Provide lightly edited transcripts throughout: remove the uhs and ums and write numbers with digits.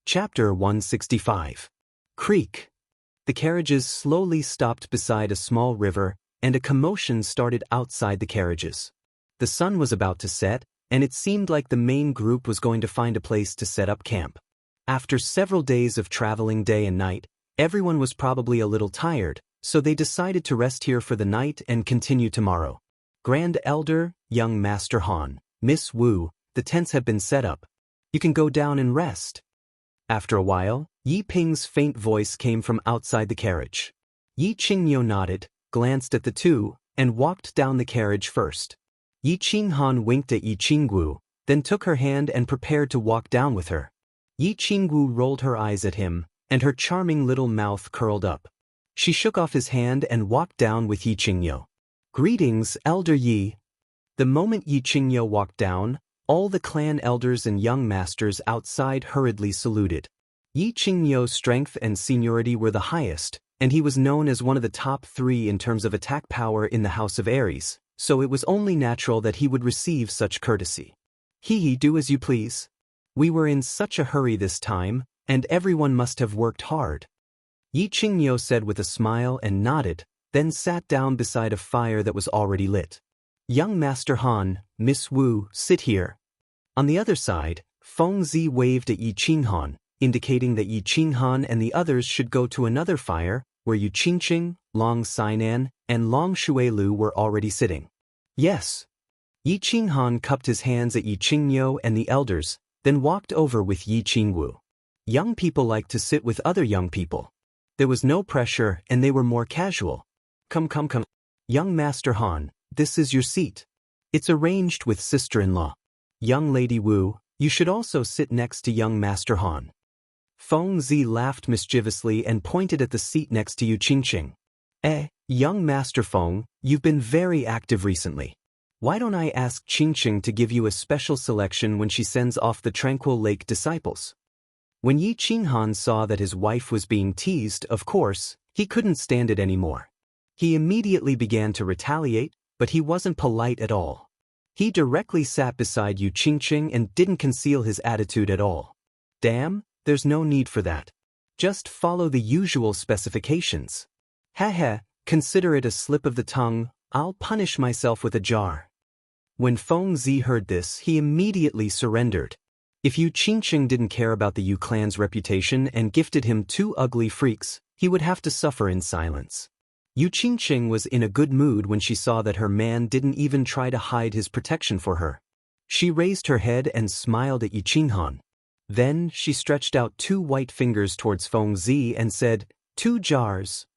Chapter 165. Creek. The carriages slowly stopped beside a small river, and a commotion started outside the carriages. The sun was about to set, and it seemed like the main group was going to find a place to set up camp. After several days of traveling day and night, everyone was probably a little tired, so they decided to rest here for the night and continue tomorrow. Grand Elder, Young Master Han, Miss Wu, the tents have been set up. You can go down and rest. After a while, Yi Ping's faint voice came from outside the carriage. Yi Qingyo nodded, glanced at the two, and walked down the carriage first. Yi Qinghan winked at Yi Qingwu, then took her hand and prepared to walk down with her. Yi Qingwu rolled her eyes at him, and her charming little mouth curled up. She shook off his hand and walked down with Yi Qingyo. Greetings, Elder Yi. The moment Yi Qingyo walked down, all the clan elders and young masters outside hurriedly saluted. Yi Qingyo's strength and seniority were the highest, and he was known as one of the top 3 in terms of attack power in the House of Aries, so it was only natural that he would receive such courtesy. Do as you please. We were in such a hurry this time, and everyone must have worked hard. Yi Qingyo said with a smile and nodded, then sat down beside a fire that was already lit. Young Master Han, Miss Wu, sit here. On the other side, Feng Zi waved at Yi Qinghan, indicating that Yi Qinghan and the others should go to another fire, where Yu Qingqing, Long Sainan, and Long Xuelu were already sitting. Yes. Yi Qinghan cupped his hands at Yi Qingyo and the elders, then walked over with Yi Qingwu. Young people like to sit with other young people. There was no pressure and they were more casual. Come. Young Master Han, this is your seat. It's arranged with sister-in-law. Young Lady Wu, you should also sit next to young Master Han. Feng Zi laughed mischievously and pointed at the seat next to Yu Qingqing. Young Master Feng, you've been very active recently. Why don't I ask Qingqing to give you a special selection when she sends off the Tranquil Lake disciples? When Yi Qinghan saw that his wife was being teased, of course, he couldn't stand it anymore. He immediately began to retaliate, but he wasn't polite at all. He directly sat beside Yu Qingqing and didn't conceal his attitude at all. Damn, there's no need for that. Just follow the usual specifications. Consider it a slip of the tongue, I'll punish myself with a jar. When Feng Zi heard this, he immediately surrendered. If Yu Qingqing didn't care about the Yu clan's reputation and gifted him 2 ugly freaks, he would have to suffer in silence. Yu Qingqing was in a good mood when she saw that her man didn't even try to hide his protection for her. She raised her head and smiled at Yi Qinghan. Then she stretched out 2 white fingers towards Feng Zi and said, 2 jars.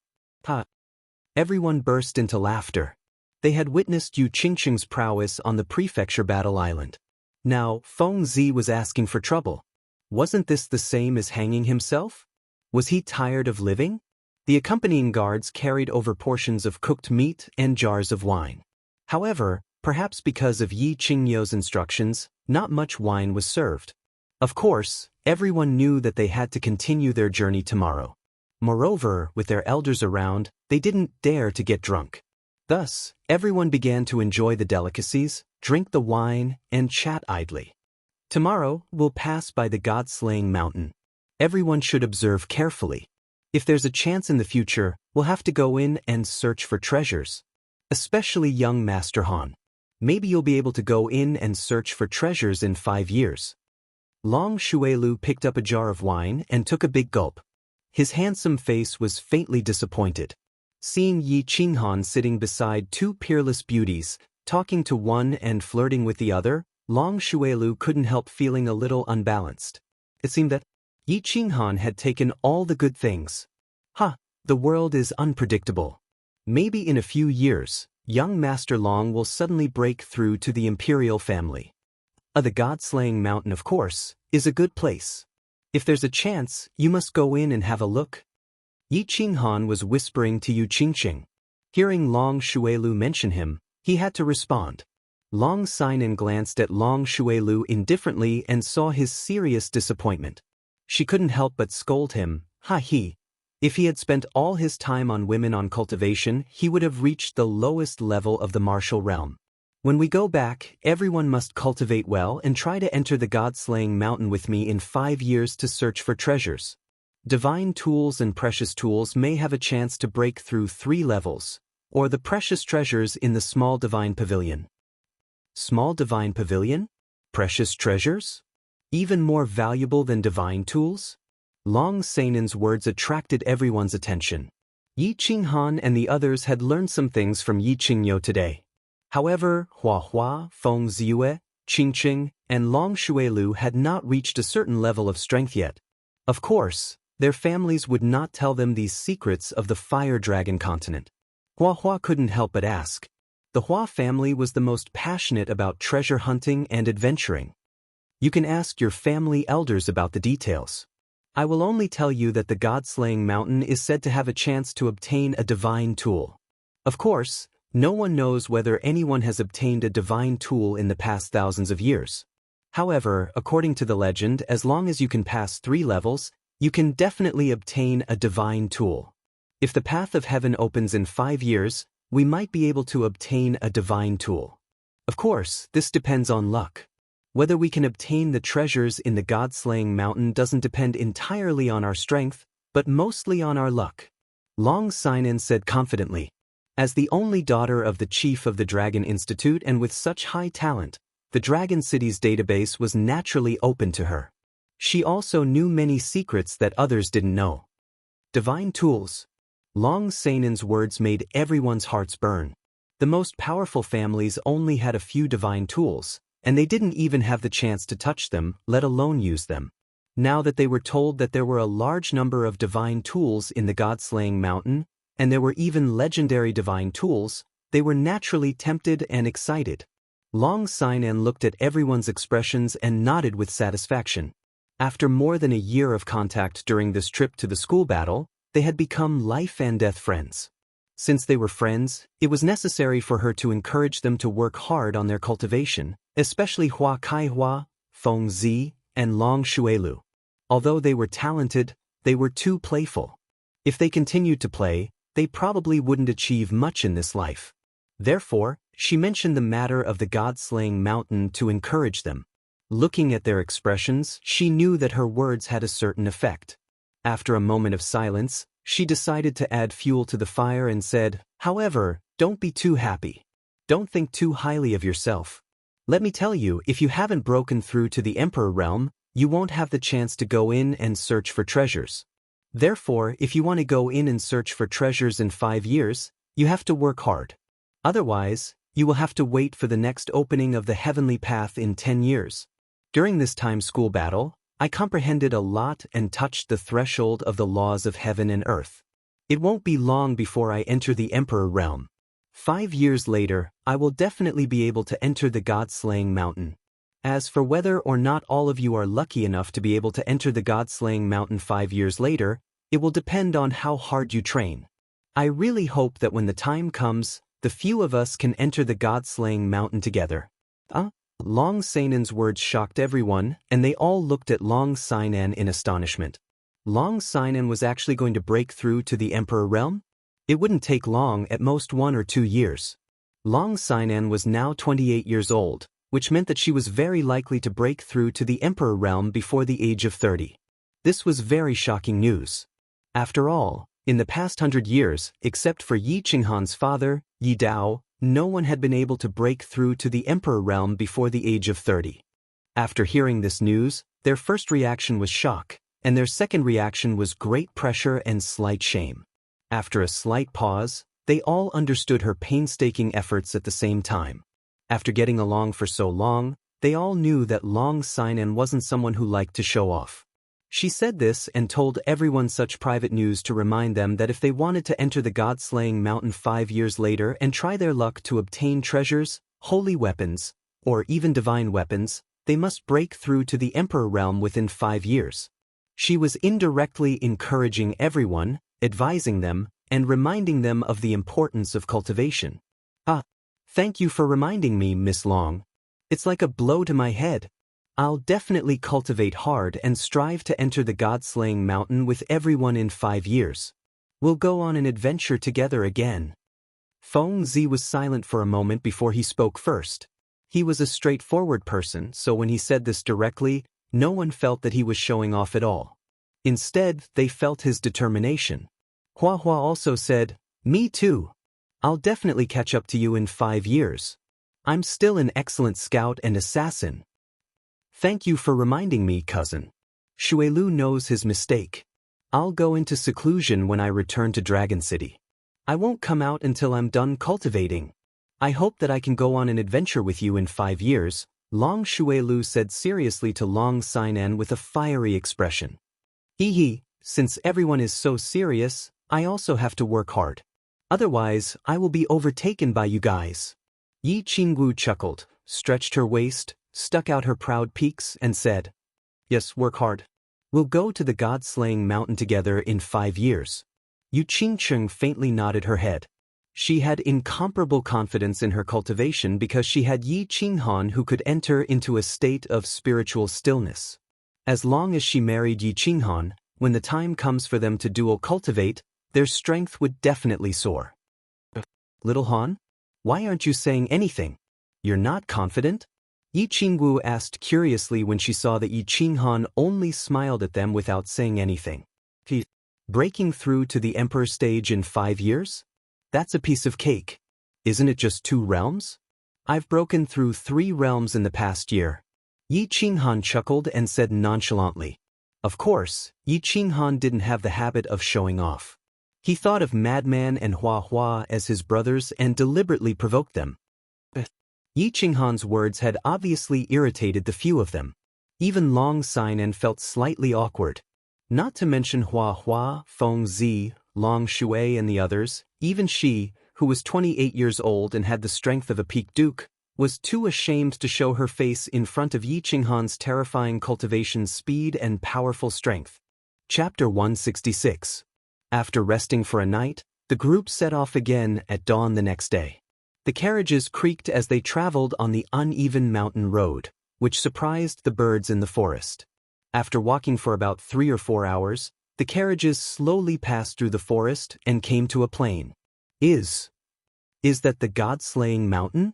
Everyone burst into laughter. They had witnessed Yu Qingqing's prowess on the prefecture battle island. Now, Feng Zi was asking for trouble. Wasn't this the same as hanging himself? Was he tired of living? The accompanying guards carried over portions of cooked meat and jars of wine. However, perhaps because of Yi Qingyo's instructions, not much wine was served. Of course, everyone knew that they had to continue their journey tomorrow. Moreover, with their elders around, they didn't dare to get drunk. Thus, everyone began to enjoy the delicacies, drink the wine, and chat idly. Tomorrow, we'll pass by the God-slaying mountain. Everyone should observe carefully. If there's a chance in the future, we'll have to go in and search for treasures. Especially young Master Han. Maybe you'll be able to go in and search for treasures in 5 years. Long Xuelu picked up a jar of wine and took a big gulp. His handsome face was faintly disappointed. Seeing Yi Qinghan sitting beside 2 peerless beauties, talking to one and flirting with the other, Long Xuelu couldn't help feeling a little unbalanced. It seemed that Yi Qinghan had taken all the good things. The world is unpredictable. Maybe in a few years, young Master Long will suddenly break through to the imperial family. The God-slaying mountain, of course, is a good place. If there's a chance, you must go in and have a look. Yi Qinghan was whispering to Yu Qingqing. Hearing Long Xuelu mention him, he had to respond. Long Sainan glanced at Long Xuelu indifferently and saw his serious disappointment. She couldn't help but scold him. If he had spent all his time on women on cultivation, he would have reached the lowest level of the martial realm. When we go back, everyone must cultivate well and try to enter the god-slaying mountain with me in 5 years to search for treasures. Divine tools and precious tools may have a chance to break through 3 levels, or the precious treasures in the small divine pavilion. Small divine pavilion? Precious treasures? Even more valuable than divine tools? Long Seinen's words attracted everyone's attention. Yi Qinghan and the others had learned some things from Yi Qingyou today. However, Hua Hua, Feng Ziyue, Qingqing, and Long Shuilu had not reached a certain level of strength yet. Of course, their families would not tell them these secrets of the Fire Dragon continent. Hua Hua couldn't help but ask. The Hua family was the most passionate about treasure hunting and adventuring. You can ask your family elders about the details. I will only tell you that the god-slaying mountain is said to have a chance to obtain a divine tool. Of course, no one knows whether anyone has obtained a divine tool in the past thousands of years. However, according to the legend, as long as you can pass 3 levels, you can definitely obtain a divine tool. If the path of heaven opens in 5 years, we might be able to obtain a divine tool. Of course, this depends on luck. Whether we can obtain the treasures in the god-slaying mountain doesn't depend entirely on our strength, but mostly on our luck. Long Seinen said confidently. As the only daughter of the chief of the Dragon Institute and with such high talent, the Dragon City's database was naturally open to her. She also knew many secrets that others didn't know. Divine tools. Long Seinen's words made everyone's hearts burn. The most powerful families only had a few divine tools, and they didn't even have the chance to touch them, let alone use them. Now that they were told that there were a large number of divine tools in the god-slaying mountain, and there were even legendary divine tools, they were naturally tempted and excited. Long Seinen looked at everyone's expressions and nodded with satisfaction. After more than a year of contact during this trip to the school battle, they had become life and death friends. Since they were friends, it was necessary for her to encourage them to work hard on their cultivation, especially Hua Kaihua, Feng Zi, and Long Shuilu. Although they were talented, they were too playful. If they continued to play, they probably wouldn't achieve much in this life. Therefore, she mentioned the matter of the god-slaying mountain to encourage them. Looking at their expressions, she knew that her words had a certain effect. After a moment of silence, she decided to add fuel to the fire and said, "However, don't be too happy. Don't think too highly of yourself. Let me tell you, if you haven't broken through to the Emperor realm, you won't have the chance to go in and search for treasures. Therefore, if you want to go in and search for treasures in 5 years, you have to work hard. Otherwise, you will have to wait for the next opening of the heavenly path in 10 years. During this time school battle, I comprehended a lot and touched the threshold of the laws of heaven and earth. It won't be long before I enter the Emperor realm. 5 years later, I will definitely be able to enter the god-slaying mountain. As for whether or not all of you are lucky enough to be able to enter the god-slaying mountain 5 years later, it will depend on how hard you train. I really hope that when the time comes, the few of us can enter the god-slaying mountain together." Long Seinen's words shocked everyone, and they all looked at Long Seinen in astonishment. Long Seinen was actually going to break through to the Emperor realm? It wouldn't take long, at most 1 or 2 years. Long Seinen was now 28 years old, which meant that she was very likely to break through to the Emperor realm before the age of 30. This was very shocking news. After all, in the past 100 years, except for Yi Qinghan's father, Yi Dao, no one had been able to break through to the Emperor realm before the age of 30. After hearing this news, their first reaction was shock, and their second reaction was great pressure and slight shame. After a slight pause, they all understood her painstaking efforts at the same time. After getting along for so long, they all knew that Long Seinen wasn't someone who liked to show off. She said this and told everyone such private news to remind them that if they wanted to enter the god-slaying mountain 5 years later and try their luck to obtain treasures, holy weapons, or even divine weapons, they must break through to the Emperor realm within 5 years. She was indirectly encouraging everyone, advising them, and reminding them of the importance of cultivation. Thank you for reminding me, Miss Long. It's like a blow to my head. I'll definitely cultivate hard and strive to enter the god-slaying mountain with everyone in 5 years. We'll go on an adventure together again. Feng Zi was silent for a moment before he spoke first. He was a straightforward person, so when he said this directly, no one felt that he was showing off at all. Instead, they felt his determination. Hua Hua also said, "Me too. I'll definitely catch up to you in 5 years. I'm still an excellent scout and assassin." "Thank you for reminding me, cousin. Xuelu knows his mistake. I'll go into seclusion when I return to Dragon City. I won't come out until I'm done cultivating. I hope that I can go on an adventure with you in 5 years, Long Xuelu said seriously to Long Xinan with a fiery expression. Hee, since everyone is so serious, I also have to work hard. Otherwise, I will be overtaken by you guys. Yi Qingwu chuckled, stretched her waist, stuck out her proud peaks, and said, "Yes, work hard. We'll go to the god-slaying mountain together in 5 years." Yu Qingcheng faintly nodded her head. She had incomparable confidence in her cultivation because she had Yi Qinghan who could enter into a state of spiritual stillness. As long as she married Yi Qinghan, when the time comes for them to dual cultivate, their strength would definitely soar. "Little Han? Why aren't you saying anything? You're not confident?" Yi Qingwu asked curiously when she saw that Yi Qinghan only smiled at them without saying anything. Breaking through to the emperor stage in 5 years? That's a piece of cake. Isn't it just 2 realms? I've broken through 3 realms in the past year. Yi Qinghan chuckled and said nonchalantly. Of course, Yi Qinghan didn't have the habit of showing off. He thought of Madman and Hua Hua as his brothers and deliberately provoked them. Yi Qinghan's words had obviously irritated the few of them. Even Long Xinan felt slightly awkward. Not to mention Hua Hua, Feng Zi, Long Shui and the others, even she, who was 28 years old and had the strength of a peak duke, was too ashamed to show her face in front of Yi Qinghan's terrifying cultivation speed and powerful strength. Chapter 166. After resting for a night, the group set off again at dawn the next day. The carriages creaked as they traveled on the uneven mountain road, which surprised the birds in the forest. After walking for about 3 or 4 hours, the carriages slowly passed through the forest and came to a plain. Is that the god-slaying mountain?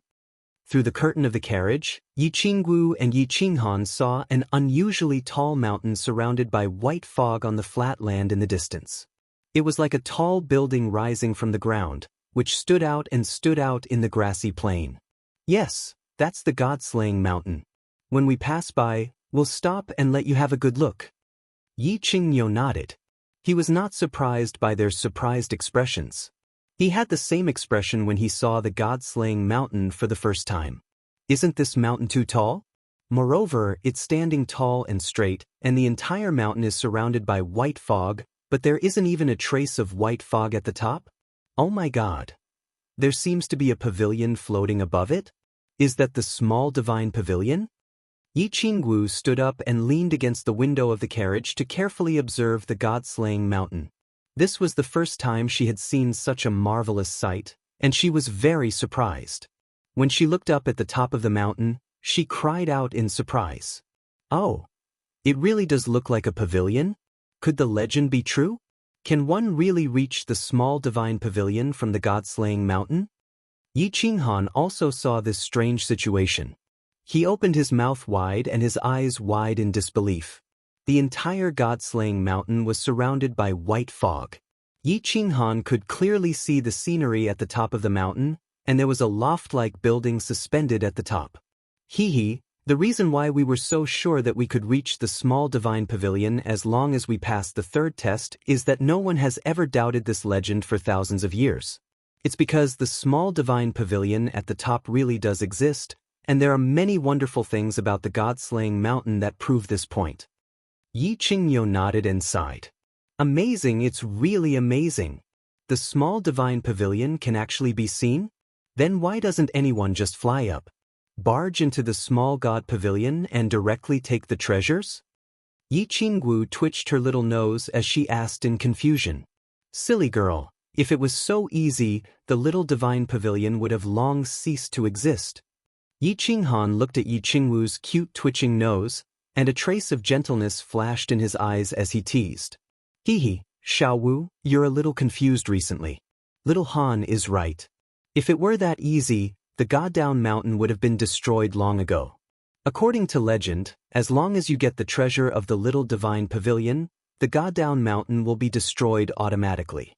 Through the curtain of the carriage, Yi Qingwu and Yi Qinghan saw an unusually tall mountain surrounded by white fog on the flat land in the distance. It was like a tall building rising from the ground, which stood out in the grassy plain. Yes, that's the god-slaying mountain. When we pass by, we'll stop and let you have a good look. Yi Qingyo nodded. He was not surprised by their surprised expressions. He had the same expression when he saw the god-slaying mountain for the first time. Isn't this mountain too tall? Moreover, it's standing tall and straight, and the entire mountain is surrounded by white fog, but there isn't even a trace of white fog at the top? Oh my God! There seems to be a pavilion floating above it? Is that the small divine pavilion? Yi Qingwu stood up and leaned against the window of the carriage to carefully observe the god-slaying mountain. This was the first time she had seen such a marvelous sight, and she was very surprised. When she looked up at the top of the mountain, she cried out in surprise. Oh! It really does look like a pavilion? Could the legend be true? Can one really reach the small divine pavilion from the god-slaying mountain? Yi Qinghan also saw this strange situation. He opened his mouth wide and his eyes wide in disbelief. The entire god-slaying mountain was surrounded by white fog. Yi Qinghan could clearly see the scenery at the top of the mountain, and there was a loft-like building suspended at the top. The reason why we were so sure that we could reach the small divine pavilion as long as we passed the 3rd test is that no one has ever doubted this legend for thousands of years. It's because the small divine pavilion at the top really does exist, and there are many wonderful things about the god-slaying mountain that prove this point. Yi Qingyo nodded and sighed. Amazing, it's really amazing. The small divine pavilion can actually be seen? Then why doesn't anyone just fly up, barge into the small god pavilion and directly take the treasures? Yi Qingwu twitched her little nose as she asked in confusion. Silly girl, if it was so easy, the little divine pavilion would have long ceased to exist. Yi Qinghan looked at Yi Qingwu's cute twitching nose, and a trace of gentleness flashed in his eyes as he teased. Xiaowu, you're a little confused recently. Little Han is right. If it were that easy, the Goddown Mountain would have been destroyed long ago. According to legend, as long as you get the treasure of the little divine pavilion, the Goddown Mountain will be destroyed automatically.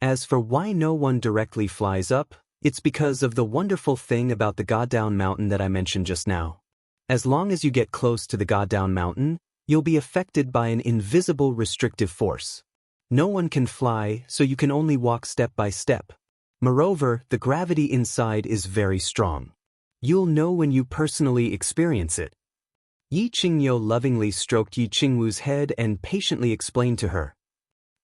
As for why no one directly flies up, it's because of the wonderful thing about the Goddown Mountain that I mentioned just now. As long as you get close to the Goddown Mountain, you'll be affected by an invisible restrictive force. No one can fly, so you can only walk step by step. Moreover, the gravity inside is very strong. You'll know when you personally experience it. Yi Qingyo lovingly stroked Yi Qingwu's head and patiently explained to her.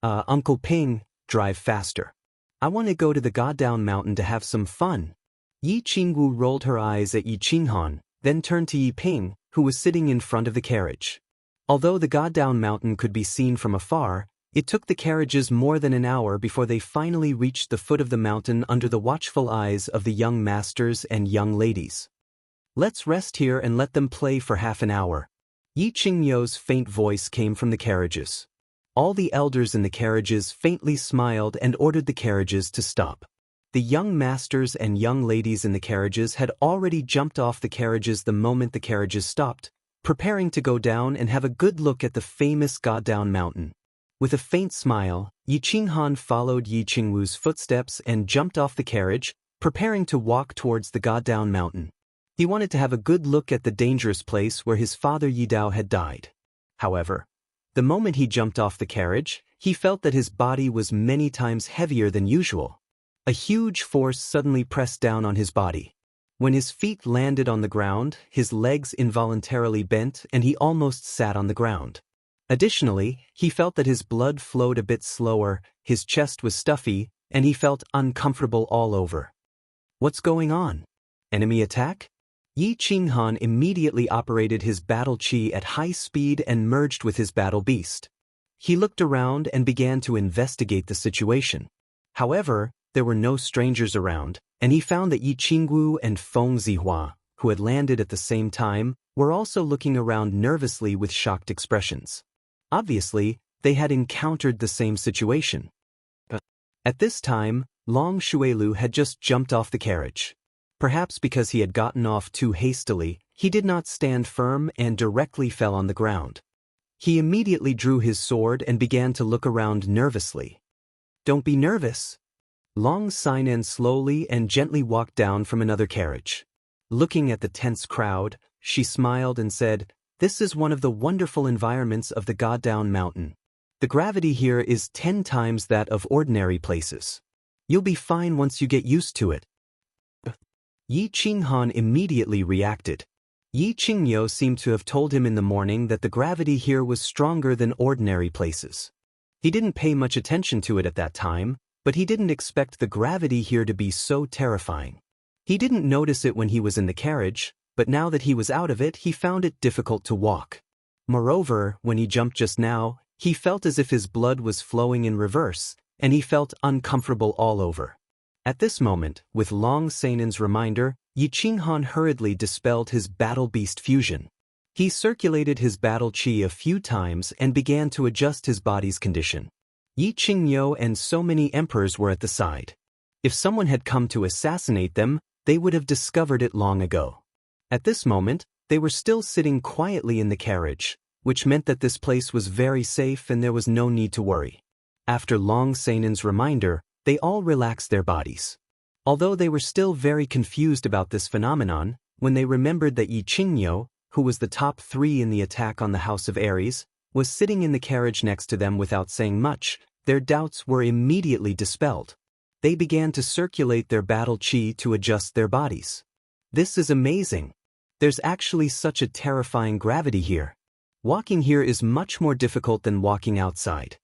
Uncle Ping, drive faster. I want to go to the Goddown Mountain to have some fun. Yi Qingwu rolled her eyes at Yi Qinghan, then turned to Yi Ping, who was sitting in front of the carriage. Although the Goddown Mountain could be seen from afar, it took the carriages more than an hour before they finally reached the foot of the mountain under the watchful eyes of the young masters and young ladies. Let's rest here and let them play for half an hour. Yi Qingyo's faint voice came from the carriages. All the elders in the carriages faintly smiled and ordered the carriages to stop. The young masters and young ladies in the carriages had already jumped off the carriages the moment the carriages stopped, preparing to go down and have a good look at the famous Goddown Mountain. With a faint smile, Yi Qinghan followed Yi Qingwu's footsteps and jumped off the carriage, preparing to walk towards the Goddown Mountain. He wanted to have a good look at the dangerous place where his father Yi Dao had died. However, the moment he jumped off the carriage, he felt that his body was many times heavier than usual. A huge force suddenly pressed down on his body. When his feet landed on the ground, his legs involuntarily bent and he almost sat on the ground. Additionally, he felt that his blood flowed a bit slower, his chest was stuffy, and he felt uncomfortable all over. What's going on? Enemy attack? Yi Qinghan immediately operated his battle chi at high speed and merged with his battle beast. He looked around and began to investigate the situation. However, there were no strangers around, and he found that Yi Qingwu and Feng Zihua, who had landed at the same time, were also looking around nervously with shocked expressions. Obviously, they had encountered the same situation. At this time, Long Xuelu had just jumped off the carriage. Perhaps because he had gotten off too hastily, he did not stand firm and directly fell on the ground. He immediately drew his sword and began to look around nervously. Don't be nervous. Long Xinan slowly and gently walked down from another carriage. Looking at the tense crowd, she smiled and said, "This is one of the wonderful environments of the Goddown Mountain. The gravity here is 10 times that of ordinary places. You'll be fine once you get used to it." Yi Qinghan immediately reacted. Yi Qingyo seemed to have told him in the morning that the gravity here was stronger than ordinary places. He didn't pay much attention to it at that time, but he didn't expect the gravity here to be so terrifying. He didn't notice it when he was in the carriage, but now that he was out of it, he found it difficult to walk. Moreover, when he jumped just now, he felt as if his blood was flowing in reverse, and he felt uncomfortable all over. At this moment, with Long Seinen's reminder, Yi Qinghan hurriedly dispelled his battle beast fusion. He circulated his battle chi a few times and began to adjust his body's condition. Yi Qingyo and so many emperors were at the side. If someone had come to assassinate them, they would have discovered it long ago. At this moment, they were still sitting quietly in the carriage, which meant that this place was very safe and there was no need to worry. After Long Seinen's reminder, they all relaxed their bodies. Although they were still very confused about this phenomenon, when they remembered that Yi Qingyo, who was the top 3 in the attack on the House of Aries, was sitting in the carriage next to them without saying much, their doubts were immediately dispelled. They began to circulate their battle chi to adjust their bodies. This is amazing. There's actually such a terrifying gravity here. Walking here is much more difficult than walking outside.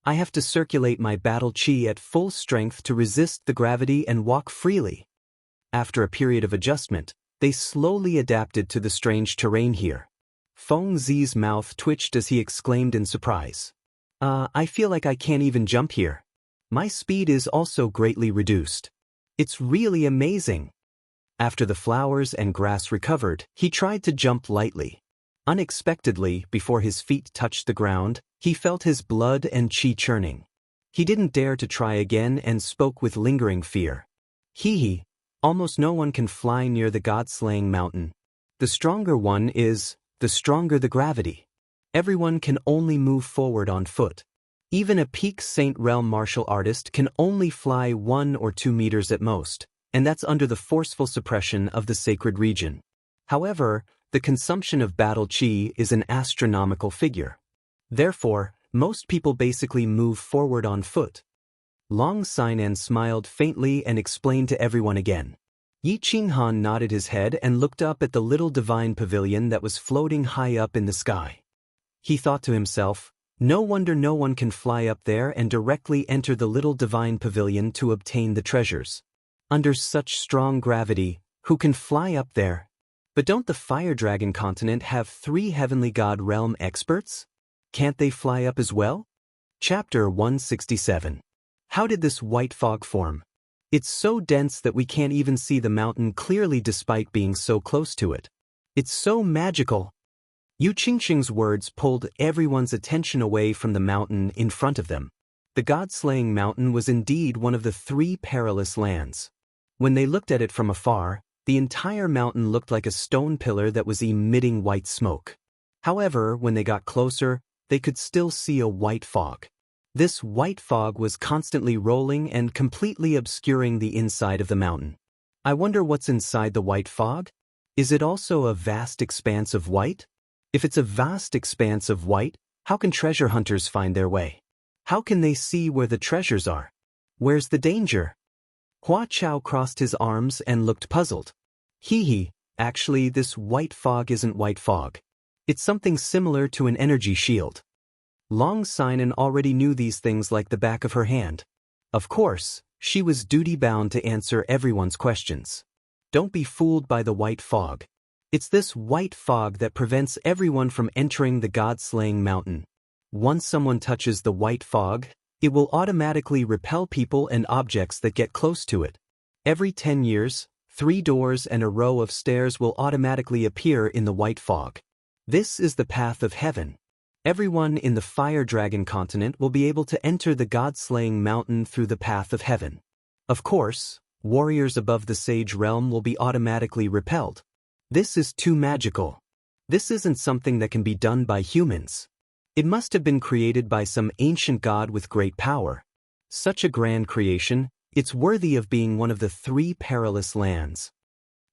I have to circulate my battle chi at full strength to resist the gravity and walk freely. After a period of adjustment, they slowly adapted to the strange terrain here. Feng Zi's mouth twitched as he exclaimed in surprise. I feel like I can't even jump here. My speed is also greatly reduced. It's really amazing. After the flowers and grass recovered, he tried to jump lightly. Unexpectedly, before his feet touched the ground, he felt his blood and chi churning. He didn't dare to try again and spoke with lingering fear. Hee, Almost no one can fly near the god-slaying mountain. The stronger one is, the stronger the gravity. Everyone can only move forward on foot. Even a peak Saint Realm martial artist can only fly 1 or 2 meters at most, and that's under the forceful suppression of the sacred region. However, the consumption of battle chi is an astronomical figure. Therefore, most people basically move forward on foot. Long Sinan smiled faintly and explained to everyone again. Yi Qinghan nodded his head and looked up at the little divine pavilion that was floating high up in the sky. He thought to himself, no wonder no one can fly up there and directly enter the little divine pavilion to obtain the treasures. Under such strong gravity, who can fly up there? But don't the Fire Dragon continent have 3 heavenly god realm experts? Can't they fly up as well? Chapter 167. How did this white fog form? It's so dense that we can't even see the mountain clearly despite being so close to it. It's so magical. Yu Qingxing's words pulled everyone's attention away from the mountain in front of them. The god-slaying mountain was indeed one of the 3 perilous lands. When they looked at it from afar, the entire mountain looked like a stone pillar that was emitting white smoke. However, when they got closer, they could still see a white fog. This white fog was constantly rolling and completely obscuring the inside of the mountain. I wonder what's inside the white fog? Is it also a vast expanse of white? If it's a vast expanse of white, how can treasure hunters find their way? How can they see where the treasures are? Where's the danger? Hua Chao crossed his arms and looked puzzled. Actually this white fog isn't white fog. It's something similar to an energy shield. Long Sinan already knew these things like the back of her hand. Of course, she was duty-bound to answer everyone's questions. Don't be fooled by the white fog. It's this white fog that prevents everyone from entering the god-slaying mountain. Once someone touches the white fog, it will automatically repel people and objects that get close to it. Every 10 years, 3 doors and a row of stairs will automatically appear in the white fog. This is the path of heaven. Everyone in the Fire Dragon continent will be able to enter the god-slaying mountain through the path of heaven. Of course, warriors above the Sage Realm will be automatically repelled. This is too magical. This isn't something that can be done by humans. It must have been created by some ancient god with great power. Such a grand creation, it's worthy of being one of the 3 perilous lands.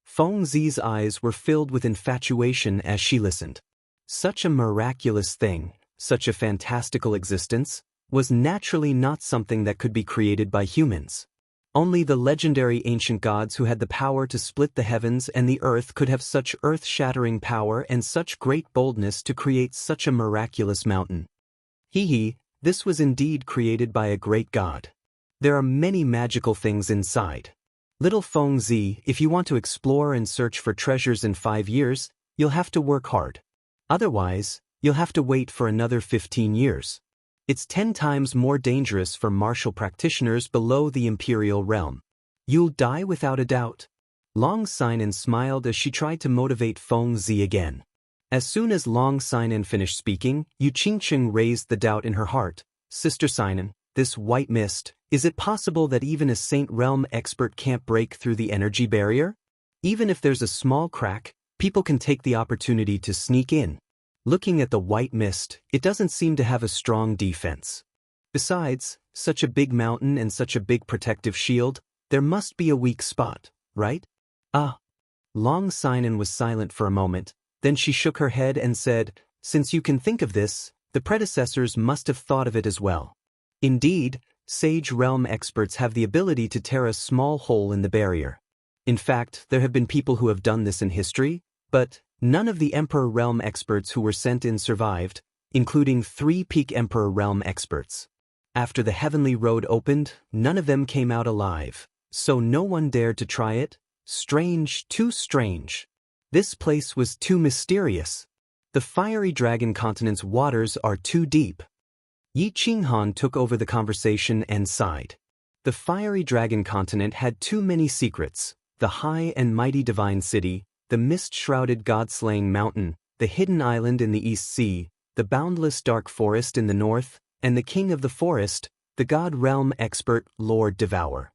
Feng Zi's eyes were filled with infatuation as she listened. Such a miraculous thing, such a fantastical existence, was naturally not something that could be created by humans. Only the legendary ancient gods who had the power to split the heavens and the earth could have such earth-shattering power and such great boldness to create such a miraculous mountain. This was indeed created by a great god. There are many magical things inside. Little Feng Zi, if you want to explore and search for treasures in 5 years, you'll have to work hard. Otherwise, you'll have to wait for another 15 years. It's 10 times more dangerous for martial practitioners below the imperial realm. You'll die without a doubt. Long Sinan smiled as she tried to motivate Feng Zi again. As soon as Long Sinan finished speaking, Yu Qingxing raised the doubt in her heart. Sister Sinan, this white mist, is it possible that even a Saint Realm expert can't break through the energy barrier? Even if there's a small crack, people can take the opportunity to sneak in. Looking at the white mist, it doesn't seem to have a strong defense. Besides, such a big mountain and such a big protective shield, there must be a weak spot, right? Long Sinan was silent for a moment, then she shook her head and said, since you can think of this, the predecessors must have thought of it as well. Indeed, Sage Realm experts have the ability to tear a small hole in the barrier. In fact, there have been people who have done this in history, but none of the Emperor Realm experts who were sent in survived, including 3 Peak Emperor Realm experts. After the Heavenly Road opened, none of them came out alive, so no one dared to try it. Strange, too strange. This place was too mysterious. The Fiery Dragon continent's waters are too deep. Yi Qinghan took over the conversation and sighed. The Fiery Dragon continent had too many secrets: the high and mighty divine city, the mist-shrouded god-slaying mountain, the hidden island in the East Sea, the boundless dark forest in the north, and the king of the forest, the god realm expert Lord Devour.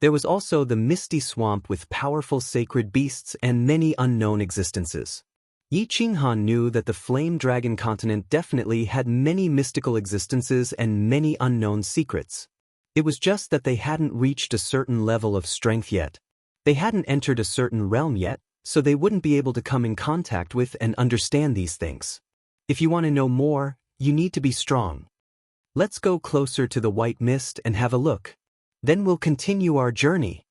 There was also the misty swamp with powerful sacred beasts and many unknown existences. Yi Qinghan knew that the Flame Dragon continent definitely had many mystical existences and many unknown secrets. It was just that they hadn't reached a certain level of strength yet. They hadn't entered a certain realm yet, so they wouldn't be able to come in contact with and understand these things. If you want to know more, you need to be strong. Let's go closer to the white mist and have a look. Then we'll continue our journey.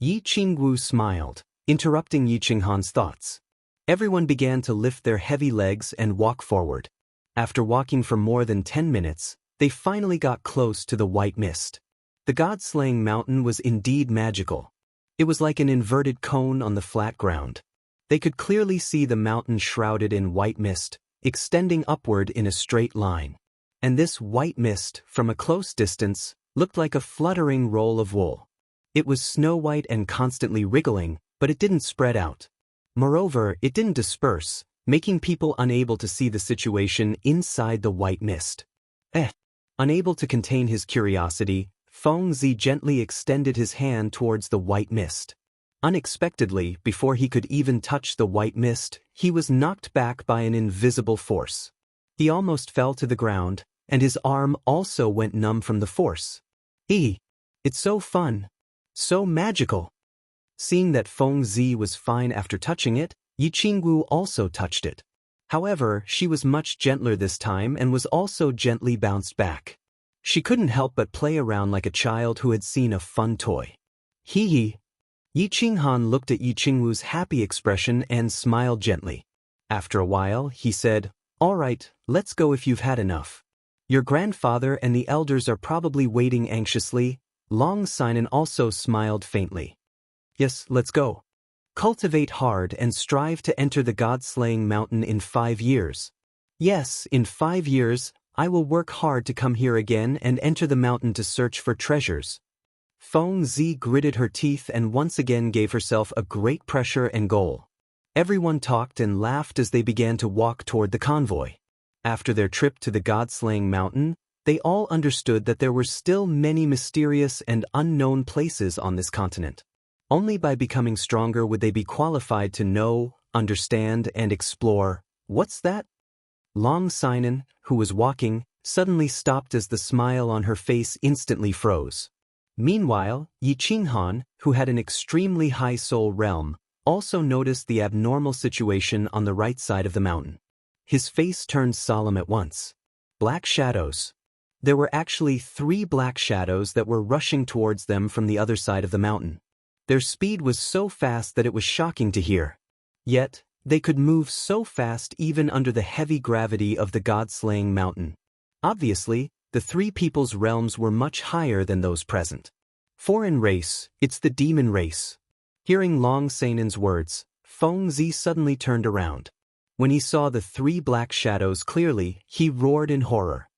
Yi Qingwu smiled, interrupting Yi Qinghan's thoughts. Everyone began to lift their heavy legs and walk forward. After walking for more than 10 minutes, they finally got close to the white mist. The god-slaying mountain was indeed magical. It was like an inverted cone on the flat ground. They could clearly see the mountain shrouded in white mist, extending upward in a straight line. And this white mist, from a close distance, looked like a fluttering roll of wool. It was snow-white and constantly wriggling, but it didn't spread out. Moreover, it didn't disperse, making people unable to see the situation inside the white mist. Unable to contain his curiosity, Fengzi gently extended his hand towards the white mist. Unexpectedly, before he could even touch the white mist, he was knocked back by an invisible force. He almost fell to the ground, and his arm also went numb from the force. It's so fun. So magical. Seeing that Fengzi was fine after touching it, Yi Qingwu also touched it. However, she was much gentler this time and was also gently bounced back. She couldn't help but play around like a child who had seen a fun toy. Yi Qinghan looked at Yi Qingwu's happy expression and smiled gently. After a while, he said, "All right, let's go if you've had enough. Your grandfather and the elders are probably waiting anxiously." Long Sinan also smiled faintly. "Yes, let's go. Cultivate hard and strive to enter the god-slaying mountain in 5 years. Yes, in 5 years, I will work hard to come here again and enter the mountain to search for treasures." Fengzi gritted her teeth and once again gave herself a great pressure and goal. Everyone talked and laughed as they began to walk toward the convoy. After their trip to the god-slaying mountain, they all understood that there were still many mysterious and unknown places on this continent. Only by becoming stronger would they be qualified to know, understand, and explore. What's that? Long Sinan, who was walking, suddenly stopped as the smile on her face instantly froze. Meanwhile, Yi Qinghan, who had an extremely high soul realm, also noticed the abnormal situation on the right side of the mountain. His face turned solemn at once. Black shadows. There were actually 3 black shadows that were rushing towards them from the other side of the mountain. Their speed was so fast that it was shocking to hear. Yet, they could move so fast even under the heavy gravity of the god-slaying mountain. Obviously, the 3 people's realms were much higher than those present. Foreign race, it's the demon race. Hearing Long Sinan's words, Fengzi suddenly turned around. When he saw the 3 black shadows clearly, he roared in horror.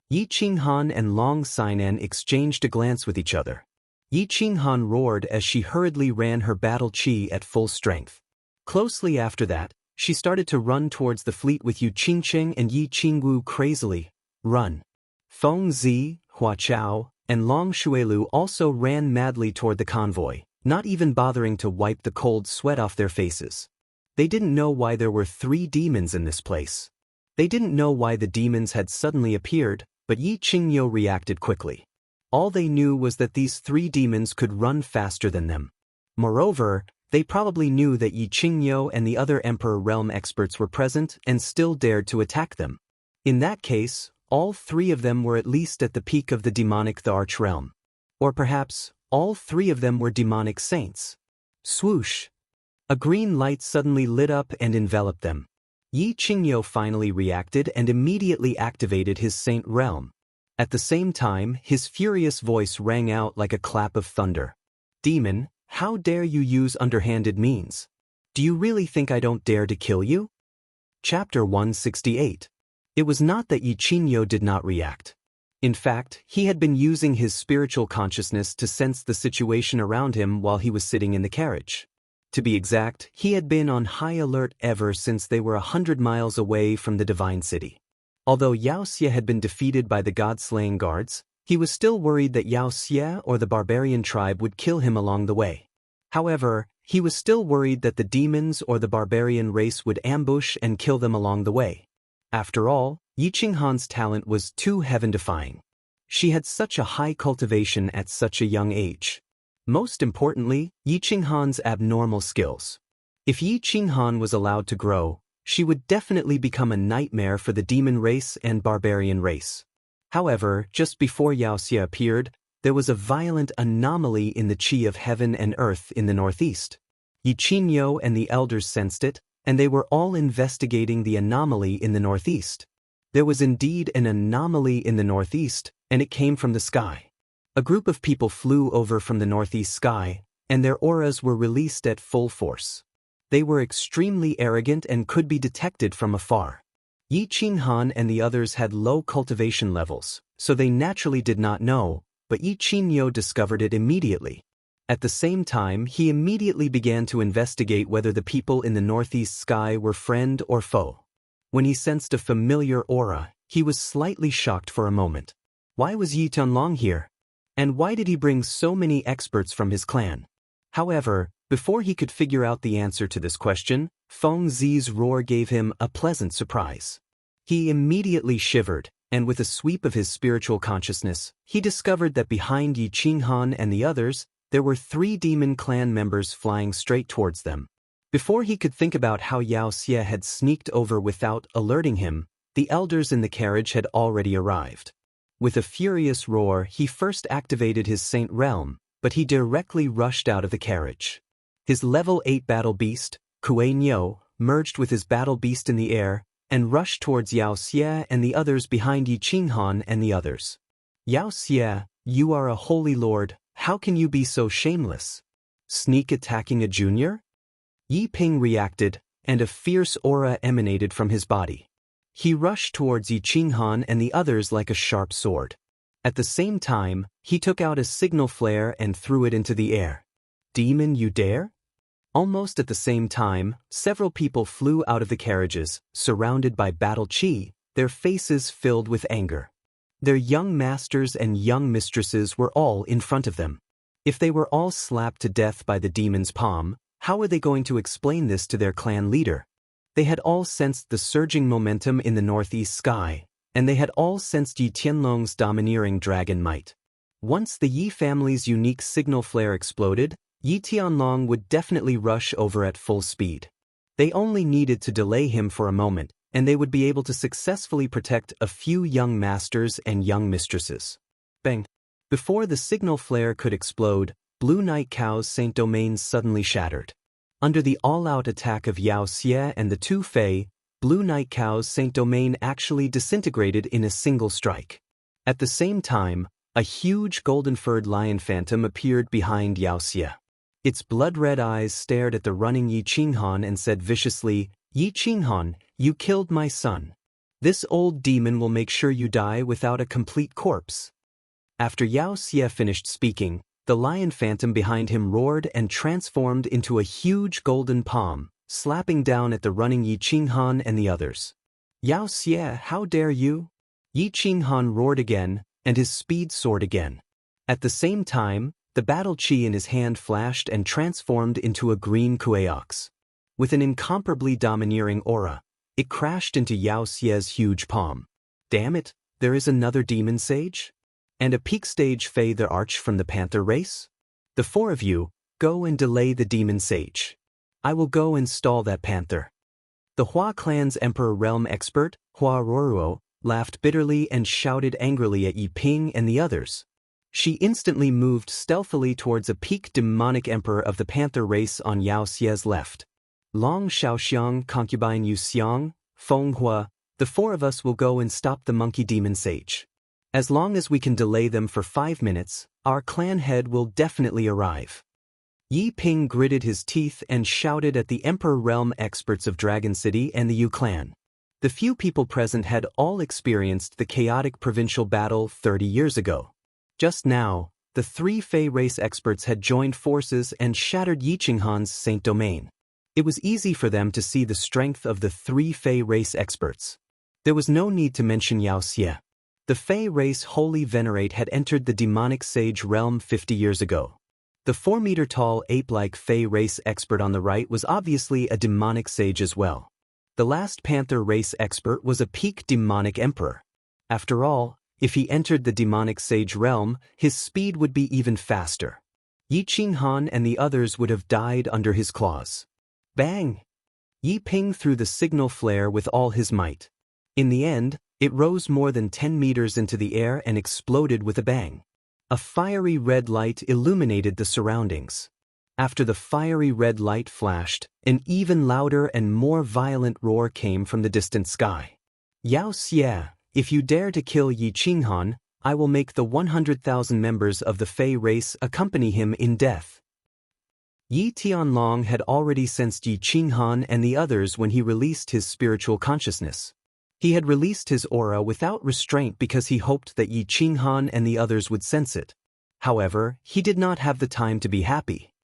Yi Qinghan and Long Sinan exchanged a glance with each other. Yi Qinghan roared as she hurriedly ran her battle chi at full strength. Closely after that, she started to run towards the fleet with Yu Qingcheng and Yi Qingwu crazily. Run. Fengzi, Hua Chao, and Long Shuelu also ran madly toward the convoy, not even bothering to wipe the cold sweat off their faces. They didn't know why there were 3 demons in this place. They didn't know why the demons had suddenly appeared, but Yi Qingyo reacted quickly. All they knew was that these 3 demons could run faster than them. Moreover, they probably knew that Yi Qingyo and the other Emperor Realm experts were present and still dared to attack them. In that case, all 3 of them were at least at the peak of the demonic the Arch Realm. Or perhaps, all 3 of them were demonic saints. Swoosh! A green light suddenly lit up and enveloped them. Yi Qingyo finally reacted and immediately activated his Saint Realm. At the same time, his furious voice rang out like a clap of thunder. "Demon, how dare you use underhanded means? Do you really think I don't dare to kill you?" Chapter 168. It was not that Yi Qingyo did not react. In fact, he had been using his spiritual consciousness to sense the situation around him while he was sitting in the carriage. To be exact, he had been on high alert ever since they were 100 miles away from the Divine City. Although Xianxia had been defeated by the god-slaying guards, He was still worried that Xianxia or the barbarian tribe would kill him along the way. However, he was still worried that the demons or the barbarian race would ambush and kill them along the way. After all, Yi Qinghan's talent was too heaven-defying. She had such a high cultivation at such a young age. Most importantly, Yi Qinghan's abnormal skills. If Yi Qinghan was allowed to grow, she would definitely become a nightmare for the demon race and barbarian race. However, just before Xianxia appeared, there was a violent anomaly in the qi of heaven and earth in the northeast. Yi Qingyo and the elders sensed it, and they were all investigating the anomaly in the northeast. There was indeed an anomaly in the northeast, and it came from the sky. A group of people flew over from the northeast sky, and their auras were released at full force. They were extremely arrogant and could be detected from afar. Yi Qinghan and the others had low cultivation levels, so they naturally did not know, but Yi Qingyo discovered it immediately. At the same time, he immediately began to investigate whether the people in the northeast sky were friend or foe. When he sensed a familiar aura, he was slightly shocked for a moment. Why was Yi Tianlong here? And why did he bring so many experts from his clan? However, before he could figure out the answer to this question, Feng Zi's roar gave him a pleasant surprise. He immediately shivered, and with a sweep of his spiritual consciousness, he discovered that behind Yi Qinghan and the others, there were 3 demon clan members flying straight towards them. Before he could think about how Xianxia had sneaked over without alerting him, the elders in the carriage had already arrived. With a furious roar, he first activated his Saint Realm, but he directly rushed out of the carriage. His level 8 battle beast, Kuei Nyo, merged with his battle beast in the air, and rushed towards Xianxia and the others behind Yi Qinghan and the others. Xianxia, you are a holy lord, how can you be so shameless? Sneak attacking a junior? Yi Ping reacted, and a fierce aura emanated from his body. He rushed towards Yi Qinghan and the others like a sharp sword. At the same time, he took out a signal flare and threw it into the air. Demon, you dare? Almost at the same time, several people flew out of the carriages, surrounded by battle qi, their faces filled with anger. Their young masters and young mistresses were all in front of them. If they were all slapped to death by the demon's palm, how were they going to explain this to their clan leader? They had all sensed the surging momentum in the northeast sky, and they had all sensed Yi Tianlong's domineering dragon might. Once the Yi family's unique signal flare exploded, Yi Tianlong would definitely rush over at full speed. They only needed to delay him for a moment, and they would be able to successfully protect a few young masters and young mistresses. Bang! Before the signal flare could explode, Blue Night Cow's Saint Domains suddenly shattered. Under the all-out attack of Xianxia and the 2 Fei, Blue Night Cow's Saint Domain actually disintegrated in a single strike. At the same time, a huge golden-furred lion phantom appeared behind Xianxia. Its blood-red eyes stared at the running Yi Qinghan and said viciously, Yi Qinghan, you killed my son. This old demon will make sure you die without a complete corpse. After Xianxia finished speaking, the lion phantom behind him roared and transformed into a huge golden palm, slapping down at the running Yi Qinghan and the others. Xianxia, how dare you? Yi Qinghan roared again, and his speed soared again. At the same time, the battle qi in his hand flashed and transformed into a green kueox. With an incomparably domineering aura, it crashed into Xiaoxia's huge palm. Damn it, there is another demon sage? And a peak stage Fei the Arch from the Panther race? The 4 of you, go and delay the demon sage. I will go and stall that panther. The Hua clan's Emperor Realm expert, Hua Roruo, laughed bitterly and shouted angrily at Yi Ping and the others. She instantly moved stealthily towards a peak demonic emperor of the Panther race on Xiaoxia's left. Long Xiaoxiang, concubine Yu Xiang, Feng Hua, the 4 of us will go and stop the monkey demon sage. As long as we can delay them for 5 minutes, our clan head will definitely arrive. Yi Ping gritted his teeth and shouted at the Emperor Realm experts of Dragon City and the Yu clan. The few people present had all experienced the chaotic provincial battle 30 years ago. Just now, the 3 Fei race experts had joined forces and shattered Yi Qinghan's Saint Domain. It was easy for them to see the strength of the 3 Fei race experts. There was no need to mention Xianxia. The Fey race Holy Venerate had entered the demonic sage realm 50 years ago. The 4-meter-tall ape-like Fey race expert on the right was obviously a demonic sage as well. The last Panther race expert was a peak demonic emperor. After all, if he entered the demonic sage realm, his speed would be even faster. Yi Qinghan and the others would have died under his claws. Bang! Yi Ping threw the signal flare with all his might. In the end, it rose more than 10 meters into the air and exploded with a bang. A fiery red light illuminated the surroundings. After the fiery red light flashed, an even louder and more violent roar came from the distant sky. Xianxia, if you dare to kill Yi Qinghan, I will make the 100,000 members of the Fey race accompany him in death. Yi Tianlong had already sensed Yi Qinghan and the others when he released his spiritual consciousness. He had released his aura without restraint because he hoped that Yi Qinghan and the others would sense it. However, he did not have the time to be happy.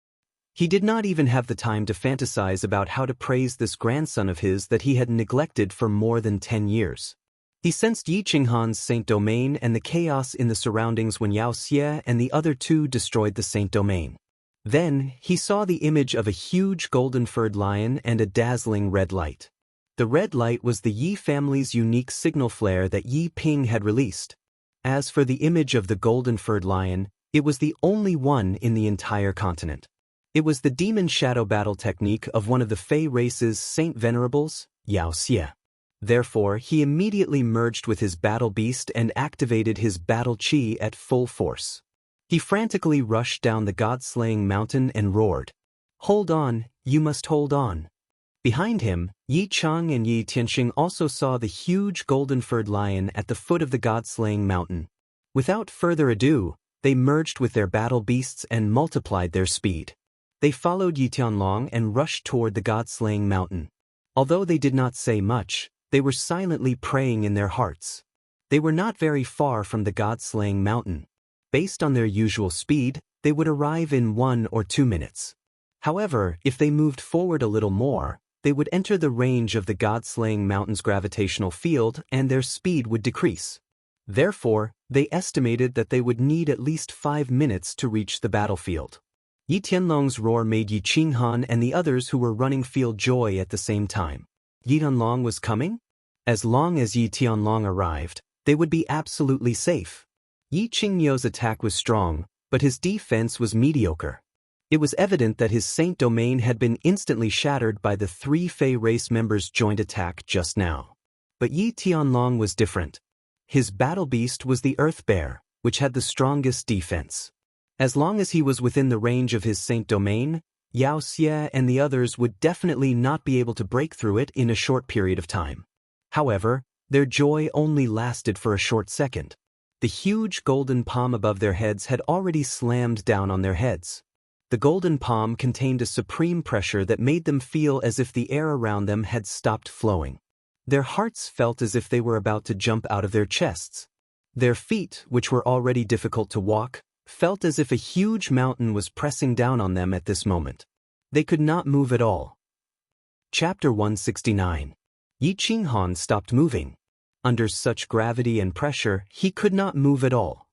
He did not even have the time to fantasize about how to praise this grandson of his that he had neglected for more than 10 years. He sensed Yi Qinghan's Saint Domain and the chaos in the surroundings when Yao Xie and the other two destroyed the Saint Domain. Then, he saw the image of a huge golden-furred lion and a dazzling red light. The red light was the Yi family's unique signal flare that Yi Ping had released. As for the image of the golden-furred lion, it was the only one in the entire continent. It was the demon shadow battle technique of one of the Fey race's Saint Venerables, Yao Xie. Therefore, he immediately merged with his battle beast and activated his battle chi at full force. He frantically rushed down the god-slaying mountain and roared, "Hold on, you must hold on." Behind him, Yi Chang and Yi Tianxing also saw the huge golden-furred lion at the foot of the god-slaying mountain. Without further ado, they merged with their battle beasts and multiplied their speed. They followed Yi Tianlong and rushed toward the god-slaying mountain. Although they did not say much, they were silently praying in their hearts. They were not very far from the god-slaying mountain. Based on their usual speed, they would arrive in 1 or 2 minutes. However, if they moved forward a little more, they would enter the range of the god-slaying mountain's gravitational field and their speed would decrease. Therefore, they estimated that they would need at least 5 minutes to reach the battlefield. Yi Tianlong's roar made Yi Qinghan and the others who were running feel joy at the same time. Yi Tianlong was coming? As long as Yi Tianlong arrived, they would be absolutely safe. Yi Qingyou's attack was strong, but his defense was mediocre. It was evident that his Saint Domain had been instantly shattered by the 3 Fey race members' joint attack just now. But Yi Tianlong was different. His battle beast was the Earth Bear, which had the strongest defense. As long as he was within the range of his Saint Domain, Yao Xie and the others would definitely not be able to break through it in a short period of time. However, their joy only lasted for a short second. The huge golden palm above their heads had already slammed down on their heads. The golden palm contained a supreme pressure that made them feel as if the air around them had stopped flowing. Their hearts felt as if they were about to jump out of their chests. Their feet, which were already difficult to walk, felt as if a huge mountain was pressing down on them at this moment. They could not move at all. Chapter 169. Yi Qinghan stopped moving. Under such gravity and pressure, he could not move at all.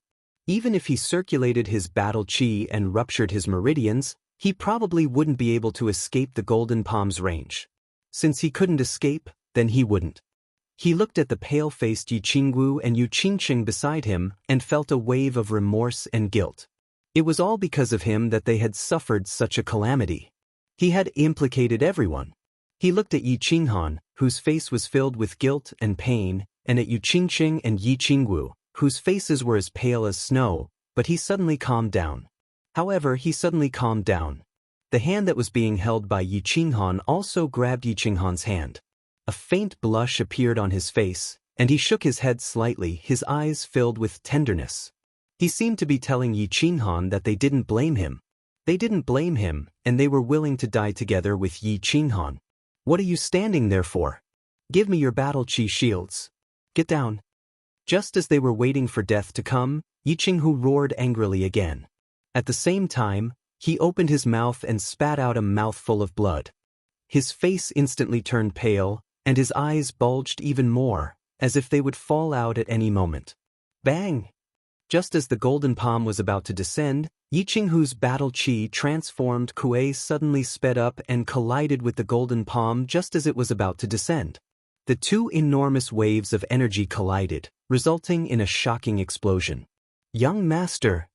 Even if he circulated his battle chi and ruptured his meridians, he probably wouldn't be able to escape the golden palm's range. Since he couldn't escape, then he wouldn't. He looked at the pale-faced Yi Qingwu and Yu Qingxing beside him and felt a wave of remorse and guilt. It was all because of him that they had suffered such a calamity. He had implicated everyone. He looked at Yi Qinghan, whose face was filled with guilt and pain, and at Yu Qingxing and Yi Qingwu, whose faces were as pale as snow, but he suddenly calmed down. However, he suddenly calmed down. The hand that was being held by Yi Qinghan also grabbed Yi Qinghan's hand. A faint blush appeared on his face, and he shook his head slightly, his eyes filled with tenderness. He seemed to be telling Yi Qinghan that they didn't blame him. They didn't blame him, and they were willing to die together with Yi Qinghan. "What are you standing there for? Give me your battle chi shields. Get down." Just as they were waiting for death to come, Yi Qinghu roared angrily again. At the same time, he opened his mouth and spat out a mouthful of blood. His face instantly turned pale, and his eyes bulged even more, as if they would fall out at any moment. Bang! Just as the golden palm was about to descend, Yi Qinghu's battle chi transformed Kuei suddenly sped up and collided with the golden palm just as it was about to descend. The two enormous waves of energy collided, resulting in a shocking explosion. Young master!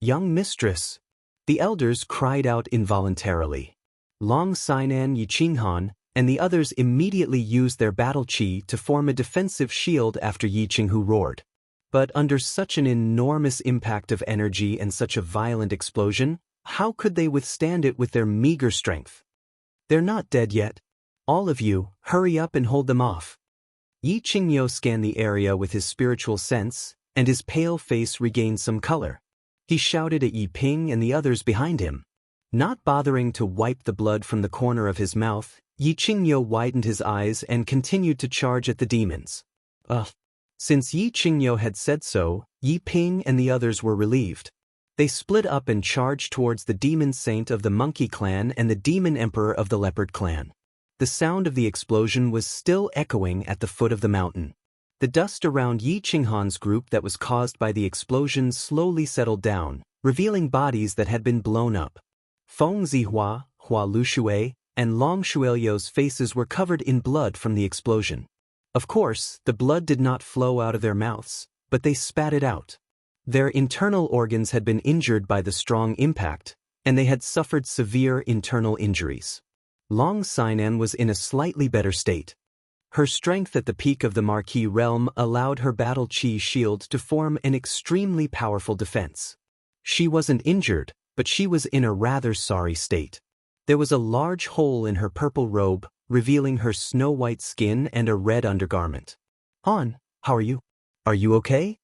Young mistress! The elders cried out involuntarily. Long Sinan Yi Qinghan and the others immediately used their battle chi to form a defensive shield after Yi Qinghu roared. But under such an enormous impact of energy and such a violent explosion, how could they withstand it with their meager strength? They're not dead yet. All of you, hurry up and hold them off. Yi Qingyo scanned the area with his spiritual sense, and his pale face regained some color. He shouted at Yi Ping and the others behind him. Not bothering to wipe the blood from the corner of his mouth, Yi Qingyo widened his eyes and continued to charge at the demons. Since Yi Qingyo had said so, Yi Ping and the others were relieved. They split up and charged towards the demon saint of the monkey clan and the demon emperor of the leopard clan. The sound of the explosion was still echoing at the foot of the mountain. The dust around Yi Qinghan's group that was caused by the explosion slowly settled down, revealing bodies that had been blown up. Feng Zihua, Hua Lushui, and Long Shuelio's faces were covered in blood from the explosion. Of course, the blood did not flow out of their mouths, but they spat it out. Their internal organs had been injured by the strong impact, and they had suffered severe internal injuries. Long Sinan was in a slightly better state. Her strength at the peak of the Marquis realm allowed her battle chi shield to form an extremely powerful defense. She wasn't injured, but she was in a rather sorry state. There was a large hole in her purple robe, revealing her snow-white skin and a red undergarment. Han, how are you? Are you okay?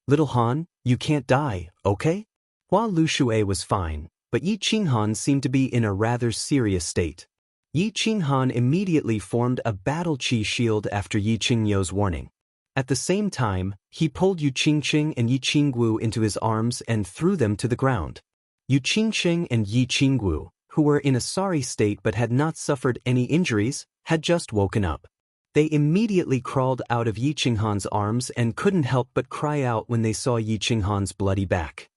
Little Han, you can't die, okay? Hua Lushui was fine, but Yi Qinghan seemed to be in a rather serious state. Yi Qinghan immediately formed a battle chi shield after Yi Qingyo's warning. At the same time, he pulled Yu Qingqing and Yi Qingwu into his arms and threw them to the ground. Yu Qingqing and Yi Qingwu, who were in a sorry state but had not suffered any injuries, had just woken up. They immediately crawled out of Yi Qinghan's arms and couldn't help but cry out when they saw Yi Qinghan's bloody back.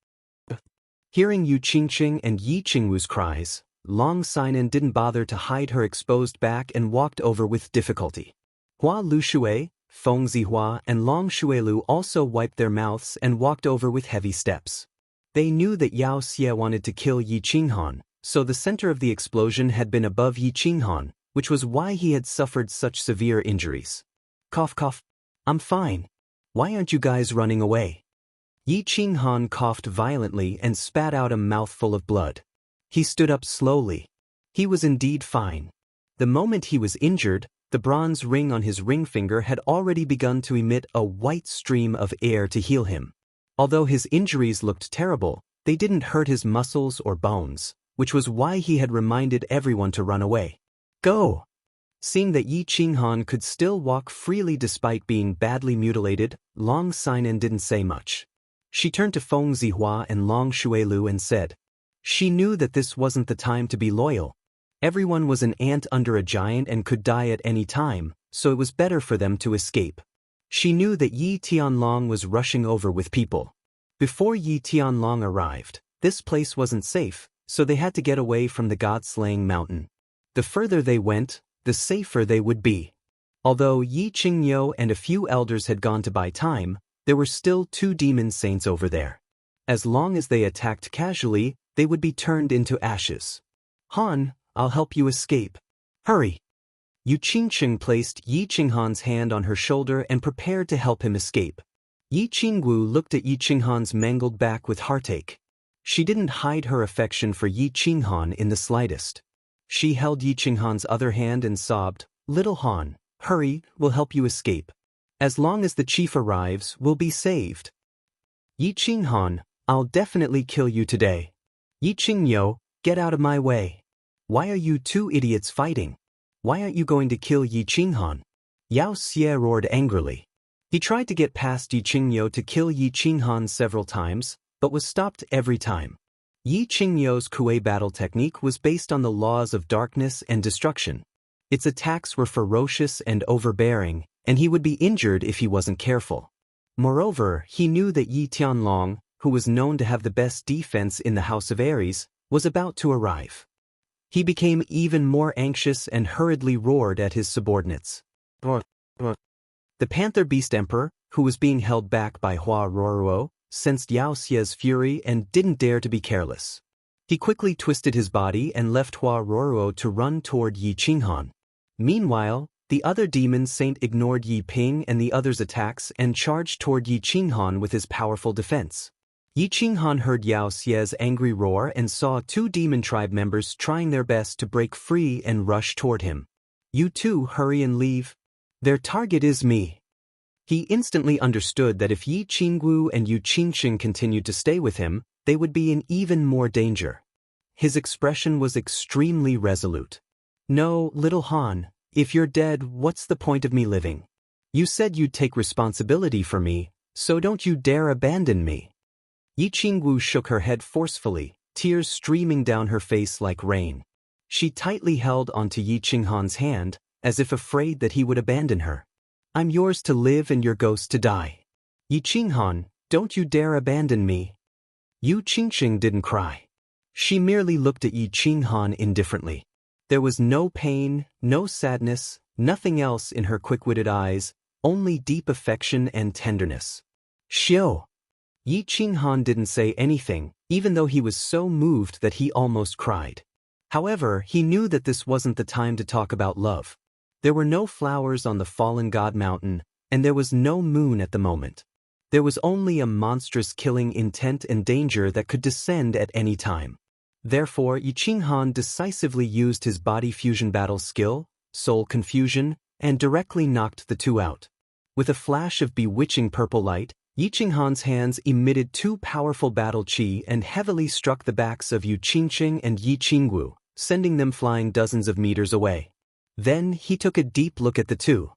Hearing Yu Qingqing and Yi Qingwu's cries, Long Sinan didn't bother to hide her exposed back and walked over with difficulty. Hua Lushui, Feng Zihua, and Long Shuelu also wiped their mouths and walked over with heavy steps. They knew that Yao Xie wanted to kill Yi Qinghan, so the center of the explosion had been above Yi Qinghan, which was why he had suffered such severe injuries. Cough cough. I'm fine. Why aren't you guys running away? Yi Qinghan coughed violently and spat out a mouthful of blood. He stood up slowly. He was indeed fine. The moment he was injured, the bronze ring on his ring finger had already begun to emit a white stream of air to heal him. Although his injuries looked terrible, they didn't hurt his muscles or bones, which was why he had reminded everyone to run away. Go! Seeing that Yi Qinghan could still walk freely despite being badly mutilated, Long Sinan didn't say much. She turned to Feng Zihua and Long Shuelu and said, she knew that this wasn't the time to be loyal. Everyone was an ant under a giant and could die at any time, so it was better for them to escape. She knew that Yi Tianlong was rushing over with people. Before Yi Tianlong arrived, this place wasn't safe, so they had to get away from the god-slaying mountain. The further they went, the safer they would be. Although Yi Qingyo and a few elders had gone to buy time, there were still 2 demon saints over there. As long as they attacked casually, they would be turned into ashes. Han, I'll help you escape. Hurry! Yu Qingqing placed Yi Qinghan's hand on her shoulder and prepared to help him escape. Yi Qingwu looked at Yi Qinghan's mangled back with heartache. She didn't hide her affection for Yi Qinghan in the slightest. She held Yi Qinghan's other hand and sobbed, Little Han, hurry, we'll help you escape. As long as the chief arrives, we'll be saved. Yi Qinghan, I'll definitely kill you today. Yi Qingyo, get out of my way. Why are you 2 idiots fighting? Why aren't you going to kill Yi Qinghan? Yao Xie roared angrily. He tried to get past Yi Qingyo to kill Yi Qinghan several times, but was stopped every time. Yi Qingyo's Kuei battle technique was based on the laws of darkness and destruction. Its attacks were ferocious and overbearing, and he would be injured if he wasn't careful. Moreover, he knew that Yi Tianlong, who was known to have the best defense in the House of Aries, was about to arrive. He became even more anxious and hurriedly roared at his subordinates. The Panther Beast Emperor, who was being held back by Hua Ruoruo, sensed Xiaoxia's fury and didn't dare to be careless. He quickly twisted his body and left Hua Ruoruo to run toward Yi Qinghan. Meanwhile, the other demon saint ignored Yi Ping and the others' attacks and charged toward Yi Qinghan with his powerful defense. Yi Qinghan heard Xiaoxia's angry roar and saw two demon tribe members trying their best to break free and rush toward him. "You two hurry and leave. Their target is me." He instantly understood that if Yi Qingwu and Yu Qingxing continued to stay with him, they would be in even more danger. His expression was extremely resolute. "No, little Han, if you're dead, what's the point of me living? You said you'd take responsibility for me, so don't you dare abandon me." Yi Qingwu shook her head forcefully, tears streaming down her face like rain. She tightly held onto Yi Qinghan's hand, as if afraid that he would abandon her. "I'm yours to live and your ghost to die. Yi Qinghan, don't you dare abandon me." Yu Qingxing didn't cry. She merely looked at Yi Qinghan indifferently. There was no pain, no sadness, nothing else in her quick-witted eyes, only deep affection and tenderness. "Xiu." Yi Qinghan didn't say anything, even though he was so moved that he almost cried. However, he knew that this wasn't the time to talk about love. There were no flowers on the fallen god mountain, and there was no moon at the moment. There was only a monstrous killing intent and danger that could descend at any time. Therefore, Yi Qinghan decisively used his body fusion battle skill, soul confusion, and directly knocked the two out. With a flash of bewitching purple light, Yi Qinghan's hands emitted two powerful battle chi and heavily struck the backs of Yu Qingxing and Yi Qingwu, sending them flying dozens of meters away. Then he took a deep look at the two.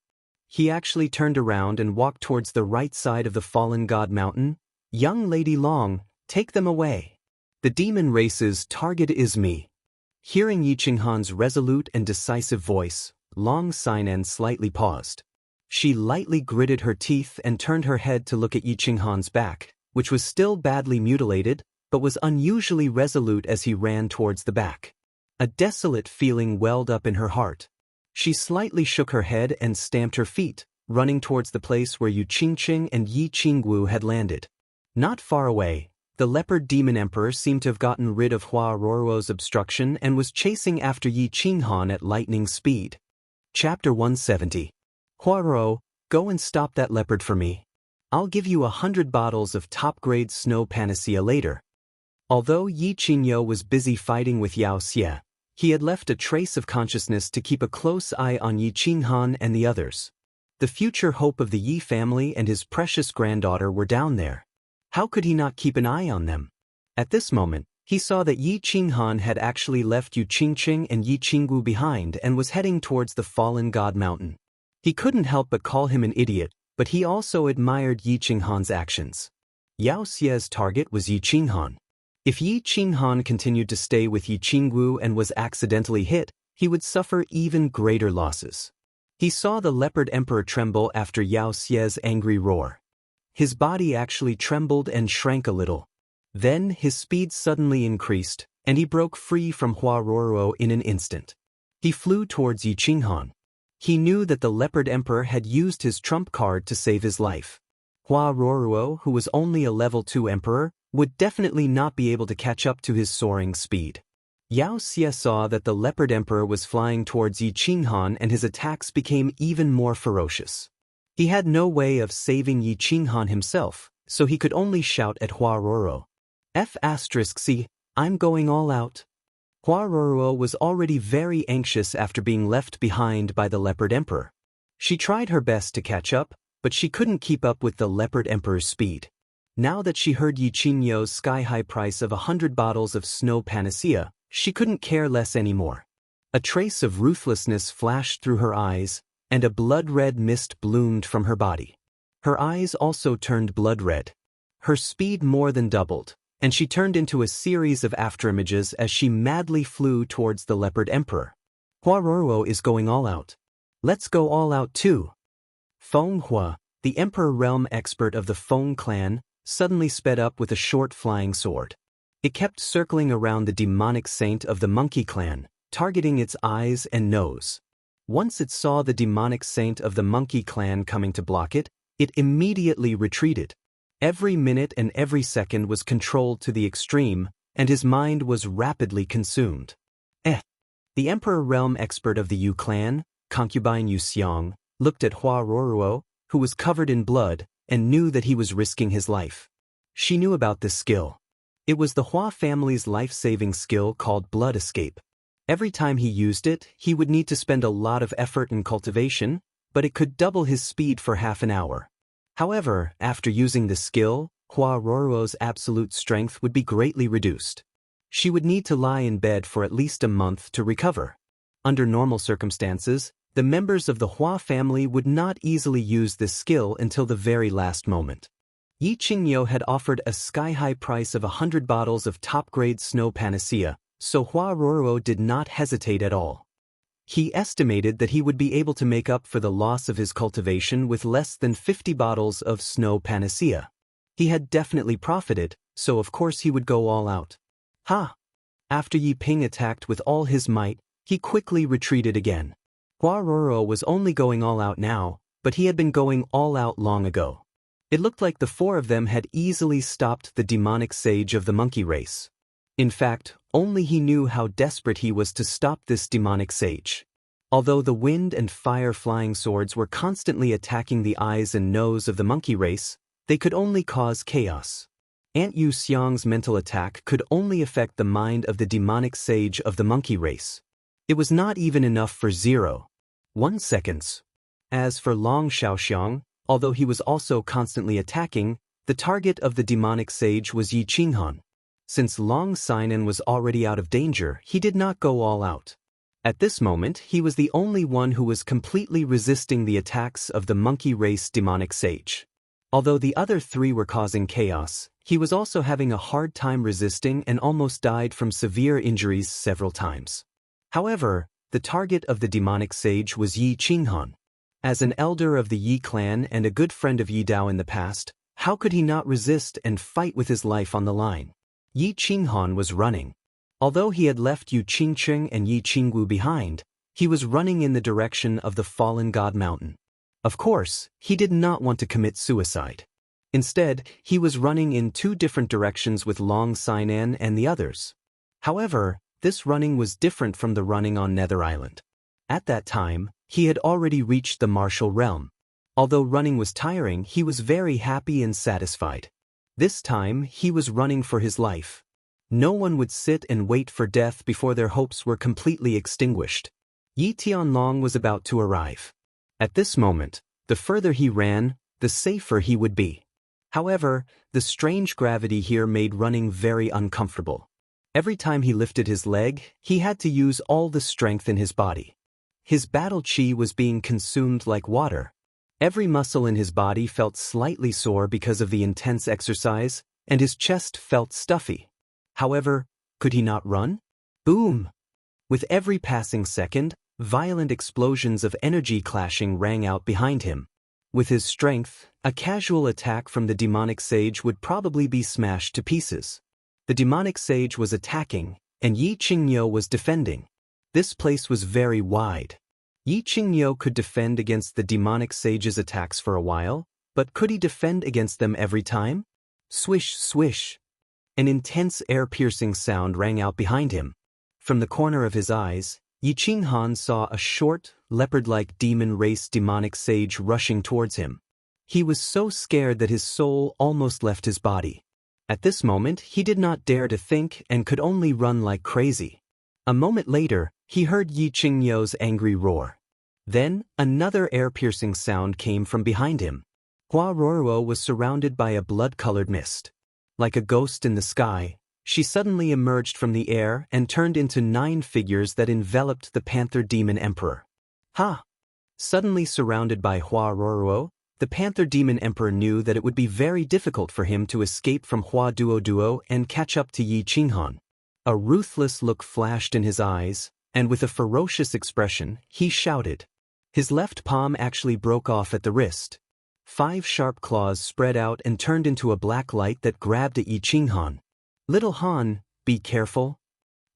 He actually turned around and walked towards the right side of the fallen god mountain. "Young Lady Long, take them away. The demon race's target is me." Hearing Yi Qinghan's resolute and decisive voice, Long Sinan slightly paused. She lightly gritted her teeth and turned her head to look at Yi Qinghan's back, which was still badly mutilated, but was unusually resolute as he ran towards the back. A desolate feeling welled up in her heart. She slightly shook her head and stamped her feet, running towards the place where Yu Qingxing and Yi Qingwu had landed. Not far away, the leopard demon emperor seemed to have gotten rid of Hua Ruoruo's obstruction and was chasing after Yi Qinghan at lightning speed. Chapter 170. "Huaruo, go and stop that leopard for me. I'll give you 100 bottles of top-grade snow panacea later." Although Yi Qingyo was busy fighting with Xiaoxia, he had left a trace of consciousness to keep a close eye on Yi Qinghan and the others. The future hope of the Yi family and his precious granddaughter were down there. How could he not keep an eye on them? At this moment, he saw that Yi Qinghan had actually left Yu Qingxing and Yi Qingwu behind and was heading towards the fallen god mountain. He couldn't help but call him an idiot, but he also admired Yi Qinghan's actions. Xiaoxia's target was Yi Qinghan. If Yi Qinghan continued to stay with Yi Qingwu and was accidentally hit, he would suffer even greater losses. He saw the leopard emperor tremble after Xiaoxia's angry roar. His body actually trembled and shrank a little. Then his speed suddenly increased, and he broke free from Hua Ruoruo in an instant. He flew towards Yi Qinghan. He knew that the leopard emperor had used his trump card to save his life. Hua Ruoruo, who was only a level 2 emperor, would definitely not be able to catch up to his soaring speed. Xiaoxia saw that the leopard emperor was flying towards Yi Qinghan and his attacks became even more ferocious. He had no way of saving Yi Qinghan himself, so he could only shout at Hua Ruoruo. "F***C, I'm going all out." Hua Ruoruo was already very anxious after being left behind by the leopard emperor. She tried her best to catch up, but she couldn't keep up with the leopard emperor's speed. Now that she heard Yi Qingyo's sky-high price of 100 bottles of snow panacea, she couldn't care less anymore. A trace of ruthlessness flashed through her eyes, and a blood-red mist bloomed from her body. Her eyes also turned blood-red. Her speed more than doubled, and she turned into a series of afterimages as she madly flew towards the leopard emperor. "Hua Ruoruo is going all out. Let's go all out too." Feng Hua, The Emperor Realm expert of the Feng clan suddenly sped up with a short flying sword. It kept circling around the demonic saint of the Monkey clan, targeting its eyes and nose. Once it saw the demonic saint of the Monkey clan coming to block it, it immediately retreated. Every minute and every second was controlled to the extreme, and his mind was rapidly consumed. The Emperor Realm expert of the Yu clan, concubine Yu Xiang, looked at Hua Ruoruo, who was covered in blood, and knew that he was risking his life. She knew about this skill. It was the Hua family's life-saving skill called Blood Escape. Every time he used it, he would need to spend a lot of effort in cultivation, but it could double his speed for half an hour. However, after using this skill, Hua Ruoruo's absolute strength would be greatly reduced. She would need to lie in bed for at least a month to recover. Under normal circumstances, the members of the Hua family would not easily use this skill until the very last moment. Yi Qingyo had offered a sky-high price of 100 bottles of top-grade snow panacea, so Hua Ruoruo did not hesitate at all. He estimated that he would be able to make up for the loss of his cultivation with less than 50 bottles of snow panacea. He had definitely profited, so of course he would go all out. After Yi Ping attacked with all his might, he quickly retreated again. Hua Ruoruo was only going all out now, but he had been going all out long ago. It looked like the four of them had easily stopped the demonic sage of the monkey race. In fact, only he knew how desperate he was to stop this demonic sage. Although the wind and fire flying swords were constantly attacking the eyes and nose of the monkey race, they could only cause chaos. Aunt Yu Xiang's mental attack could only affect the mind of the demonic sage of the monkey race. It was not even enough for 0.1 seconds. As for Long Xiaoxiang, although he was also constantly attacking, the target of the demonic sage was Yi Qinghan. Since Long Xinan was already out of danger, he did not go all out. At this moment, he was the only one who was completely resisting the attacks of the monkey race demonic sage. Although the other three were causing chaos, he was also having a hard time resisting and almost died from severe injuries several times. However, the target of the demonic sage was Yi Qinghan. As an elder of the Yi clan and a good friend of Yi Dao in the past, how could he not resist and fight with his life on the line? Yi Qinghan was running. Although he had left Yu Qingcheng and Yi Qingwu behind, he was running in the direction of the fallen god mountain. Of course, he did not want to commit suicide. Instead, he was running in two different directions with Long Xinan and the others. However, this running was different from the running on Nether Island. At that time, he had already reached the martial realm. Although running was tiring, he was very happy and satisfied. This time, he was running for his life. No one would sit and wait for death before their hopes were completely extinguished. Yi Tianlong was about to arrive. At this moment, the further he ran, the safer he would be. However, the strange gravity here made running very uncomfortable. Every time he lifted his leg, he had to use all the strength in his body. His battle chi was being consumed like water. Every muscle in his body felt slightly sore because of the intense exercise, and his chest felt stuffy. However, could he not run? Boom! With every passing second, violent explosions of energy clashing rang out behind him. With his strength, a casual attack from the demonic sage would probably be smashed to pieces. The demonic sage was attacking, and Yi Qingyo was defending. This place was very wide. Yi Qingyo could defend against the demonic sage's attacks for a while, but could he defend against them every time? Swish, swish. An intense air-piercing sound rang out behind him. From the corner of his eyes, Yi Qinghan saw a short, leopard-like demon-race demonic sage rushing towards him. He was so scared that his soul almost left his body. At this moment, he did not dare to think and could only run like crazy. A moment later, he heard Yi Qingyo's angry roar. Then, another air-piercing sound came from behind him. Hua Ruoruo was surrounded by a blood-colored mist. Like a ghost in the sky, she suddenly emerged from the air and turned into 9 figures that enveloped the Panther Demon Emperor. Suddenly surrounded by Hua Ruoruo, the Panther Demon Emperor knew that it would be very difficult for him to escape from Hua Duo and catch up to Yi Qinghan. A ruthless look flashed in his eyes, and with a ferocious expression, he shouted. His left palm actually broke off at the wrist. 5 sharp claws spread out and turned into a black light that grabbed at Yi Qinghan. "Little Han, be careful."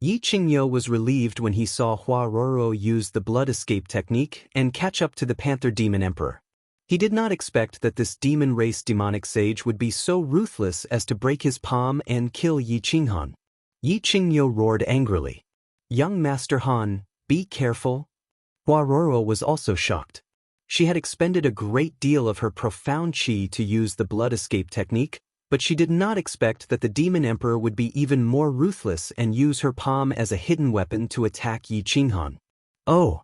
Yi Qingyo was relieved when he saw Hua Roro use the blood escape technique and catch up to the Panther Demon Emperor. He did not expect that this demon race demonic sage would be so ruthless as to break his palm and kill Yi Qinghan. Yi Qingyo roared angrily. "Young Master Han, be careful." Hua Roro was also shocked. She had expended a great deal of her profound qi to use the blood escape technique, but she did not expect that the Demon Emperor would be even more ruthless and use her palm as a hidden weapon to attack Yi Qinghan. Oh!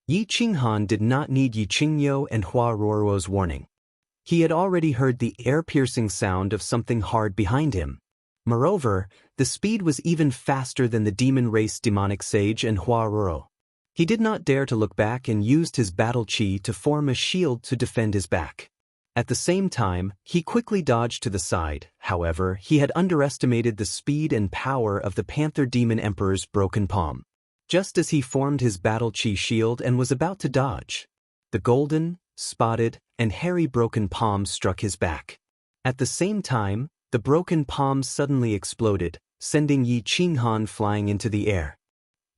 Yi Qinghan did not need Yi Qingyo and Hua Roro's warning. He had already heard the ear-piercing sound of something hard behind him. Moreover, the speed was even faster than the demon race demonic sage and Hua Roro. He did not dare to look back and used his battle qi to form a shield to defend his back. At the same time, he quickly dodged to the side. However, he had underestimated the speed and power of the Panther Demon Emperor's broken palm. Just as he formed his battle qi shield and was about to dodge, the golden, spotted, and hairy broken palm struck his back. At the same time, the broken palm suddenly exploded, sending Yi Qinghan flying into the air.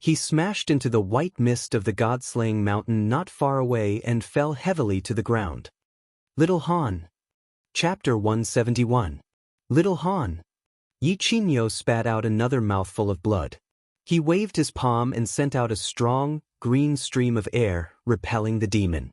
He smashed into the white mist of the god-slaying mountain not far away and fell heavily to the ground. Little Han. Chapter 171. Little Han. Yi Qingyo spat out another mouthful of blood. He waved his palm and sent out a strong, green stream of air, repelling the demon.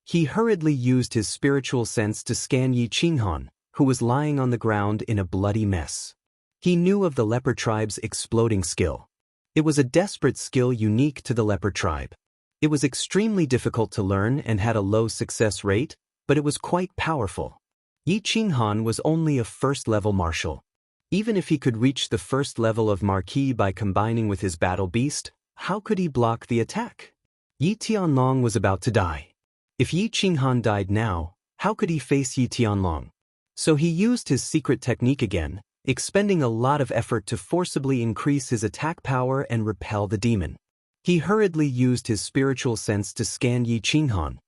He hurriedly used his spiritual sense to scan Yi Qinghan, who was lying on the ground in a bloody mess. He knew of the leper tribe's exploding skill. It was a desperate skill unique to the leper tribe. It was extremely difficult to learn and had a low success rate, but it was quite powerful. Yi Qinghan was only a first-level martial. Even if he could reach the first level of Marquis by combining with his battle beast, how could he block the attack? Yi Tianlong was about to die. If Yi Qinghan died now, how could he face Yi Tianlong? So he used his secret technique again, expending a lot of effort to forcibly increase his attack power and repel the demon. He hurriedly used his spiritual sense to scan Yi Qinghan.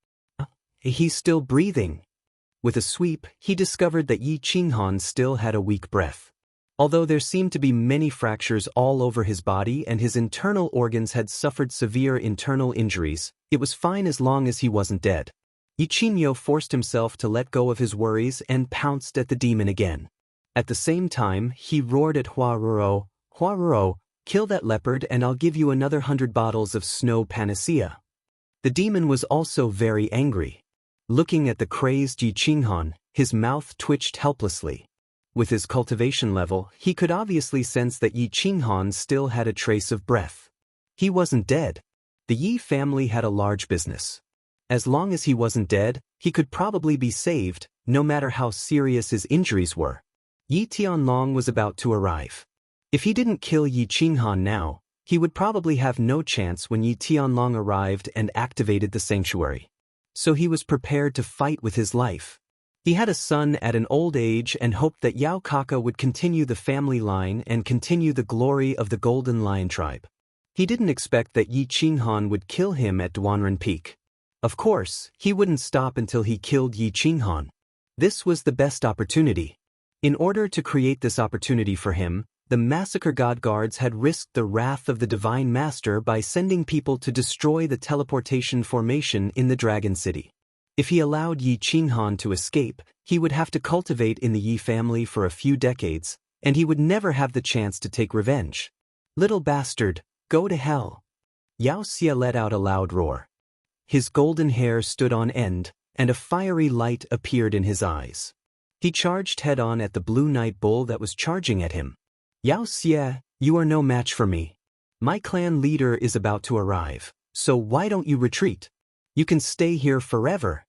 He's still breathing. With a sweep, he discovered that Yi Qinghan still had a weak breath. Although there seemed to be many fractures all over his body and his internal organs had suffered severe internal injuries, it was fine as long as he wasn't dead. Yi Qingyo forced himself to let go of his worries and pounced at the demon again. At the same time, he roared at Hua Roro, "Hua Roro, kill that leopard and I'll give you another 100 bottles of snow panacea." The demon was also very angry. Looking at the crazed Yi Qinghan, his mouth twitched helplessly. With his cultivation level, he could obviously sense that Yi Qinghan still had a trace of breath. He wasn't dead. The Yi family had a large business. As long as he wasn't dead, he could probably be saved, no matter how serious his injuries were. Yi Tianlong was about to arrive. If he didn't kill Yi Qinghan now, he would probably have no chance when Yi Tianlong arrived and activated the sanctuary. So he was prepared to fight with his life. He had a son at an old age and hoped that Yao Kaka would continue the family line and continue the glory of the Golden Lion tribe. He didn't expect that Yi Qinghan would kill him at Duanren Peak. Of course, he wouldn't stop until he killed Yi Qinghan. This was the best opportunity. In order to create this opportunity for him, the Massacre God Guards had risked the wrath of the Divine Master by sending people to destroy the teleportation formation in the Dragon City. If he allowed Yi Qinghan to escape, he would have to cultivate in the Yi family for a few decades, and he would never have the chance to take revenge. "Little bastard, go to hell." Xianxia let out a loud roar. His golden hair stood on end, and a fiery light appeared in his eyes. He charged head-on at the blue night bull that was charging at him. "Xianxia, you are no match for me. My clan leader is about to arrive, so why don't you retreat? You can stay here forever."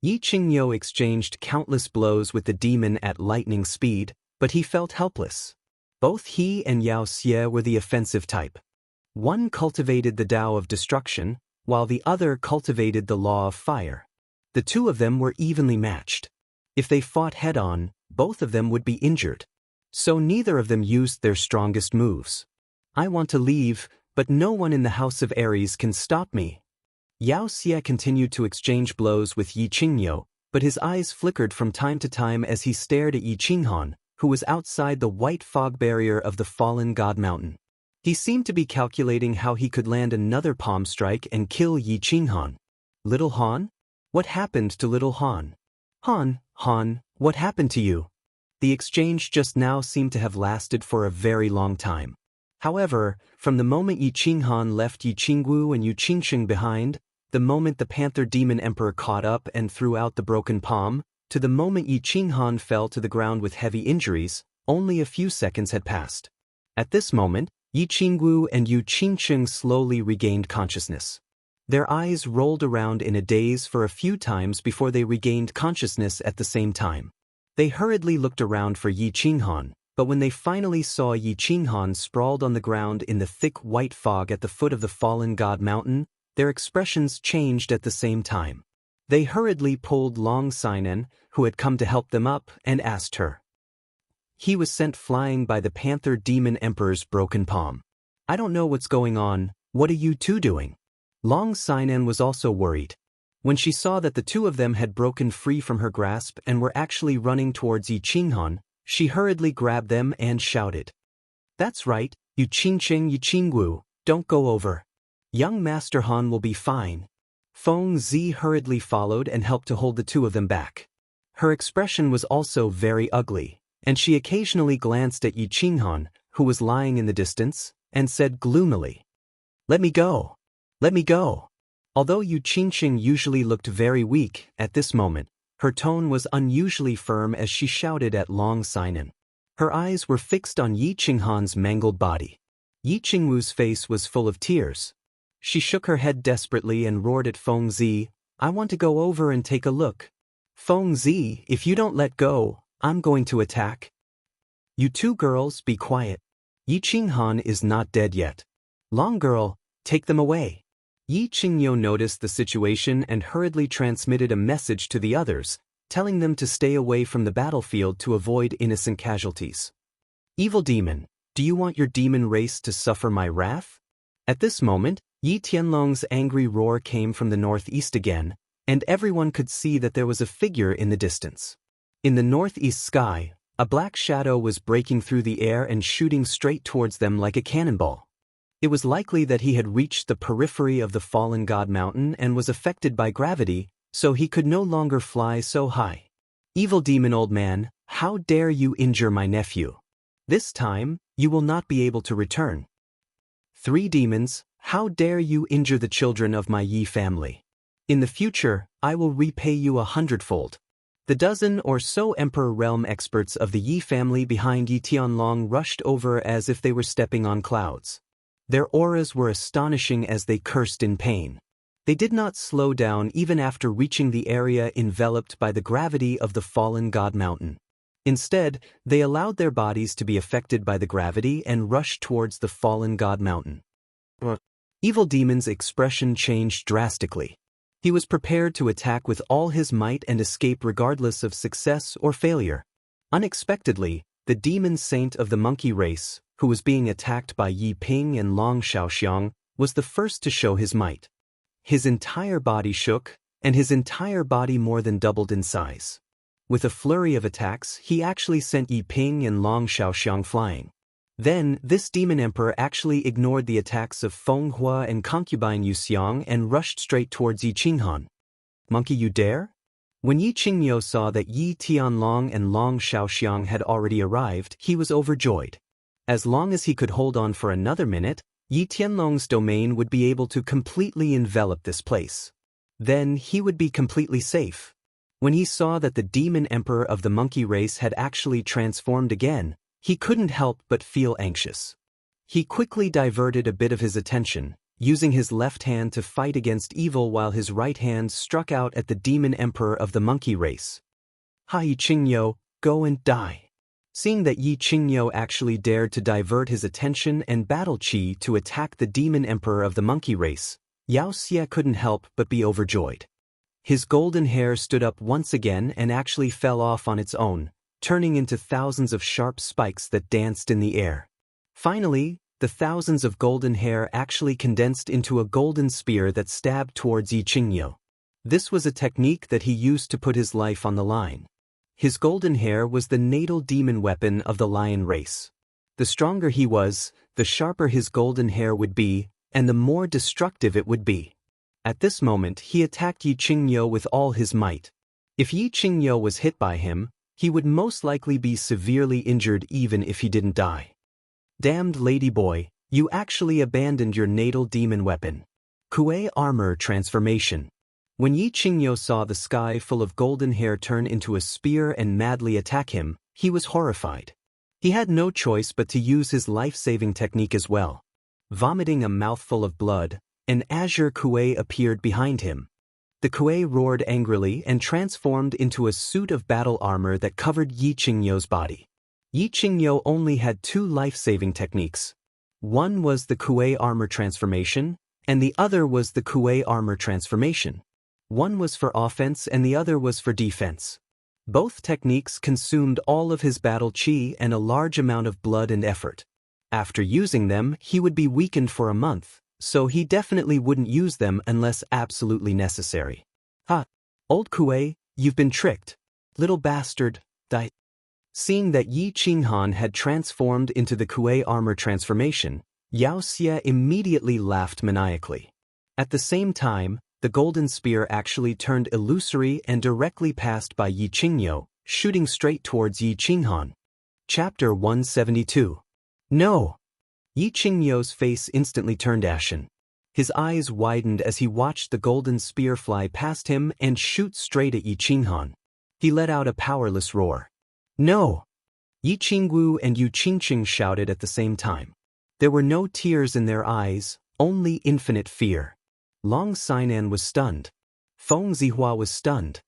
Yi Qingyo exchanged countless blows with the demon at lightning speed, but he felt helpless. Both he and Xianxia were the offensive type. One cultivated the Tao of destruction, while the other cultivated the law of fire. The two of them were evenly matched. If they fought head-on, both of them would be injured. So neither of them used their strongest moves. "I want to leave, but no one in the House of Aries can stop me." Xianxia continued to exchange blows with Yi Qingyo, but his eyes flickered from time to time as he stared at Yi Qinghan, who was outside the white fog barrier of the fallen god mountain. He seemed to be calculating how he could land another palm strike and kill Yi Qinghan. Little Han? What happened to little Han? Han, what happened to you? The exchange just now seemed to have lasted for a very long time. However, from the moment Yi Qinghan left Yi Qingwu and Yu Qingsheng behind, the moment the Panther Demon Emperor caught up and threw out the broken palm, to the moment Yi Qinghan fell to the ground with heavy injuries, only a few seconds had passed. At this moment, Yi Qingwu and Yu Qingsheng slowly regained consciousness. Their eyes rolled around in a daze for a few times before they regained consciousness at the same time. They hurriedly looked around for Yi Qinghan, but when they finally saw Yi Qinghan sprawled on the ground in the thick white fog at the foot of the fallen god mountain, their expressions changed at the same time. They hurriedly pulled Long Sinan, who had come to help them up, and asked her. He was sent flying by the Panther Demon Emperor's broken palm. I don't know what's going on, what are you two doing? Long Sinan was also worried. When she saw that the two of them had broken free from her grasp and were actually running towards Yi Qinghan, she hurriedly grabbed them and shouted. That's right, Yu Qingsheng Yu Qingwu, don't go over. Young Master Han will be fine. Feng Zi hurriedly followed and helped to hold the two of them back. Her expression was also very ugly, and she occasionally glanced at Yi Qinghan, who was lying in the distance, and said gloomily, Let me go. Let me go. Although Yu Qingsheng usually looked very weak, at this moment, her tone was unusually firm as she shouted at Long Sinan. Her eyes were fixed on Yi Qinghan's mangled body. Yi Qingwu's face was full of tears. She shook her head desperately and roared at Feng Zi, I want to go over and take a look. Feng Zi, if you don't let go, I'm going to attack. You two girls, be quiet. Yi Qinghan is not dead yet. Long girl, take them away. Yi Qingyo noticed the situation and hurriedly transmitted a message to the others, telling them to stay away from the battlefield to avoid innocent casualties. Evil demon, do you want your demon race to suffer my wrath? At this moment, Yi Tianlong's angry roar came from the northeast again, and everyone could see that there was a figure in the distance. In the northeast sky, a black shadow was breaking through the air and shooting straight towards them like a cannonball. It was likely that he had reached the periphery of the fallen god mountain and was affected by gravity, so he could no longer fly so high. Evil demon old man, how dare you injure my nephew? This time, you will not be able to return. Three demons, how dare you injure the children of my Yi family? In the future, I will repay you 100-fold. The dozen or so Emperor Realm experts of the Yi family behind Yi Tianlong rushed over as if they were stepping on clouds. Their auras were astonishing as they cursed in pain. They did not slow down even after reaching the area enveloped by the gravity of the fallen god mountain. Instead, they allowed their bodies to be affected by the gravity and rushed towards the fallen god mountain. Evil Demon's expression changed drastically. He was prepared to attack with all his might and escape regardless of success or failure. Unexpectedly, the demon saint of the monkey race, who was being attacked by Yi Ping and Long Xiaoxiang, was the first to show his might. His entire body shook, and his entire body more than doubled in size. With a flurry of attacks, he actually sent Yi Ping and Long Xiaoxiang flying. Then, this demon emperor actually ignored the attacks of Feng Hua and concubine Yu Xiang and rushed straight towards Yi Qinghan. Monkey, you dare? When Yi Qingyo saw that Yi Tianlong and Long Xiaoxiang had already arrived, he was overjoyed. As long as he could hold on for another minute, Yi Tianlong's domain would be able to completely envelop this place. Then he would be completely safe. When he saw that the demon emperor of the monkey race had actually transformed again, he couldn't help but feel anxious. He quickly diverted a bit of his attention, using his left hand to fight against evil while his right hand struck out at the demon emperor of the monkey race. Yi Qingyo, go and die. Seeing that Yi Qingyo actually dared to divert his attention and battle chi to attack the demon emperor of the monkey race, Xianxia couldn't help but be overjoyed. His golden hair stood up once again and actually fell off on its own, turning into thousands of sharp spikes that danced in the air. Finally, the thousands of golden hair actually condensed into a golden spear that stabbed towards Yi Qingyo. This was a technique that he used to put his life on the line. His golden hair was the natal demon weapon of the lion race. The stronger he was, the sharper his golden hair would be, and the more destructive it would be. At this moment he attacked Yi Qingyo with all his might. If Yi Qingyo was hit by him, he would most likely be severely injured even if he didn't die. Damned ladyboy, you actually abandoned your natal demon weapon. Kuei armor transformation. When Yi Qingyo saw the sky full of golden hair turn into a spear and madly attack him, he was horrified. He had no choice but to use his life-saving technique as well. Vomiting a mouthful of blood, an azure kuei appeared behind him. The kuei roared angrily and transformed into a suit of battle armor that covered Yi Qingyo's body. Yi Qingyo only had two life-saving techniques. One was the kuei armor transformation, and the other was the kuei armor transformation. One was for offense and the other was for defense. Both techniques consumed all of his battle chi and a large amount of blood and effort. After using them, he would be weakened for a month, so he definitely wouldn't use them unless absolutely necessary. Ha! Old Kuei, you've been tricked. Little bastard, die. Seeing that Yi Qinghan had transformed into the kuei armor transformation, Xianxia immediately laughed maniacally. At the same time, the golden spear actually turned illusory and directly passed by Yi Qingyo, shooting straight towards Yi Qinghan. Chapter 172. No! Yi Qingyo's face instantly turned ashen. His eyes widened as he watched the golden spear fly past him and shoot straight at Yi Qinghan. He let out a powerless roar. No! Yi Qingwu and Yu Qingqing shouted at the same time. There were no tears in their eyes, only infinite fear. Long Sinan was stunned. Feng Zihua was stunned.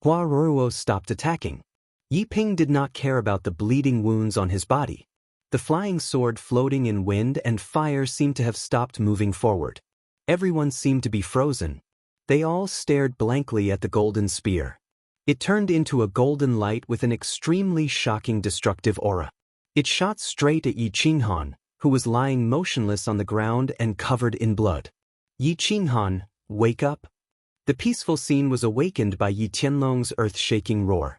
Hua Ruo stopped attacking. Yi Ping did not care about the bleeding wounds on his body. The flying sword floating in wind and fire seemed to have stopped moving forward. Everyone seemed to be frozen. They all stared blankly at the golden spear. It turned into a golden light with an extremely shocking destructive aura. It shot straight at Yi Qinghan, who was lying motionless on the ground and covered in blood. Yi Qinghan, wake up! The peaceful scene was awakened by Yi Tianlong's earth-shaking roar.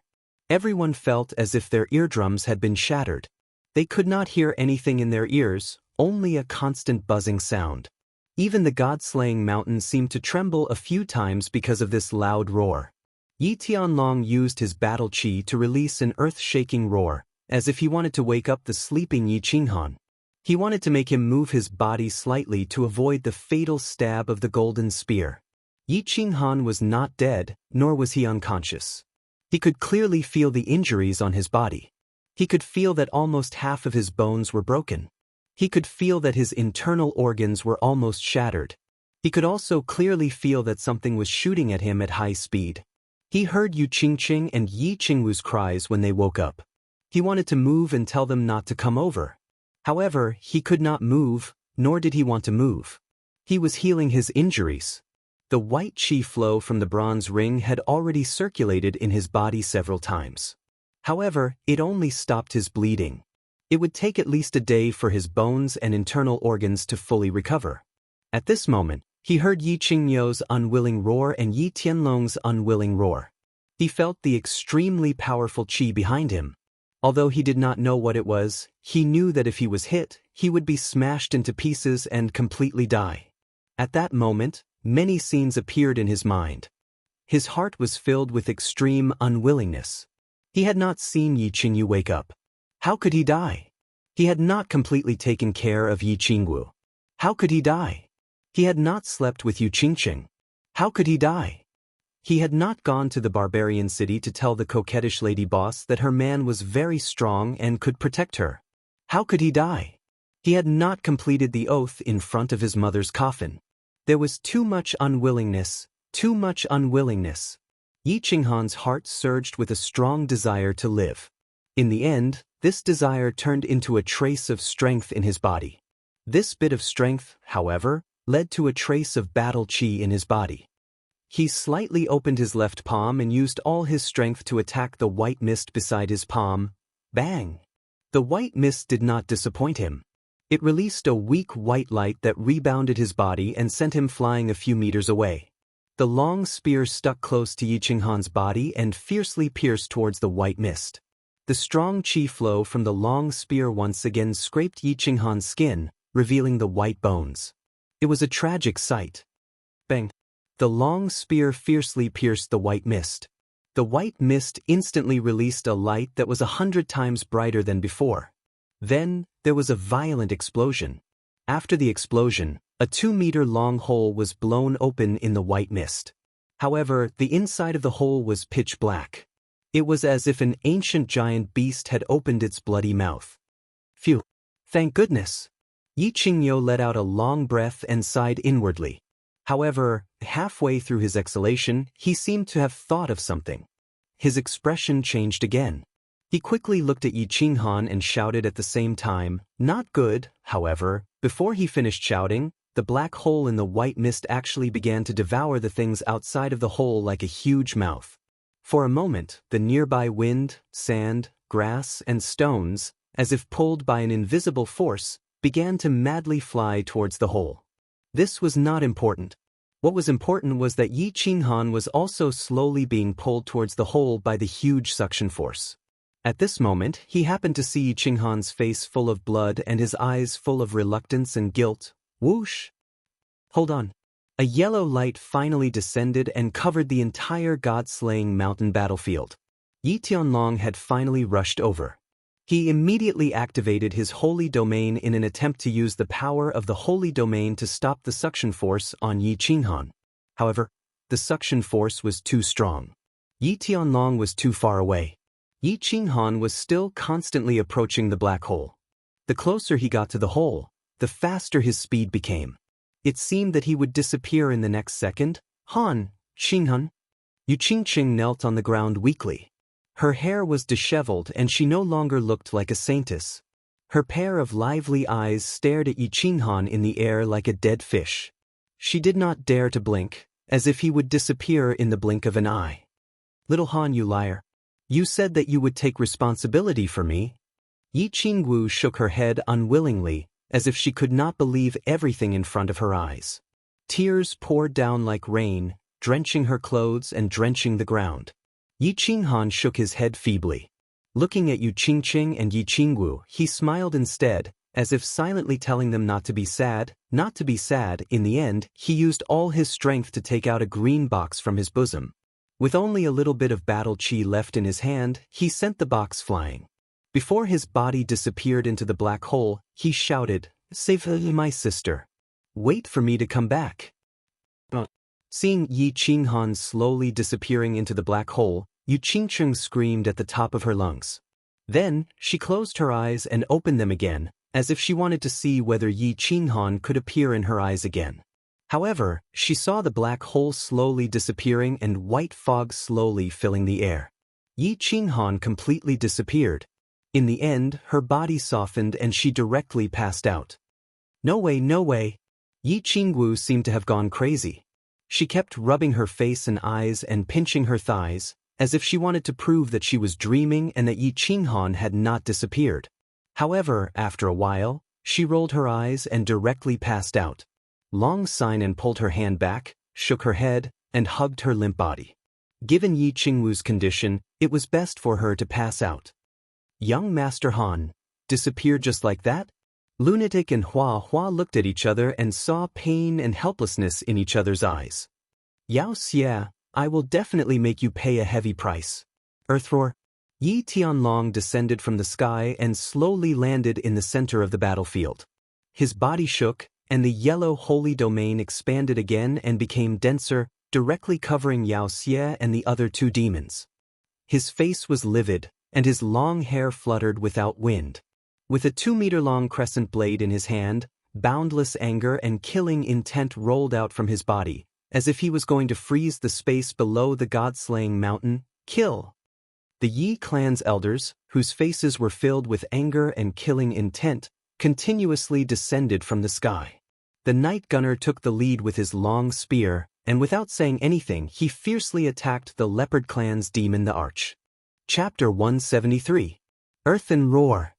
Everyone felt as if their eardrums had been shattered. They could not hear anything in their ears, only a constant buzzing sound. Even the god-slaying mountain seemed to tremble a few times because of this loud roar. Yi Tianlong used his battle chi to release an earth-shaking roar, as if he wanted to wake up the sleeping Yi Qinghan. He wanted to make him move his body slightly to avoid the fatal stab of the golden spear. Yi Qinghan was not dead, nor was he unconscious. He could clearly feel the injuries on his body. He could feel that almost half of his bones were broken. He could feel that his internal organs were almost shattered. He could also clearly feel that something was shooting at him at high speed. He heard Yu Qingqing and Yi Qingwu's cries when they woke up. He wanted to move and tell them not to come over. However, he could not move, nor did he want to move. He was healing his injuries. The white qi flow from the bronze ring had already circulated in his body several times. However, it only stopped his bleeding. It would take at least a day for his bones and internal organs to fully recover. At this moment, he heard Yi Qingyo's unwilling roar and Yi Tianlong's unwilling roar. He felt the extremely powerful qi behind him. Although he did not know what it was, he knew that if he was hit, he would be smashed into pieces and completely die. At that moment, many scenes appeared in his mind. His heart was filled with extreme unwillingness. He had not seen Yi Qingyu wake up. How could he die? He had not completely taken care of Yi Qingwu. How could he die? He had not slept with Yu Qingqing. How could he die? He had not gone to the barbarian city to tell the coquettish lady boss that her man was very strong and could protect her. How could he die? He had not completed the oath in front of his mother's coffin. There was too much unwillingness, too much unwillingness. Yi Qinghan's heart surged with a strong desire to live. In the end, this desire turned into a trace of strength in his body. This bit of strength, however, led to a trace of battle chi in his body. He slightly opened his left palm and used all his strength to attack the white mist beside his palm. Bang! The white mist did not disappoint him. It released a weak white light that rebounded his body and sent him flying a few meters away. The long spear stuck close to Yi Qinghan's body and fiercely pierced towards the white mist. The strong qi flow from the long spear once again scraped Yi Qinghan's skin, revealing the white bones. It was a tragic sight. Bang! The long spear fiercely pierced the white mist. The white mist instantly released a light that was 100 times brighter than before. Then, there was a violent explosion. After the explosion, a 2-meter-long hole was blown open in the white mist. However, the inside of the hole was pitch black. It was as if an ancient giant beast had opened its bloody mouth. Phew! Thank goodness! Yi Qingyo let out a long breath and sighed inwardly. However, halfway through his exhalation, he seemed to have thought of something. His expression changed again. He quickly looked at Yi Qinghan and shouted at the same time, "Not good." However, before he finished shouting, the black hole in the white mist actually began to devour the things outside of the hole like a huge mouth. For a moment, the nearby wind, sand, grass, and stones, as if pulled by an invisible force, began to madly fly towards the hole. This was not important. What was important was that Yi Qinghan was also slowly being pulled towards the hole by the huge suction force. At this moment, he happened to see Yi Qinghan's face full of blood and his eyes full of reluctance and guilt. Whoosh! Hold on. A yellow light finally descended and covered the entire god-slaying mountain battlefield. Yi Tianlong had finally rushed over. He immediately activated his holy domain in an attempt to use the power of the holy domain to stop the suction force on Yi Qinghan. However, the suction force was too strong. Yi Tianlong was too far away. Yi Qinghan was still constantly approaching the black hole. The closer he got to the hole, the faster his speed became. It seemed that he would disappear in the next second. Han, Qinghan. Yu Qingqing knelt on the ground weakly. Her hair was disheveled and she no longer looked like a saintess. Her pair of lively eyes stared at Yi Qinghan in the air like a dead fish. She did not dare to blink, as if he would disappear in the blink of an eye. Little Han, you liar. You said that you would take responsibility for me. Yi Qingwu shook her head unwillingly, as if she could not believe everything in front of her eyes. Tears poured down like rain, drenching her clothes and drenching the ground. Yi Qinghan shook his head feebly. Looking at Yu Qingqing and Yi Qingwu, he smiled instead, as if silently telling them not to be sad, not to be sad. In the end, he used all his strength to take out a green box from his bosom. With only a little bit of battle chi left in his hand, he sent the box flying. Before his body disappeared into the black hole, he shouted, "Save my sister. Wait for me to come back." Seeing Yi Qinghan slowly disappearing into the black hole, Yu Qingqing screamed at the top of her lungs. Then, she closed her eyes and opened them again, as if she wanted to see whether Yi Qinghan could appear in her eyes again. However, she saw the black hole slowly disappearing and white fog slowly filling the air. Yi Qinghan completely disappeared. In the end, her body softened and she directly passed out. No way, no way. Yi Qingwu seemed to have gone crazy. She kept rubbing her face and eyes and pinching her thighs, as if she wanted to prove that she was dreaming and that Yi Qinghan had not disappeared. However, after a while, she rolled her eyes and directly passed out. Long Sinan pulled her hand back, shook her head, and hugged her limp body. Given Yi Qingwu's condition, it was best for her to pass out. Young Master Han disappeared just like that? Lunatic and Hua Hua looked at each other and saw pain and helplessness in each other's eyes. Xianxia, I will definitely make you pay a heavy price. Earthroar. Yi Tianlong descended from the sky and slowly landed in the center of the battlefield. His body shook, and the yellow holy domain expanded again and became denser, directly covering Xianxia and the other two demons. His face was livid, and his long hair fluttered without wind. With a 2-meter-long crescent blade in his hand, boundless anger and killing intent rolled out from his body, as if he was going to freeze the space below the god-slaying mountain. Kill! The Yi clan's elders, whose faces were filled with anger and killing intent, continuously descended from the sky. The Night Gunner took the lead with his long spear, and without saying anything he fiercely attacked the Leopard clan's demon the Arch. Chapter 173. Earthen Roar.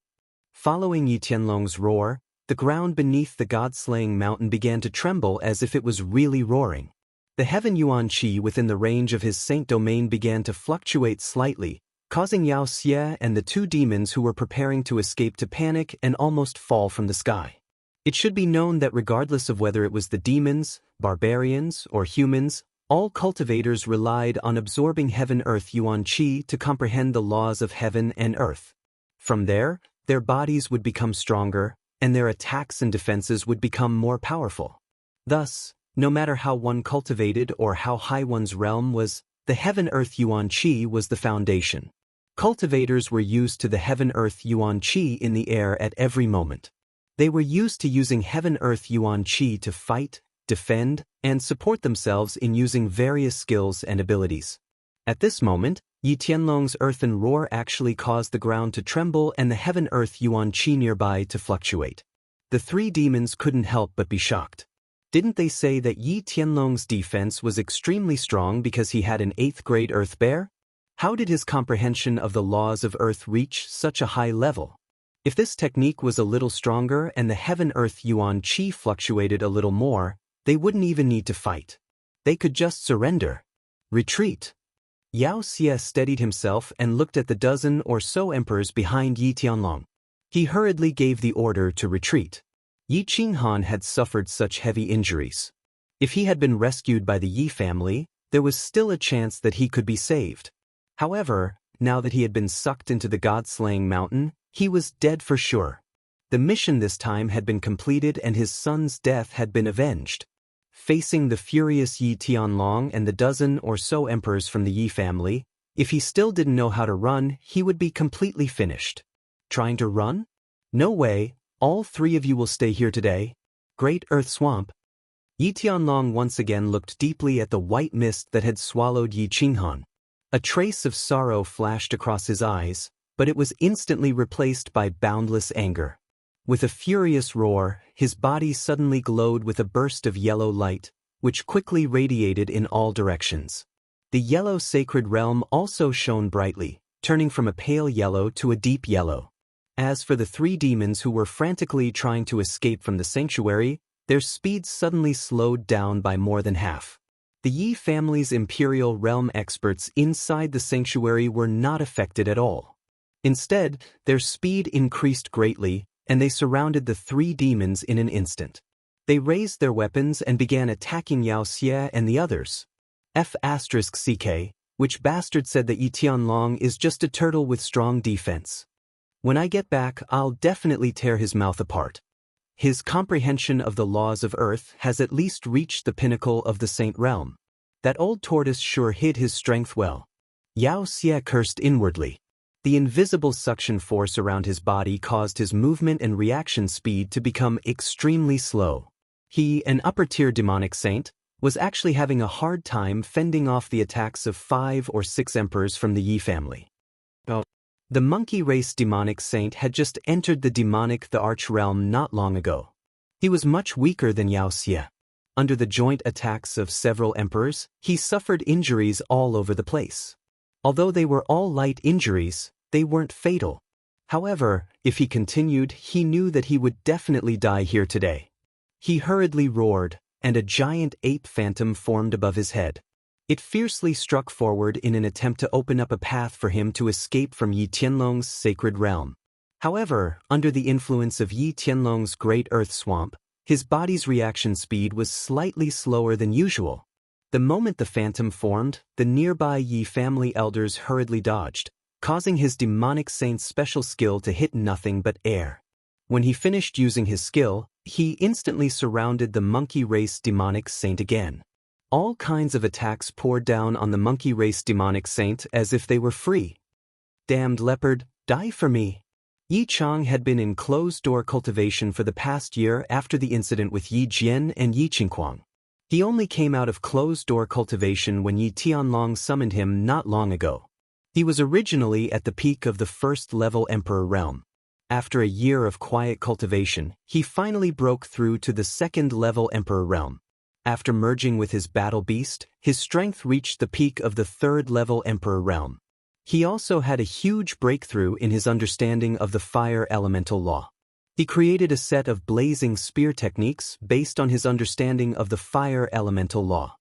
Following Yi Tianlong's roar, the ground beneath the god-slaying mountain began to tremble as if it was really roaring. The heaven yuan qi within the range of his saint domain began to fluctuate slightly, causing Xianxia and the two demons who were preparing to escape to panic and almost fall from the sky. It should be known that regardless of whether it was the demons, barbarians, or humans, all cultivators relied on absorbing heaven-earth yuan qi to comprehend the laws of heaven and earth. From there, their bodies would become stronger, and their attacks and defenses would become more powerful. Thus, no matter how one cultivated or how high one's realm was, the heaven-earth yuan qi was the foundation. Cultivators were used to the heaven-earth yuan qi in the air at every moment. They were used to using heaven-earth yuan qi to fight, defend, and support themselves in using various skills and abilities. At this moment, Yi Tianlong's earthen roar actually caused the ground to tremble and the heaven-earth yuan qi nearby to fluctuate. The three demons couldn't help but be shocked. Didn't they say that Yi Tianlong's defense was extremely strong because he had an 8th-grade earth bear? How did his comprehension of the laws of earth reach such a high level? If this technique was a little stronger and the heaven-earth yuan qi fluctuated a little more, they wouldn't even need to fight. They could just surrender. Retreat. Xianxia steadied himself and looked at the dozen or so emperors behind Yi Tianlong. He hurriedly gave the order to retreat. Yi Qinghan had suffered such heavy injuries. If he had been rescued by the Yi family, there was still a chance that he could be saved. However, now that he had been sucked into the god-slaying mountain, he was dead for sure. The mission this time had been completed and his son's death had been avenged. Facing the furious Yi Tianlong and the dozen or so emperors from the Yi family, if he still didn't know how to run, he would be completely finished. Trying to run? No way, all three of you will stay here today. Great Earth Swamp. Yi Tianlong once again looked deeply at the white mist that had swallowed Yi Qinghan. A trace of sorrow flashed across his eyes, but it was instantly replaced by boundless anger. With a furious roar, his body suddenly glowed with a burst of yellow light, which quickly radiated in all directions. The yellow sacred realm also shone brightly, turning from a pale yellow to a deep yellow. As for the three demons who were frantically trying to escape from the sanctuary, their speed suddenly slowed down by more than half. The Yi family's imperial realm experts inside the sanctuary were not affected at all. Instead, their speed increased greatly, and they surrounded the three demons in an instant. They raised their weapons and began attacking Xianxia and the others. F***CK, which bastard said that Yi Tianlong is just a turtle with strong defense. When I get back, I'll definitely tear his mouth apart. His comprehension of the laws of earth has at least reached the pinnacle of the Saint Realm. That old tortoise sure hid his strength well. Xianxia cursed inwardly. The invisible suction force around his body caused his movement and reaction speed to become extremely slow. He, an upper-tier demonic saint, was actually having a hard time fending off the attacks of 5 or 6 emperors from the Yi family. The monkey race demonic saint had just entered the arch realm not long ago. He was much weaker than Xianxia. Under the joint attacks of several emperors, he suffered injuries all over the place. Although they were all light injuries, they weren't fatal. However, if he continued, he knew that he would definitely die here today. He hurriedly roared, and a giant ape phantom formed above his head. It fiercely struck forward in an attempt to open up a path for him to escape from Yi Tianlong's sacred realm. However, under the influence of Yi Tianlong's great earth swamp, his body's reaction speed was slightly slower than usual. The moment the phantom formed, the nearby Yi family elders hurriedly dodged, causing his demonic saint's special skill to hit nothing but air. When he finished using his skill, he instantly surrounded the monkey race demonic saint again. All kinds of attacks poured down on the monkey race demonic saint as if they were free. Damned leopard, die for me. Yi Chang had been in closed-door cultivation for the past year after the incident with Yi Jian and Yi Qingquang. He only came out of closed-door cultivation when Yi Tianlong summoned him not long ago. He was originally at the peak of the first-level emperor realm. After a year of quiet cultivation, he finally broke through to the second-level emperor realm. After merging with his battle beast, his strength reached the peak of the third-level emperor realm. He also had a huge breakthrough in his understanding of the fire elemental law. He created a set of blazing spear techniques based on his understanding of the fire elemental law.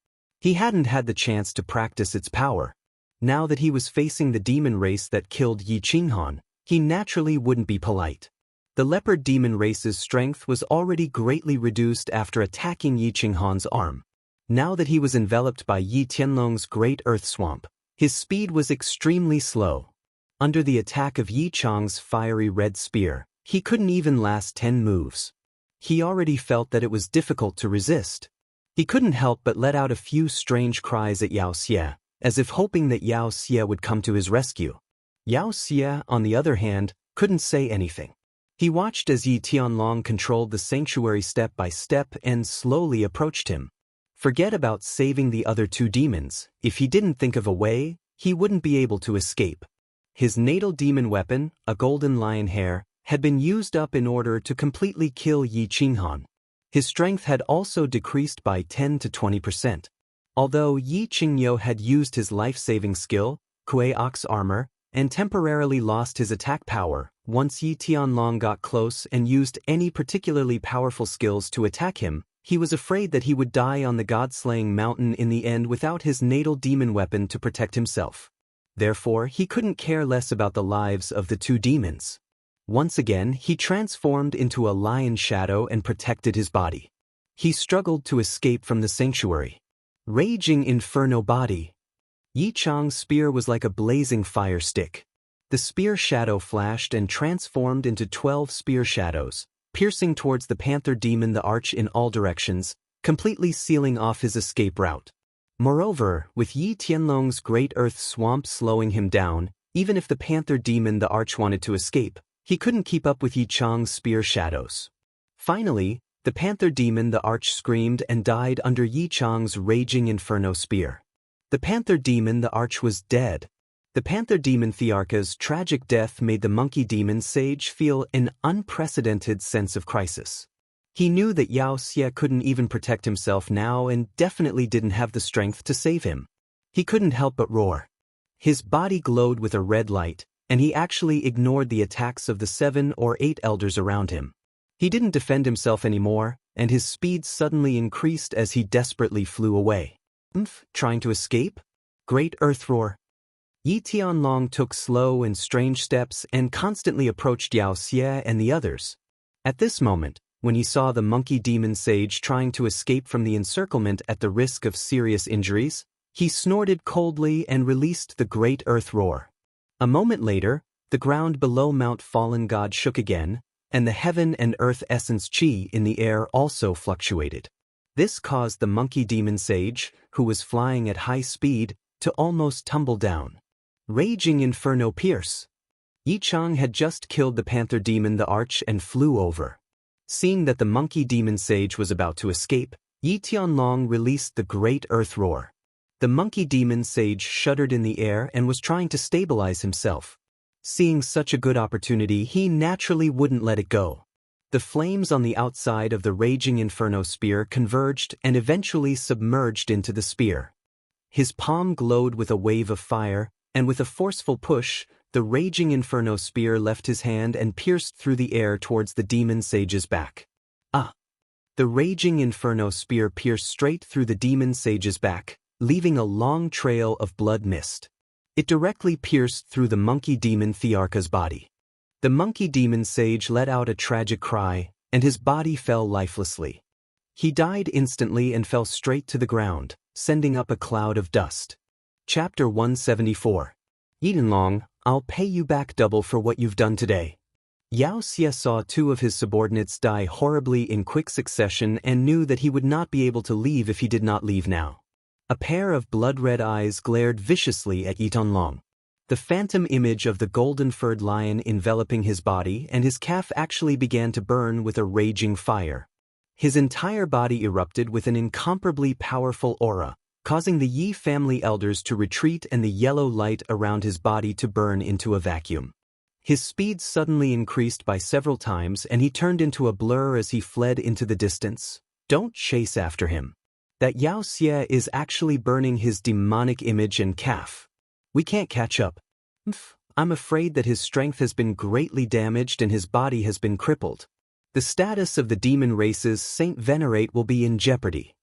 He hadn't had the chance to practice its power. Now that he was facing the demon race that killed Yi Qinghan, he naturally wouldn't be polite. The leopard demon race's strength was already greatly reduced after attacking Yi Qinghan's arm. Now that he was enveloped by Yi Tianlong's great earth swamp, his speed was extremely slow. Under the attack of Yi Chang's fiery red spear, he couldn't even last 10 moves. He already felt that it was difficult to resist. He couldn't help but let out a few strange cries at Xianxia, as if hoping that Xianxia would come to his rescue. Xianxia, on the other hand, couldn't say anything. He watched as Yi Tianlong controlled the sanctuary step by step and slowly approached him. Forget about saving the other two demons. If he didn't think of a way, he wouldn't be able to escape. His natal demon weapon, a golden lion hair, had been used up in order to completely kill Yi Qinghan. His strength had also decreased by 10 to 20%. Although Yi Qingyo had used his life-saving skill, Kuei Ox Armor, and temporarily lost his attack power, once Yi Tianlong got close and used any particularly powerful skills to attack him, he was afraid that he would die on the god-slaying mountain in the end without his natal demon weapon to protect himself. Therefore, he couldn't care less about the lives of the two demons. Once again, he transformed into a lion shadow and protected his body. He struggled to escape from the sanctuary. Raging Inferno Body. Yi Chang's spear was like a blazing fire stick. The spear shadow flashed and transformed into 12 spear shadows, piercing towards the panther demon the arch in all directions, completely sealing off his escape route. Moreover, with Yi Tianlong's great earth swamp slowing him down, even if the panther demon the arch wanted to escape, he couldn't keep up with Yi Chang's spear shadows. Finally, the panther demon the arch screamed and died under Yi Chang's raging inferno spear. The panther demon the arch was dead. The panther demon Thearka's tragic death made the monkey demon sage feel an unprecedented sense of crisis. He knew that Xianxia couldn't even protect himself now and definitely didn't have the strength to save him. He couldn't help but roar. His body glowed with a red light, and he actually ignored the attacks of the 7 or 8 elders around him. He didn't defend himself anymore, and his speed suddenly increased as he desperately flew away. Trying to escape? Great earth roar. Yi Tianlong took slow and strange steps and constantly approached Xianxia and the others. At this moment, when he saw the monkey demon sage trying to escape from the encirclement at the risk of serious injuries, he snorted coldly and released the great earth roar. A moment later, the ground below Mount Fallen God shook again, and the heaven and earth essence chi in the air also fluctuated. This caused the monkey demon sage, who was flying at high speed, to almost tumble down. Raging Inferno Pierce. Yi Chang had just killed the panther demon the arch and flew over. Seeing that the monkey demon sage was about to escape, Yi Tianlong released the great earth roar. The monkey demon sage shuddered in the air and was trying to stabilize himself. Seeing such a good opportunity, he naturally wouldn't let it go. The flames on the outside of the raging inferno spear converged and eventually submerged into the spear. His palm glowed with a wave of fire, and with a forceful push, the raging inferno spear left his hand and pierced through the air towards the demon sage's back. The raging inferno spear pierced straight through the demon sage's back, leaving a long trail of blood mist. It directly pierced through the monkey demon Thearka's body. The monkey demon sage let out a tragic cry, and his body fell lifelessly. He died instantly and fell straight to the ground, sending up a cloud of dust. Chapter 174. Yidanlong, I'll pay you back double for what you've done today. Xianxia saw 2 of his subordinates die horribly in quick succession and knew that he would not be able to leave if he did not leave now. A pair of blood-red eyes glared viciously at Yidanlong. The phantom image of the golden-furred lion enveloping his body and his calf actually began to burn with a raging fire. His entire body erupted with an incomparably powerful aura, causing the Yi family elders to retreat and the yellow light around his body to burn into a vacuum. His speed suddenly increased by several times and he turned into a blur as he fled into the distance. Don't chase after him. That Xianxia is actually burning his demonic image and calf. We can't catch up. I'm afraid that his strength has been greatly damaged and his body has been crippled. The status of the demon race's Saint Venerate will be in jeopardy.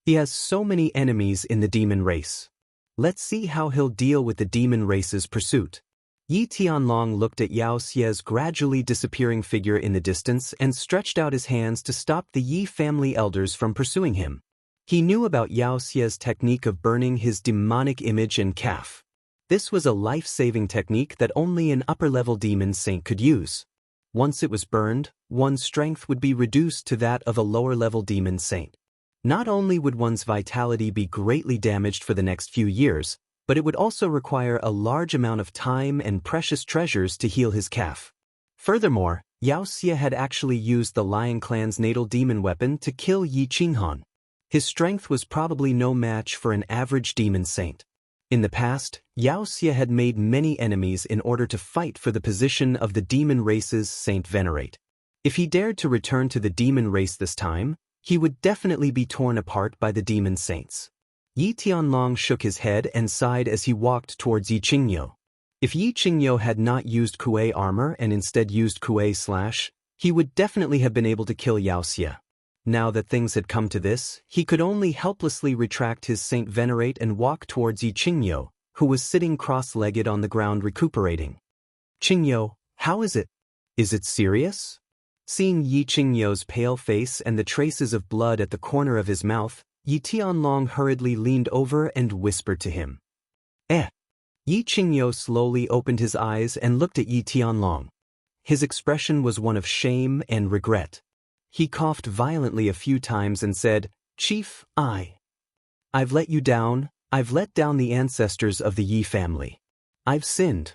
He has so many enemies in the demon race. Let's see how he'll deal with the demon race's pursuit. Yi Tianlong looked at Xiaoxia's gradually disappearing figure in the distance and stretched out his hands to stop the Yi family elders from pursuing him. He knew about Xiaoxia's technique of burning his demonic image and calf. This was a life-saving technique that only an upper-level demon saint could use. Once it was burned, one's strength would be reduced to that of a lower-level demon saint. Not only would one's vitality be greatly damaged for the next few years, but it would also require a large amount of time and precious treasures to heal his calf. Furthermore, Xiaoxia had actually used the Lion Clan's natal demon weapon to kill Yi Qinghan. His strength was probably no match for an average demon saint. In the past, Xiaoxia had made many enemies in order to fight for the position of the demon race's Saint Venerate. If he dared to return to the demon race this time, he would definitely be torn apart by the demon saints. Yi Tianlong shook his head and sighed as he walked towards Yi Qingyo. If Yi Qingyo had not used Kuei armor and instead used Kuei slash, he would definitely have been able to kill Xiaoxia. Now that things had come to this, he could only helplessly retract his Saint Venerate and walk towards Yi Qingyo, who was sitting cross-legged on the ground recuperating. Qingyo, how is it? Is it serious? Seeing Yi Qingyo's pale face and the traces of blood at the corner of his mouth, Yi Tianlong hurriedly leaned over and whispered to him. Yi Qingyo slowly opened his eyes and looked at Yi Tianlong. His expression was one of shame and regret. He coughed violently a few times and said, "Chief, I've let you down. I've let down the ancestors of the Yi family. I've sinned.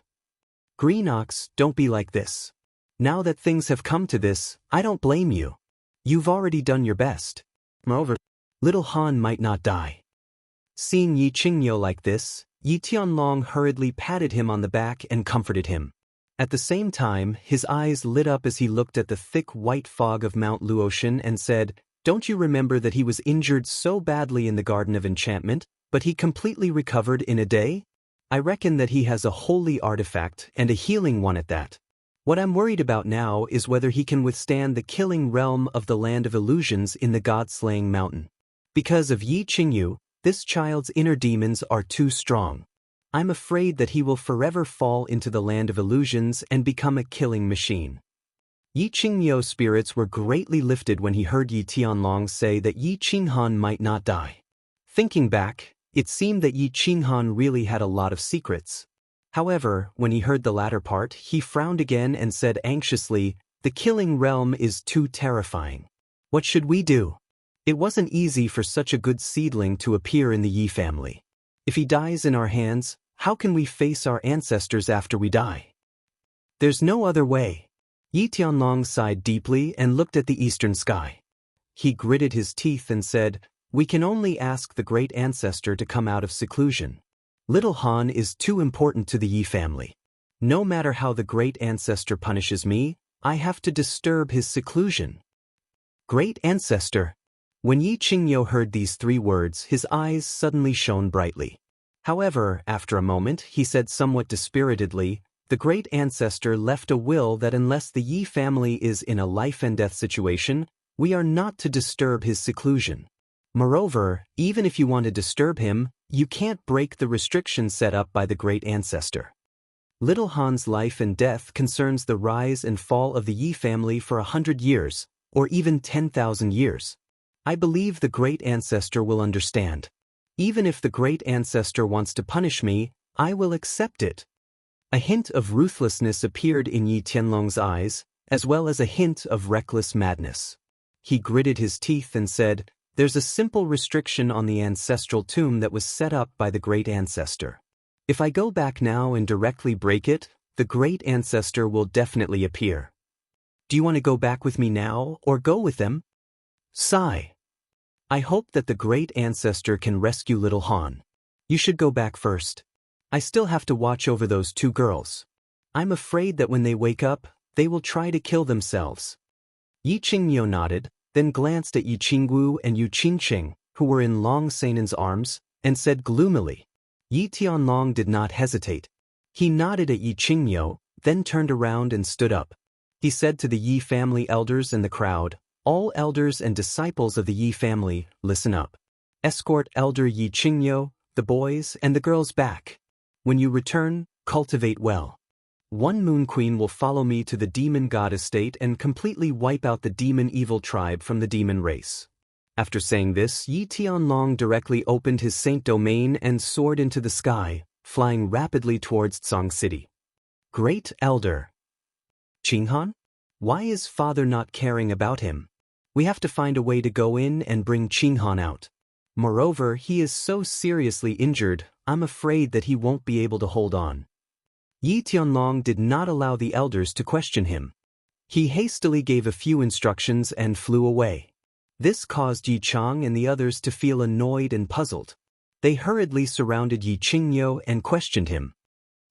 Green Ox, don't be like this. Now that things have come to this, I don't blame you. You've already done your best. Moreover, little Han might not die." Seeing Yi Qingyo like this, Yi Tianlong hurriedly patted him on the back and comforted him. At the same time, his eyes lit up as he looked at the thick white fog of Mount Luotian and said, "Don't you remember that he was injured so badly in the Garden of Enchantment, but he completely recovered in a day? I reckon that he has a holy artifact and a healing one at that. What I'm worried about now is whether he can withstand the killing realm of the Land of Illusions in the God-slaying mountain. Because of Yi Qingyu, this child's inner demons are too strong. I'm afraid that he will forever fall into the Land of Illusions and become a killing machine." Yi Qingyo's spirits were greatly lifted when he heard Yi Tianlong say that Yi Qinghan might not die. Thinking back, it seemed that Yi Qinghan really had a lot of secrets. However, when he heard the latter part, he frowned again and said anxiously, "The killing realm is too terrifying. What should we do?" It wasn't easy for such a good seedling to appear in the Yi family. If he dies in our hands, how can we face our ancestors after we die? There's no other way. Yi Tianlong sighed deeply and looked at the eastern sky. He gritted his teeth and said, "We can only ask the great ancestor to come out of seclusion. Little Han is too important to the Yi family. No matter how the great ancestor punishes me, I have to disturb his seclusion." Great ancestor. When Yi Qingyo heard these three words, his eyes suddenly shone brightly. However, after a moment, he said somewhat dispiritedly, "The great ancestor left a will that unless the Yi family is in a life-and-death situation, we are not to disturb his seclusion. Moreover, even if you want to disturb him, you can't break the restrictions set up by the great ancestor. Little Han's life and death concerns the rise and fall of the Yi family for 100 years, or even 10,000 years. I believe the great ancestor will understand. Even if the great ancestor wants to punish me, I will accept it." A hint of ruthlessness appeared in Yi Tianlong's eyes, as well as a hint of reckless madness. He gritted his teeth and said, "There's a simple restriction on the ancestral tomb that was set up by the great ancestor. If I go back now and directly break it, the great ancestor will definitely appear. Do you want to go back with me now, or go with them?" Sigh. "I hope that the great ancestor can rescue little Han. You should go back first. I still have to watch over those two girls. I'm afraid that when they wake up, they will try to kill themselves." Yi Qingyo nodded, then glanced at Yi Qingwu and Yu Qingqing, who were in Long Sanan's arms, and said gloomily. Yi Tianlong did not hesitate. He nodded at Yi Qingyo, then turned around and stood up. He said to the Yi family elders and the crowd, "All elders and disciples of the Yi family, listen up. Escort Elder Yi Qingyo, the boys and the girls back. When you return, cultivate well. One Moon Queen will follow me to the demon god estate and completely wipe out the demon evil tribe from the demon race. After saying this, Yi Tianlong directly opened his saint domain and soared into the sky, flying rapidly towards Tsang City. Great Elder Qinghan? Why is father not caring about him? We have to find a way to go in and bring Qinghan out. Moreover, he is so seriously injured, I'm afraid that he won't be able to hold on. Yi Tianlong did not allow the elders to question him. He hastily gave a few instructions and flew away. This caused Yi Chang and the others to feel annoyed and puzzled. They hurriedly surrounded Yi Qingyo and questioned him.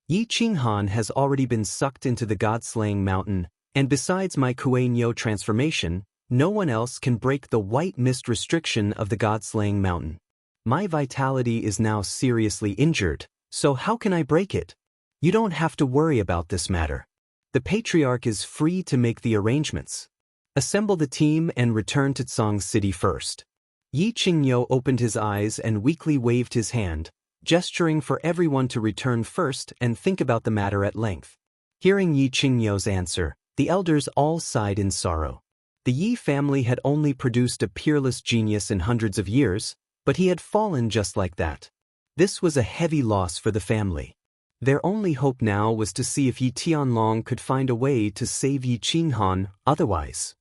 Yi Qinghan has already been sucked into the god-slaying mountain, and besides my Kuei-Nyo transformation, no one else can break the white mist restriction of the god-slaying mountain. My vitality is now seriously injured, so how can I break it? You don't have to worry about this matter. The patriarch is free to make the arrangements. Assemble the team and return to Tsang City first. Yi Qingyo opened his eyes and weakly waved his hand, gesturing for everyone to return first and think about the matter at length. Hearing Yi Qingyo's answer, the elders all sighed in sorrow. The Yi family had only produced a peerless genius in hundreds of years, but he had fallen just like that. This was a heavy loss for the family. Their only hope now was to see if Yi Tianlong could find a way to save Yi Qinghan, otherwise.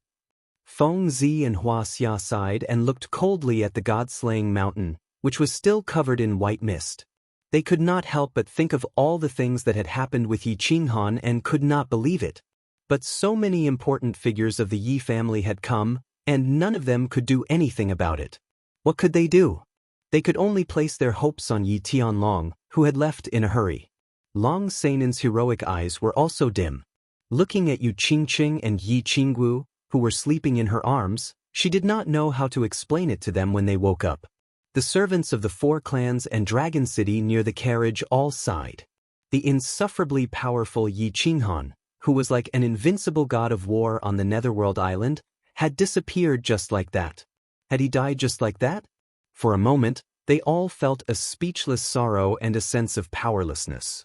Feng Zi and Wuxia sighed and looked coldly at the god-slaying mountain, which was still covered in white mist. They could not help but think of all the things that had happened with Yi Qinghan and could not believe it. But so many important figures of the Yi family had come, and none of them could do anything about it. What could they do? They could only place their hopes on Yi Tianlong, who had left in a hurry. Long Seinen's heroic eyes were also dim. Looking at Yu Qingqing and Yi Qinggu, who were sleeping in her arms, she did not know how to explain it to them when they woke up. The servants of the 4 clans and Dragon City near the carriage all sighed. The insufferably powerful Yi Qinghan, who was like an invincible god of war on the Netherworld Island, had disappeared just like that. Had he died just like that? For a moment, they all felt a speechless sorrow and a sense of powerlessness.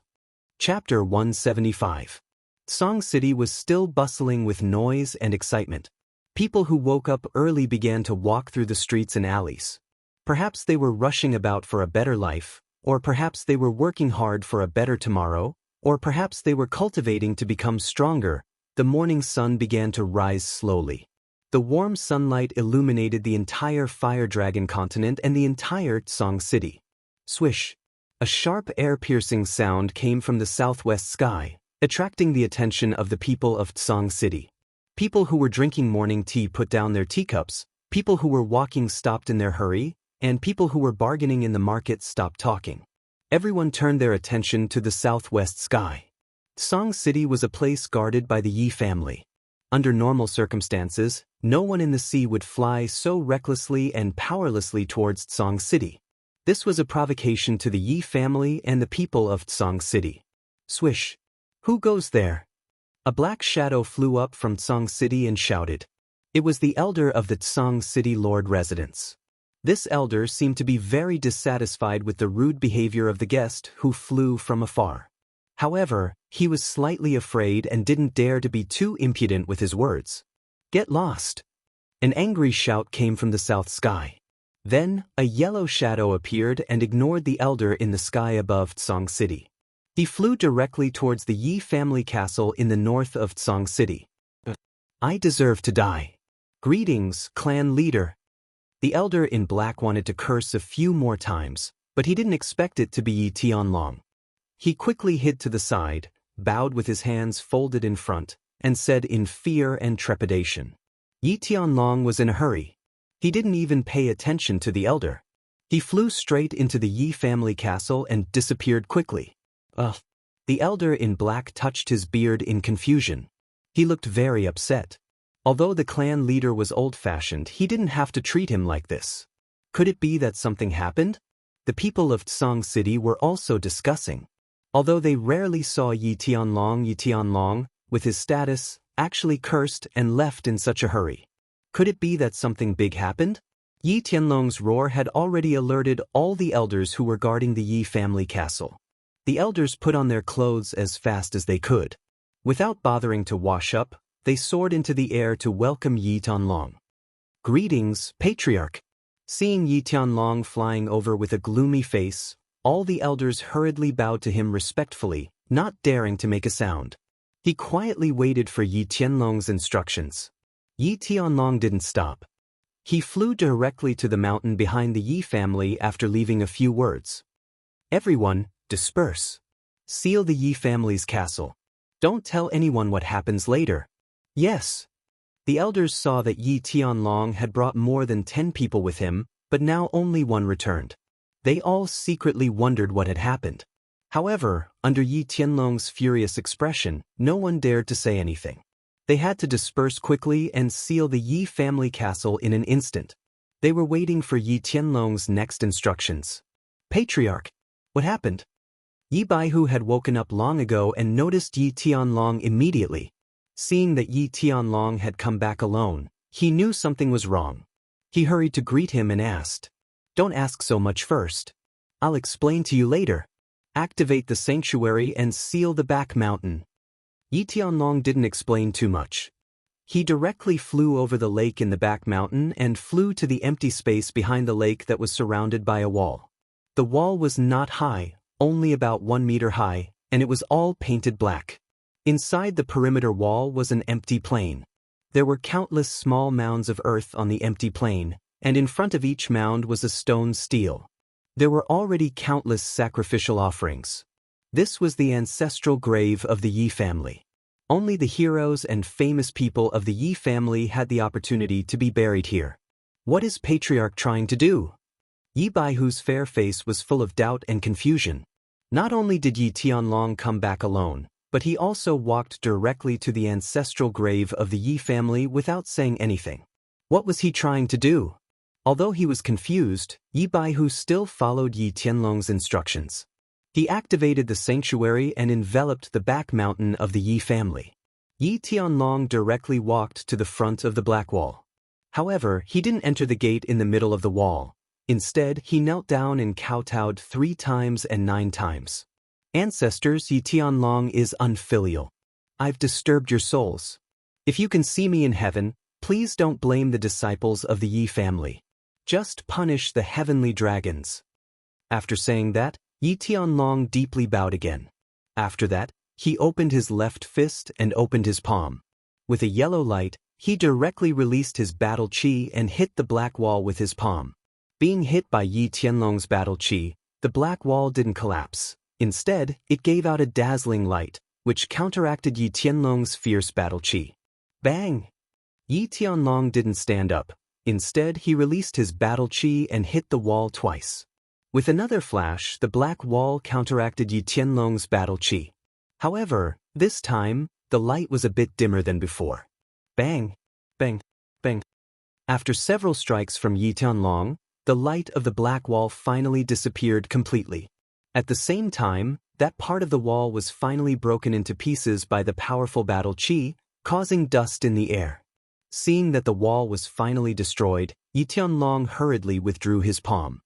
Chapter 175. Tsang City was still bustling with noise and excitement. People who woke up early began to walk through the streets and alleys. Perhaps they were rushing about for a better life, or perhaps they were working hard for a better tomorrow, or perhaps they were cultivating to become stronger. The morning sun began to rise slowly. The warm sunlight illuminated the entire Fire Dragon continent and the entire Tsang City. Swish! A sharp air-piercing sound came from the southwest sky, attracting the attention of the people of Tsang City. People who were drinking morning tea put down their teacups, people who were walking stopped in their hurry, and people who were bargaining in the market stopped talking. Everyone turned their attention to the southwest sky. Tsang City was a place guarded by the Yi family. Under normal circumstances, no one in the sea would fly so recklessly and powerlessly towards Tsang City. This was a provocation to the Yi family and the people of Tsang City. Swish! Who goes there? A black shadow flew up from Tsang City and shouted. It was the elder of the Tsang City Lord residence. This elder seemed to be very dissatisfied with the rude behavior of the guest who flew from afar. However, he was slightly afraid and didn't dare to be too impudent with his words. Get lost! An angry shout came from the south sky. Then, a yellow shadow appeared and ignored the elder in the sky above Tsang City. He flew directly towards the Yi family castle in the north of Tsang City. I deserve to die. Greetings, clan leader. The elder in black wanted to curse a few more times, but he didn't expect it to be Yi Tianlong. He quickly hid to the side, bowed with his hands folded in front, and said in fear and trepidation. Yi Tianlong was in a hurry. He didn't even pay attention to the elder. He flew straight into the Yi family castle and disappeared quickly. Ugh. The elder in black touched his beard in confusion. He looked very upset. Although the clan leader was old-fashioned, he didn't have to treat him like this. Could it be that something happened? The people of Tsang City were also discussing. Although they rarely saw Yi Tianlong, with his status, actually cursed and left in such a hurry. Could it be that something big happened? Yi Tianlong's roar had already alerted all the elders who were guarding the Yi family castle. The elders put on their clothes as fast as they could. Without bothering to wash up, they soared into the air to welcome Yi Tianlong. "Greetings, Patriarch." Seeing Yi Tianlong flying over with a gloomy face, all the elders hurriedly bowed to him respectfully, not daring to make a sound. He quietly waited for Yi Tianlong's instructions. Yi Tianlong didn't stop. He flew directly to the mountain behind the Yi family after leaving a few words. "Everyone, disperse. Seal the Yi family's castle. Don't tell anyone what happens later." "Yes." The elders saw that Yi Tianlong had brought more than 10 people with him, but now only one returned. They all secretly wondered what had happened. However, under Yi Tianlong's furious expression, no one dared to say anything. They had to disperse quickly and seal the Yi family castle in an instant. They were waiting for Yi Tianlong's next instructions. "Patriarch, what happened?" Yi Baihu had woken up long ago and noticed Yi Tianlong immediately. Seeing that Yi Tianlong had come back alone, he knew something was wrong. He hurried to greet him and asked, "Don't ask so much first. I'll explain to you later. Activate the sanctuary and seal the back mountain." Yi Tianlong didn't explain too much. He directly flew over the lake in the back mountain and flew to the empty space behind the lake that was surrounded by a wall. The wall was not high, only about 1 meter high, and it was all painted black. Inside the perimeter wall was an empty plain. There were countless small mounds of earth on the empty plain, and in front of each mound was a stone stele. There were already countless sacrificial offerings. This was the ancestral grave of the Yi family. Only the heroes and famous people of the Yi family had the opportunity to be buried here. What is Patriarch trying to do? Yi Baihu's fair face was full of doubt and confusion. Not only did Yi Tianlong come back alone, but he also walked directly to the ancestral grave of the Yi family without saying anything. What was he trying to do? Although he was confused, Yi Baihu still followed Yi Tianlong's instructions. He activated the sanctuary and enveloped the back mountain of the Yi family. Yi Tianlong directly walked to the front of the black wall. However, he didn't enter the gate in the middle of the wall. Instead, he knelt down and kowtowed 3 times and 9 times. "Ancestors, Yi Tianlong is unfilial. I've disturbed your souls. If you can see me in heaven, please don't blame the disciples of the Yi family. Just punish the heavenly dragons." After saying that, Yi Tianlong deeply bowed again. After that, he opened his left fist and opened his palm. With a yellow light, he directly released his battle chi and hit the black wall with his palm. Being hit by Yi Tianlong's battle chi, the black wall didn't collapse. Instead, it gave out a dazzling light, which counteracted Yi Tianlong's fierce battle chi. Bang! Yi Tianlong didn't stand up. Instead, he released his battle chi and hit the wall twice. With another flash, the black wall counteracted Yi Tianlong's battle chi. However, this time, the light was a bit dimmer than before. Bang! Bang! Bang! After several strikes from Yi Tianlong, the light of the black wall finally disappeared completely. At the same time, that part of the wall was finally broken into pieces by the powerful battle chi, causing dust in the air. Seeing that the wall was finally destroyed, Yi Tianlong hurriedly withdrew his palm.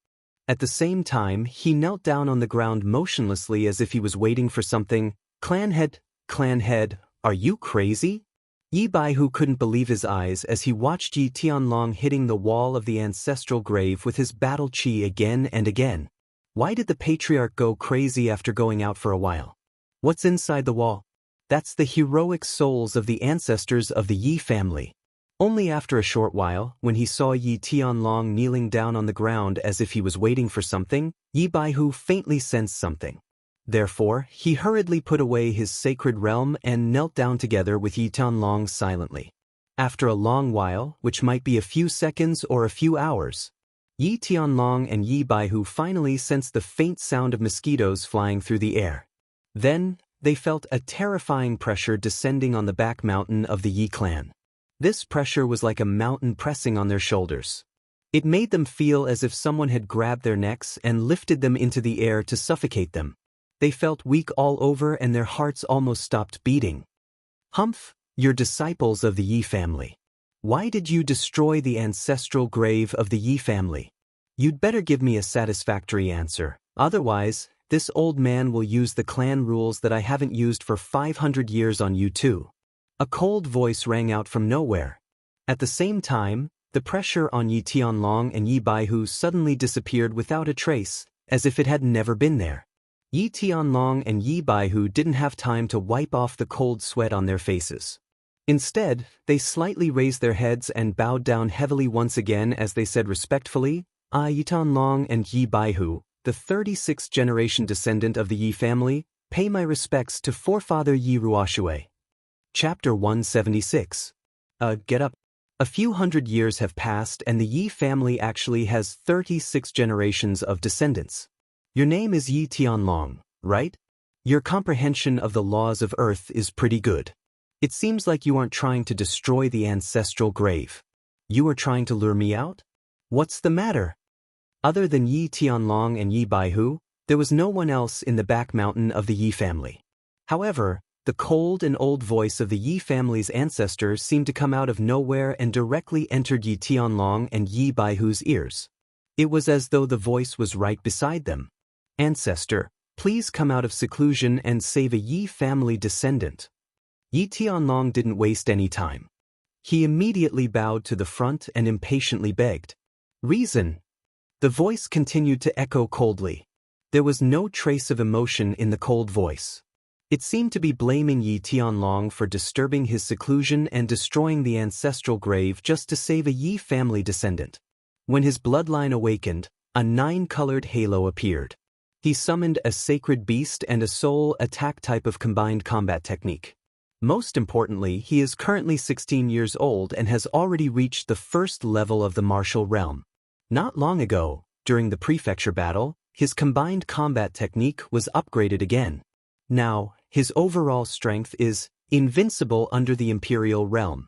At the same time, he knelt down on the ground motionlessly as if he was waiting for something. Clan head, are you crazy?" Yi Baihu couldn't believe his eyes as he watched Yi Tianlong hitting the wall of the ancestral grave with his battle chi again and again. Why did the patriarch go crazy after going out for a while? What's inside the wall? That's the heroic souls of the ancestors of the Yi family. Only after a short while, when he saw Yi Tianlong kneeling down on the ground as if he was waiting for something, Yi Baihu faintly sensed something. Therefore, he hurriedly put away his sacred realm and knelt down together with Yi Tianlong silently. After a long while, which might be a few seconds or a few hours, Yi Tianlong and Yi Baihu finally sensed the faint sound of mosquitoes flying through the air. Then, they felt a terrifying pressure descending on the back mountain of the Yi clan. This pressure was like a mountain pressing on their shoulders. It made them feel as if someone had grabbed their necks and lifted them into the air to suffocate them. They felt weak all over and their hearts almost stopped beating. "Humph, you're disciples of the Yi family. Why did you destroy the ancestral grave of the Yi family? You'd better give me a satisfactory answer. Otherwise, this old man will use the clan rules that I haven't used for 500 years on you too. A cold voice rang out from nowhere. At the same time, the pressure on Yi Tianlong and Yi Baihu suddenly disappeared without a trace, as if it had never been there. Yi Tianlong and Yi Baihu didn't have time to wipe off the cold sweat on their faces. Instead, they slightly raised their heads and bowed down heavily once again as they said respectfully, "I, Yi Tianlong and Yi Baihu, the 36th generation descendant of the Yi family, pay my respects to forefather Yi Ruoshui." Chapter 176. Get up. A few hundred years have passed and the Yi family actually has 36 generations of descendants. Your name is Yi Tianlong, right? Your comprehension of the laws of Earth is pretty good. It seems like you aren't trying to destroy the ancestral grave. You are trying to lure me out? What's the matter? Other than Yi Tianlong and Yi Baihu, there was no one else in the back mountain of the Yi family. However, the cold and old voice of the Yi family's ancestor seemed to come out of nowhere and directly entered Yi Tianlong and Yi Baihu's ears. It was as though the voice was right beside them. "Ancestor, please come out of seclusion and save a Yi family descendant." Yi Tianlong didn't waste any time. He immediately bowed to the front and impatiently begged. "Reason." The voice continued to echo coldly. There was no trace of emotion in the cold voice. It seemed to be blaming Yi Tianlong for disturbing his seclusion and destroying the ancestral grave just to save a Yi family descendant. When his bloodline awakened, a 9-colored halo appeared. He summoned a sacred beast and a soul attack type of combined combat technique. Most importantly, he is currently 16 years old and has already reached the first level of the martial realm. Not long ago, during the prefecture battle, his combined combat technique was upgraded again. Now, his overall strength is invincible under the imperial realm.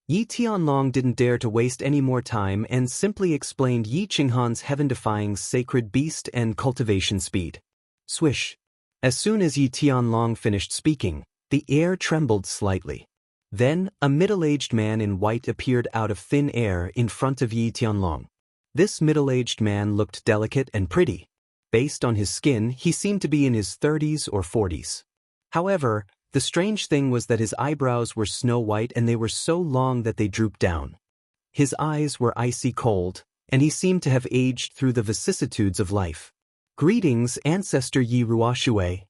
Yi Tianlong didn't dare to waste any more time and simply explained Yi Qinghan's heaven-defying sacred beast and cultivation speed. Swish. As soon as Yi Tianlong finished speaking, the air trembled slightly. Then, a middle-aged man in white appeared out of thin air in front of Yi Tianlong. This middle-aged man looked delicate and pretty. Based on his skin, he seemed to be in his 30s or 40s. However, the strange thing was that his eyebrows were snow-white and they were so long that they drooped down. His eyes were icy cold, and he seemed to have aged through the vicissitudes of life. "Greetings, Ancestor Yi Ruoshui."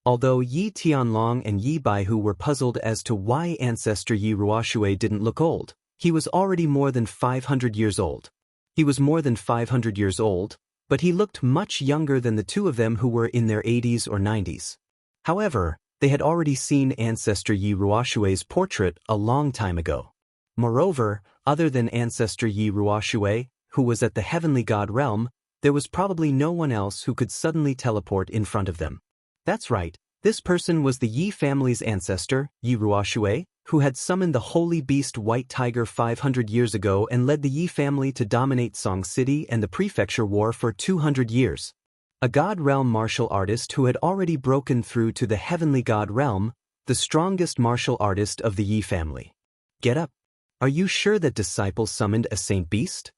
Although Yi Tianlong and Yi Baihu were puzzled as to why Ancestor Yi Ruoshui didn't look old, he was already more than 500 years old. He was more than 500 years old, but he looked much younger than the two of them who were in their 80s or 90s. However, they had already seen Ancestor Yi Ruoshui's portrait a long time ago. Moreover, other than Ancestor Yi Ruoshui, who was at the heavenly god realm, there was probably no one else who could suddenly teleport in front of them. That's right, this person was the Yi family's ancestor, Yi Ruoshui, who had summoned the holy beast White Tiger 500 years ago and led the Yi family to dominate Song City and the Prefecture War for 200 years. A god realm martial artist who had already broken through to the heavenly god realm, the strongest martial artist of the Yi family. "Get up. Are you sure that disciple summoned a saint beast?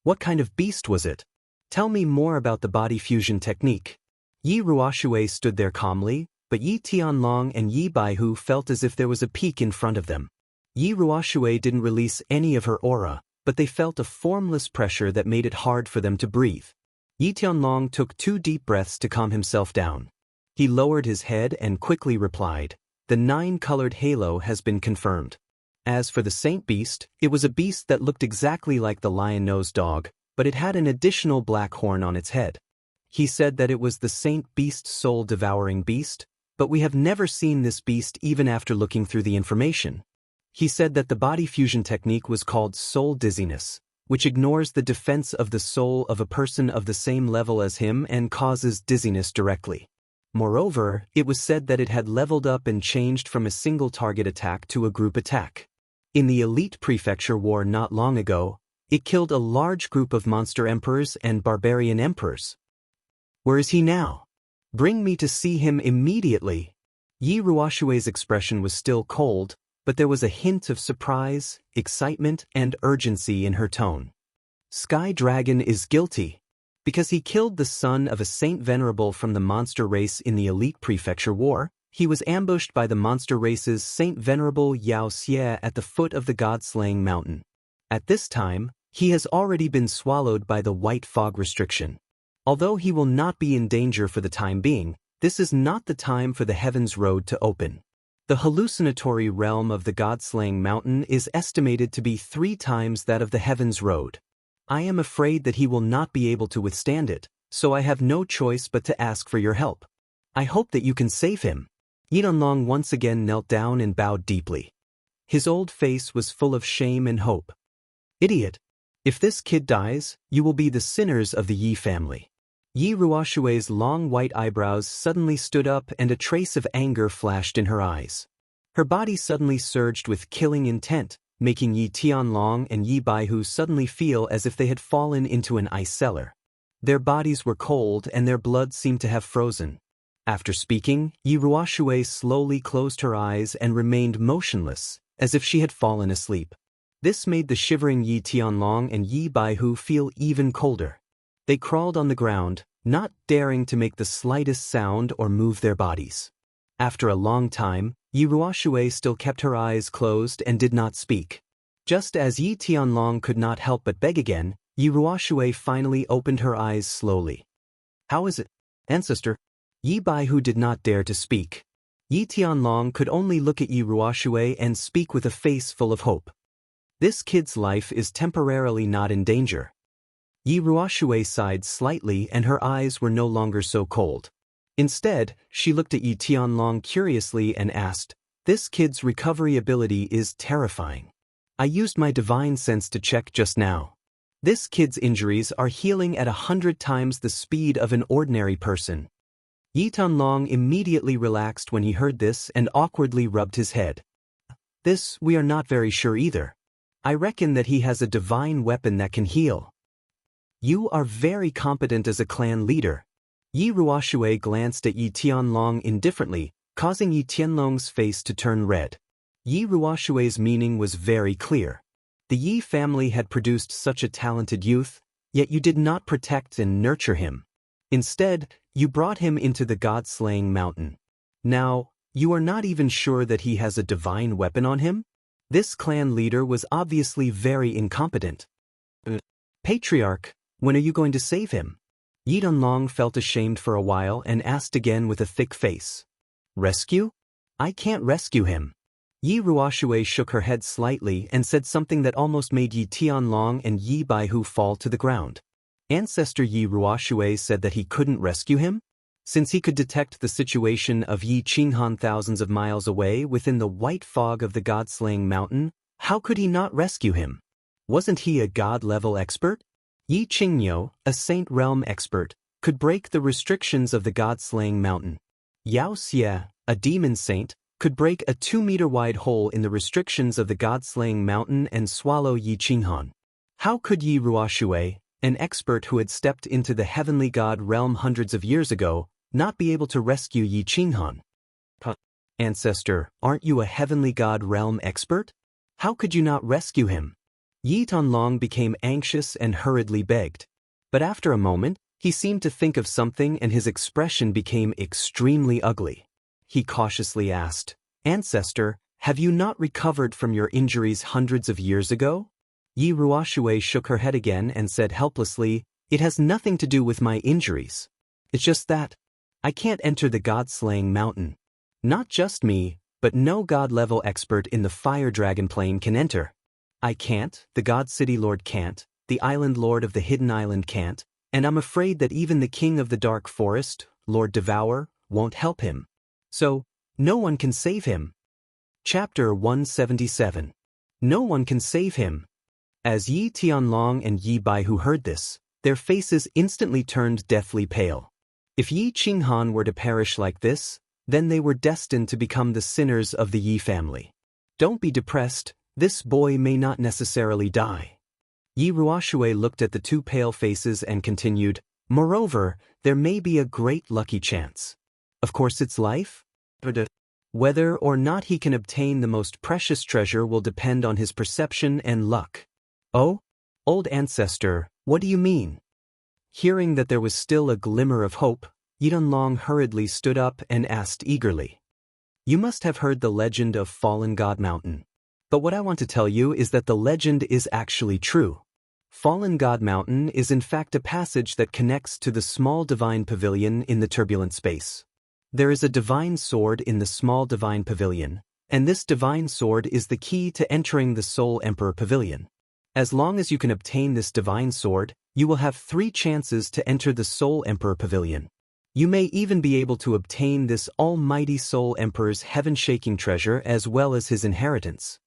What kind of beast was it? Tell me more about the body fusion technique." Yi Ruoshui stood there calmly, but Yi Tianlong and Yi Baihu felt as if there was a peak in front of them. Yi Ruoshui didn't release any of her aura, but they felt a formless pressure that made it hard for them to breathe. Yi Tianlong took 2 deep breaths to calm himself down. He lowered his head and quickly replied, "The 9-colored halo has been confirmed." As for the saint beast, it was a beast that looked exactly like the lion-nosed dog, but it had an additional black horn on its head. He said that it was the saint beast soul-devouring beast, but we have never seen this beast even after looking through the information. He said that the body fusion technique was called soul dizziness, which ignores the defense of the soul of a person of the same level as him and causes dizziness directly. Moreover, it was said that it had leveled up and changed from a single target attack to a group attack. In the Elite Prefecture War not long ago, it killed a large group of monster emperors and barbarian emperors. Where is he now? Bring me to see him immediately. Yi Ruoshui's expression was still cold, but there was a hint of surprise, excitement, and urgency in her tone. Sky Dragon is guilty. Because he killed the son of a Saint Venerable from the monster race in the Elite Prefecture War, he was ambushed by the monster race's Saint Venerable Xianxia at the foot of the God-slaying mountain. At this time, he has already been swallowed by the white fog restriction. Although he will not be in danger for the time being, this is not the time for the Heaven's Road to open. The hallucinatory realm of the God-slaying mountain is estimated to be 3 times that of the Heaven's Road. I am afraid that he will not be able to withstand it, so I have no choice but to ask for your help. I hope that you can save him. Yi Tianlong once again knelt down and bowed deeply. His old face was full of shame and hope. Idiot! If this kid dies, you will be the sinners of the Yi family. Yi Ruoshui's long white eyebrows suddenly stood up and a trace of anger flashed in her eyes. Her body suddenly surged with killing intent, making Yi Tianlong and Yi Baihu suddenly feel as if they had fallen into an ice cellar. Their bodies were cold and their blood seemed to have frozen. After speaking, Yi Ruoshui slowly closed her eyes and remained motionless, as if she had fallen asleep. This made the shivering Yi Tianlong and Yi Baihu feel even colder. They crawled on the ground, not daring to make the slightest sound or move their bodies. After a long time, Yi Ruoshui still kept her eyes closed and did not speak. Just as Yi Tianlong could not help but beg again, Yi Ruoshui finally opened her eyes slowly. How is it, ancestor? Yi Baihu did not dare to speak. Yi Tianlong could only look at Yi Ruoshui and speak with a face full of hope. This kid's life is temporarily not in danger. Yi Ruoshui sighed slightly and her eyes were no longer so cold. Instead, she looked at Yi Tianlong curiously and asked, "This kid's recovery ability is terrifying. I used my divine sense to check just now. This kid's injuries are healing at 100 times the speed of an ordinary person." Yi Tianlong immediately relaxed when he heard this and awkwardly rubbed his head. "This we are not very sure either. I reckon that he has a divine weapon that can heal." "You are very competent as a clan leader." Yi Ruoshui glanced at Yi Tianlong indifferently, causing Yi Tianlong's face to turn red. Yi Ruoshui's meaning was very clear. The Yi family had produced such a talented youth, yet you did not protect and nurture him. Instead, you brought him into the God-slaying mountain. Now, you are not even sure that he has a divine weapon on him? This clan leader was obviously very incompetent. "Patriarch, when are you going to save him?" Yi Tianlong felt ashamed for a while and asked again with a thick face. "Rescue? I can't rescue him." Yi Ruoshui shook her head slightly and said something that almost made Yi Tianlong and Yi Baihu fall to the ground. Ancestor Yi Ruoshui said that he couldn't rescue him? Since he could detect the situation of Yi Qinghan thousands of miles away within the white fog of the God-slaying mountain, how could he not rescue him? Wasn't he a God-level expert? Yi Qingniu, a Saint Realm expert, could break the restrictions of the God-slaying mountain. Yao Xie, a demon saint, could break a 2-meter-wide hole in the restrictions of the God-slaying mountain and swallow Yi Qinghan. How could Yi Ruoshui, an expert who had stepped into the heavenly God realm hundreds of years ago, not be able to rescue Yi Qinghan? Ancestor, aren't you a heavenly God realm expert? How could you not rescue him? Yi Tianlong became anxious and hurriedly begged. But after a moment, he seemed to think of something and his expression became extremely ugly. He cautiously asked, "Ancestor, have you not recovered from your injuries hundreds of years ago?" Yi Ruoshui shook her head again and said helplessly, "It has nothing to do with my injuries. It's just that I can't enter the God-slaying mountain. Not just me, but no God-level expert in the Fire Dragon Plane can enter. I can't, the God City Lord can't, the Island Lord of the Hidden Island can't, and I'm afraid that even the King of the Dark Forest, Lord Devour, won't help him. So, no one can save him." Chapter 177. No one can save him. As Yi Tianlong and Yi Baihu heard this, their faces instantly turned deathly pale. If Yi Qinghan were to perish like this, then they were destined to become the sinners of the Yi family. "Don't be depressed, this boy may not necessarily die." Yi Ruoshui looked at the two pale faces and continued, "Moreover, there may be a great lucky chance. Of course it's life? Whether or not he can obtain the most precious treasure will depend on his perception and luck. Oh, old ancestor, what do you mean? Hearing that there was still a glimmer of hope, Yi Tianlong hurriedly stood up and asked eagerly. You must have heard the legend of Fallen God Mountain. But what I want to tell you is that the legend is actually true. Fallen God Mountain is in fact a passage that connects to the small divine pavilion in the turbulent space. There is a divine sword in the small divine pavilion, and this divine sword is the key to entering the Soul Emperor Pavilion. As long as you can obtain this divine sword, you will have 3 chances to enter the Soul Emperor Pavilion. You may even be able to obtain this almighty Soul Emperor's heaven-shaking treasure as well as his inheritance.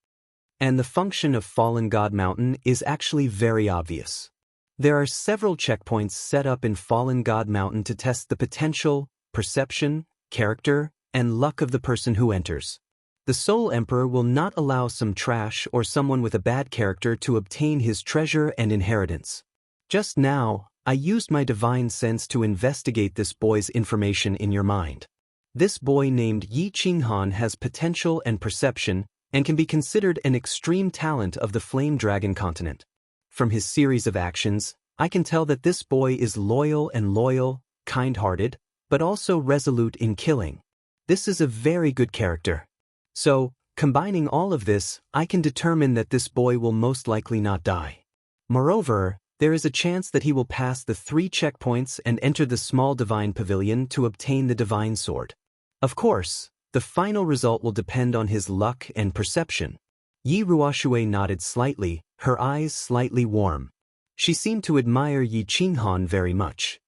And the function of Fallen God Mountain is actually very obvious. There are several checkpoints set up in Fallen God Mountain to test the potential, perception, character, and luck of the person who enters. The Soul Emperor will not allow some trash or someone with a bad character to obtain his treasure and inheritance. Just now, I used my divine sense to investigate this boy's information in your mind. This boy named Yi Qinghan has potential and perception, and can be considered an extreme talent of the Flame Dragon continent. From his series of actions, I can tell that this boy is loyal, kind-hearted, but also resolute in killing. This is a very good character. So, combining all of this, I can determine that this boy will most likely not die. Moreover, there is a chance that he will pass the 3 checkpoints and enter the small divine pavilion to obtain the divine sword. Of course, the final result will depend on his luck and perception. Yi Ruoxue nodded slightly, her eyes slightly warm. She seemed to admire Yi Qinghan very much.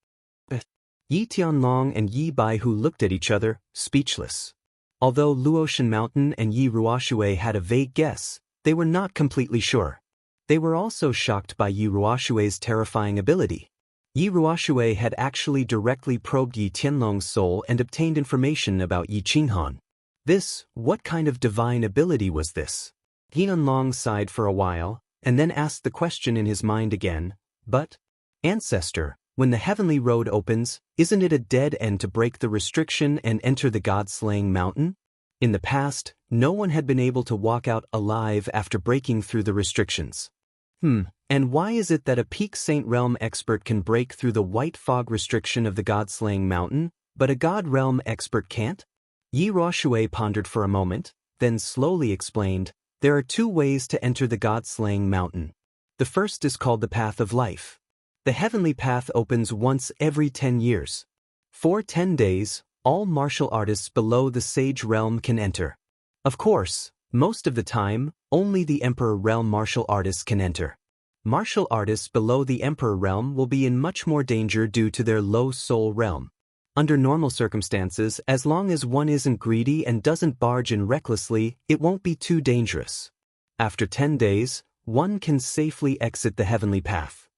Yi Tianlong and Yi Baihu looked at each other, speechless. Although Luotian Mountain and Yi Ruoxue had a vague guess, they were not completely sure. They were also shocked by Yi Ruoxue's terrifying ability. Yi Ruoxue had actually directly probed Yi Tianlong's soul and obtained information about Yi Qinghan. What kind of divine ability was this? Yi Tianlong sighed for a while, and then asked the question in his mind again, but, Ancestor, when the heavenly road opens, isn't it a dead end to break the restriction and enter the god-slaying mountain? In the past, no one had been able to walk out alive after breaking through the restrictions. And why is it that a Peak Saint Realm expert can break through the white fog restriction of the god-slaying mountain, but a God Realm expert can't? Yi Ruoxue pondered for a moment, then slowly explained, there are 2 ways to enter the god-slaying mountain. The first is called the Path of Life. The heavenly path opens once every 10 years. For 10 days, all martial artists below the Sage Realm can enter. Of course, most of the time, only the Emperor Realm martial artists can enter. Martial artists below the Emperor Realm will be in much more danger due to their low soul realm. Under normal circumstances, as long as one isn't greedy and doesn't barge in recklessly, it won't be too dangerous. After 10 days, one can safely exit the heavenly path.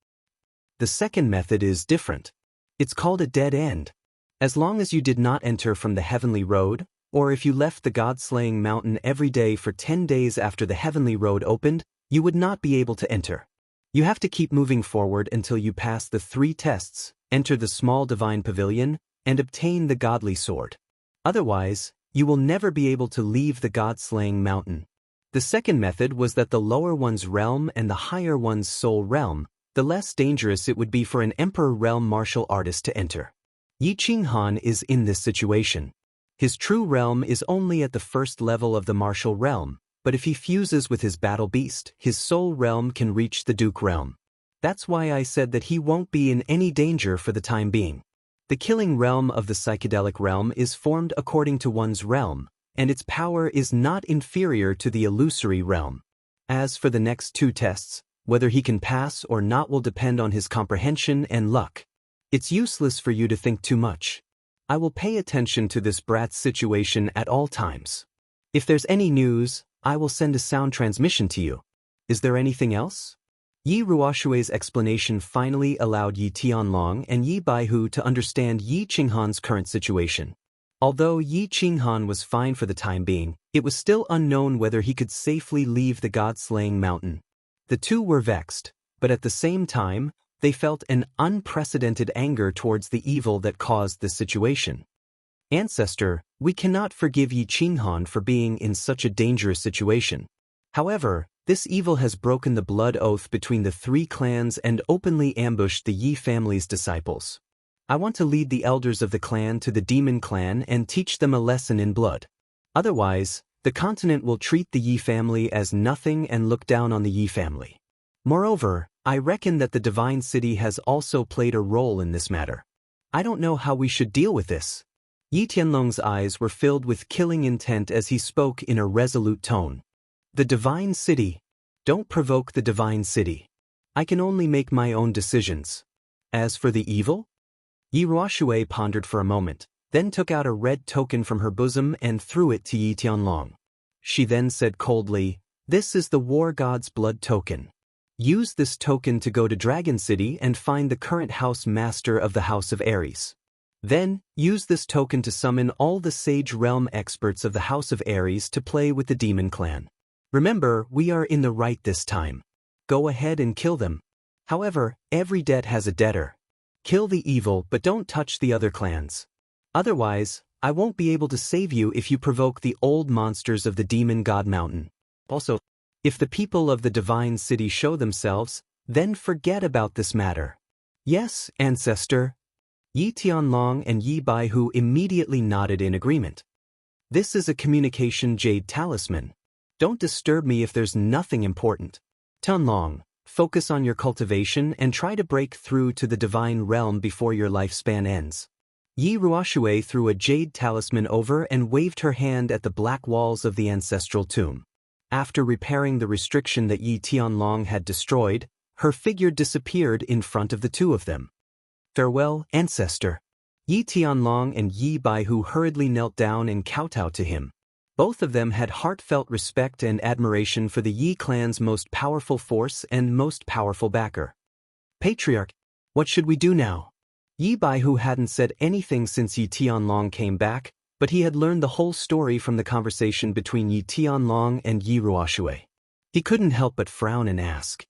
The second method is different. It's called a dead end. As long as you did not enter from the heavenly road, or if you left the god-slaying mountain every day for 10 days after the heavenly road opened, you would not be able to enter. You have to keep moving forward until you pass the 3 tests, enter the small divine pavilion, and obtain the godly sword. Otherwise, you will never be able to leave the god-slaying mountain. The second method was that the lower one's realm and the higher one's soul realm, the less dangerous it would be for an Emperor Realm martial artist to enter. Yi Qinghan is in this situation. His true realm is only at the first level of the martial realm, but if he fuses with his battle beast, his soul realm can reach the Duke realm. That's why I said that he won't be in any danger for the time being. The killing realm of the psychedelic realm is formed according to one's realm, and its power is not inferior to the illusory realm. As for the next 2 tests, whether he can pass or not will depend on his comprehension and luck. It's useless for you to think too much. I will pay attention to this brat's situation at all times. If there's any news, I will send a sound transmission to you. Is there anything else? Yi Ruoxue's explanation finally allowed Yi Tianlong and Yi Baihu to understand Yi Qinghan's current situation. Although Yi Qinghan was fine for the time being, it was still unknown whether he could safely leave the god-slaying mountain. The 2 were vexed, but at the same time, they felt an unprecedented anger towards the evil that caused this situation. Ancestor, we cannot forgive Yi Qinghan for being in such a dangerous situation. However, this evil has broken the blood oath between the 3 clans and openly ambushed the Yi family's disciples. I want to lead the elders of the clan to the demon clan and teach them a lesson in blood. Otherwise, the continent will treat the Yi family as nothing and look down on the Yi family. Moreover, I reckon that the divine city has also played a role in this matter. I don't know how we should deal with this. Yi Tianlong's eyes were filled with killing intent as he spoke in a resolute tone. The divine city. Don't provoke the divine city. I can only make my own decisions. As for the evil? Yi Ruoshui pondered for a moment, then took out a red token from her bosom and threw it to Yi Tianlong. She then said coldly, "This is the war god's blood token. Use this token to go to Dragon City and find the current house master of the House of Ares. Then, use this token to summon all the Sage Realm experts of the House of Ares to play with the Demon Clan. Remember, we are in the right this time. Go ahead and kill them. However, every debt has a debtor. Kill the evil but don't touch the other clans. Otherwise, I won't be able to save you if you provoke the old monsters of the Demon God Mountain. Also, if the people of the divine city show themselves, then forget about this matter." "Yes, ancestor." Yi Tianlong and Yi Baihu immediately nodded in agreement. "This is a communication jade talisman. Don't disturb me if there's nothing important. Tianlong, focus on your cultivation and try to break through to the divine realm before your lifespan ends." Yi Ruoshui threw a jade talisman over and waved her hand at the black walls of the ancestral tomb. After repairing the restriction that Yi Tianlong had destroyed, her figure disappeared in front of the 2 of them. "Farewell, ancestor." Yi Tianlong and Yi Baihu hurriedly knelt down and kowtowed to him. Both of them had heartfelt respect and admiration for the Yi clan's most powerful force and most powerful backer. "Patriarch, what should we do now?" Yi Baihu hadn't said anything since Yi Tianlong came back, but he had learned the whole story from the conversation between Yi Tianlong and Yi Ruoshui. He couldn't help but frown and ask,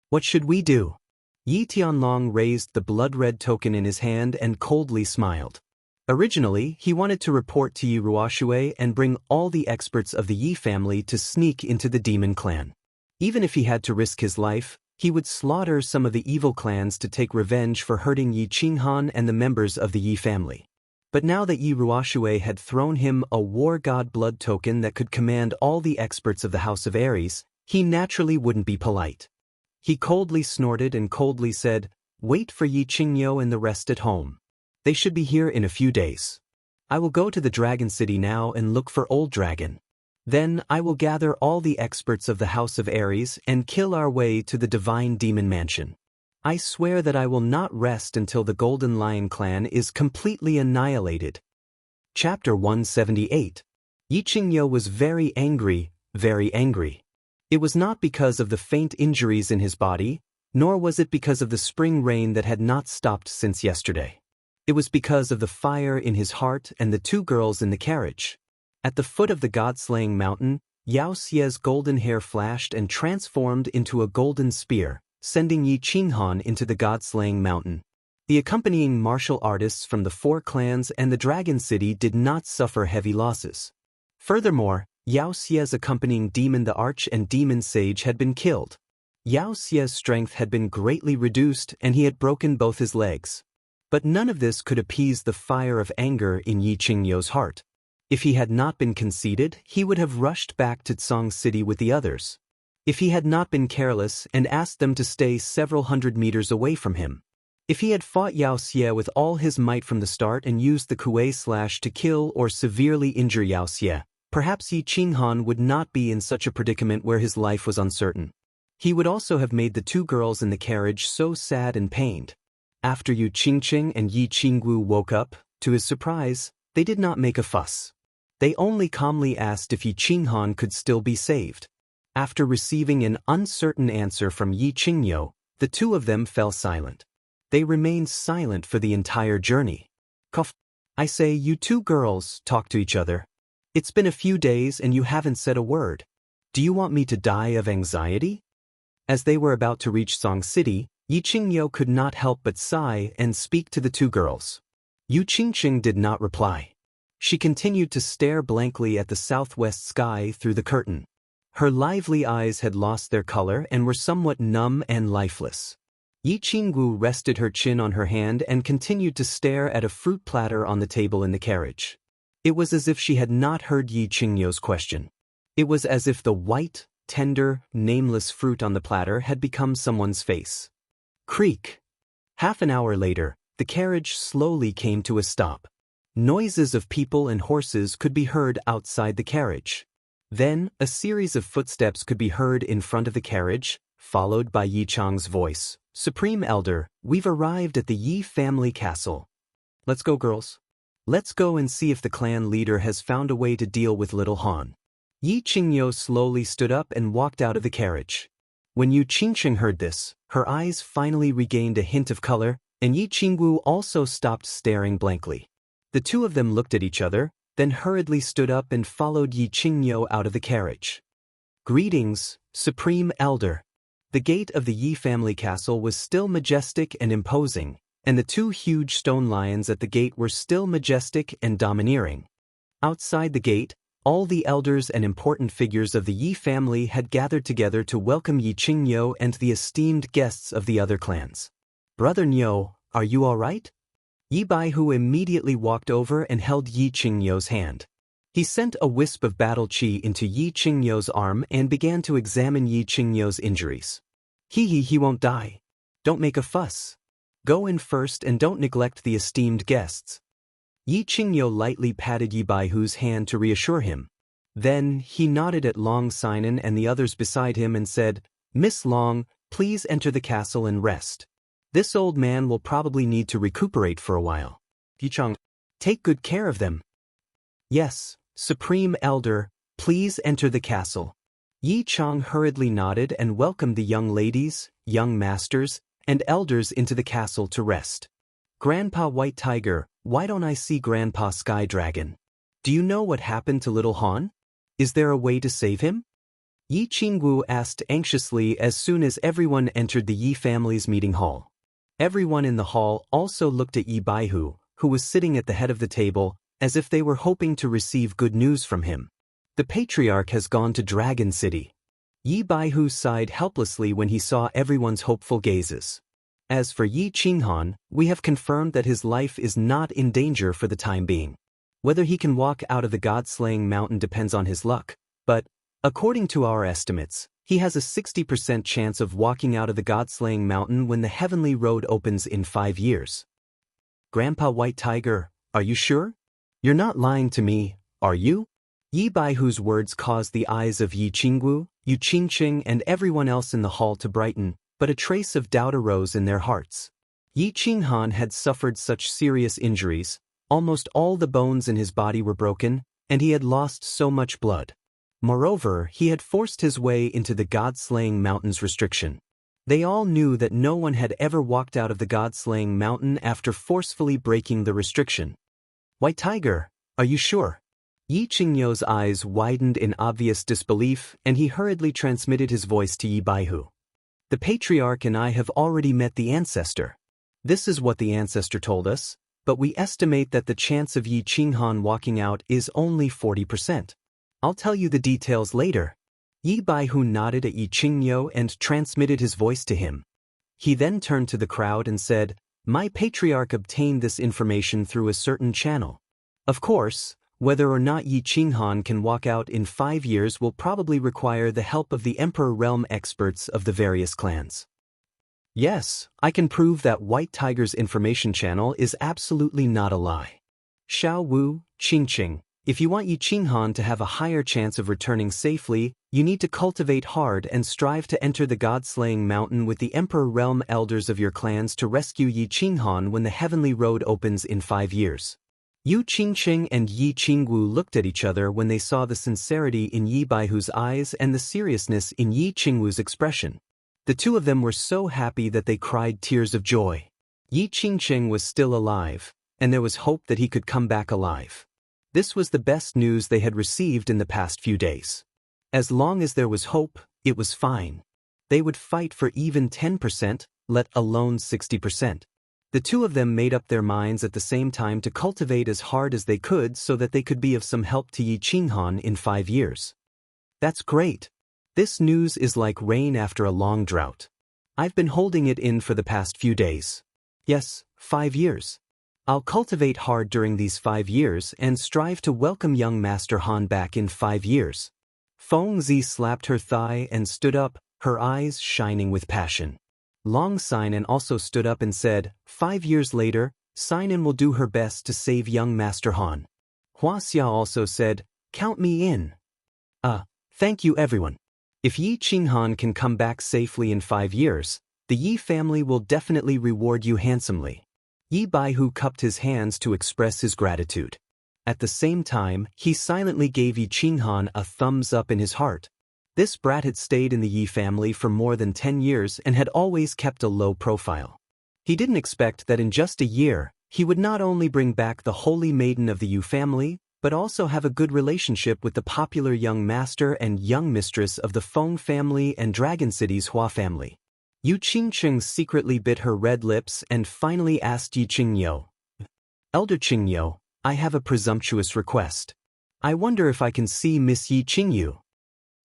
"What should we do?" Yi Tianlong raised the blood-red token in his hand and coldly smiled. Originally, he wanted to report to Yi Ruoshui and bring all the experts of the Yi family to sneak into the demon clan. Even if he had to risk his life, he would slaughter some of the evil clans to take revenge for hurting Yi Qinghan and the members of the Yi family. But now that Yi Ruoshui had thrown him a war god blood token that could command all the experts of the House of Ares, he naturally wouldn't be polite. He coldly snorted and coldly said, "Wait for Yi Qingyo and the rest at home. They should be here in a few days. I will go to the Dragon City now and look for Old Dragon. Then I will gather all the experts of the House of Ares and kill our way to the Divine Demon Mansion. I swear that I will not rest until the Golden Lion clan is completely annihilated." Chapter 178. Yi Qingyo was very angry, very angry. It was not because of the faint injuries in his body, nor was it because of the spring rain that had not stopped since yesterday. It was because of the fire in his heart and the 2 girls in the carriage. At the foot of the god-slaying mountain, Xiaoxia's golden hair flashed and transformed into a golden spear, sending Yi Qinghan into the god-slaying mountain. The accompanying martial artists from the 4 clans and the Dragon City did not suffer heavy losses. Furthermore, Xiaoxia's accompanying demon the Arch and demon sage had been killed. Xiaoxia's strength had been greatly reduced and he had broken both his legs. But none of this could appease the fire of anger in Yi Qingyo's heart. If he had not been conceited, he would have rushed back to Tsong City with the others. If he had not been careless and asked them to stay several hundred meters away from him. If he had fought Xiaoxia with all his might from the start and used the Kuei slash to kill or severely injure Xiaoxia, perhaps Yi Qinghan would not be in such a predicament where his life was uncertain. He would also have made the 2 girls in the carriage so sad and pained. After Yu Qingqing and Yi Qinggu woke up, to his surprise, they did not make a fuss. They only calmly asked if Yi Qinghan could still be saved. After receiving an uncertain answer from Yi Qingyo, the 2 of them fell silent. They remained silent for the entire journey. "Cough. I say, you 2 girls, talk to each other. It's been a few days and you haven't said a word. Do you want me to die of anxiety?" As they were about to reach Song City, Yi Qingyo could not help but sigh and speak to the 2 girls. Yu Qingqing did not reply. She continued to stare blankly at the southwest sky through the curtain. Her lively eyes had lost their color and were somewhat numb and lifeless. Yi Qinggu rested her chin on her hand and continued to stare at a fruit platter on the table in the carriage. It was as if she had not heard Yi Qingyo's question. It was as if the white, tender, nameless fruit on the platter had become someone's face. Creak. Half an hour later, the carriage slowly came to a stop. Noises of people and horses could be heard outside the carriage. Then, a series of footsteps could be heard in front of the carriage, followed by Yi Chang's voice. Supreme Elder, we've arrived at the Yi family castle. Let's go, girls. Let's go and see if the clan leader has found a way to deal with little Han. Yi Qingyo slowly stood up and walked out of the carriage. When Yu Qingsheng heard this, her eyes finally regained a hint of color, and Yi Qinggu also stopped staring blankly. The two of them looked at each other, then hurriedly stood up and followed Yi Qingyo out of the carriage. Greetings, Supreme Elder. The gate of the Yi family castle was still majestic and imposing, and the two huge stone lions at the gate were still majestic and domineering. Outside the gate, all the elders and important figures of the Yi family had gathered together to welcome Yi Qingyo and the esteemed guests of the other clans. Brother Nyo, are you all right? Yi Baihu immediately walked over and held Yi Qingyo's hand. He sent a wisp of battle chi into Yi Qingyo's arm and began to examine Yi Qingyo's injuries. He won't die. Don't make a fuss. Go in first and don't neglect the esteemed guests. Yi Qingyo lightly patted Yi Baihu's hand to reassure him. Then, he nodded at Long Sinan and the others beside him and said, Miss Long, please enter the castle and rest. This old man will probably need to recuperate for a while. Yi Chang, take good care of them. Yes, Supreme Elder, please enter the castle. Yi Chang hurriedly nodded and welcomed the young ladies, young masters, and elders into the castle to rest. Grandpa White Tiger, why don't I see Grandpa Sky Dragon? Do you know what happened to little Han? Is there a way to save him? Yi Qinggu asked anxiously as soon as everyone entered the Yi family's meeting hall. Everyone in the hall also looked at Yi Baihu, who was sitting at the head of the table, as if they were hoping to receive good news from him. The patriarch has gone to Dragon City. Yi Baihu sighed helplessly when he saw everyone's hopeful gazes. As for Yi Qinghan, we have confirmed that his life is not in danger for the time being. Whether he can walk out of the god-slaying mountain depends on his luck, but, according to our estimates, he has a 60% chance of walking out of the god-slaying mountain when the heavenly road opens in 5 years. Grandpa White Tiger, are you sure? You're not lying to me, are you? Yi Baihu's words caused the eyes of Yi Qinggu, Yu Qingsheng and everyone else in the hall to brighten, but a trace of doubt arose in their hearts. Yi Qinghan had suffered such serious injuries, almost all the bones in his body were broken, and he had lost so much blood. Moreover, he had forced his way into the god-slaying mountain's restriction. They all knew that no one had ever walked out of the god-slaying mountain after forcefully breaking the restriction. White Tiger, are you sure? Yi Qingyo's eyes widened in obvious disbelief, and he hurriedly transmitted his voice to Yi Baihu. The patriarch and I have already met the ancestor. This is what the ancestor told us, but we estimate that the chance of Yi Qinghan walking out is only 40%. I'll tell you the details later. Yi Baihu nodded at Yi Qingyo and transmitted his voice to him. He then turned to the crowd and said, My patriarch obtained this information through a certain channel. Of course, whether or not Yi Qinghan can walk out in 5 years will probably require the help of the Emperor Realm experts of the various clans. Yes, I can prove that White Tiger's information channel is absolutely not a lie. Xiao Wu, Qingqing, if you want Yi Qinghan to have a higher chance of returning safely, you need to cultivate hard and strive to enter the god-slaying mountain with the Emperor Realm elders of your clans to rescue Yi Qinghan when the heavenly road opens in 5 years. Yu Qingsheng and Yi Qinggu looked at each other when they saw the sincerity in Yi Baihu's eyes and the seriousness in Yi Qingwu's expression. The two of them were so happy that they cried tears of joy. Yi Qingsheng was still alive, and there was hope that he could come back alive. This was the best news they had received in the past few days. As long as there was hope, it was fine. They would fight for even 10%, let alone 60%. The two of them made up their minds at the same time to cultivate as hard as they could so that they could be of some help to Yi Qinghan in 5 years. That's great. This news is like rain after a long drought. I've been holding it in for the past few days. Yes, 5 years. I'll cultivate hard during these 5 years and strive to welcome young Master Han back in 5 years. Feng Zi slapped her thigh and stood up, her eyes shining with passion. Long Sinan also stood up and said, 5 years later, Sinan will do her best to save young Master Han. Wuxia also said, count me in. Thank you everyone. If Yi Qinghan can come back safely in 5 years, the Yi family will definitely reward you handsomely. Yi Baihu cupped his hands to express his gratitude. At the same time, he silently gave Yi Qinghan a thumbs up in his heart. This brat had stayed in the Yi family for more than 10 years and had always kept a low profile. He didn't expect that in just a year, he would not only bring back the holy maiden of the Yu family, but also have a good relationship with the popular young master and young mistress of the Feng family and Dragon City's Hua family. Yu Qingcheng secretly bit her red lips and finally asked Yi Qingyou, Elder Qingyou, I have a presumptuous request. I wonder if I can see Miss Yi Qingyu.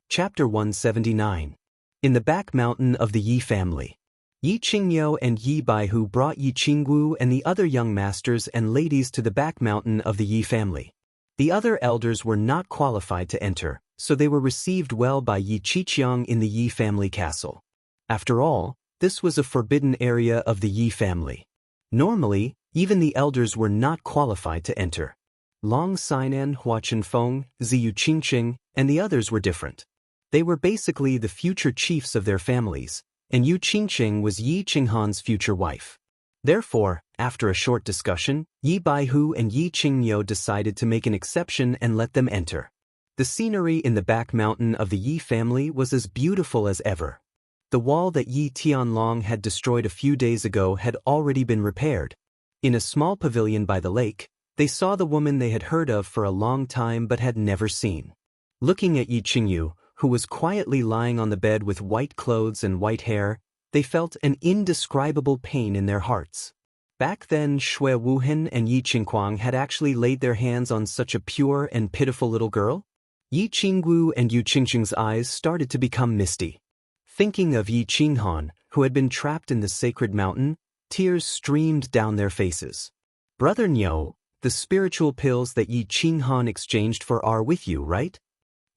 Chapter 179. In the back mountain of the Yi family. Yi Qingyou and Yi Baihu brought Yi Qingwu and the other young masters and ladies to the back mountain of the Yi family. The other elders were not qualified to enter, so they were received well by Yi Qiqiang in the Yi family castle. After all, this was a forbidden area of the Yi family. Normally, even the elders were not qualified to enter. Long Sinan, Hua Chenfeng, Ziyu Qingqing, and the others were different. They were basically the future chiefs of their families, and Yu Qingqing was Yi Qinghan's future wife. Therefore, after a short discussion, Yi Baihu and Yi Qingyou decided to make an exception and let them enter. The scenery in the back mountain of the Yi family was as beautiful as ever. The wall that Yi Tianlong had destroyed a few days ago had already been repaired. In a small pavilion by the lake, they saw the woman they had heard of for a long time but had never seen. Looking at Yi Qingyu, who was quietly lying on the bed with white clothes and white hair, they felt an indescribable pain in their hearts. Back then, Shui Wuhan and Yi Qingquang had actually laid their hands on such a pure and pitiful little girl? Yi Qingwu and Yu Qingqing's eyes started to become misty. Thinking of Yi Qinghan, who had been trapped in the sacred mountain, tears streamed down their faces. Brother Niu, the spiritual pills that Yi Qinghan exchanged for are with you, right?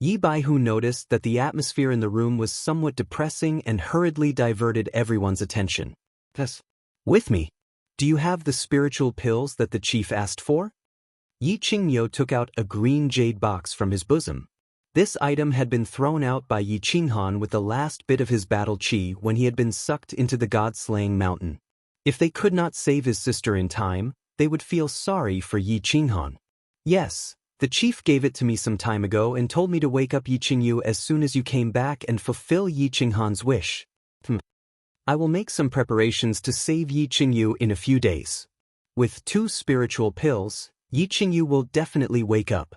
Yi Baihu noticed that the atmosphere in the room was somewhat depressing and hurriedly diverted everyone's attention. Yes. With me. Do you have the spiritual pills that the chief asked for? Yi Qingyou took out a green jade box from his bosom. This item had been thrown out by Yi Qinghan with the last bit of his battle chi when he had been sucked into the god-slaying mountain. If they could not save his sister in time, they would feel sorry for Yi Qinghan. Yes. The chief gave it to me some time ago and told me to wake up Yi Qingyu as soon as you came back and fulfill Yi Qinghan's wish. I will make some preparations to save Yi Qingyu in a few days. With 2 spiritual pills, Yi Qingyu will definitely wake up.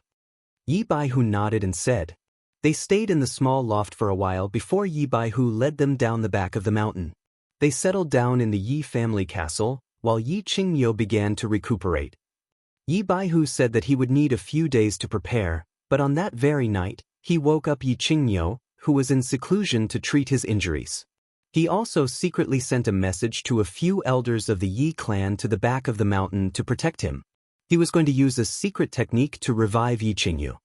Yi Baihu nodded and said. They stayed in the small loft for a while before Yi Baihu led them down the back of the mountain. They settled down in the Yi family castle, while Yi Qingyu began to recuperate. Yi Baihu said that he would need a few days to prepare, but on that very night, he woke up Yi Qingyu, who was in seclusion to treat his injuries. He also secretly sent a message to a few elders of the Yi clan to the back of the mountain to protect him. He was going to use a secret technique to revive Yi Qingyu.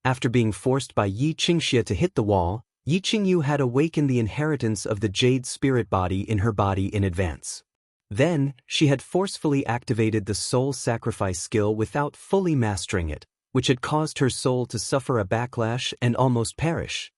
After being forced by Yi Qingxia to hit the wall, Yi Qingyu had awakened the inheritance of the jade spirit body in her body in advance. Then, she had forcefully activated the soul sacrifice skill without fully mastering it, which had caused her soul to suffer a backlash and almost perish.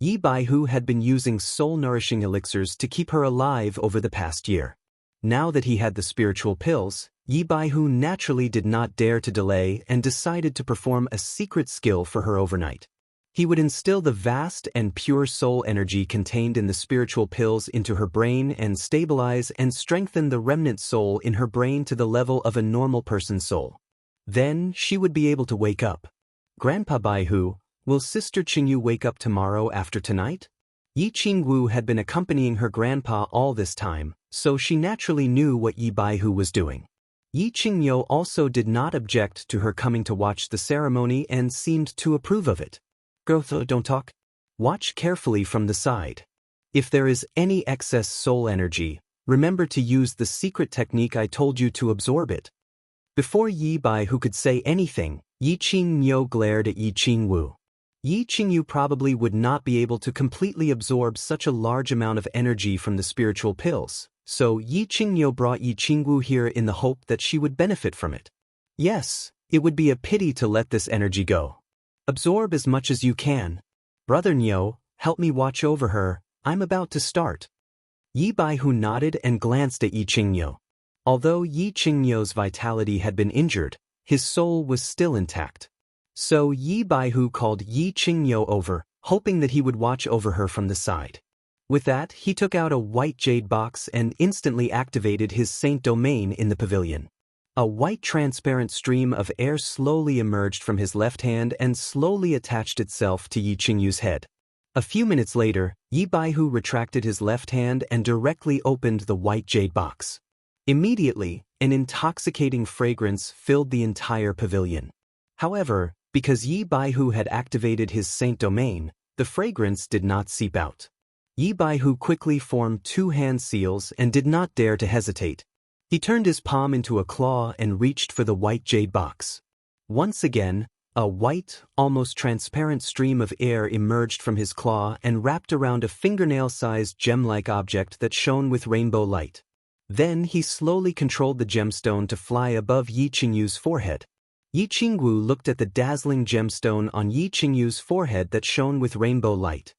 Yi Baihu had been using soul-nourishing elixirs to keep her alive over the past year. Now that he had the spiritual pills, Yi Baihu naturally did not dare to delay and decided to perform a secret skill for her overnight. He would instill the vast and pure soul energy contained in the spiritual pills into her brain and stabilize and strengthen the remnant soul in her brain to the level of a normal person's soul. Then, she would be able to wake up. Grandpa Baihu, will Sister Qingyu wake up tomorrow after tonight? Yi Qingwu had been accompanying her grandpa all this time, so she naturally knew what Yi Baihu was doing. Yi Qingyo also did not object to her coming to watch the ceremony and seemed to approve of it. Girl, don't talk. Watch carefully from the side. If there is any excess soul energy, remember to use the secret technique I told you to absorb it. Before Yi Baihu could say anything, Yi Qingyo glared at Yi Qingwu. Yi Qingyu probably would not be able to completely absorb such a large amount of energy from the spiritual pills, so Yi Qingyo brought Yi Qingwu here in the hope that she would benefit from it. Yes, it would be a pity to let this energy go. Absorb as much as you can. Brother Nyo, help me watch over her, I'm about to start. Yi Baihu nodded and glanced at Yi Qingyo. Although Yi Qingyo's vitality had been injured, his soul was still intact. So Yi Baihu called Yi Qingyo over, hoping that he would watch over her from the side. With that, he took out a white jade box and instantly activated his saint domain in the pavilion. A white transparent stream of air slowly emerged from his left hand and slowly attached itself to Yi Qingyu's head. A few minutes later, Yi Baihu retracted his left hand and directly opened the white jade box. Immediately, an intoxicating fragrance filled the entire pavilion. However, because Yi Baihu had activated his saint domain, the fragrance did not seep out. Yi Baihu quickly formed 2 hand seals and did not dare to hesitate. He turned his palm into a claw and reached for the white jade box. Once again, a white, almost transparent stream of air emerged from his claw and wrapped around a fingernail-sized gem-like object that shone with rainbow light. Then he slowly controlled the gemstone to fly above Yi Qingyu's forehead. Yi Qingwu looked at the dazzling gemstone on Yi Qingyu's forehead that shone with rainbow light.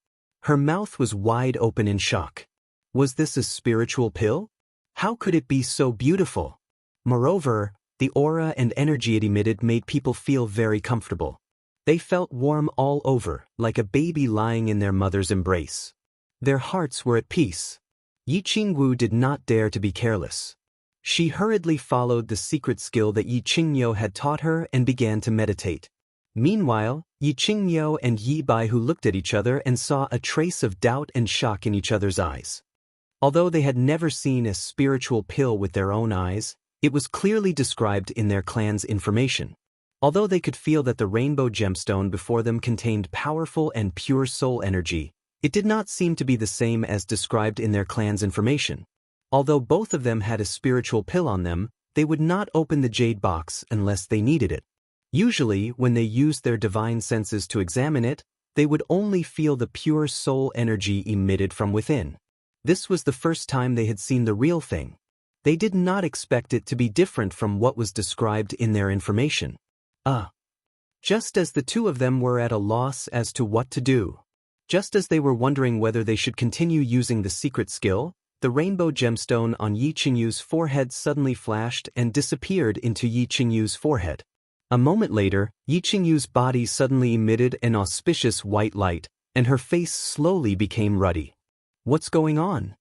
Her mouth was wide open in shock. Was this a spiritual pill? How could it be so beautiful? Moreover, the aura and energy it emitted made people feel very comfortable. They felt warm all over, like a baby lying in their mother's embrace. Their hearts were at peace. Yi Qingwu did not dare to be careless. She hurriedly followed the secret skill that Yi Qingyo had taught her and began to meditate. Meanwhile, Yi Qingyo and Yi Baihu looked at each other and saw a trace of doubt and shock in each other's eyes. Although they had never seen a spiritual pill with their own eyes, it was clearly described in their clan's information. Although they could feel that the rainbow gemstone before them contained powerful and pure soul energy, it did not seem to be the same as described in their clan's information. Although both of them had a spiritual pill on them, they would not open the jade box unless they needed it. Usually, when they used their divine senses to examine it, they would only feel the pure soul energy emitted from within. This was the first time they had seen the real thing. They did not expect it to be different from what was described in their information. Just as the two of them were at a loss as to what to do. Just as they were wondering whether they should continue using the secret skill, the rainbow gemstone on Yi Qingyu's forehead suddenly flashed and disappeared into Yi Qingyu's forehead. A moment later, Yi Qingyu's body suddenly emitted an auspicious white light, and her face slowly became ruddy. What's going on?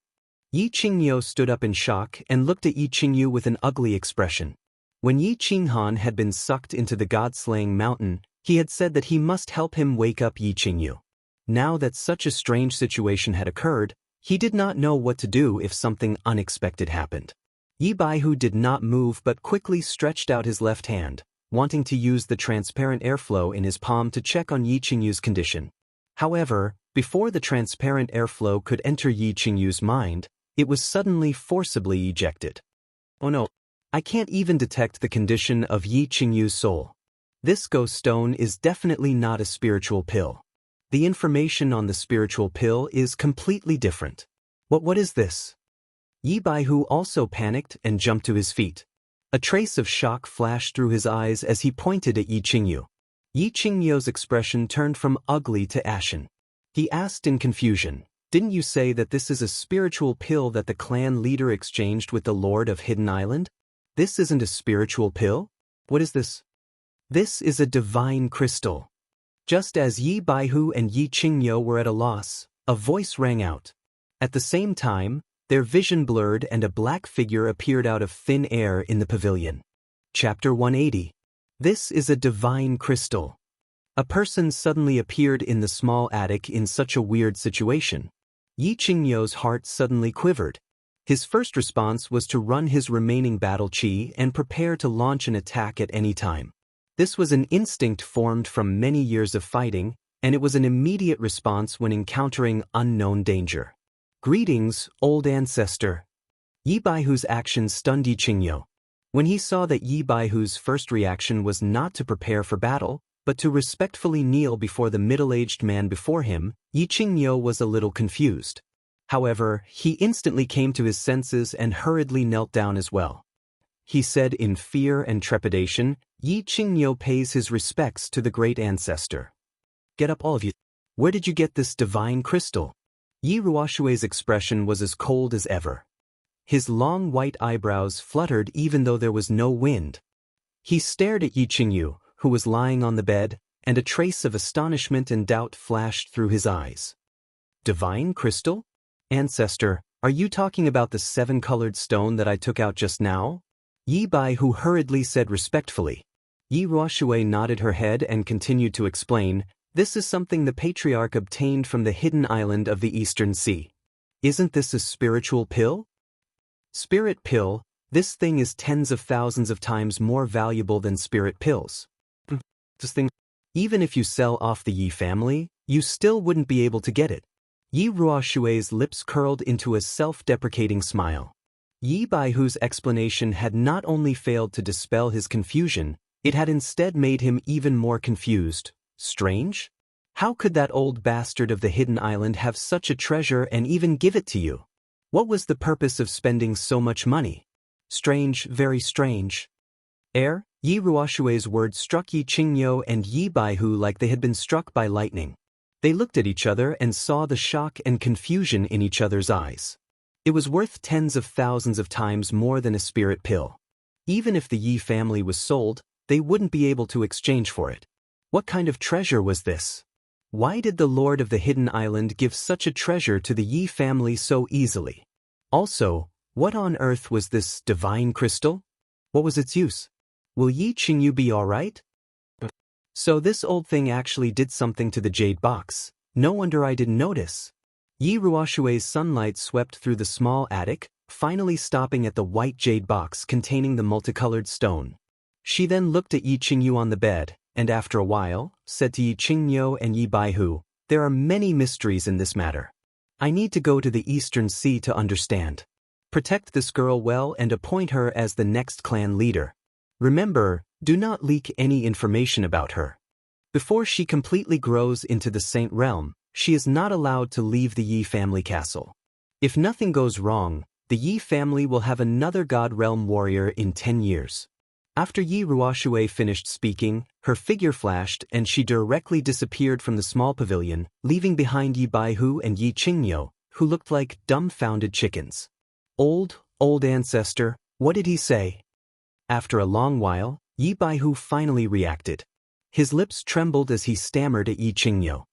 Yi Qingyo stood up in shock and looked at Yi Qingyu with an ugly expression. When Yi Qinghan had been sucked into the god-slaying mountain, he had said that he must help him wake up Yi Qingyu. Now that such a strange situation had occurred, he did not know what to do if something unexpected happened. Yi Baihu did not move but quickly stretched out his left hand, wanting to use the transparent airflow in his palm to check on Yi Qingyu's condition. However, before the transparent airflow could enter Yi Qingyu's mind, it was suddenly forcibly ejected. Oh no, I can't even detect the condition of Yi Qingyu's soul. This ghost stone is definitely not a spiritual pill. The information on the spiritual pill is completely different. What is this? Yi Baihu also panicked and jumped to his feet. A trace of shock flashed through his eyes as he pointed at Yi Qingyu. Yi Qingyo's expression turned from ugly to ashen. He asked in confusion, "Didn't you say that this is a spiritual pill that the clan leader exchanged with the Lord of Hidden Island? This isn't a spiritual pill? What is this?" "This is a divine crystal." Just as Yi Baihu and Yi Qingyo were at a loss, a voice rang out. At the same time, their vision blurred and a black figure appeared out of thin air in the pavilion. Chapter 180. This is a divine crystal. A person suddenly appeared in the small attic in such a weird situation. Yi Qingyo's heart suddenly quivered. His first response was to run his remaining battle chi and prepare to launch an attack at any time. This was an instinct formed from many years of fighting, and it was an immediate response when encountering unknown danger. Greetings, old ancestor. Yi Baihu's actions stunned Yi Qingyo. When he saw that Yi Baihu's first reaction was not to prepare for battle, but to respectfully kneel before the middle-aged man before him, Yi Qingyo was a little confused. However, he instantly came to his senses and hurriedly knelt down as well. He said in fear and trepidation, Yi Qingyo pays his respects to the great ancestor. Get up all of you. Where did you get this divine crystal? Yi Ruoshui's expression was as cold as ever. His long white eyebrows fluttered even though there was no wind. He stared at Yi Qingyu, who was lying on the bed, and a trace of astonishment and doubt flashed through his eyes. Divine crystal? Ancestor, are you talking about the 7-colored stone that I took out just now? Yi Baihu hurriedly said respectfully. Yi Ruoshui nodded her head and continued to explain, this is something the patriarch obtained from the hidden island of the Eastern Sea. Isn't this a spiritual pill? Spirit pill, this thing is tens of thousands of times more valuable than spirit pills. This thing, even if you sell off the Yi family, you still wouldn't be able to get it. Yi Ruoshui's lips curled into a self-deprecating smile. Yi Baihu's explanation had not only failed to dispel his confusion, it had instead made him even more confused. Strange? How could that old bastard of the hidden island have such a treasure and even give it to you? What was the purpose of spending so much money? Strange, very strange. Yi Ruoshui's words struck Yi Qingyo and Yi Baihu like they had been struck by lightning. They looked at each other and saw the shock and confusion in each other's eyes. It was worth tens of thousands of times more than a spirit pill. Even if the Yi family was sold, they wouldn't be able to exchange for it. What kind of treasure was this? Why did the Lord of the Hidden Island give such a treasure to the Yi family so easily? Also, what on earth was this divine crystal? What was its use? Will Yi Qingyu be alright? So this old thing actually did something to the jade box. No wonder I didn't notice. Yi Ruoshui's sunlight swept through the small attic, finally stopping at the white jade box containing the multicolored stone. She then looked at Yi Qingyu on the bed, and after a while, said to Yi Qingyo and Yi Baihu, there are many mysteries in this matter. I need to go to the Eastern Sea to understand. Protect this girl well and appoint her as the next clan leader. Remember, do not leak any information about her. Before she completely grows into the Saint Realm, she is not allowed to leave the Yi family castle. If nothing goes wrong, the Yi family will have another God Realm warrior in 10 years. After Yi Ruoshui finished speaking, her figure flashed and she directly disappeared from the small pavilion, leaving behind Yi Baihu and Yi Qingyo, who looked like dumbfounded chickens. Old ancestor, what did he say? After a long while, Yi Baihu finally reacted. His lips trembled as he stammered at Yi Qingyo.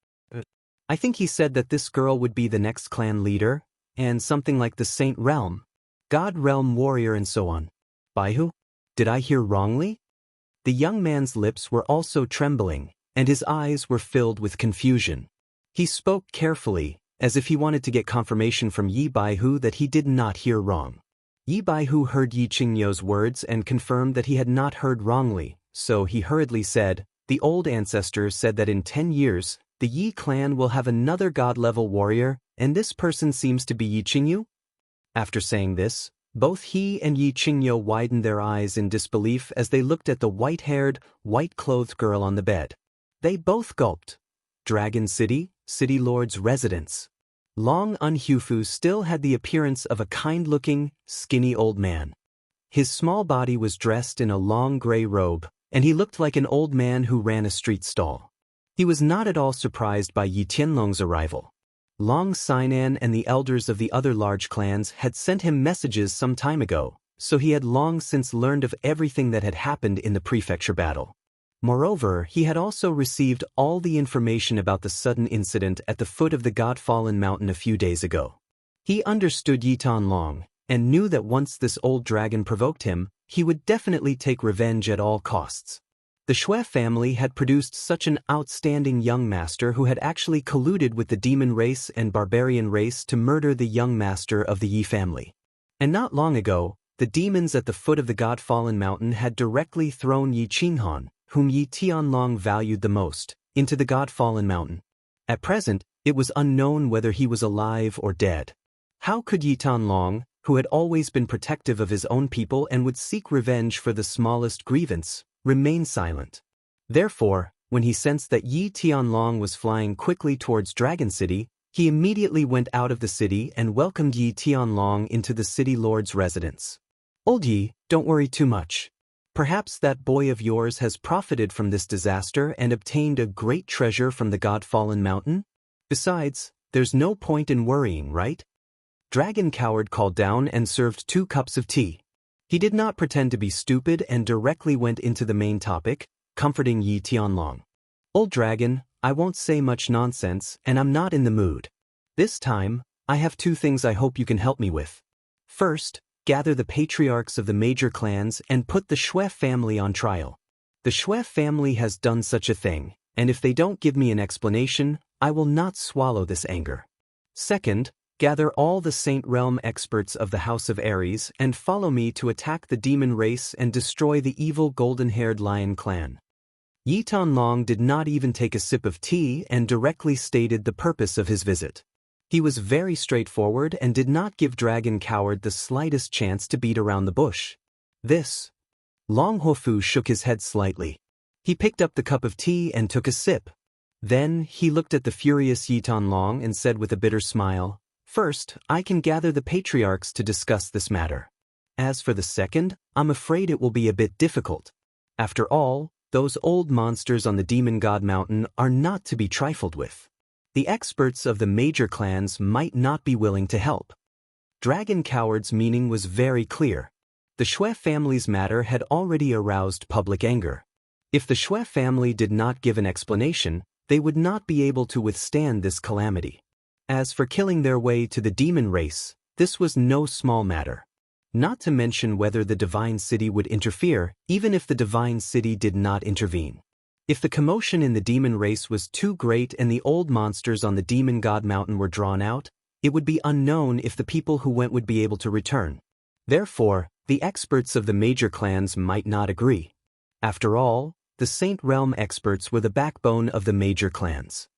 I think he said that this girl would be the next clan leader, and something like the Saint Realm, God Realm warrior and so on. Baihu? Did I hear wrongly? The young man's lips were also trembling, and his eyes were filled with confusion. He spoke carefully, as if he wanted to get confirmation from Yi Baihu that he did not hear wrong. Yi Baihu heard Yi Qingyo's words and confirmed that he had not heard wrongly, so he hurriedly said, the old ancestor said that in 10 years, the Yi clan will have another god-level warrior, and this person seems to be Yi Qingyu? After saying this, both he and Yi Qingyo widened their eyes in disbelief as they looked at the white-haired, white-clothed girl on the bed. They both gulped. Dragon City, City Lord's residence. Long Unhufu still had the appearance of a kind-looking, skinny old man. His small body was dressed in a long gray robe, and he looked like an old man who ran a street stall. He was not at all surprised by Yi Tianlong's arrival. Long Sinan and the elders of the other large clans had sent him messages some time ago, so he had long since learned of everything that had happened in the prefecture battle. Moreover, he had also received all the information about the sudden incident at the foot of the God-fallen mountain a few days ago. He understood Yi Tianlong, and knew that once this old dragon provoked him, he would definitely take revenge at all costs. The Shui family had produced such an outstanding young master who had actually colluded with the demon race and barbarian race to murder the young master of the Yi family. And not long ago, the demons at the foot of the God-fallen mountain had directly thrown Yi Qinghan, whom Yi Tianlong valued the most, into the God-fallen mountain. At present, it was unknown whether he was alive or dead. How could Yi Tianlong, who had always been protective of his own people and would seek revenge for the smallest grievance, remain silent? Therefore, when he sensed that Yi Tianlong was flying quickly towards Dragon City, he immediately went out of the city and welcomed Yi Tianlong into the city lord's residence. "Old Yi, don't worry too much. Perhaps that boy of yours has profited from this disaster and obtained a great treasure from the God-fallen mountain? Besides, there's no point in worrying, right?" Dragon Coward called down and served 2 cups of tea. He did not pretend to be stupid and directly went into the main topic, comforting Yi Tianlong. "Old dragon, I won't say much nonsense, and I'm not in the mood. This time, I have 2 things I hope you can help me with. First, gather the patriarchs of the major clans and put the Shui family on trial. The Shui family has done such a thing, and if they don't give me an explanation, I will not swallow this anger. Second, gather all the Saint Realm experts of the House of Ares and follow me to attack the demon race and destroy the evil golden-haired lion clan." Yi Tianlong did not even take a sip of tea and directly stated the purpose of his visit. He was very straightforward and did not give Dragon Coward the slightest chance to beat around the bush. This. Long Huofu shook his head slightly. He picked up the cup of tea and took a sip. Then he looked at the furious Yi Tianlong and said with a bitter smile, "First, I can gather the patriarchs to discuss this matter. As for the second, I'm afraid it will be a bit difficult. After all, those old monsters on the Demon God Mountain are not to be trifled with. The experts of the major clans might not be willing to help." Dragon Coward's meaning was very clear. The Shui family's matter had already aroused public anger. If the Shui family did not give an explanation, they would not be able to withstand this calamity. As for killing their way to the demon race, this was no small matter. Not to mention whether the Divine City would interfere, even if the Divine City did not intervene. If the commotion in the demon race was too great and the old monsters on the Demon God Mountain were drawn out, it would be unknown if the people who went would be able to return. Therefore, the experts of the major clans might not agree. After all, the Saint Realm experts were the backbone of the major clans.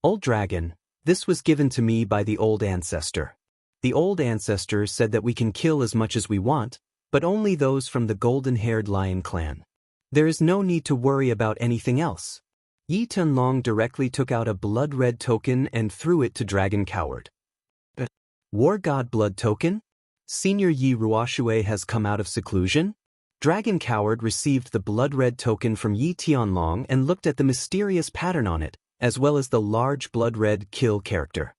"Old dragon, this was given to me by the old ancestor. The old ancestor said that we can kill as much as we want, but only those from the golden-haired lion clan. There is no need to worry about anything else." Yi Tianlong directly took out a blood-red token and threw it to Dragon Coward. "War God blood token? Senior Yi Ruoxue has come out of seclusion?" Dragon Coward received the blood-red token from Yi Tianlong and looked at the mysterious pattern on it, as well as the large blood-red kill character.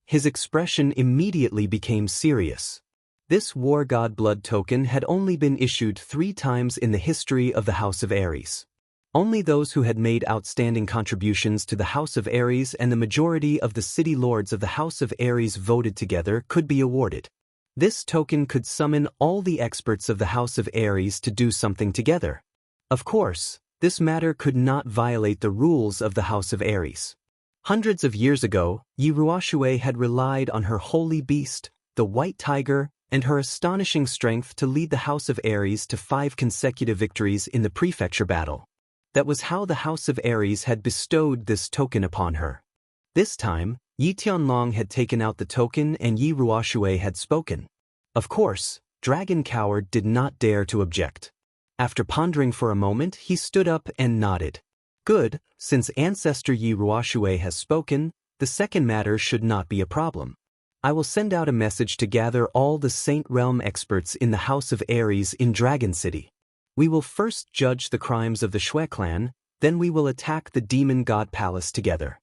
His expression immediately became serious. This War God blood token had only been issued 3 times in the history of the House of Ares. Only those who had made outstanding contributions to the House of Ares and the majority of the city lords of the House of Ares voted together could be awarded. This token could summon all the experts of the House of Ares to do something together. Of course, this matter could not violate the rules of the House of Ares. Hundreds of years ago, Yi Ruoxue had relied on her holy beast, the white tiger, and her astonishing strength to lead the House of Ares to 5 consecutive victories in the prefecture battle. That was how the House of Ares had bestowed this token upon her. This time, Yi Tianlong had taken out the token and Yi Ruoxue had spoken. Of course, Dragon Coward did not dare to object. After pondering for a moment, he stood up and nodded. "Good, since Ancestor Yi Ruoxue has spoken, the second matter should not be a problem. I will send out a message to gather all the Saint Realm experts in the House of Ares in Dragon City. We will first judge the crimes of the Shui clan, then we will attack the Demon God Palace together."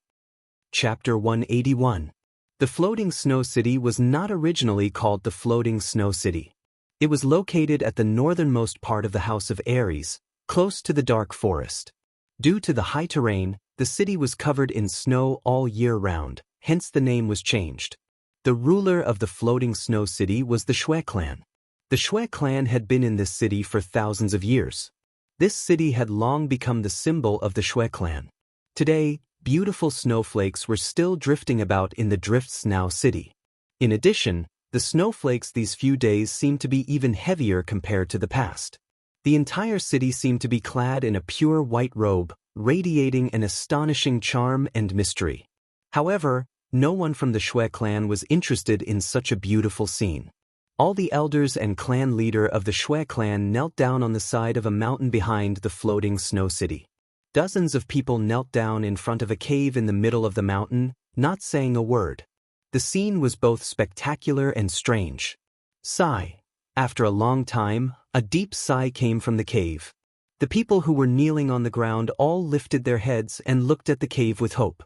Chapter 181. The Floating Snow City was not originally called the Floating Snow City. It was located at the northernmost part of the House of Ares, close to the dark forest. Due to the high terrain, the city was covered in snow all year round, hence the name was changed. The ruler of the Floating Snow City was the Shui clan. The Shui clan had been in this city for thousands of years. This city had long become the symbol of the Shui clan. Today, beautiful snowflakes were still drifting about in the Drift Snow City. In addition, The snowflakes these few days seemed to be even heavier compared to the past. The entire city seemed to be clad in a pure white robe, radiating an astonishing charm and mystery. However, no one from the Xue clan was interested in such a beautiful scene. All the elders and clan leader of the Xue clan knelt down on the side of a mountain behind the floating snow city. Dozens of people knelt down in front of a cave in the middle of the mountain, not saying a word. The scene was both spectacular and strange. Sigh. After a long time, a deep sigh came from the cave. The people who were kneeling on the ground all lifted their heads and looked at the cave with hope.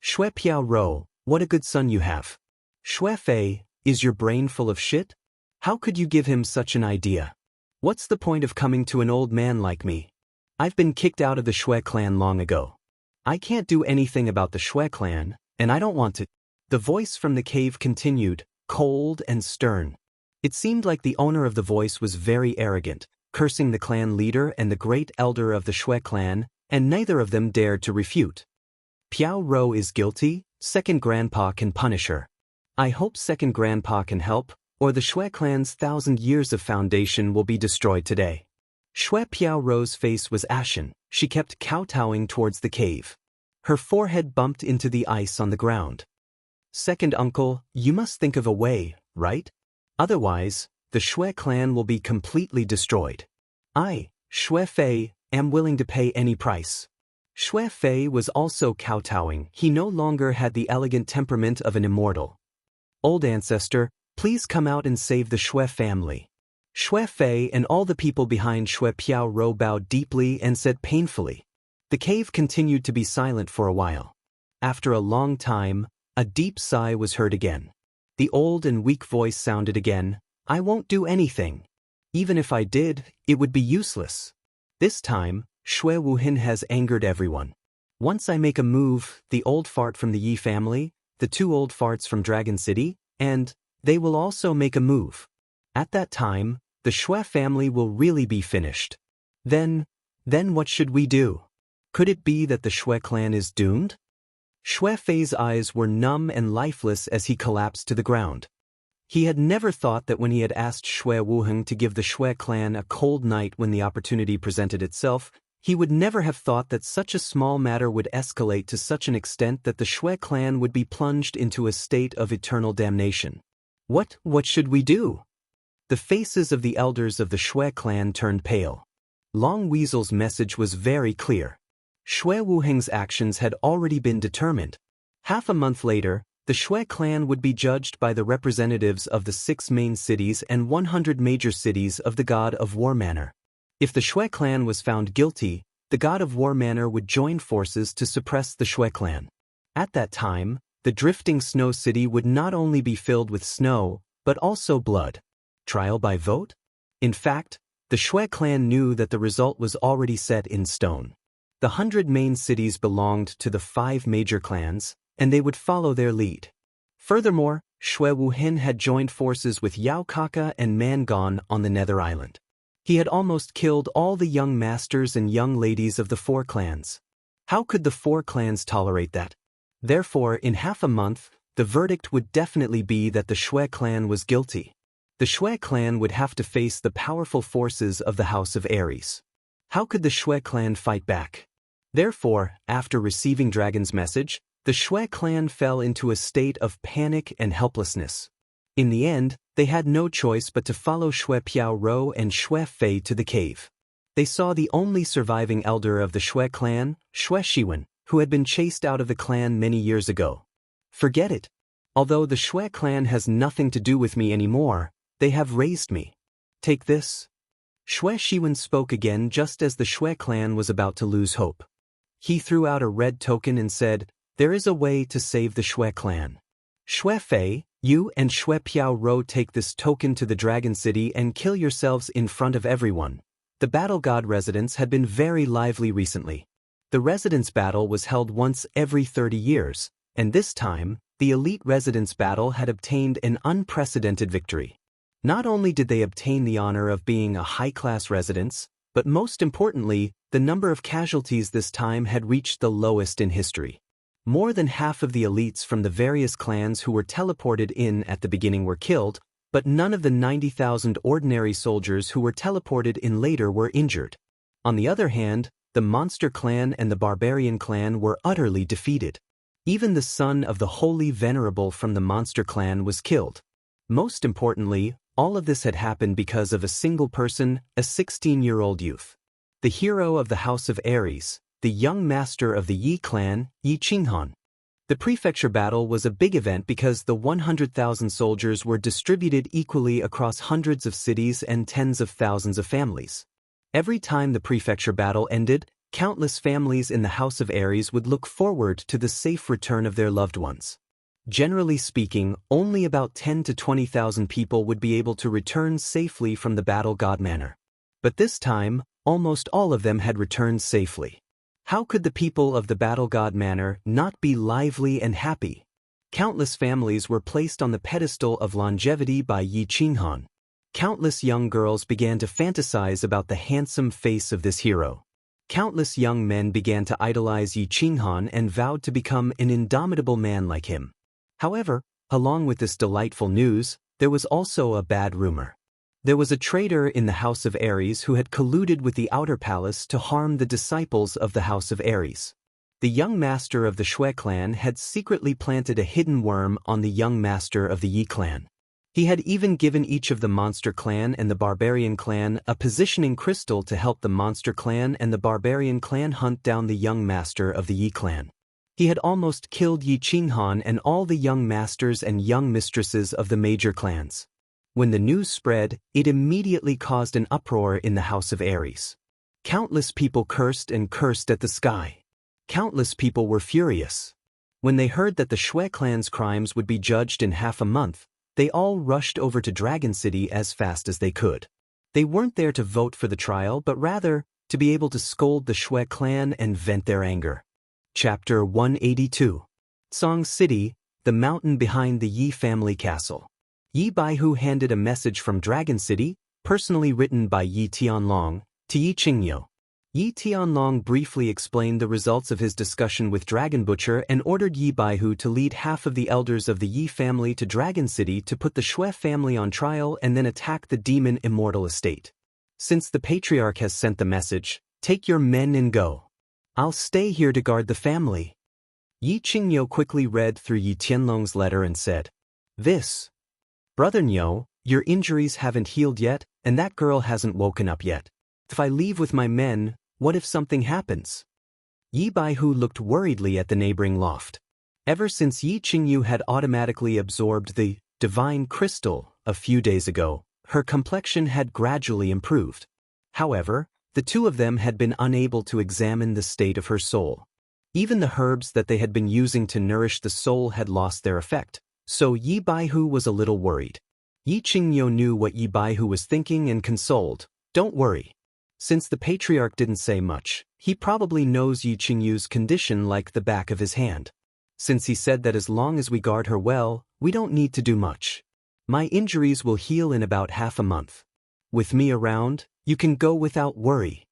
Xue Piao Rou, what a good son you have. Xue Fei, is your brain full of shit? How could you give him such an idea? What's the point of coming to an old man like me? I've been kicked out of the Xue clan long ago. I can't do anything about the Xue clan, and I don't want to. The voice from the cave continued, cold and stern. It seemed like the owner of the voice was very arrogant, cursing the clan leader and the great elder of the Xue clan, and neither of them dared to refute. Piao Rou is guilty, second grandpa can punish her. I hope second grandpa can help, or the Xue clan's 1,000 years of foundation will be destroyed today. Xue Piao Rou's face was ashen, she kept kowtowing towards the cave. Her forehead bumped into the ice on the ground. Second uncle, you must think of a way, right? Otherwise, the Xue clan will be completely destroyed. I, Xue Fei, am willing to pay any price. Xue Fei was also kowtowing, he no longer had the elegant temperament of an immortal. Old ancestor, please come out and save the Xue family. Xue Fei and all the people behind Xue Piao Rou bowed deeply and said painfully. The cave continued to be silent for a while. After a long time, a deep sigh was heard again. The old and weak voice sounded again, I won't do anything. Even if I did, it would be useless. This time, Xue Wuhin has angered everyone. Once I make a move, the old fart from the Yi family, the 2 old farts from Dragon City, and they will also make a move. At that time, the Xue family will really be finished. Then what should we do? Could it be that the Xue clan is doomed? Xue Fei's eyes were numb and lifeless as he collapsed to the ground. He had never thought that when he had asked Xue Wuheng to give the Xue clan a cold night when the opportunity presented itself, he would never have thought that such a small matter would escalate to such an extent that the Xue clan would be plunged into a state of eternal damnation. What should we do? The faces of the elders of the Xue clan turned pale. Long Weasel's message was very clear. Xue Wuheng's actions had already been determined. Half a month later, the Xue clan would be judged by the representatives of the 6 main cities and 100 major cities of the God of War Manor. If the Xue clan was found guilty, the God of War Manor would join forces to suppress the Xue clan. At that time, the drifting snow city would not only be filled with snow, but also blood. Trial by vote? In fact, the Xue clan knew that the result was already set in stone. The 100 main cities belonged to the 5 major clans, and they would follow their lead. Furthermore, Xue Wuhin had joined forces with Yao Kaka and Man Gon on the Nether Island. He had almost killed all the young masters and young ladies of the 4 clans. How could the 4 clans tolerate that? Therefore, in half a month, the verdict would definitely be that the Xue clan was guilty. The Xue clan would have to face the powerful forces of the House of Aries. How could the Xue clan fight back? Therefore, after receiving Dragon's message, the Xue clan fell into a state of panic and helplessness. In the end, they had no choice but to follow Xue Piao Rou and Xue Fei to the cave. They saw the only surviving elder of the Xue clan, Xue Shiwen, who had been chased out of the clan many years ago. Forget it. Although the Xue clan has nothing to do with me anymore, they have raised me. Take this. Xue Shiwen spoke again just as the Xue clan was about to lose hope. He threw out a red token and said, there is a way to save the Xue clan. Xue Fei, you and Xue Piao Rou take this token to the Dragon City and kill yourselves in front of everyone. The Battle God residence had been very lively recently. The residence battle was held once every 30 years, and this time, the elite residence battle had obtained an unprecedented victory. Not only did they obtain the honor of being a high-class residence, but most importantly, the number of casualties this time had reached the lowest in history. More than half of the elites from the various clans who were teleported in at the beginning were killed, but none of the 90,000 ordinary soldiers who were teleported in later were injured. On the other hand, the Monster Clan and the Barbarian Clan were utterly defeated. Even the son of the Holy Venerable from the Monster Clan was killed. Most importantly, all of this had happened because of a single person, a 16-year-old youth. The hero of the House of Ares, the young master of the Yi clan, Yi Qinghan. The prefecture battle was a big event because the 100,000 soldiers were distributed equally across hundreds of cities and tens of thousands of families. Every time the prefecture battle ended, countless families in the House of Ares would look forward to the safe return of their loved ones. Generally speaking, only about 10 to 20,000 people would be able to return safely from the Battle God Manor. But this time, almost all of them had returned safely. How could the people of the Battle God Manor not be lively and happy? Countless families were placed on the pedestal of longevity by Yi Qinghan. Countless young girls began to fantasize about the handsome face of this hero. Countless young men began to idolize Yi Qinghan and vowed to become an indomitable man like him. However, along with this delightful news, there was also a bad rumor. There was a traitor in the House of Ares who had colluded with the Outer Palace to harm the disciples of the House of Ares. The young master of the Shui clan had secretly planted a hidden worm on the young master of the Yi clan. He had even given each of the Monster Clan and the Barbarian Clan a positioning crystal to help the Monster Clan and the Barbarian Clan hunt down the young master of the Yi clan. He had almost killed Yi Qinghan and all the young masters and young mistresses of the major clans. When the news spread, it immediately caused an uproar in the House of Ares. Countless people cursed and cursed at the sky. Countless people were furious. When they heard that the Shui clan's crimes would be judged in half a month, they all rushed over to Dragon City as fast as they could. They weren't there to vote for the trial, but rather to be able to scold the Shui clan and vent their anger. Chapter 182. Song City, the mountain behind the Yi family castle. Yi Baihu handed a message from Dragon City, personally written by Yi Tianlong, to Yi Qingyu. Yi Tianlong briefly explained the results of his discussion with Dragon Butcher and ordered Yi Baihu to lead half of the elders of the Yi family to Dragon City to put the Shui family on trial and then attack the demon immortal estate. Since the patriarch has sent the message, take your men and go. I'll stay here to guard the family. Yi Qingyu quickly read through Yi Tianlong's letter and said, This. Brother Nyo, your injuries haven't healed yet, and that girl hasn't woken up yet. If I leave with my men, what if something happens? Yi Baihu looked worriedly at the neighboring loft. Ever since Yi Qingyu had automatically absorbed the divine crystal a few days ago, her complexion had gradually improved. However, the two of them had been unable to examine the state of her soul. Even the herbs that they had been using to nourish the soul had lost their effect, so Yi Baihu was a little worried. Yi Qingyu knew what Yi Baihu was thinking and consoled, Don't worry. Since the patriarch didn't say much, he probably knows Yi Qingyu's condition like the back of his hand. Since he said that as long as we guard her well, we don't need to do much. My injuries will heal in about half a month. With me around, you can go without worry.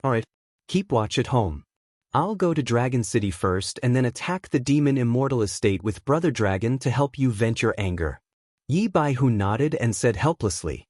Alright, keep watch at home. I'll go to Dragon City first and then attack the demon immortal estate with Brother Dragon to help you vent your anger. Yi Baihu nodded and said helplessly.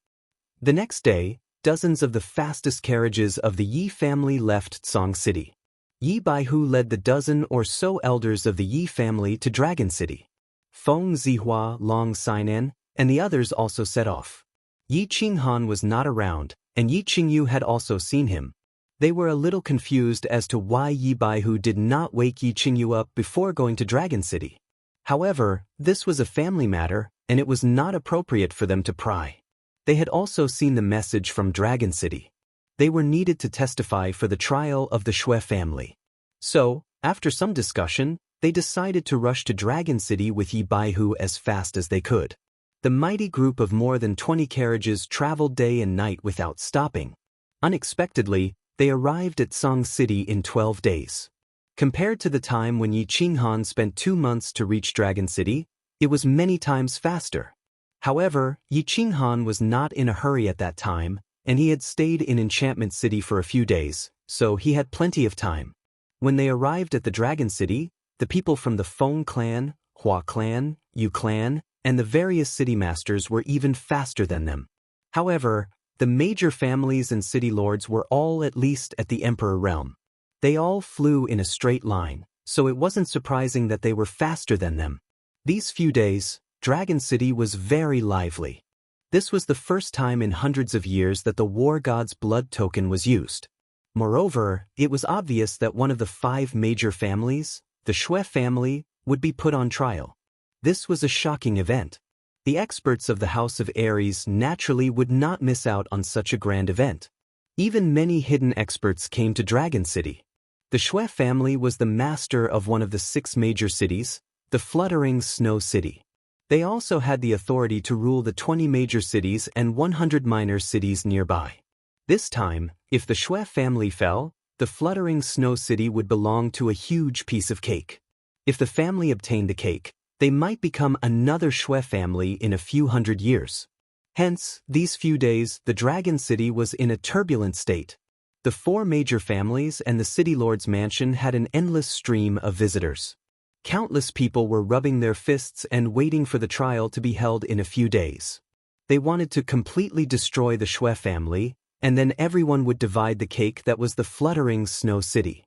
The next day, dozens of the fastest carriages of the Yi family left Song City. Yi Baihu led the dozen or so elders of the Yi family to Dragon City. Feng Zihua, Long Sainan, and the others also set off. Yi Qinghan was not around, and Yi Qingyu had also seen him. They were a little confused as to why Yi Baihu did not wake Yi Qingyu up before going to Dragon City. However, this was a family matter, and it was not appropriate for them to pry. They had also seen the message from Dragon City. They were needed to testify for the trial of the Shui family. So, after some discussion, they decided to rush to Dragon City with Yi Baihu as fast as they could. The mighty group of more than 20 carriages traveled day and night without stopping. Unexpectedly, they arrived at Song City in 12 days. Compared to the time when Yi Qinghan spent 2 months to reach Dragon City, it was many times faster. However, Yi Qinghan was not in a hurry at that time, and he had stayed in Enchantment City for a few days, so he had plenty of time. When they arrived at the Dragon City, The people from the Feng clan, Hua clan, Yu clan, and the various city masters were even faster than them. However, the major families and city lords were all at least at the Emperor realm. They all flew in a straight line, so it wasn't surprising that they were faster than them. These few days, Dragon City was very lively. This was the first time in hundreds of years that the war god's blood token was used. Moreover, it was obvious that one of the 5 major families, the Shui family, would be put on trial. This was a shocking event. The experts of the House of Aries naturally would not miss out on such a grand event. Even many hidden experts came to Dragon City. The Shui family was the master of one of the 6 major cities, the Fluttering Snow City. They also had the authority to rule the 20 major cities and 100 minor cities nearby. This time, if the Shui family fell, the Fluttering Snow City would belong to a huge piece of cake. If the family obtained the cake, they might become another Shui family in a few hundred years. Hence, these few days, the Dragon City was in a turbulent state. The 4 major families and the city lord's mansion had an endless stream of visitors. Countless people were rubbing their fists and waiting for the trial to be held in a few days. They wanted to completely destroy the Shui family, and then everyone would divide the cake that was the Fluttering Snow City.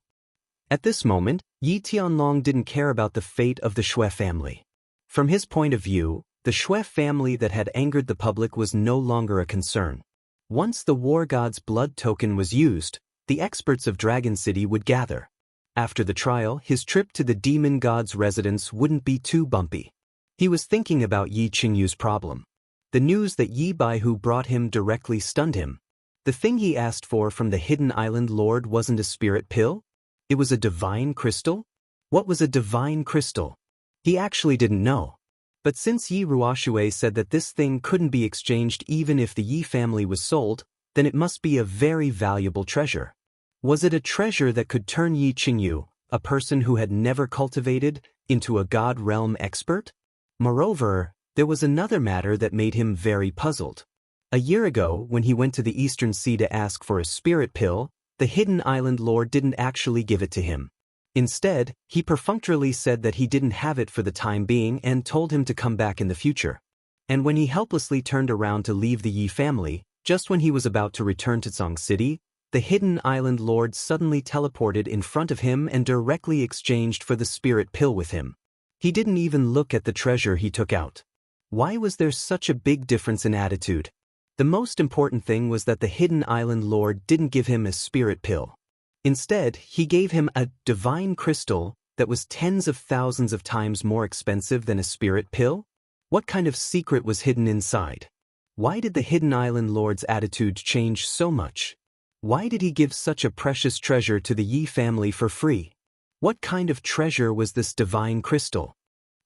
At this moment, Yi Tianlong didn't care about the fate of the Shui family. From his point of view, the Shui family that had angered the public was no longer a concern. Once the war god's blood token was used, the experts of Dragon City would gather. After the trial, his trip to the demon god's residence wouldn't be too bumpy. He was thinking about Yi Qingyu's problem. The news that Yi Baihu brought him directly stunned him. The thing he asked for from the hidden island lord wasn't a spirit pill? It was a divine crystal? What was a divine crystal? He actually didn't know. But since Yi Ruoxue said that this thing couldn't be exchanged even if the Yi family was sold, then it must be a very valuable treasure. Was it a treasure that could turn Yi Qingyu, a person who had never cultivated, into a god realm expert? Moreover, there was another matter that made him very puzzled. A year ago, when he went to the Eastern Sea to ask for a spirit pill, the hidden island lord didn't actually give it to him. Instead, he perfunctorily said that he didn't have it for the time being and told him to come back in the future. And when he helplessly turned around to leave the Yi family, just when he was about to return to Zhong City, the hidden island lord suddenly teleported in front of him and directly exchanged for the spirit pill with him. He didn't even look at the treasure he took out. Why was there such a big difference in attitude? The most important thing was that the hidden island lord didn't give him a spirit pill. Instead, he gave him a divine crystal that was tens of thousands of times more expensive than a spirit pill? What kind of secret was hidden inside? Why did the hidden island lord's attitude change so much? Why did he give such a precious treasure to the Yi family for free? What kind of treasure was this divine crystal?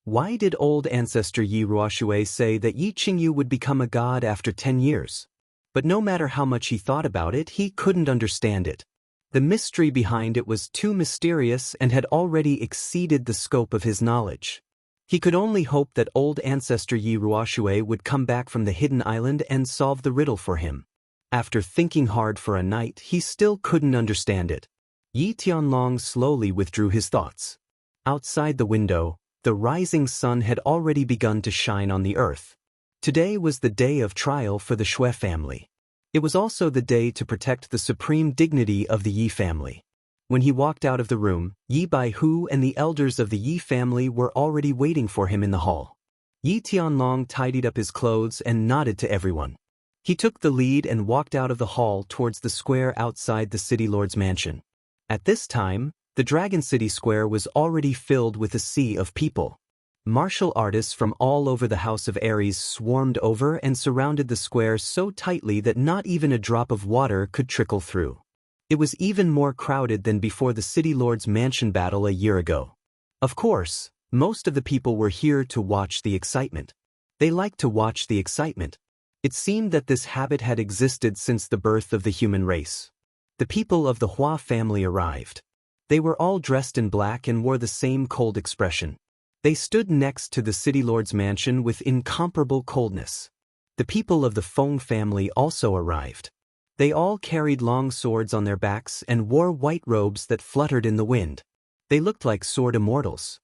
Why did old ancestor Yi Ruoxue say that Yi Qingyu would become a god after 10 years? But no matter how much he thought about it, he couldn't understand it. The mystery behind it was too mysterious and had already exceeded the scope of his knowledge. He could only hope that old ancestor Yi Ruoxue would come back from the hidden island and solve the riddle for him. After thinking hard for a night, he still couldn't understand it. Yi Tianlong slowly withdrew his thoughts. Outside the window, the rising sun had already begun to shine on the earth. Today was the day of trial for the Shui family. It was also the day to protect the supreme dignity of the Yi family. When he walked out of the room, Yi Baihu and the elders of the Yi family were already waiting for him in the hall. Yi Tianlong tidied up his clothes and nodded to everyone. He took the lead and walked out of the hall towards the square outside the city lord's mansion. At this time, the Dragon City Square was already filled with a sea of people. Martial artists from all over the House of Aries swarmed over and surrounded the square so tightly that not even a drop of water could trickle through. It was even more crowded than before the city lord's mansion battle a year ago. Of course, most of the people were here to watch the excitement. They liked to watch the excitement. It seemed that this habit had existed since the birth of the human race. The people of the Hua family arrived. They were all dressed in black and wore the same cold expression. They stood next to the city lord's mansion with incomparable coldness. The people of the Feng family also arrived. They all carried long swords on their backs and wore white robes that fluttered in the wind. They looked like sword immortals.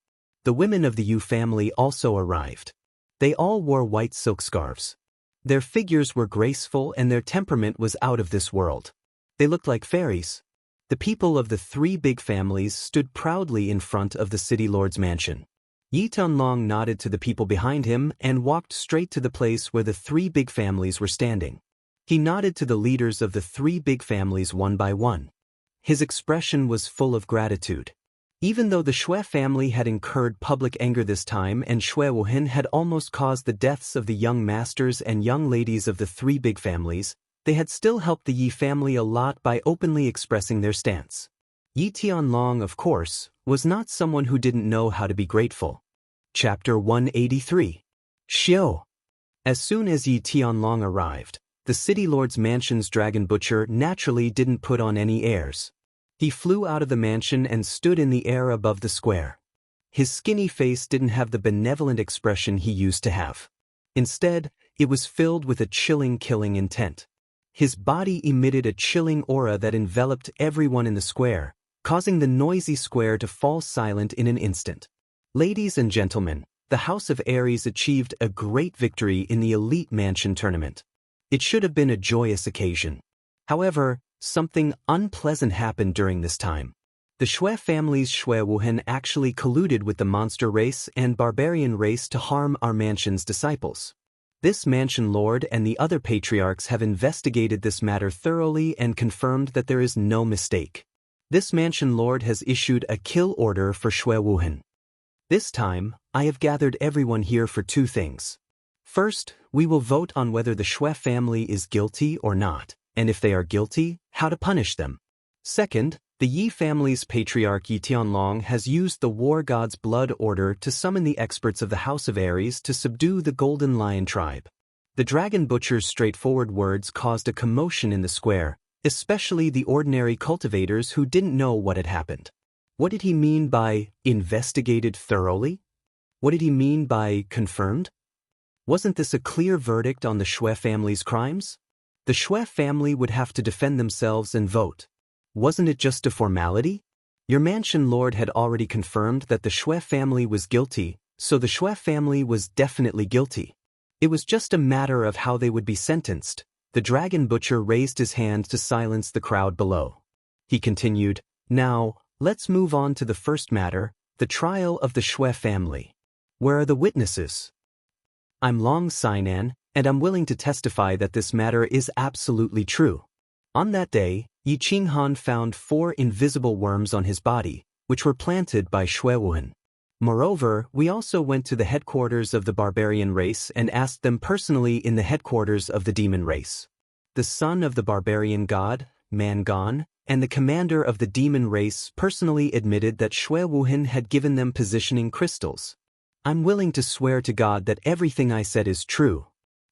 The women of the Yu family also arrived. They all wore white silk scarves. Their figures were graceful and their temperament was out of this world. They looked like fairies. The people of the three big families stood proudly in front of the city lord's mansion. Yi Tianlong nodded to the people behind him and walked straight to the place where the three big families were standing. He nodded to the leaders of the three big families one by one. His expression was full of gratitude. Even though the Xue family had incurred public anger this time and Xue Wuhen had almost caused the deaths of the young masters and young ladies of the three big families, they had still helped the Yi family a lot by openly expressing their stance. Yi Tianlong, of course, was not someone who didn't know how to be grateful. Chapter 183. Xiao. As soon as Yi Tianlong arrived, the city lord's mansion's dragon butcher naturally didn't put on any airs. He flew out of the mansion and stood in the air above the square. His skinny face didn't have the benevolent expression he used to have. Instead, it was filled with a chilling, killing intent. His body emitted a chilling aura that enveloped everyone in the square, causing the noisy square to fall silent in an instant. Ladies and gentlemen, the House of Aries achieved a great victory in the Elite Mansion tournament. It should have been a joyous occasion. However, something unpleasant happened during this time. The Xue family's Xue Wuhen actually colluded with the monster race and barbarian race to harm our mansion's disciples. This mansion lord and the other patriarchs have investigated this matter thoroughly and confirmed that there is no mistake. This mansion lord has issued a kill order for Xue Wuhen. This time, I have gathered everyone here for two things. First, we will vote on whether the Xue family is guilty or not, and if they are guilty, how to punish them. Second, the Yi family's patriarch Yi Tianlong has used the war god's blood order to summon the experts of the House of Aries to subdue the Golden Lion tribe. The dragon butcher's straightforward words caused a commotion in the square, especially the ordinary cultivators who didn't know what had happened. What did he mean by investigated thoroughly? What did he mean by confirmed? Wasn't this a clear verdict on the Xue family's crimes? The Xue family would have to defend themselves and vote. Wasn't it just a formality? Your mansion lord had already confirmed that the Xue family was guilty, so the Xue family was definitely guilty. It was just a matter of how they would be sentenced. The dragon butcher raised his hand to silence the crowd below. He continued, "Now, let's move on to the first matter, the trial of the Xue family. Where are the witnesses? I'm Long Sainan, and I'm willing to testify that this matter is absolutely true." On that day, Yi Qinghan found 4 invisible worms on his body, which were planted by Xue Wuhen. Moreover, we also went to the headquarters of the barbarian race and asked them personally in the headquarters of the demon race. The son of the barbarian god, Mangon, and the commander of the demon race personally admitted that Xue Wuhen had given them positioning crystals. I'm willing to swear to God that everything I said is true.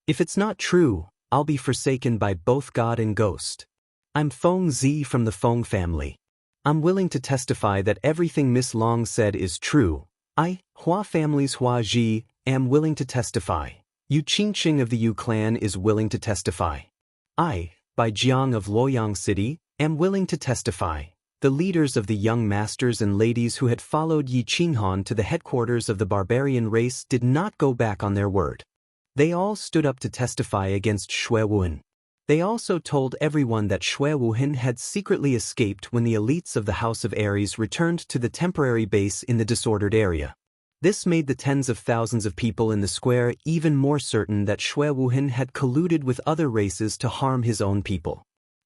If it's not true, I'll be forsaken by both God and ghost. I'm Feng Zi from the Feng family. I'm willing to testify that everything Miss Long said is true. I, Hua family's Hua Ji, am willing to testify. Yu Qingqing of the Yu clan is willing to testify. I, Bai Jiang of Luoyang City, am willing to testify. The leaders of the young masters and ladies who had followed Yi Qinghan to the headquarters of the barbarian race did not go back on their word. They all stood up to testify against Xue Wuhen. They also told everyone that Xue Wuhen had secretly escaped when the elites of the House of Aries returned to the temporary base in the disordered area. This made the tens of thousands of people in the square even more certain that Xue Wuhen had colluded with other races to harm his own people.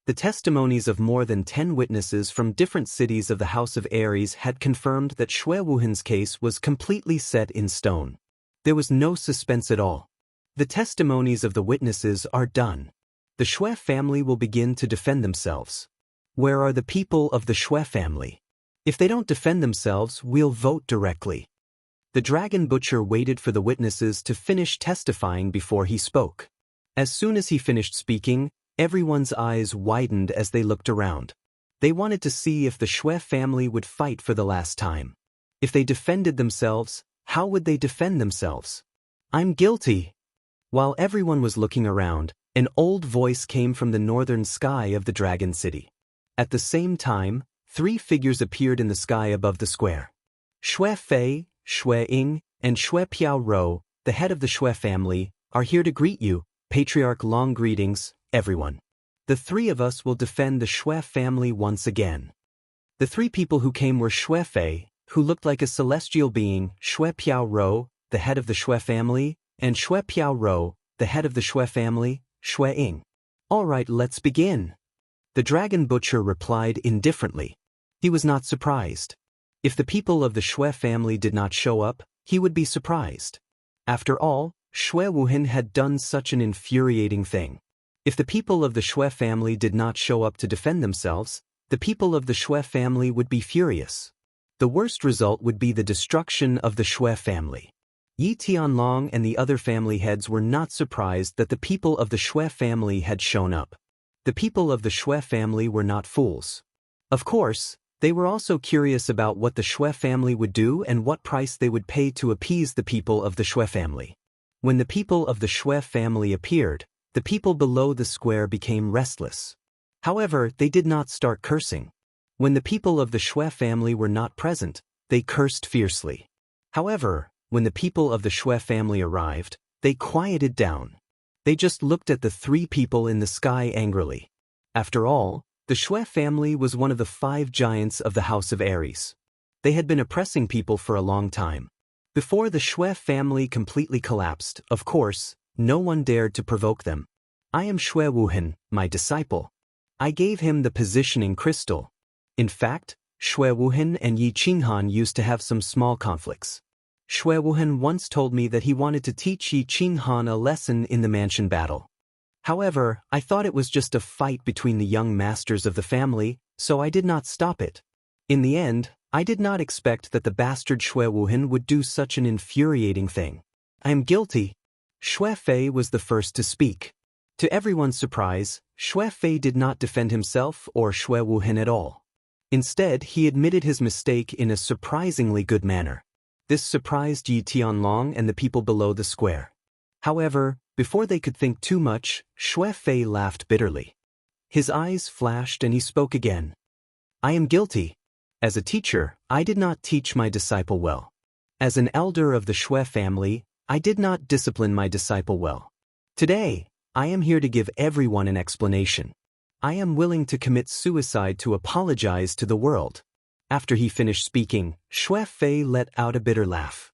The testimonies of more than 10 witnesses from different cities of the House of Aries had confirmed that Xue Wuhen's case was completely set in stone. There was no suspense at all. The testimonies of the witnesses are done. The Xue family will begin to defend themselves. Where are the people of the Xue family? If they don't defend themselves, we'll vote directly. The dragon butcher waited for the witnesses to finish testifying before he spoke. As soon as he finished speaking, everyone's eyes widened as they looked around. They wanted to see if the Xue family would fight for the last time. If they defended themselves, how would they defend themselves? I'm guilty. While everyone was looking around, an old voice came from the northern sky of the Dragon City. At the same time, 3 figures appeared in the sky above the square. Xue Fei, Xue Ying, and Xue Piao Rou, the head of the Xue family, are here to greet you. Patriarch, long greetings, everyone. The 3 of us will defend the Xue family once again. The 3 people who came were Xue Fei, who looked like a celestial being, Xue Piao Rou, the head of the Xue family, and Xue Piao Rou, the head of the Xue family, Xue Ying. All right, let's begin. The dragon butcher replied indifferently. He was not surprised. If the people of the Xue family did not show up, he would be surprised. After all, Xue Wuhan had done such an infuriating thing. If the people of the Xue family did not show up to defend themselves, the people of the Xue family would be furious. The worst result would be the destruction of the Xue family. Yi Tianlong and the other family heads were not surprised that the people of the Xue family had shown up. The people of the Xue family were not fools. Of course, they were also curious about what the Xue family would do and what price they would pay to appease the people of the Xue family. When the people of the Xue family appeared, the people below the square became restless. However, they did not start cursing. When the people of the Xue family were not present, they cursed fiercely. However, when the people of the Xue family arrived, they quieted down. They just looked at the 3 people in the sky angrily. After all, the Xue family was one of the 5 giants of the House of Aries. They had been oppressing people for a long time. Before the Xue family completely collapsed, of course, no one dared to provoke them. I am Xue Wuhan, my disciple. I gave him the positioning crystal. In fact, Xue Wuhan and Yi Qinghan used to have some small conflicts. Xue Wuhan once told me that he wanted to teach Yi Qinghan a lesson in the mansion battle. However, I thought it was just a fight between the young masters of the family, so I did not stop it. In the end, I did not expect that the bastard Xue Wuhan would do such an infuriating thing. I am guilty. Xue Fei was the first to speak. To everyone's surprise, Xue Fei did not defend himself or Xue Wuhan at all. Instead, he admitted his mistake in a surprisingly good manner. This surprised Yi Tianlong and the people below the square. However, before they could think too much, Xue Fei laughed bitterly. His eyes flashed and he spoke again. I am guilty. As a teacher, I did not teach my disciple well. As an elder of the Xue family, I did not discipline my disciple well. Today, I am here to give everyone an explanation. I am willing to commit suicide to apologize to the world. After he finished speaking, Xue Fei let out a bitter laugh.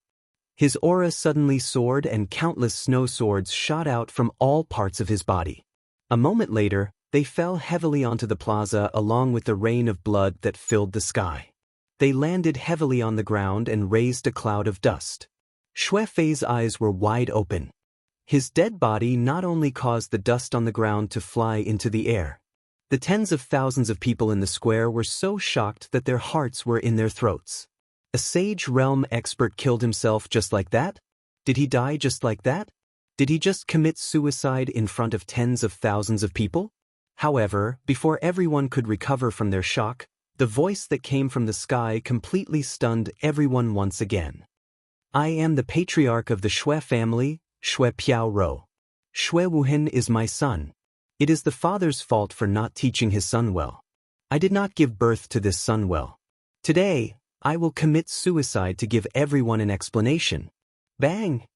His aura suddenly soared and countless snow swords shot out from all parts of his body. A moment later, they fell heavily onto the plaza along with the rain of blood that filled the sky. They landed heavily on the ground and raised a cloud of dust. Xue Fei's eyes were wide open. His dead body not only caused the dust on the ground to fly into the air. The tens of thousands of people in the square were so shocked that their hearts were in their throats. A sage realm expert killed himself just like that? Did he die just like that? Did he just commit suicide in front of tens of thousands of people? However, before everyone could recover from their shock, the voice that came from the sky completely stunned everyone once again. I am the patriarch of the Xue family, Xue Piao Rou. Xue Wuhan is my son. It is the father's fault for not teaching his son well. I did not give birth to this son well. Today, I will commit suicide to give everyone an explanation. Bang!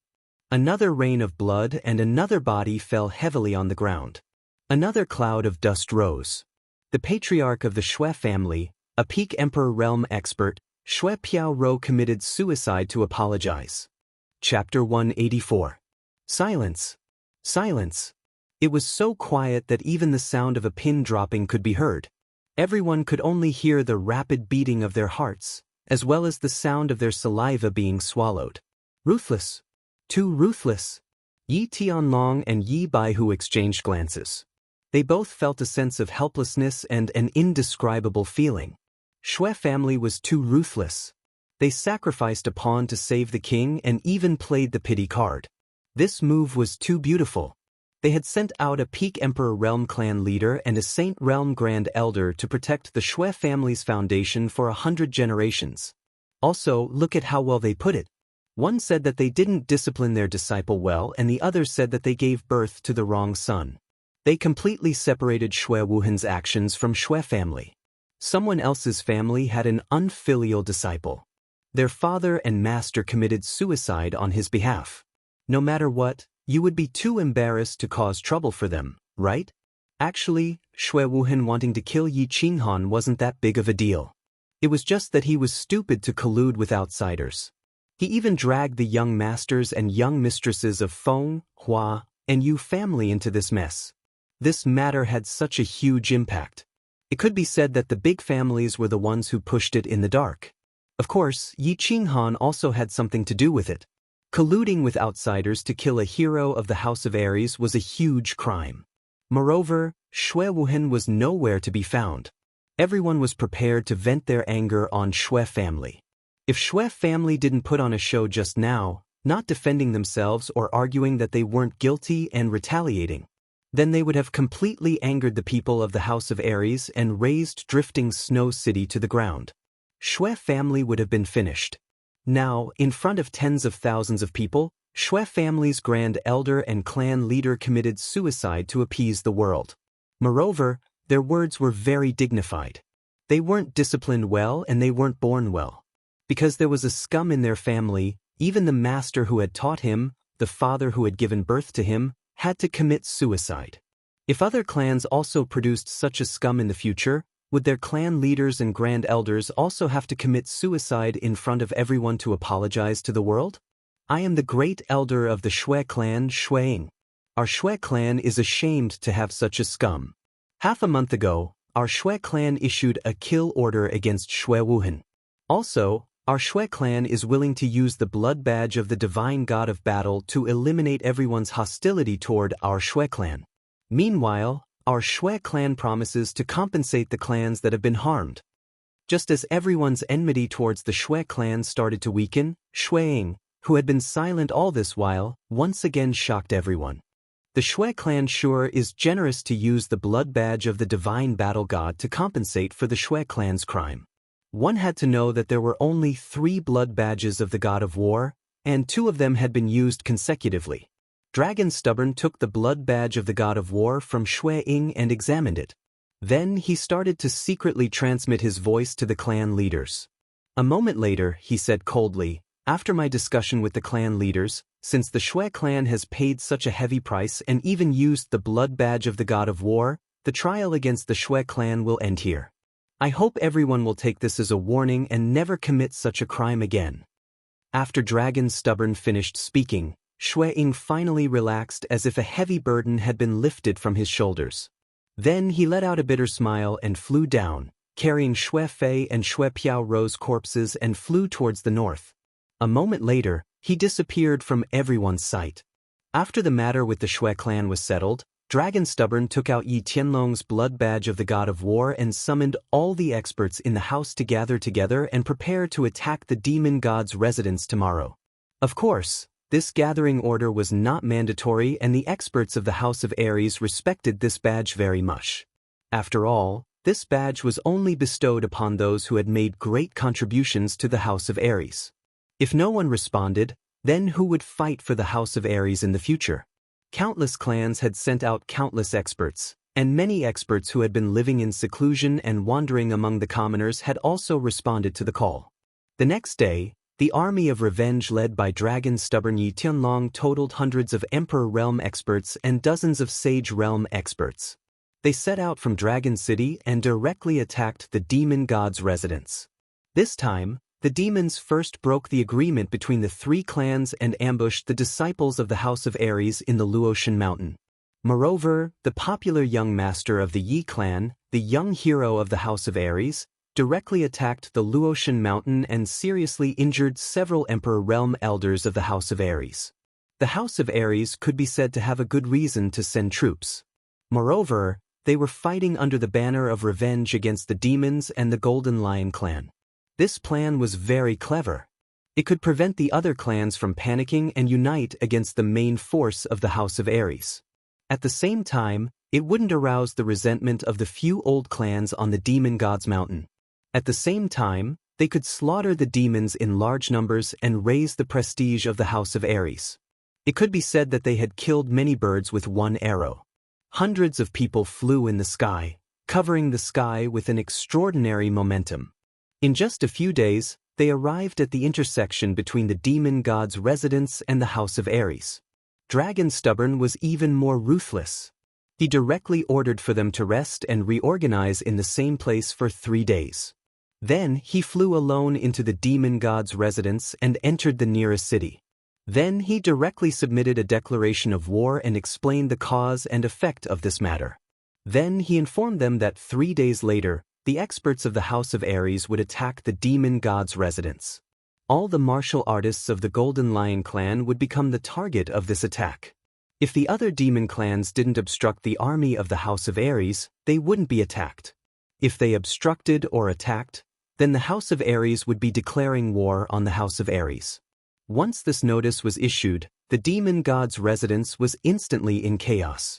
Another rain of blood and another body fell heavily on the ground. Another cloud of dust rose. The patriarch of the Xue family, a peak emperor realm expert, Xue Piao Rou committed suicide to apologize. Chapter 184. Silence. Silence. It was so quiet that even the sound of a pin dropping could be heard. Everyone could only hear the rapid beating of their hearts, as well as the sound of their saliva being swallowed. Ruthless. Too ruthless. Yi Tianlong and Yi Baihu exchanged glances. They both felt a sense of helplessness and an indescribable feeling. Xue family was too ruthless. They sacrificed a pawn to save the king and even played the pity card. This move was too beautiful. They had sent out a peak emperor realm clan leader and a saint realm grand elder to protect the Xue family's foundation for 100 generations. Also, look at how well they put it. One said that they didn't discipline their disciple well and the other said that they gave birth to the wrong son. They completely separated Xue Wuhan's actions from Xue family. Someone else's family had an unfilial disciple. Their father and master committed suicide on his behalf. No matter what, you would be too embarrassed to cause trouble for them, right? Actually, Xue Wuhan wanting to kill Yi Qinghan wasn't that big of a deal. It was just that he was stupid to collude with outsiders. He even dragged the young masters and young mistresses of Feng, Hua, and Yu family into this mess. This matter had such a huge impact. It could be said that the big families were the ones who pushed it in the dark. Of course, Yi Qinghan also had something to do with it. Colluding with outsiders to kill a hero of the House of Aries was a huge crime. Moreover, Xue Wuhan was nowhere to be found. Everyone was prepared to vent their anger on Xue family. If Xue family didn't put on a show just now, not defending themselves or arguing that they weren't guilty and retaliating, then they would have completely angered the people of the House of Aries and razed drifting Snow City to the ground. Xue family would have been finished. Now, in front of tens of thousands of people, Xue family's grand elder and clan leader committed suicide to appease the world. Moreover, their words were very dignified. They weren't disciplined well and they weren't born well. Because there was a scum in their family, even the master who had taught him, the father who had given birth to him, had to commit suicide. If other clans also produced such a scum in the future, would their clan leaders and grand elders also have to commit suicide in front of everyone to apologize to the world? I am the great elder of the Xue clan, Xueying. Our Xue clan is ashamed to have such a scum. Half a month ago, our Xue clan issued a kill order against Xue Wuhan. Also, our Xue clan is willing to use the blood badge of the divine god of battle to eliminate everyone's hostility toward our Xue clan. Meanwhile, our Xue clan promises to compensate the clans that have been harmed. Just as everyone's enmity towards the Xue clan started to weaken, Xueying, who had been silent all this while, once again shocked everyone. The Xue clan sure is generous to use the blood badge of the divine battle god to compensate for the Xue clan's crime. One had to know that there were only 3 blood badges of the god of war, and 2 of them had been used consecutively. Dragon Stubborn took the blood badge of the god of war from Xueying and examined it. Then he started to secretly transmit his voice to the clan leaders. A moment later, he said coldly, "After my discussion with the clan leaders, since the Xue clan has paid such a heavy price and even used the blood badge of the god of war, the trial against the Xue clan will end here. I hope everyone will take this as a warning and never commit such a crime again." After Dragon Stubborn finished speaking, Xueying finally relaxed as if a heavy burden had been lifted from his shoulders. Then he let out a bitter smile and flew down, carrying Xue Fei and Xue Piao Ro's corpses and flew towards the north. A moment later, he disappeared from everyone's sight. After the matter with the Xue clan was settled, Dragon Stubborn took out Yi Tianlong's blood badge of the god of war and summoned all the experts in the house to gather together and prepare to attack the demon god's residence tomorrow. Of course, this gathering order was not mandatory and the experts of the House of Aries respected this badge very much. After all, this badge was only bestowed upon those who had made great contributions to the House of Aries. If no one responded, then who would fight for the House of Aries in the future? Countless clans had sent out countless experts, and many experts who had been living in seclusion and wandering among the commoners had also responded to the call. The next day, the army of revenge led by Dragon Stubborn Yi Tianlong totaled hundreds of Emperor Realm experts and dozens of Sage Realm experts. They set out from Dragon City and directly attacked the demon god's residence. This time, the demons first broke the agreement between the 3 clans and ambushed the disciples of the House of Aries in the Luotian Mountain. Moreover, the popular young master of the Yi clan, the young hero of the House of Aries, directly attacked the Luotian Mountain and seriously injured several Emperor Realm elders of the House of Aries. The House of Aries could be said to have a good reason to send troops. Moreover, they were fighting under the banner of revenge against the demons and the Golden Lion clan. This plan was very clever. It could prevent the other clans from panicking and unite against the main force of the House of Aries. At the same time, it wouldn't arouse the resentment of the few old clans on the Demon God's Mountain. At the same time, they could slaughter the demons in large numbers and raise the prestige of the House of Aries. It could be said that they had killed many birds with one arrow. Hundreds of people flew in the sky, covering the sky with an extraordinary momentum. In just a few days, they arrived at the intersection between the demon god's residence and the House of Ares. Dragon Stubborn was even more ruthless. He directly ordered for them to rest and reorganize in the same place for 3 days. Then he flew alone into the demon god's residence and entered the nearest city. Then he directly submitted a declaration of war and explained the cause and effect of this matter. Then he informed them that 3 days later, the experts of the House of Ares would attack the demon god's residence. All the martial artists of the Golden Lion clan would become the target of this attack. If the other demon clans didn't obstruct the army of the House of Ares, they wouldn't be attacked. If they obstructed or attacked, then the House of Ares would be declaring war on the House of Ares. Once this notice was issued, the demon god's residence was instantly in chaos.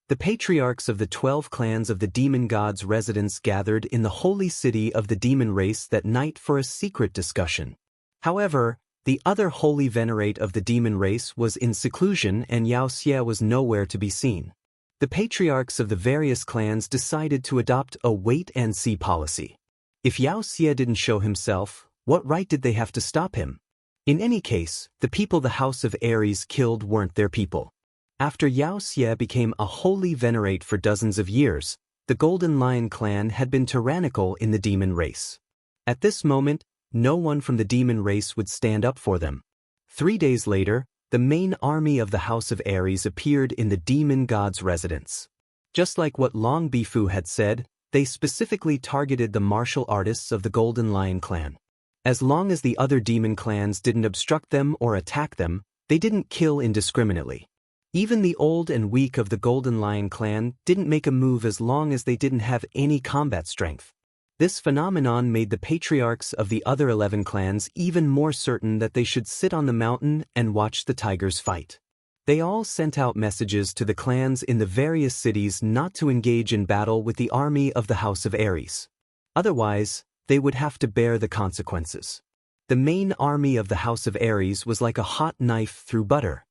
The patriarchs of the 12 clans of the demon god's residence gathered in the holy city of the demon race that night for a secret discussion. However, the other holy venerate of the demon race was in seclusion and Xianxia was nowhere to be seen. The patriarchs of the various clans decided to adopt a wait-and-see policy. If Xianxia didn't show himself, what right did they have to stop him? In any case, the people the House of Ares killed weren't their people. After Xianxia became a holy venerate for dozens of years, the Golden Lion clan had been tyrannical in the demon race. At this moment, no one from the demon race would stand up for them. 3 days later, the main army of the House of Ares appeared in the demon god's residence. Just like what Long Bifu had said, they specifically targeted the martial artists of the Golden Lion clan. As long as the other demon clans didn't obstruct them or attack them, they didn't kill indiscriminately. Even the old and weak of the Golden Lion clan didn't make a move as long as they didn't have any combat strength. This phenomenon made the patriarchs of the other 11 clans even more certain that they should sit on the mountain and watch the tigers fight. They all sent out messages to the clans in the various cities not to engage in battle with the army of the House of Ares. Otherwise, they would have to bear the consequences. The main army of the House of Ares was like a hot knife through butter.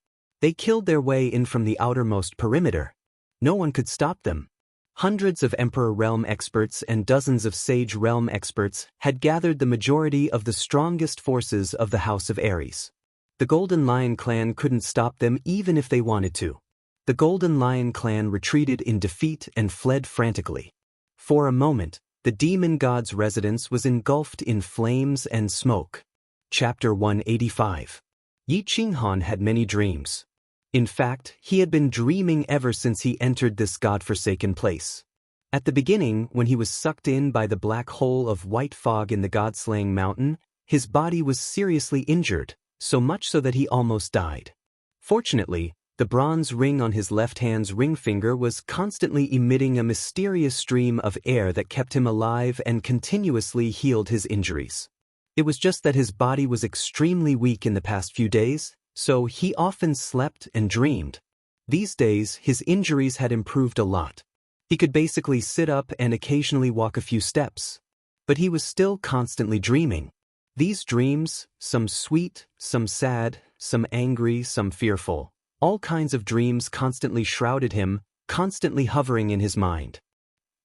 They killed their way in from the outermost perimeter. No one could stop them. Hundreds of Emperor Realm experts and dozens of Sage Realm experts had gathered the majority of the strongest forces of the House of Ares. The Golden Lion clan couldn't stop them even if they wanted to. The Golden Lion clan retreated in defeat and fled frantically. For a moment, the demon god's residence was engulfed in flames and smoke. Chapter 185. Yi Qinghan had many dreams. In fact, he had been dreaming ever since he entered this godforsaken place. At the beginning, when he was sucked in by the black hole of white fog in the god-slaying mountain, his body was seriously injured, so much so that he almost died. Fortunately, the bronze ring on his left hand's ring finger was constantly emitting a mysterious stream of air that kept him alive and continuously healed his injuries. It was just that his body was extremely weak in the past few days, so he often slept and dreamed. These days, his injuries had improved a lot. He could basically sit up and occasionally walk a few steps. But he was still constantly dreaming. These dreams, some sweet, some sad, some angry, some fearful, all kinds of dreams constantly shrouded him, constantly hovering in his mind.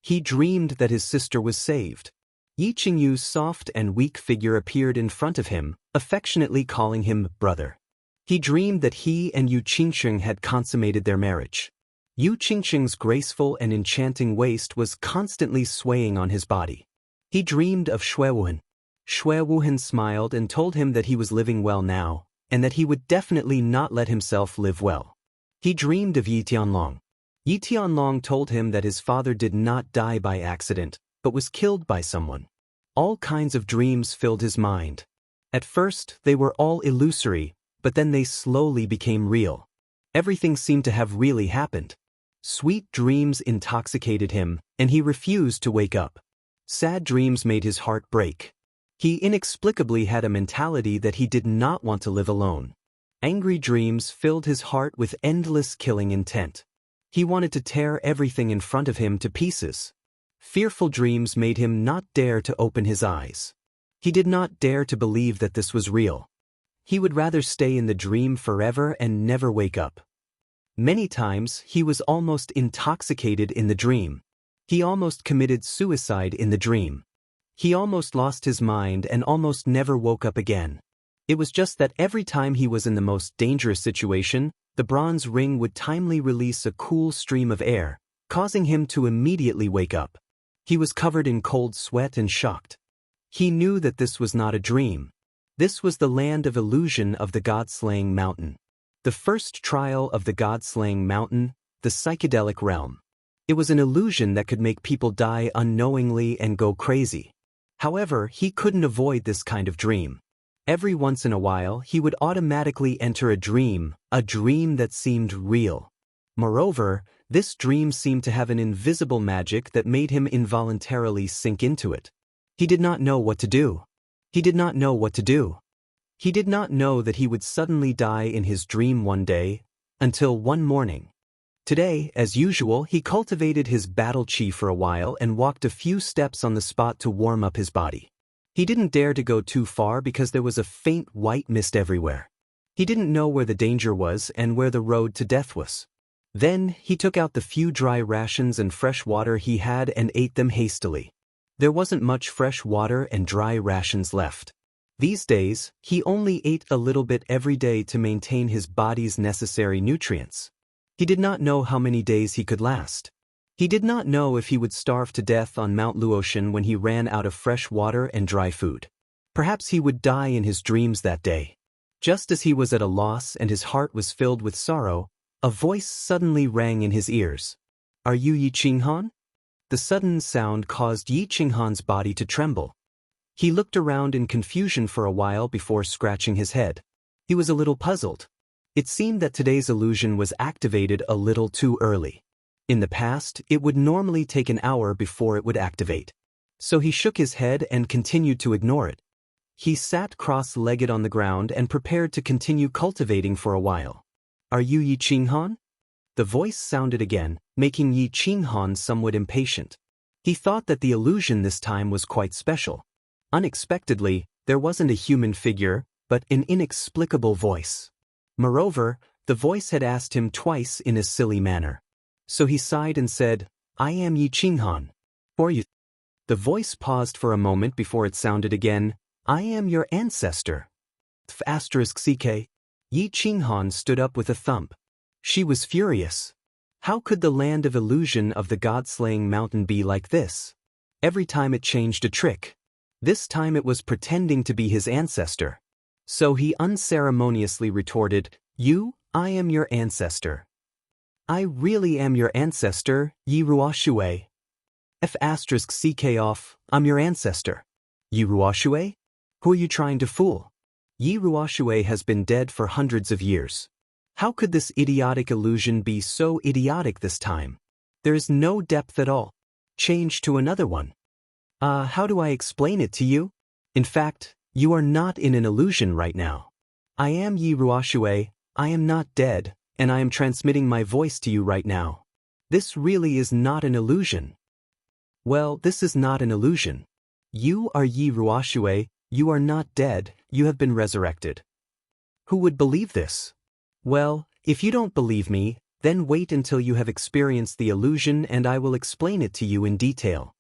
He dreamed that his sister was saved. Yi Qingyu's soft and weak figure appeared in front of him, affectionately calling him brother. He dreamed that he and Yu Qingsheng had consummated their marriage. Yu Qingsheng's graceful and enchanting waist was constantly swaying on his body. He dreamed of Xue Wuhan. Xue Wuhan smiled and told him that he was living well now, and that he would definitely not let himself live well. He dreamed of Yi Tianlong. Yi Tianlong told him that his father did not die by accident, but was killed by someone. All kinds of dreams filled his mind. At first, they were all illusory, but then they slowly became real. Everything seemed to have really happened. Sweet dreams intoxicated him, and he refused to wake up. Sad dreams made his heart break. He inexplicably had a mentality that he did not want to live alone. Angry dreams filled his heart with endless killing intent. He wanted to tear everything in front of him to pieces. Fearful dreams made him not dare to open his eyes. He did not dare to believe that this was real. He would rather stay in the dream forever and never wake up. Many times, he was almost intoxicated in the dream. He almost committed suicide in the dream. He almost lost his mind and almost never woke up again. It was just that every time he was in the most dangerous situation, the bronze ring would timely release a cool stream of air, causing him to immediately wake up. He was covered in cold sweat and shocked. He knew that this was not a dream. This was the land of illusion of the god-slaying mountain. The first trial of the god-slaying mountain, the psychedelic realm. It was an illusion that could make people die unknowingly and go crazy. However, he couldn't avoid this kind of dream. Every once in a while, he would automatically enter a dream that seemed real. Moreover, this dream seemed to have an invisible magic that made him involuntarily sink into it. He did not know what to do. He did not know what to do. He did not know that he would suddenly die in his dream one day, until one morning. Today, as usual, he cultivated his battle chi for a while and walked a few steps on the spot to warm up his body. He didn't dare to go too far because there was a faint white mist everywhere. He didn't know where the danger was and where the road to death was. Then, he took out the few dry rations and fresh water he had and ate them hastily. There wasn't much fresh water and dry rations left. These days, he only ate a little bit every day to maintain his body's necessary nutrients. He did not know how many days he could last. He did not know if he would starve to death on Mount Luotian when he ran out of fresh water and dry food. Perhaps he would die in his dreams that day. Just as he was at a loss and his heart was filled with sorrow, a voice suddenly rang in his ears. "Are you Yi Qinghan?" The sudden sound caused Yi Qinghan's body to tremble. He looked around in confusion for a while before scratching his head. He was a little puzzled. It seemed that today's illusion was activated a little too early. In the past, it would normally take an hour before it would activate. So he shook his head and continued to ignore it. He sat cross-legged on the ground and prepared to continue cultivating for a while. "Are you Yi Qinghan?" The voice sounded again, making Yi Qinghan somewhat impatient. He thought that the illusion this time was quite special. Unexpectedly, there wasn't a human figure, but an inexplicable voice. Moreover, the voice had asked him twice in a silly manner. So he sighed and said, "I am Yi Qinghan. Who are you?" The voice paused for a moment before it sounded again, "I am your ancestor." *CK. Yi Qinghan stood up with a thump. She was furious. How could the land of illusion of the god-slaying mountain be like this? Every time it changed a trick. This time it was pretending to be his ancestor. So he unceremoniously retorted, I am your ancestor." "I really am your ancestor, Yi Ruoxue." *CK off, I'm your ancestor. Yi Ruoxue? Who are you trying to fool? Yi Ruoxue has been dead for hundreds of years. How could this idiotic illusion be so idiotic this time? There is no depth at all. Change to another one. How do I explain it to you? In fact, you are not in an illusion right now. I am Yi Ruoxue, I am not dead, and I am transmitting my voice to you right now. This really is not an illusion. Well, this is not an illusion. You are Yi Ruoxue, you are not dead, you have been resurrected. Who would believe this? Well, if you don't believe me, then wait until you have experienced the illusion and I will explain it to you in detail.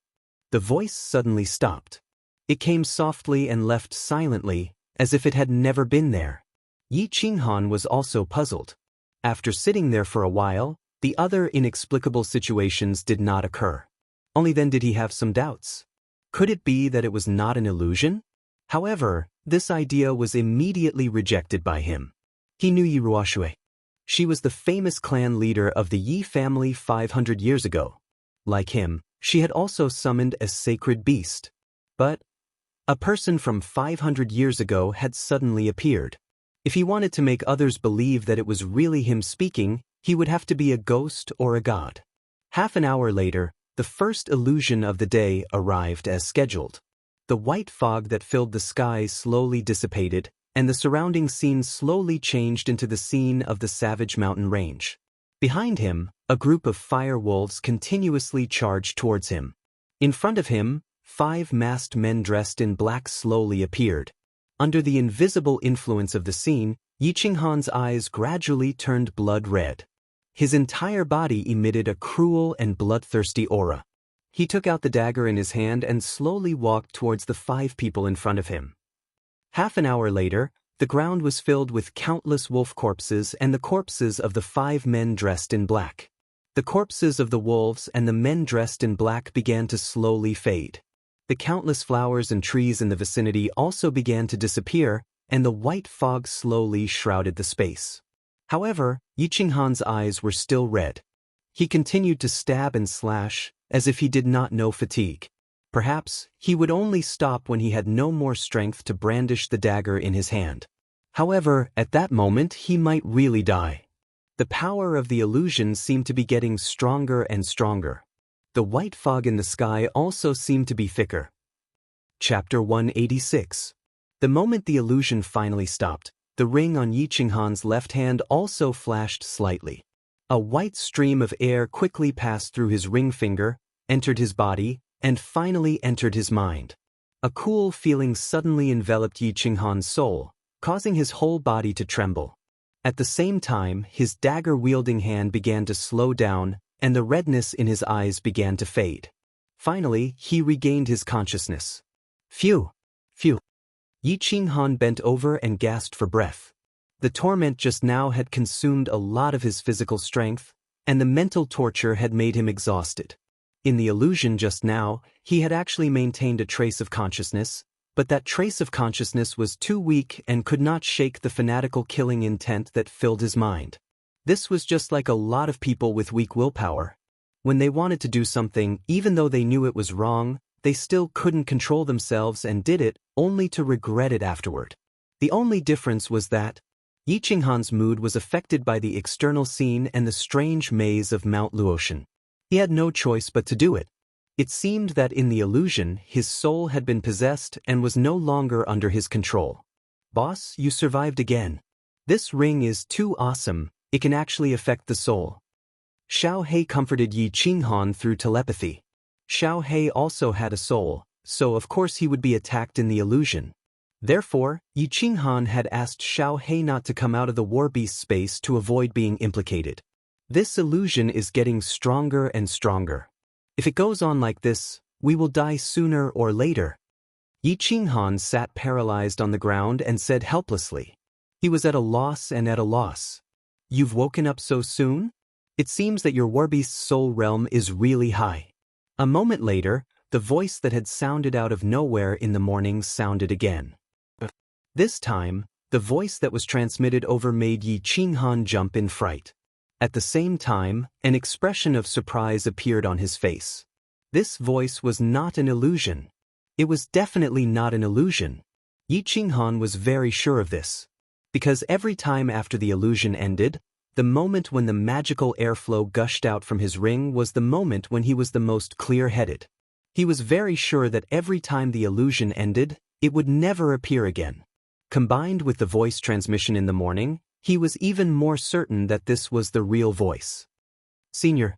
The voice suddenly stopped. It came softly and left silently, as if it had never been there. Yi Qinghan was also puzzled. After sitting there for a while, the other inexplicable situations did not occur. Only then did he have some doubts. Could it be that it was not an illusion? However, this idea was immediately rejected by him. He knew Yi Ruoxue. She was the famous clan leader of the Yi family 500 years ago. Like him, she had also summoned a sacred beast. But a person from 500 years ago had suddenly appeared. If he wanted to make others believe that it was really him speaking, he would have to be a ghost or a god. Half an hour later, the first illusion of the day arrived as scheduled. The white fog that filled the sky slowly dissipated, and the surrounding scene slowly changed into the scene of the savage mountain range. Behind him, a group of fire wolves continuously charged towards him. In front of him, 5 masked men dressed in black slowly appeared. Under the invisible influence of the scene, Yi Qinghan's eyes gradually turned blood red. His entire body emitted a cruel and bloodthirsty aura. He took out the dagger in his hand and slowly walked towards the 5 people in front of him. Half an hour later, the ground was filled with countless wolf corpses and the corpses of the 5 men dressed in black. The corpses of the wolves and the men dressed in black began to slowly fade. The countless flowers and trees in the vicinity also began to disappear, and the white fog slowly shrouded the space. However, Yi Qinghan's eyes were still red. He continued to stab and slash, as if he did not know fatigue. Perhaps he would only stop when he had no more strength to brandish the dagger in his hand. However, at that moment he might really die. The power of the illusion seemed to be getting stronger and stronger. The white fog in the sky also seemed to be thicker. Chapter 186. The moment the illusion finally stopped, the ring on Yi Qinghan's left hand also flashed slightly. A white stream of air quickly passed through his ring finger, entered his body, and finally entered his mind. A cool feeling suddenly enveloped Yi Qinghan's soul, causing his whole body to tremble. At the same time, his dagger-wielding hand began to slow down, and the redness in his eyes began to fade. Finally, he regained his consciousness. Phew! Phew! Yi Qinghan bent over and gasped for breath. The torment just now had consumed a lot of his physical strength, and the mental torture had made him exhausted. In the illusion just now, he had actually maintained a trace of consciousness, but that trace of consciousness was too weak and could not shake the fanatical killing intent that filled his mind. This was just like a lot of people with weak willpower. When they wanted to do something, even though they knew it was wrong, they still couldn't control themselves and did it, only to regret it afterward. The only difference was that Yi Qinghan's mood was affected by the external scene and the strange maze of Mount Luotian. He had no choice but to do it. It seemed that in the illusion, his soul had been possessed and was no longer under his control. Boss, you survived again. This ring is too awesome, it can actually affect the soul. Xiao He comforted Yi Qinghan through telepathy. Xiao He also had a soul, so of course he would be attacked in the illusion. Therefore, Yi Qinghan had asked Xiao He not to come out of the warbeast space to avoid being implicated. This illusion is getting stronger and stronger. If it goes on like this, we will die sooner or later. Yi Qinghan sat paralyzed on the ground and said helplessly. He was at a loss and at a loss. You've woken up so soon? It seems that your warbeast's soul realm is really high. A moment later, the voice that had sounded out of nowhere in the morning sounded again. This time, the voice that was transmitted over made Yi Qinghan jump in fright. At the same time, an expression of surprise appeared on his face. This voice was not an illusion. It was definitely not an illusion. Yi Qinghan was very sure of this. Because every time after the illusion ended, the moment when the magical airflow gushed out from his ring was the moment when he was the most clear-headed. He was very sure that every time the illusion ended, it would never appear again. Combined with the voice transmission in the morning, he was even more certain that this was the real voice. Senior,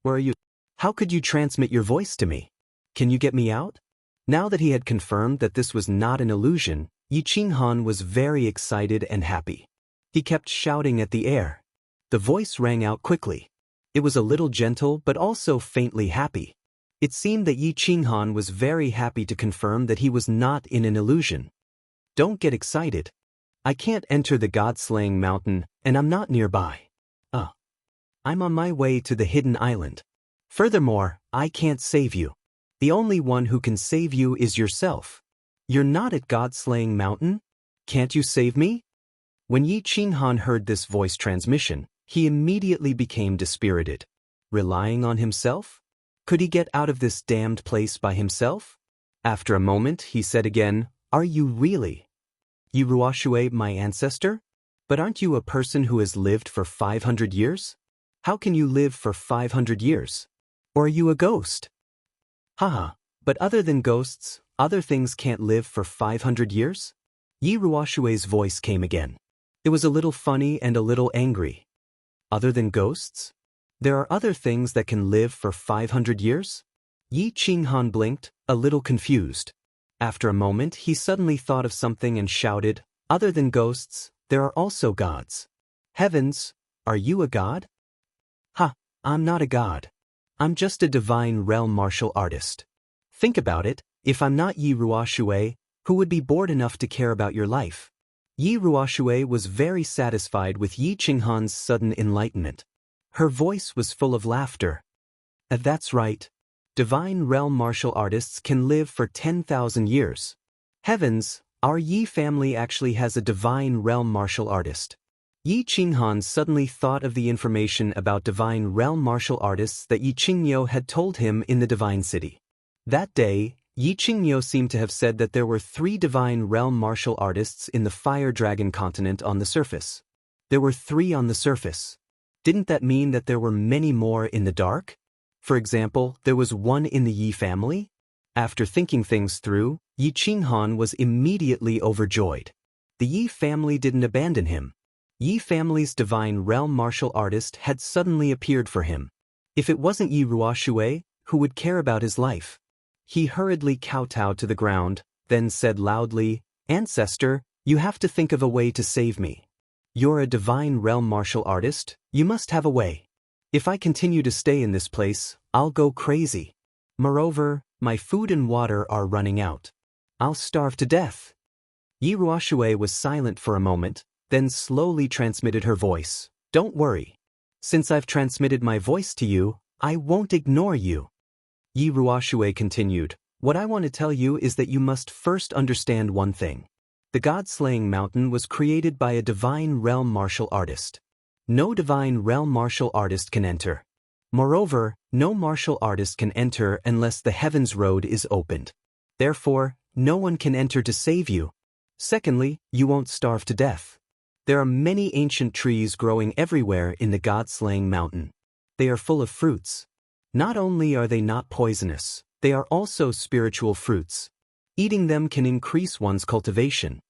where are you? How could you transmit your voice to me? Can you get me out? Now that he had confirmed that this was not an illusion, Yi Qinghan was very excited and happy. He kept shouting at the air. The voice rang out quickly. It was a little gentle but also faintly happy. It seemed that Yi Qinghan was very happy to confirm that he was not in an illusion. Don't get excited. I can't enter the god-slaying mountain, and I'm not nearby. I'm on my way to the hidden island. Furthermore, I can't save you. The only one who can save you is yourself. You're not at god-slaying mountain? Can't you save me? When Yi Qinghan heard this voice transmission, he immediately became dispirited. Relying on himself? Could he get out of this damned place by himself? After a moment, he said again, Are you really? Yi Ruoxue, my ancestor? But aren't you a person who has lived for 500 years? How can you live for 500 years? Or are you a ghost? Haha, but other than ghosts, other things can't live for 500 years? Yi Ruoxue's voice came again. It was a little funny and a little angry. Other than ghosts? There are other things that can live for 500 years? Yi Qinghan blinked, a little confused. After a moment, he suddenly thought of something and shouted, Other than ghosts, there are also gods. Heavens, are you a god? Ha, I'm not a god. I'm just a divine realm martial artist. Think about it, if I'm not Yi Ruoxue, who would be bored enough to care about your life? Yi Ruoxue was very satisfied with Yi Qinghan's sudden enlightenment. Her voice was full of laughter. That's right. Divine realm martial artists can live for 10,000 years. Heavens, our Yi family actually has a divine realm martial artist. Yi Qinghan suddenly thought of the information about divine realm martial artists that Yi Qingniu had told him in the divine city. That day, Yi Qingniu seemed to have said that there were 3 divine realm martial artists in the Fire Dragon continent on the surface. There were 3 on the surface. Didn't that mean that there were many more in the dark? For example, there was 1 in the Yi family? After thinking things through, Yi Qinghan was immediately overjoyed. The Yi family didn't abandon him. Yi family's divine realm martial artist had suddenly appeared for him. If it wasn't Yi Ruoxue, who would care about his life? He hurriedly kowtowed to the ground, then said loudly, "Ancestor, you have to think of a way to save me. You're a divine realm martial artist, you must have a way. If I continue to stay in this place, I'll go crazy. Moreover, my food and water are running out. I'll starve to death." Yi Ruoxue was silent for a moment, then slowly transmitted her voice. "Don't worry. Since I've transmitted my voice to you, I won't ignore you." Yi Ruoxue continued, "What I want to tell you is that you must first understand one thing. The God-slaying mountain was created by a divine realm martial artist. No divine realm martial artist can enter. Moreover, no martial artist can enter unless the heavens road is opened. Therefore, no one can enter to save you. Secondly, you won't starve to death. There are many ancient trees growing everywhere in the God-slaying mountain. They are full of fruits. Not only are they not poisonous, they are also spiritual fruits. Eating them can increase one's cultivation.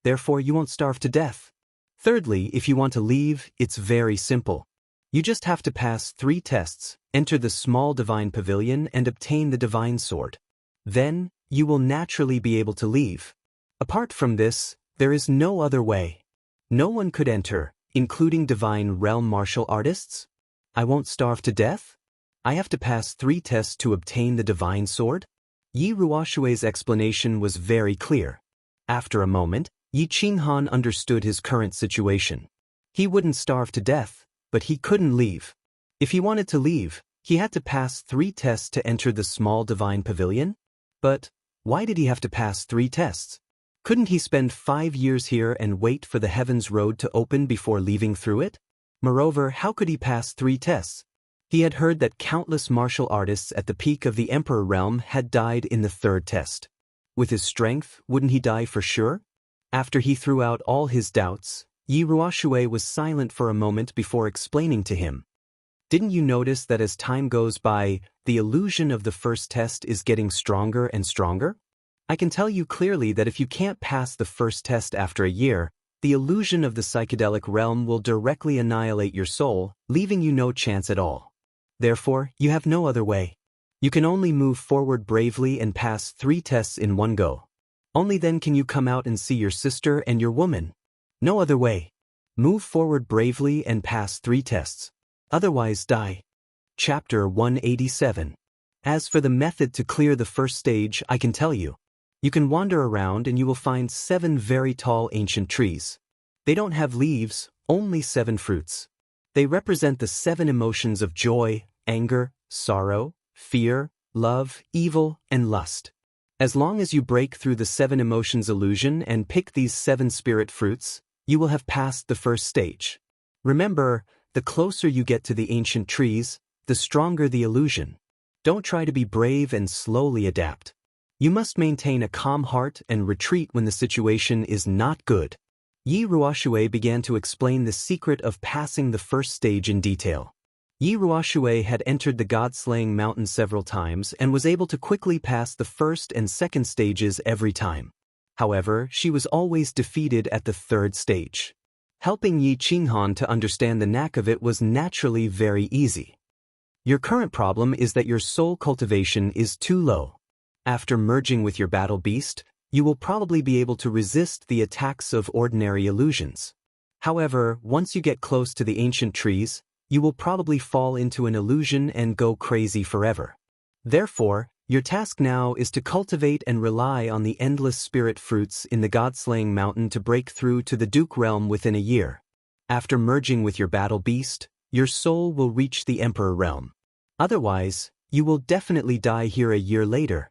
Therefore, you won't starve to death. Thirdly, if you want to leave, it's very simple. You just have to pass 3 tests, enter the small divine pavilion and obtain the divine sword. Then, you will naturally be able to leave. Apart from this, there is no other way. No one could enter, including divine realm martial artists. I won't starve to death? I have to pass 3 tests to obtain the divine sword? Yi Ruoxue's explanation was very clear. After a moment, Yi Qinghan understood his current situation. He wouldn't starve to death, but he couldn't leave. If he wanted to leave, he had to pass 3 tests to enter the small divine pavilion? But why did he have to pass 3 tests? Couldn't he spend 5 years here and wait for the heavens road to open before leaving through it? Moreover, how could he pass 3 tests? He had heard that countless martial artists at the peak of the Emperor realm had died in the 3rd test. With his strength, wouldn't he die for sure? After he threw out all his doubts, Yi Ruoxue was silent for a moment before explaining to him. Didn't you notice that as time goes by, the illusion of the first test is getting stronger and stronger? I can tell you clearly that if you can't pass the first test after a year, the illusion of the psychedelic realm will directly annihilate your soul, leaving you no chance at all. Therefore, you have no other way. You can only move forward bravely and pass 3 tests in one go. Only then can you come out and see your sister and your woman. No other way. Move forward bravely and pass 3 tests. Otherwise die. Chapter 187. As for the method to clear the first stage, I can tell you. You can wander around and you will find 7 very tall ancient trees. They don't have leaves, only 7 fruits. They represent the 7 emotions of joy, anger, sorrow, fear, love, evil, and lust. As long as you break through the 7 emotions illusion and pick these 7 spirit fruits, you will have passed the first stage. Remember, the closer you get to the ancient trees, the stronger the illusion. Don't try to be brave and slowly adapt. You must maintain a calm heart and retreat when the situation is not good. Yi Ruoxue began to explain the secret of passing the first stage in detail. Yi Ruoxue had entered the God-slaying mountain several times and was able to quickly pass the first and second stages every time. However, she was always defeated at the 3rd stage. Helping Yi Qinghan to understand the knack of it was naturally very easy. Your current problem is that your soul cultivation is too low. After merging with your battle beast, you will probably be able to resist the attacks of ordinary illusions. However, once you get close to the ancient trees, you will probably fall into an illusion and go crazy forever. Therefore, your task now is to cultivate and rely on the endless spirit fruits in the God-slaying mountain to break through to the Duke realm within a year. After merging with your battle beast, your soul will reach the Emperor realm. Otherwise, you will definitely die here a year later.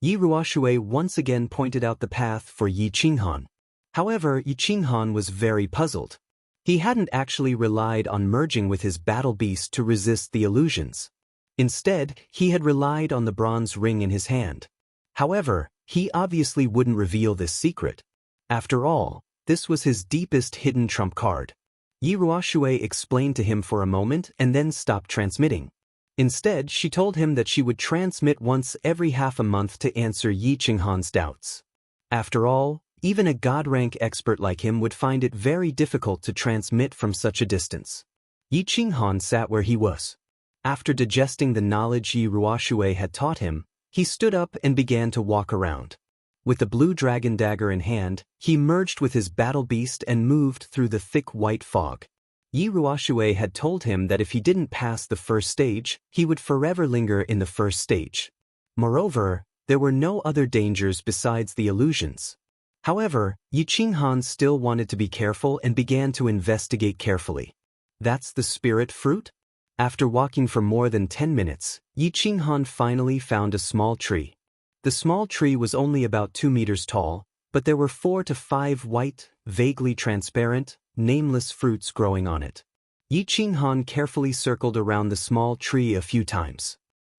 Yi Ruoshui once again pointed out the path for Yi Qinghan. However, Yi Qinghan was very puzzled. He hadn't actually relied on merging with his battle beast to resist the illusions. Instead, he had relied on the bronze ring in his hand. However, he obviously wouldn't reveal this secret. After all, this was his deepest hidden trump card. Yi Ruoshui explained to him for a moment and then stopped transmitting. Instead, she told him that she would transmit once every half a month to answer Yi Qinghan's doubts. After all, even a God-rank expert like him would find it very difficult to transmit from such a distance. Yi Qinghan sat where he was. After digesting the knowledge Yi Ruoshui had taught him, he stood up and began to walk around. With the blue dragon dagger in hand, he merged with his battle beast and moved through the thick white fog. Yi Ruoshui had told him that if he didn't pass the first stage, he would forever linger in the first stage. Moreover, there were no other dangers besides the illusions. However, Yi Qinghan still wanted to be careful and began to investigate carefully. That's the spirit fruit? After walking for more than 10 minutes, Yi Qinghan finally found a small tree. The small tree was only about 2 meters tall, but there were 4 to 5 white, vaguely transparent, nameless fruits growing on it. Yi Qinghan carefully circled around the small tree a few times.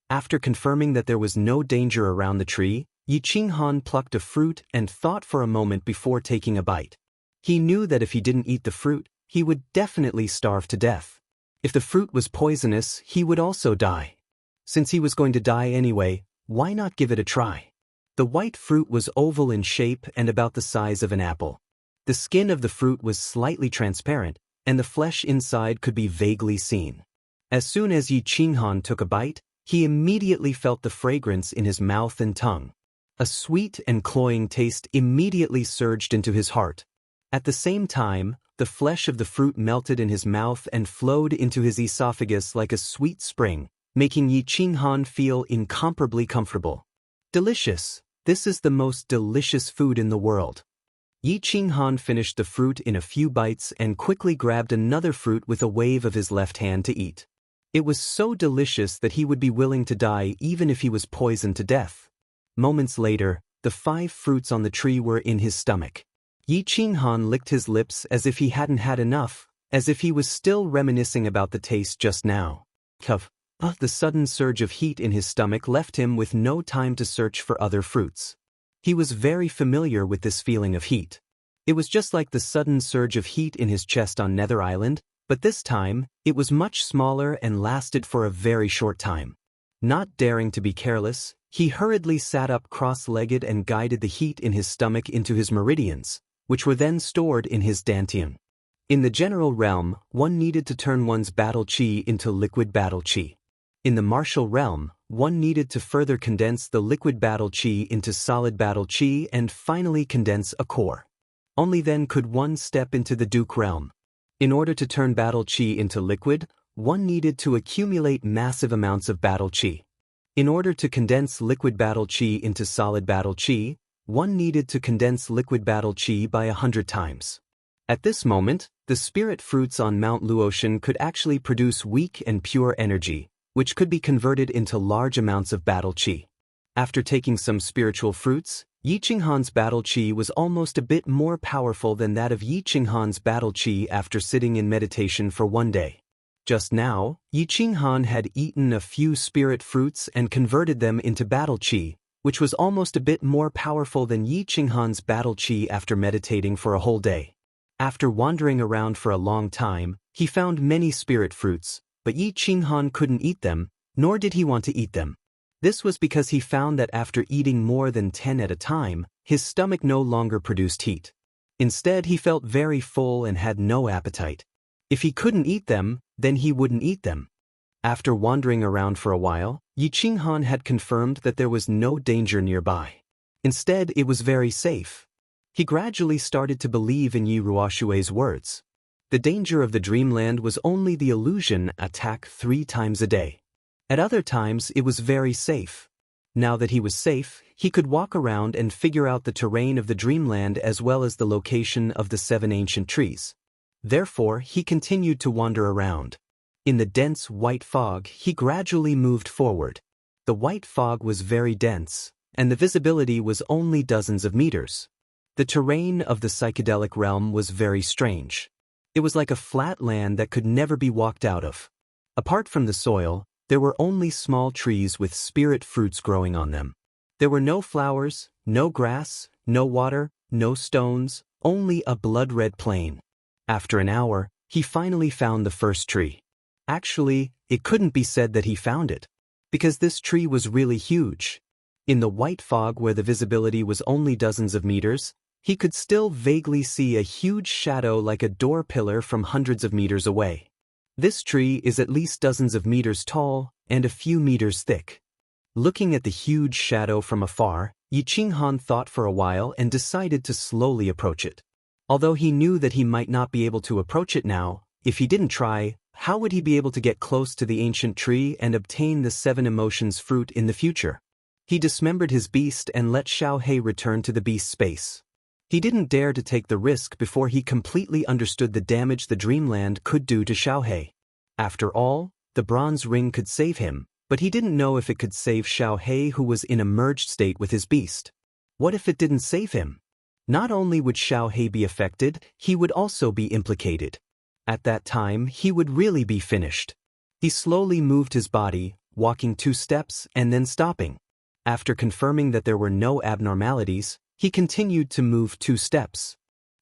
After confirming that there was no danger around the tree, Yi Qinghan plucked a fruit and thought for a moment before taking a bite. He knew that if he didn't eat the fruit, he would definitely starve to death. If the fruit was poisonous, he would also die. Since he was going to die anyway, why not give it a try? The white fruit was oval in shape and about the size of an apple. The skin of the fruit was slightly transparent, and the flesh inside could be vaguely seen. As soon as Yi Qinghan took a bite, he immediately felt the fragrance in his mouth and tongue. A sweet and cloying taste immediately surged into his heart. At the same time, the flesh of the fruit melted in his mouth and flowed into his esophagus like a sweet spring, making Yi Qinghan feel incomparably comfortable. Delicious! This is the most delicious food in the world. Yi Qinghan finished the fruit in a few bites and quickly grabbed another fruit with a wave of his left hand to eat. It was so delicious that he would be willing to die even if he was poisoned to death. Moments later, the 5 fruits on the tree were in his stomach. Yi Qinghan licked his lips as if he hadn't had enough, as if he was still reminiscing about the taste just now. The sudden surge of heat in his stomach left him with no time to search for other fruits. He was very familiar with this feeling of heat. It was just like the sudden surge of heat in his chest on Nether Island, but this time, it was much smaller and lasted for a very short time. Not daring to be careless, he hurriedly sat up cross-legged and guided the heat in his stomach into his meridians, which were then stored in his dantian. In the general realm, one needed to turn one's battle chi into liquid battle chi. In the martial realm, one needed to further condense the liquid battle chi into solid battle chi and finally condense a core. Only then could one step into the Duke realm. In order to turn battle chi into liquid, one needed to accumulate massive amounts of battle chi. In order to condense liquid battle chi into solid battle chi, one needed to condense liquid battle chi by 100 times. At this moment, the spirit fruits on Mount Luotian could actually produce weak and pure energy, which could be converted into large amounts of battle chi. After taking some spiritual fruits, Yi Qinghan's battle chi was almost a bit more powerful than that of Yi Qinghan's battle chi after sitting in meditation for 1 day. Just now, Yi Qinghan had eaten a few spirit fruits and converted them into battle chi, which was almost a bit more powerful than Yi Qinghan's battle chi after meditating for a whole day. After wandering around for a long time, he found many spirit fruits, but Yi Qinghan couldn't eat them, nor did he want to eat them. This was because he found that after eating more than 10 at a time, his stomach no longer produced heat. Instead, he felt very full and had no appetite. If he couldn't eat them, then he wouldn't eat them. After wandering around for a while, Yi Qinghan had confirmed that there was no danger nearby. Instead, it was very safe. He gradually started to believe in Yi Ruoshui's words. The danger of the dreamland was only the illusion attack 3 times a day. At other times it was very safe. Now that he was safe, he could walk around and figure out the terrain of the dreamland as well as the location of the 7 ancient trees. Therefore, he continued to wander around. In the dense white fog, he gradually moved forward. The white fog was very dense, and the visibility was only dozens of meters. The terrain of the psychedelic realm was very strange. It was like a flat land that could never be walked out of. Apart from the soil, there were only small trees with spirit fruits growing on them. There were no flowers, no grass, no water, no stones, only a blood-red plain. After an hour, he finally found the first tree. Actually, it couldn't be said that he found it, because this tree was really huge. In the white fog where the visibility was only dozens of meters, he could still vaguely see a huge shadow like a door pillar from hundreds of meters away. This tree is at least dozens of meters tall and a few meters thick. Looking at the huge shadow from afar, Yi Qinghan thought for a while and decided to slowly approach it. Although he knew that he might not be able to approach it now, if he didn't try, how would he be able to get close to the ancient tree and obtain the 7 emotions fruit in the future? He dismembered his beast and let Xiaohei return to the beast's space. He didn't dare to take the risk before he completely understood the damage the dreamland could do to Xiaohei. After all, the bronze ring could save him, but he didn't know if it could save Xiaohei, who was in a merged state with his beast. What if it didn't save him? Not only would Xiaohei be affected, he would also be implicated. At that time, he would really be finished. He slowly moved his body, walking 2 steps and then stopping. After confirming that there were no abnormalities, he continued to move 2 steps.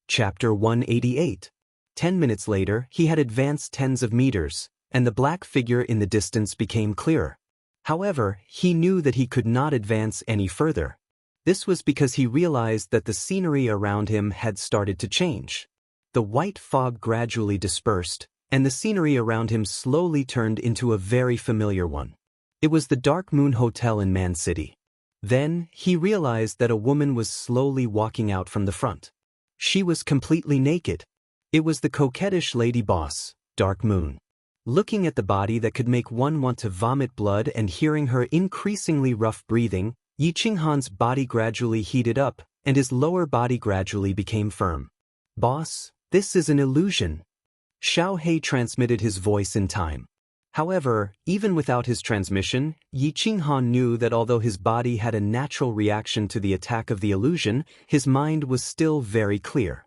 Chapter 188. 10 minutes later, he had advanced tens of meters, and the black figure in the distance became clearer. However, he knew that he could not advance any further. This was because he realized that the scenery around him had started to change. The white fog gradually dispersed, and the scenery around him slowly turned into a very familiar one. It was the Dark Moon Hotel in Man City. Then, he realized that a woman was slowly walking out from the front. She was completely naked. It was the coquettish lady boss, Dark Moon. Looking at the body that could make one want to vomit blood and hearing her increasingly rough breathing, Yi Qinghan's body gradually heated up, and his lower body gradually became firm. "Boss, this is an illusion." Xiaohei transmitted his voice in time. However, even without his transmission, Yi Qinghan knew that although his body had a natural reaction to the attack of the illusion, his mind was still very clear.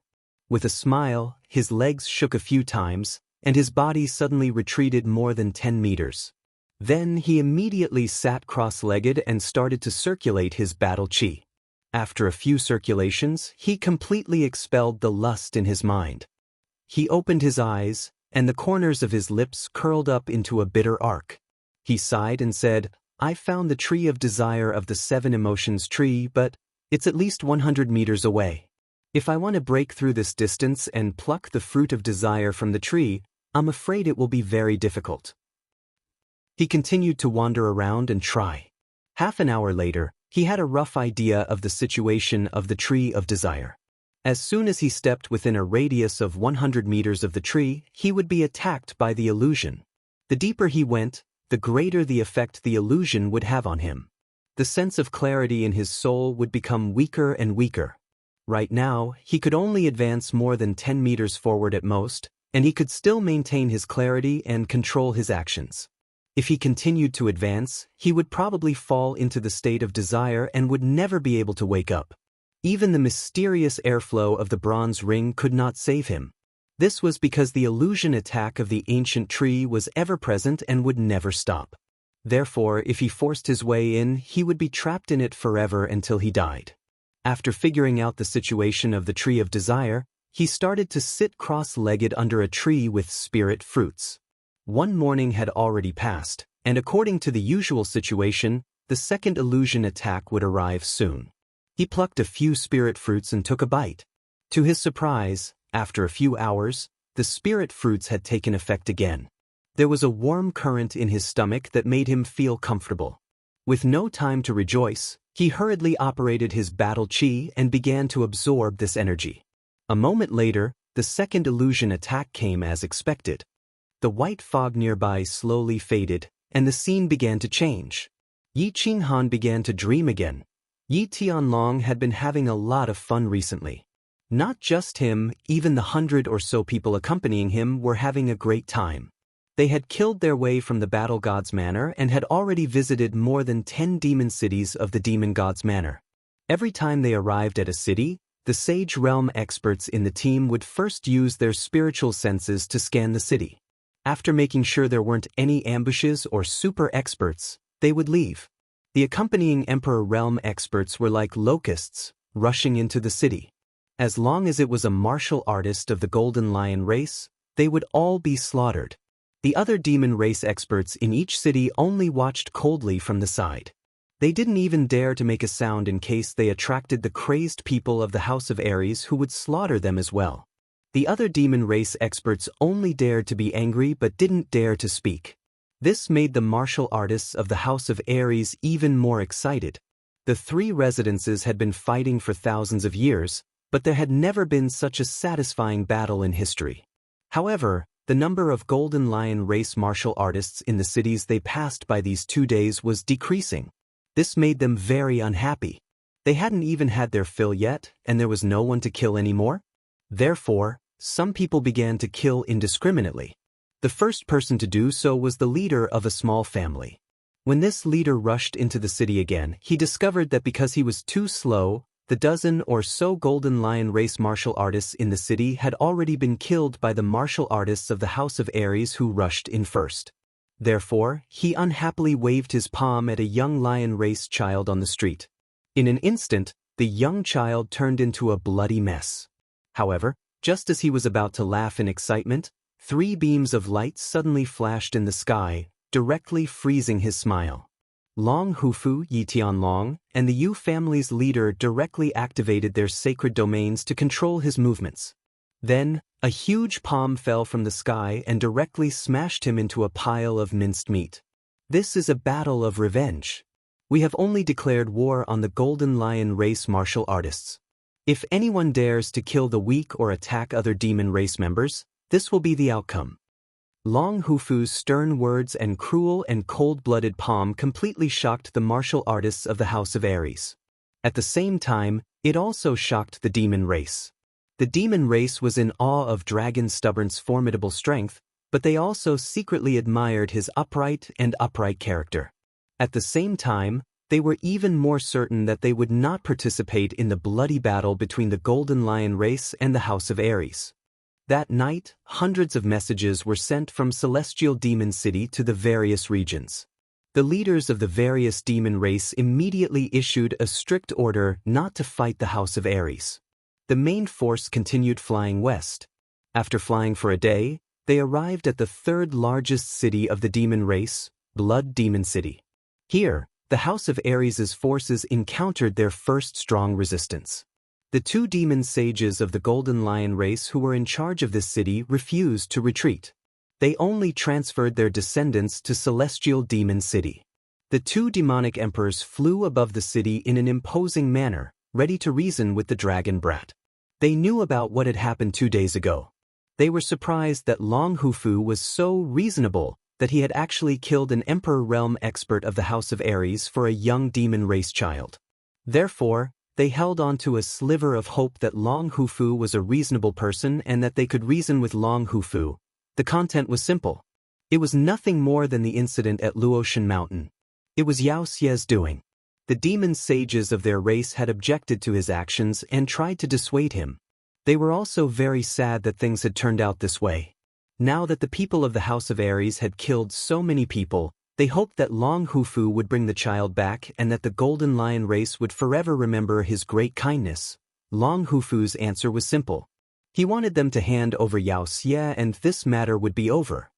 With a smile, his legs shook a few times, and his body suddenly retreated more than 10 meters. Then he immediately sat cross-legged and started to circulate his battle qi. After a few circulations, he completely expelled the lust in his mind. He opened his eyes, and the corners of his lips curled up into a bitter arc. He sighed and said, "I found the tree of desire of the 7 emotions tree, but it's at least 100 meters away. If I want to break through this distance and pluck the fruit of desire from the tree, I'm afraid it will be very difficult." He continued to wander around and try. Half an hour later, he had a rough idea of the situation of the tree of desire. As soon as he stepped within a radius of 100 meters of the tree, he would be attacked by the illusion. The deeper he went, the greater the effect the illusion would have on him. The sense of clarity in his soul would become weaker and weaker. Right now, he could only advance more than 10 meters forward at most, and he could still maintain his clarity and control his actions. If he continued to advance, he would probably fall into the state of desire and would never be able to wake up. Even the mysterious airflow of the bronze ring could not save him. This was because the illusion attack of the ancient tree was ever present and would never stop. Therefore, if he forced his way in, he would be trapped in it forever until he died. After figuring out the situation of the tree of desire, he started to sit cross-legged under a tree with spirit fruits. One morning had already passed, and according to the usual situation, the second illusion attack would arrive soon. He plucked a few spirit fruits and took a bite. To his surprise, after a few hours, the spirit fruits had taken effect again. There was a warm current in his stomach that made him feel comfortable. With no time to rejoice, he hurriedly operated his battle qi and began to absorb this energy. A moment later, the second illusion attack came as expected. The white fog nearby slowly faded, and the scene began to change. Yi Qinghan began to dream again. Yi Tianlong had been having a lot of fun recently. Not just him, even the 100 or so people accompanying him were having a great time. They had killed their way from the Battle God's Manor and had already visited more than 10 demon cities of the Demon God's Manor. Every time they arrived at a city, the Sage Realm experts in the team would first use their spiritual senses to scan the city. After making sure there weren't any ambushes or super experts, they would leave. The accompanying Emperor Realm experts were like locusts, rushing into the city. As long as it was a martial artist of the Golden Lion race, they would all be slaughtered. The other demon race experts in each city only watched coldly from the side. They didn't even dare to make a sound in case they attracted the crazed people of the House of Ares who would slaughter them as well. The other demon race experts only dared to be angry but didn't dare to speak. This made the martial artists of the House of Ares even more excited. The three residences had been fighting for thousands of years, but there had never been such a satisfying battle in history. However, the number of Golden Lion race martial artists in the cities they passed by these 2 days was decreasing. This made them very unhappy. They hadn't even had their fill yet, and there was no one to kill anymore. Therefore, some people began to kill indiscriminately. The first person to do so was the leader of a small family. When this leader rushed into the city again, he discovered that because he was too slow, the dozen or so Golden Lion race martial artists in the city had already been killed by the martial artists of the House of Ares who rushed in first. Therefore, he unhappily waved his palm at a young lion race child on the street. In an instant, the young child turned into a bloody mess. However, just as he was about to laugh in excitement, 3 beams of light suddenly flashed in the sky, directly freezing his smile. Long Hufu, Yi Tianlong, and the Yu family's leader directly activated their sacred domains to control his movements. Then, a huge palm fell from the sky and directly smashed him into a pile of minced meat. This is a battle of revenge. We have only declared war on the Golden Lion race martial artists. If anyone dares to kill the weak or attack other demon race members, this will be the outcome. Long Hufu's stern words and cruel and cold-blooded palm completely shocked the martial artists of the House of Ares. At the same time, it also shocked the demon race. The demon race was in awe of Dragon Stubborn's formidable strength, but they also secretly admired his upright character. At the same time, they were even more certain that they would not participate in the bloody battle between the Golden Lion race and the House of Ares. That night, hundreds of messages were sent from Celestial Demon City to the various regions. The leaders of the various demon race immediately issued a strict order not to fight the House of Ares. The main force continued flying west. After flying for a day, they arrived at the 3rd largest city of the demon race, Blood Demon City. Here, the House of Ares' forces encountered their first strong resistance. The 2 demon sages of the Golden Lion race who were in charge of this city refused to retreat. They only transferred their descendants to Celestial Demon City. The 2 demonic emperors flew above the city in an imposing manner, ready to reason with the dragon brat. They knew about what had happened 2 days ago. They were surprised that Long Hufu was so reasonable that he had actually killed an Emperor Realm expert of the House of Ares for a young demon race child. Therefore, they held on to a sliver of hope that Long Hufu was a reasonable person and that they could reason with Long Hufu. The content was simple. It was nothing more than the incident at Luotian Mountain. It was Xiaoxia's doing. The demon sages of their race had objected to his actions and tried to dissuade him. They were also very sad that things had turned out this way. Now that the people of the House of Ares had killed so many people, they hoped that Long Hufu would bring the child back and that the Golden Lion race would forever remember his great kindness. Long Hufu's answer was simple. He wanted them to hand over Xianxia and this matter would be over.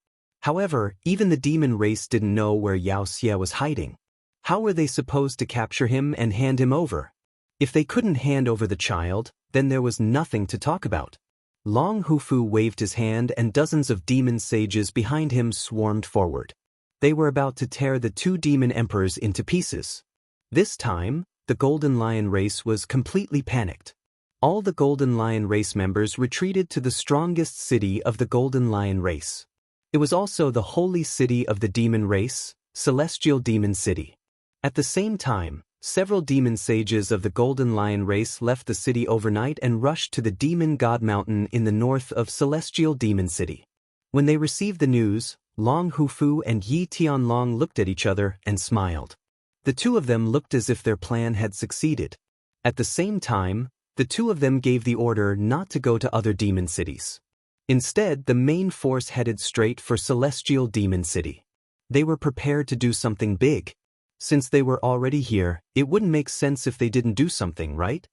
However, even the demon race didn't know where Xianxia was hiding. How were they supposed to capture him and hand him over? If they couldn't hand over the child, then there was nothing to talk about. Long Hufu waved his hand and dozens of demon sages behind him swarmed forward. They were about to tear the 2 demon emperors into pieces. This time, the Golden Lion race was completely panicked. All the Golden Lion race members retreated to the strongest city of the Golden Lion race. It was also the holy city of the demon race, Celestial Demon City. At the same time, several demon sages of the Golden Lion race left the city overnight and rushed to the Demon God Mountain in the north of Celestial Demon City. When they received the news, Long Hufu and Yi Tianlong looked at each other and smiled. The two of them looked as if their plan had succeeded. At the same time, the two of them gave the order not to go to other demon cities. Instead, the main force headed straight for Celestial Demon City. They were prepared to do something big. Since they were already here, it wouldn't make sense if they didn't do something, right?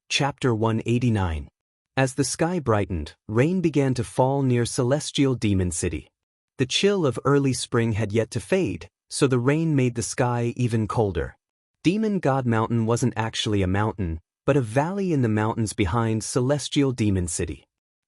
Chapter 189. As the sky brightened, rain began to fall near Celestial Demon City. The chill of early spring had yet to fade, so the rain made the sky even colder. Demon God Mountain wasn't actually a mountain, but a valley in the mountains behind Celestial Demon City.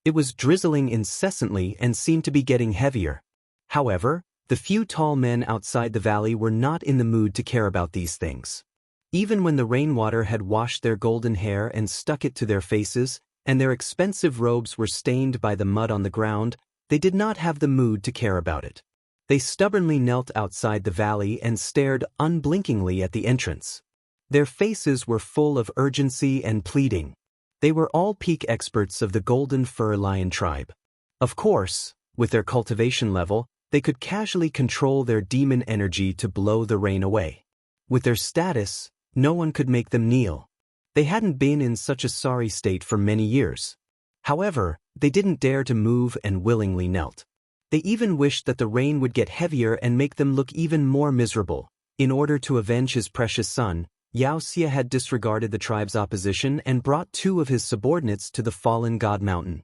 It was drizzling incessantly and seemed to be getting heavier. However, the few tall men outside the valley were not in the mood to care about these things. Even when the rainwater had washed their golden hair and stuck it to their faces, and their expensive robes were stained by the mud on the ground, they did not have the mood to care about it. They stubbornly knelt outside the valley and stared unblinkingly at the entrance. Their faces were full of urgency and pleading. They were all peak experts of the Golden Fur Lion tribe. Of course, with their cultivation level, they could casually control their demon energy to blow the rain away. With their status, no one could make them kneel. They hadn't been in such a sorry state for many years. However, they didn't dare to move and willingly knelt. They even wished that the rain would get heavier and make them look even more miserable. In order to avenge his precious son, Xianxia had disregarded the tribe's opposition and brought two of his subordinates to the fallen God Mountain.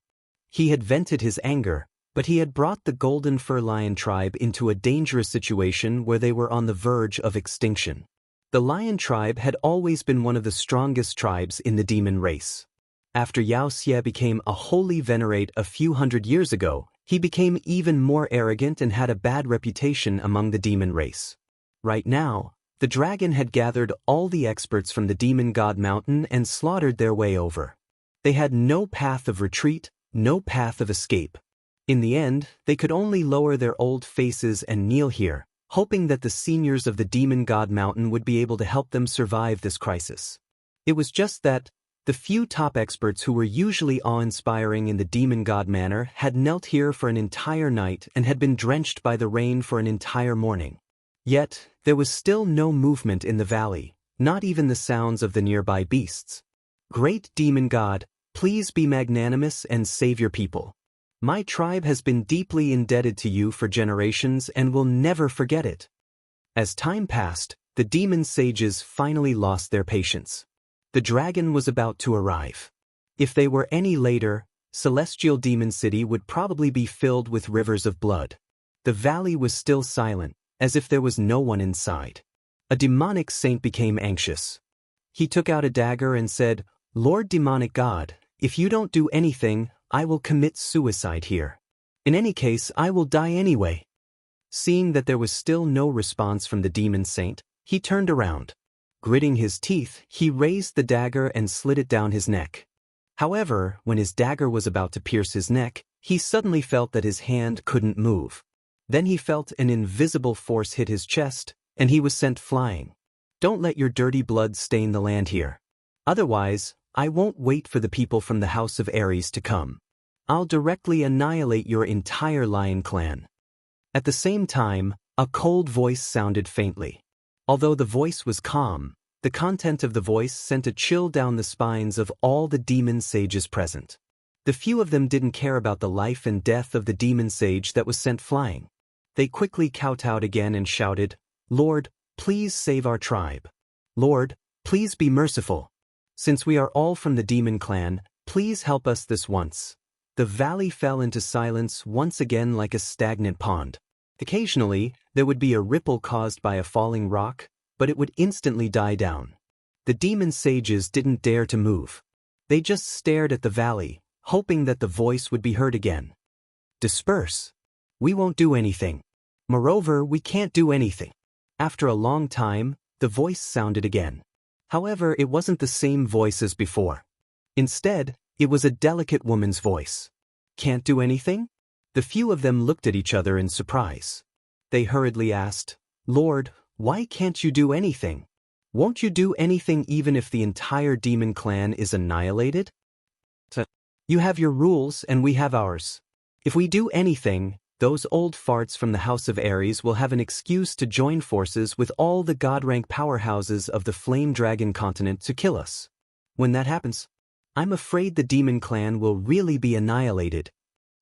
He had vented his anger, but he had brought the Golden Fur Lion tribe into a dangerous situation where they were on the verge of extinction. The Lion tribe had always been one of the strongest tribes in the demon race. After Xianxia became a holy venerate a few hundred years ago, he became even more arrogant and had a bad reputation among the demon race. Right now, the dragon had gathered all the experts from the Demon God Mountain and slaughtered their way over. They had no path of retreat, no path of escape. In the end, they could only lower their old faces and kneel here, hoping that the seniors of the Demon God Mountain would be able to help them survive this crisis. It was just that the few top experts who were usually awe-inspiring in the Demon God Manor had knelt here for an entire night and had been drenched by the rain for an entire morning. Yet, there was still no movement in the valley, not even the sounds of the nearby beasts. Great Demon God, please be magnanimous and save your people. My tribe has been deeply indebted to you for generations and will never forget it. As time passed, the demon sages finally lost their patience. The dragon was about to arrive. If they were any later, Celestial Demon City would probably be filled with rivers of blood. The valley was still silent, as if there was no one inside. A demonic saint became anxious. He took out a dagger and said, "Lord Demonic God, if you don't do anything, I will commit suicide here. In any case, I will die anyway." Seeing that there was still no response from the demon saint, he turned around. Gritting his teeth, he raised the dagger and slid it down his neck. However, when his dagger was about to pierce his neck, he suddenly felt that his hand couldn't move. Then he felt an invisible force hit his chest, and he was sent flying. "Don't let your dirty blood stain the land here. Otherwise, I won't wait for the people from the House of Ares to come. I'll directly annihilate your entire lion clan." At the same time, a cold voice sounded faintly. Although the voice was calm, the content of the voice sent a chill down the spines of all the demon sages present. The few of them didn't care about the life and death of the demon sage that was sent flying. They quickly kowtowed again and shouted, "Lord, please save our tribe. Lord, please be merciful. Since we are all from the demon clan, please help us this once." The valley fell into silence once again like a stagnant pond. Occasionally, there would be a ripple caused by a falling rock, but it would instantly die down. The demon sages didn't dare to move. They just stared at the valley, hoping that the voice would be heard again. "Disperse. We won't do anything. Moreover, we can't do anything." After a long time, the voice sounded again. However, it wasn't the same voice as before. Instead, it was a delicate woman's voice. Can't do anything? The few of them looked at each other in surprise. They hurriedly asked, Lord, why can't you do anything? Won't you do anything even if the entire demon clan is annihilated? You have your rules and we have ours. If we do anything, those old farts from the House of Ares will have an excuse to join forces with all the god-rank powerhouses of the Flame Dragon continent to kill us. When that happens, I'm afraid the demon clan will really be annihilated.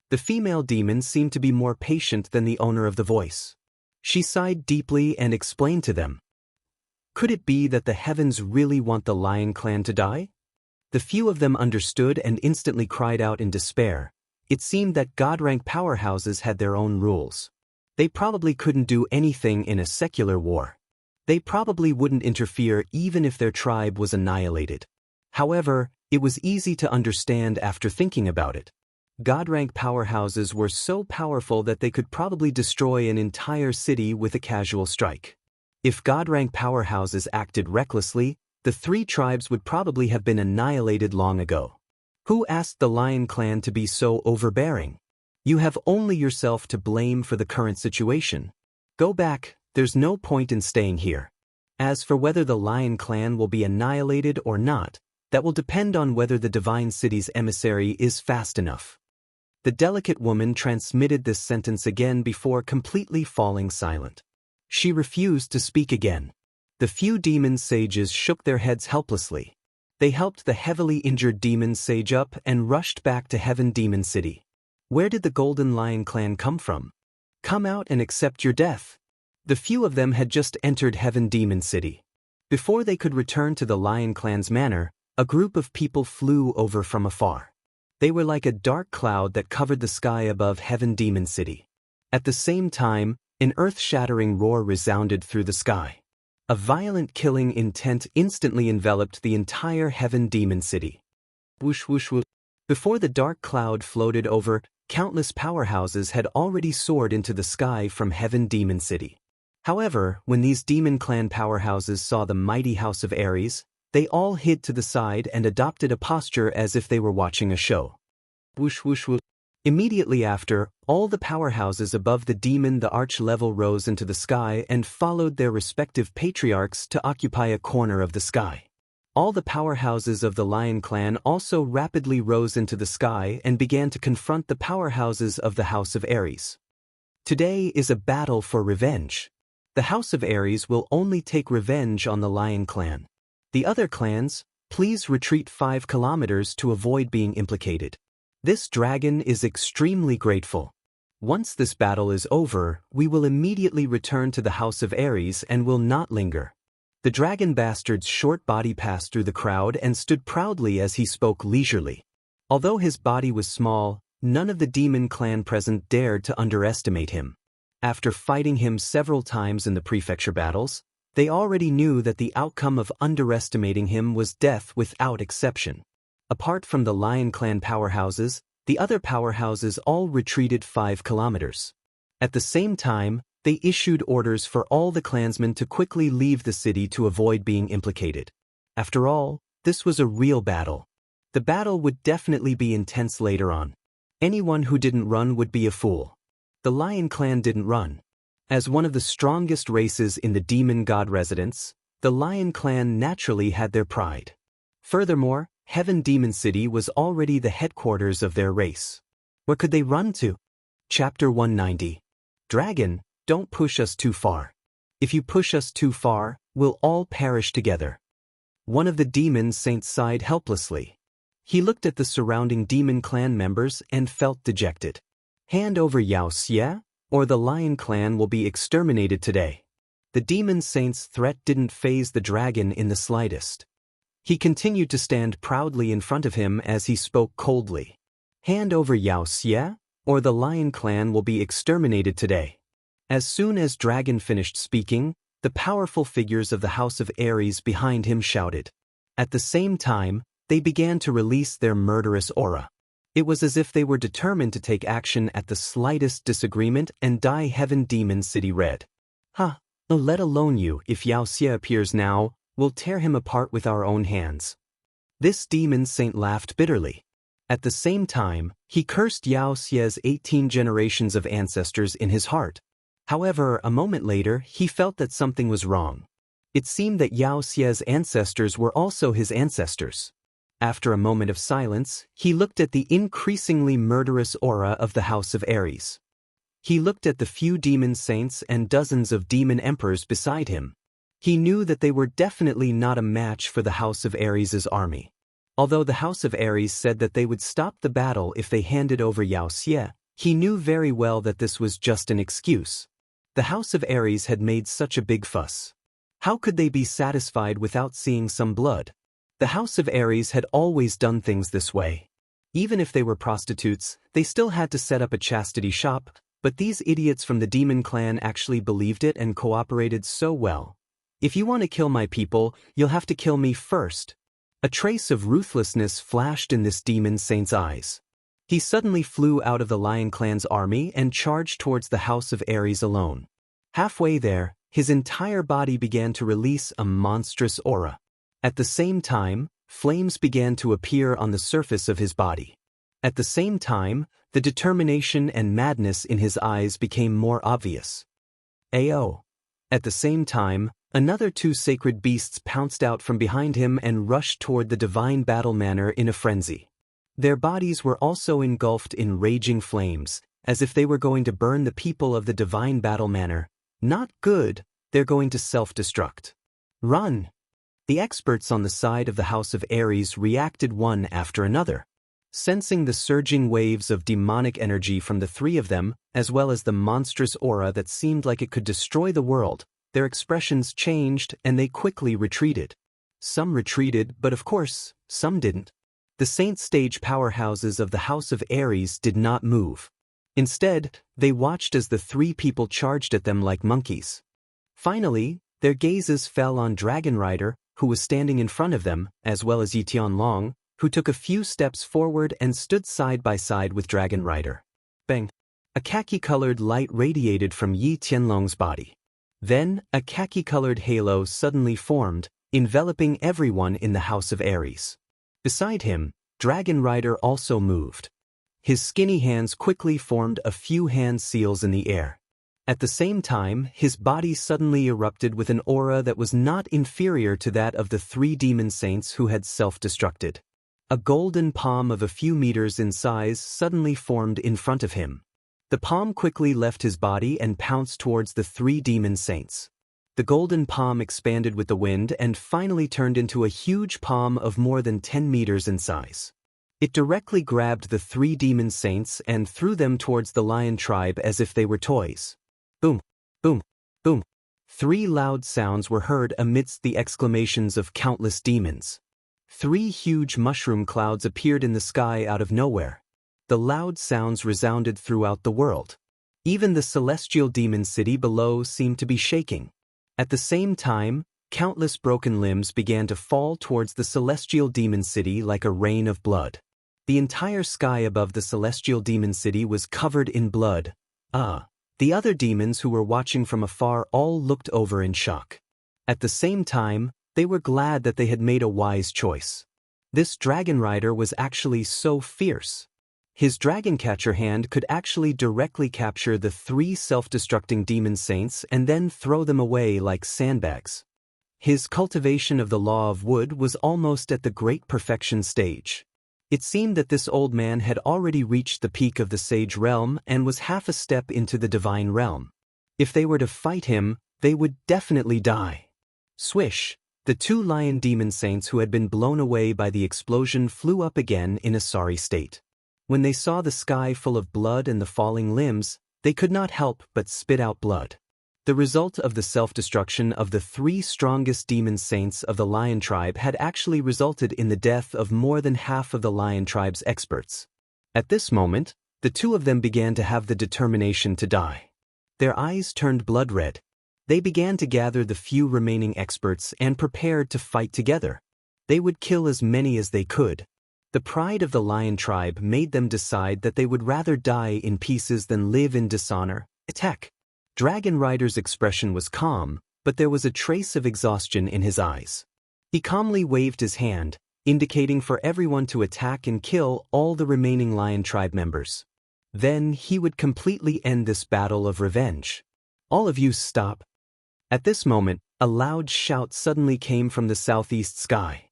The female demon seemed to be more patient than the owner of the voice. She sighed deeply and explained to them. Could it be that the heavens really want the lion clan to die? The few of them understood and instantly cried out in despair. It seemed that god-rank powerhouses had their own rules. They probably couldn't do anything in a secular war. They probably wouldn't interfere even if their tribe was annihilated. However, it was easy to understand after thinking about it. God-rank powerhouses were so powerful that they could probably destroy an entire city with a casual strike. If God-rank powerhouses acted recklessly, the three tribes would probably have been annihilated long ago. Who asked the Lion Clan to be so overbearing? You have only yourself to blame for the current situation. Go back, there's no point in staying here. As for whether the Lion Clan will be annihilated or not, that will depend on whether the Divine City's emissary is fast enough. The delicate woman transmitted this sentence again before completely falling silent. She refused to speak again. The few demon sages shook their heads helplessly. They helped the heavily injured demon sage up and rushed back to Heaven Demon City. Where did the Golden Lion Clan come from? Come out and accept your death. The few of them had just entered Heaven Demon City. Before they could return to the Lion Clan's manor, a group of people flew over from afar. They were like a dark cloud that covered the sky above Heaven Demon City. At the same time, an earth-shattering roar resounded through the sky. A violent killing intent instantly enveloped the entire Heaven Demon City. Whoosh whoosh whoosh. Before the dark cloud floated over, countless powerhouses had already soared into the sky from Heaven Demon City. However, when these demon clan powerhouses saw the mighty House of Ares, they all hid to the side and adopted a posture as if they were watching a show. Whoosh whoosh whoosh. Immediately after, all the powerhouses above the demon the arch level rose into the sky and followed their respective patriarchs to occupy a corner of the sky. All the powerhouses of the Lion Clan also rapidly rose into the sky and began to confront the powerhouses of the House of Ares. Today is a battle for revenge. The House of Ares will only take revenge on the Lion Clan. The other clans, please retreat 5 kilometers to avoid being implicated. This dragon is extremely grateful. Once this battle is over, we will immediately return to the House of Ares and will not linger. The dragon bastard's short body passed through the crowd and stood proudly as he spoke leisurely. Although his body was small, none of the demon clan present dared to underestimate him. After fighting him several times in the prefecture battles, they already knew that the outcome of underestimating him was death without exception. Apart from the Lion Clan powerhouses, the other powerhouses all retreated 5 kilometers. At the same time, they issued orders for all the clansmen to quickly leave the city to avoid being implicated. After all, this was a real battle. The battle would definitely be intense later on. Anyone who didn't run would be a fool. The Lion Clan didn't run. As one of the strongest races in the demon god residence, the Lion Clan naturally had their pride. Furthermore, Heaven Demon City was already the headquarters of their race. Where could they run to? Chapter 190. Dragon, don't push us too far. If you push us too far, we'll all perish together. One of the demon saints sighed helplessly. He looked at the surrounding demon clan members and felt dejected. Hand over Xianxia, or the Lion Clan will be exterminated today. The demon saint's threat didn't faze the dragon in the slightest. He continued to stand proudly in front of him as he spoke coldly. Hand over Xianxia, or the Lion Clan will be exterminated today. As soon as Dragon finished speaking, the powerful figures of the House of Ares behind him shouted. At the same time, they began to release their murderous aura. It was as if they were determined to take action at the slightest disagreement and dye Heaven Demon City red. Let alone you. If Xianxia appears now, we'll tear him apart with our own hands. This demon saint laughed bitterly. At the same time, he cursed Xiaoxia's 18 generations of ancestors in his heart. However, a moment later, he felt that something was wrong. It seemed that Xiaoxia's ancestors were also his ancestors. After a moment of silence, he looked at the increasingly murderous aura of the House of Ares. He looked at the few demon saints and dozens of demon emperors beside him. He knew that they were definitely not a match for the House of Ares' army. Although the House of Ares said that they would stop the battle if they handed over Xiaoxia, he knew very well that this was just an excuse. The House of Ares had made such a big fuss. How could they be satisfied without seeing some blood? The House of Ares had always done things this way. Even if they were prostitutes, they still had to set up a chastity shop, but these idiots from the demon clan actually believed it and cooperated so well. If you want to kill my people, you'll have to kill me first. A trace of ruthlessness flashed in this demon saint's eyes. He suddenly flew out of the Lion Clan's army and charged towards the House of Ares alone. Halfway there, his entire body began to release a monstrous aura. At the same time, flames began to appear on the surface of his body. At the same time, the determination and madness in his eyes became more obvious. Ao. At the same time, another 2 sacred beasts pounced out from behind him and rushed toward the divine battle manor in a frenzy. Their bodies were also engulfed in raging flames, as if they were going to burn the people of the divine battle manor. Not good, they're going to self-destruct. Run! The experts on the side of the House of Ares reacted one after another. Sensing the surging waves of demonic energy from the 3 of them, as well as the monstrous aura that seemed like it could destroy the world, their expressions changed and they quickly retreated. Some retreated, but of course, some didn't. The saint stage powerhouses of the House of Ares did not move. Instead, they watched as the 3 people charged at them like monkeys. Finally, their gazes fell on Dragon Rider, who was standing in front of them, as well as Yi Tianlong, who took a few steps forward and stood side by side with Dragon Rider. Bang! A khaki-colored light radiated from Yi Tianlong's body. Then, a khaki-colored halo suddenly formed, enveloping everyone in the House of Ares. Beside him, Dragon Rider also moved. His skinny hands quickly formed a few hand seals in the air. At the same time, his body suddenly erupted with an aura that was not inferior to that of the 3 demon saints who had self-destructed. A golden palm of a few meters in size suddenly formed in front of him. The palm quickly left his body and pounced towards the 3 demon saints. The golden palm expanded with the wind and finally turned into a huge palm of more than 10 meters in size. It directly grabbed the 3 demon saints and threw them towards the lion tribe as if they were toys. Boom, boom, boom. 3 loud sounds were heard amidst the exclamations of countless demons. 3 huge mushroom clouds appeared in the sky out of nowhere. The loud sounds resounded throughout the world. Even the celestial demon city below seemed to be shaking. At the same time, countless broken limbs began to fall towards the celestial demon city like a rain of blood. The entire sky above the celestial demon city was covered in blood. The other demons who were watching from afar all looked over in shock. At the same time, they were glad that they had made a wise choice. This dragon rider was actually so fierce. His dragon catcher hand could actually directly capture the 3 self-destructing demon saints and then throw them away like sandbags. His cultivation of the law of wood was almost at the great perfection stage. It seemed that this old man had already reached the peak of the sage realm and was half a step into the divine realm. If they were to fight him, they would definitely die. Swish! The 2 lion demon saints who had been blown away by the explosion flew up again in a sorry state. When they saw the sky full of blood and the falling limbs, they could not help but spit out blood. The result of the self-destruction of the 3 strongest demon saints of the lion tribe had actually resulted in the death of more than half of the lion tribe's experts. At this moment, the 2 of them began to have the determination to die. Their eyes turned blood red. They began to gather the few remaining experts and prepared to fight together. They would kill as many as they could. The pride of the lion tribe made them decide that they would rather die in pieces than live in dishonor. Attack! Dragon Rider's expression was calm, but there was a trace of exhaustion in his eyes. He calmly waved his hand, indicating for everyone to attack and kill all the remaining lion tribe members. Then he would completely end this battle of revenge. All of you stop. At this moment, a loud shout suddenly came from the southeast sky.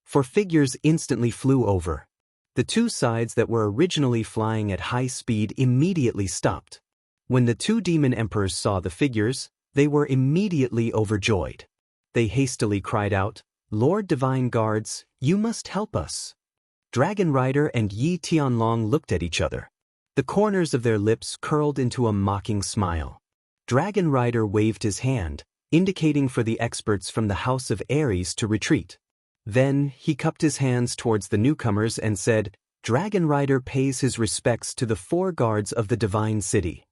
4 figures instantly flew over. The 2 sides that were originally flying at high speed immediately stopped. When the 2 demon emperors saw the figures, they were immediately overjoyed. They hastily cried out, "Lord Divine Guards, you must help us." Dragon Rider and Yi Tianlong looked at each other. The corners of their lips curled into a mocking smile. Dragon Rider waved his hand, indicating for the experts from the House of Ares to retreat. Then he cupped his hands towards the newcomers and said, "Dragon Rider pays his respects to the 4 guards of the Divine City.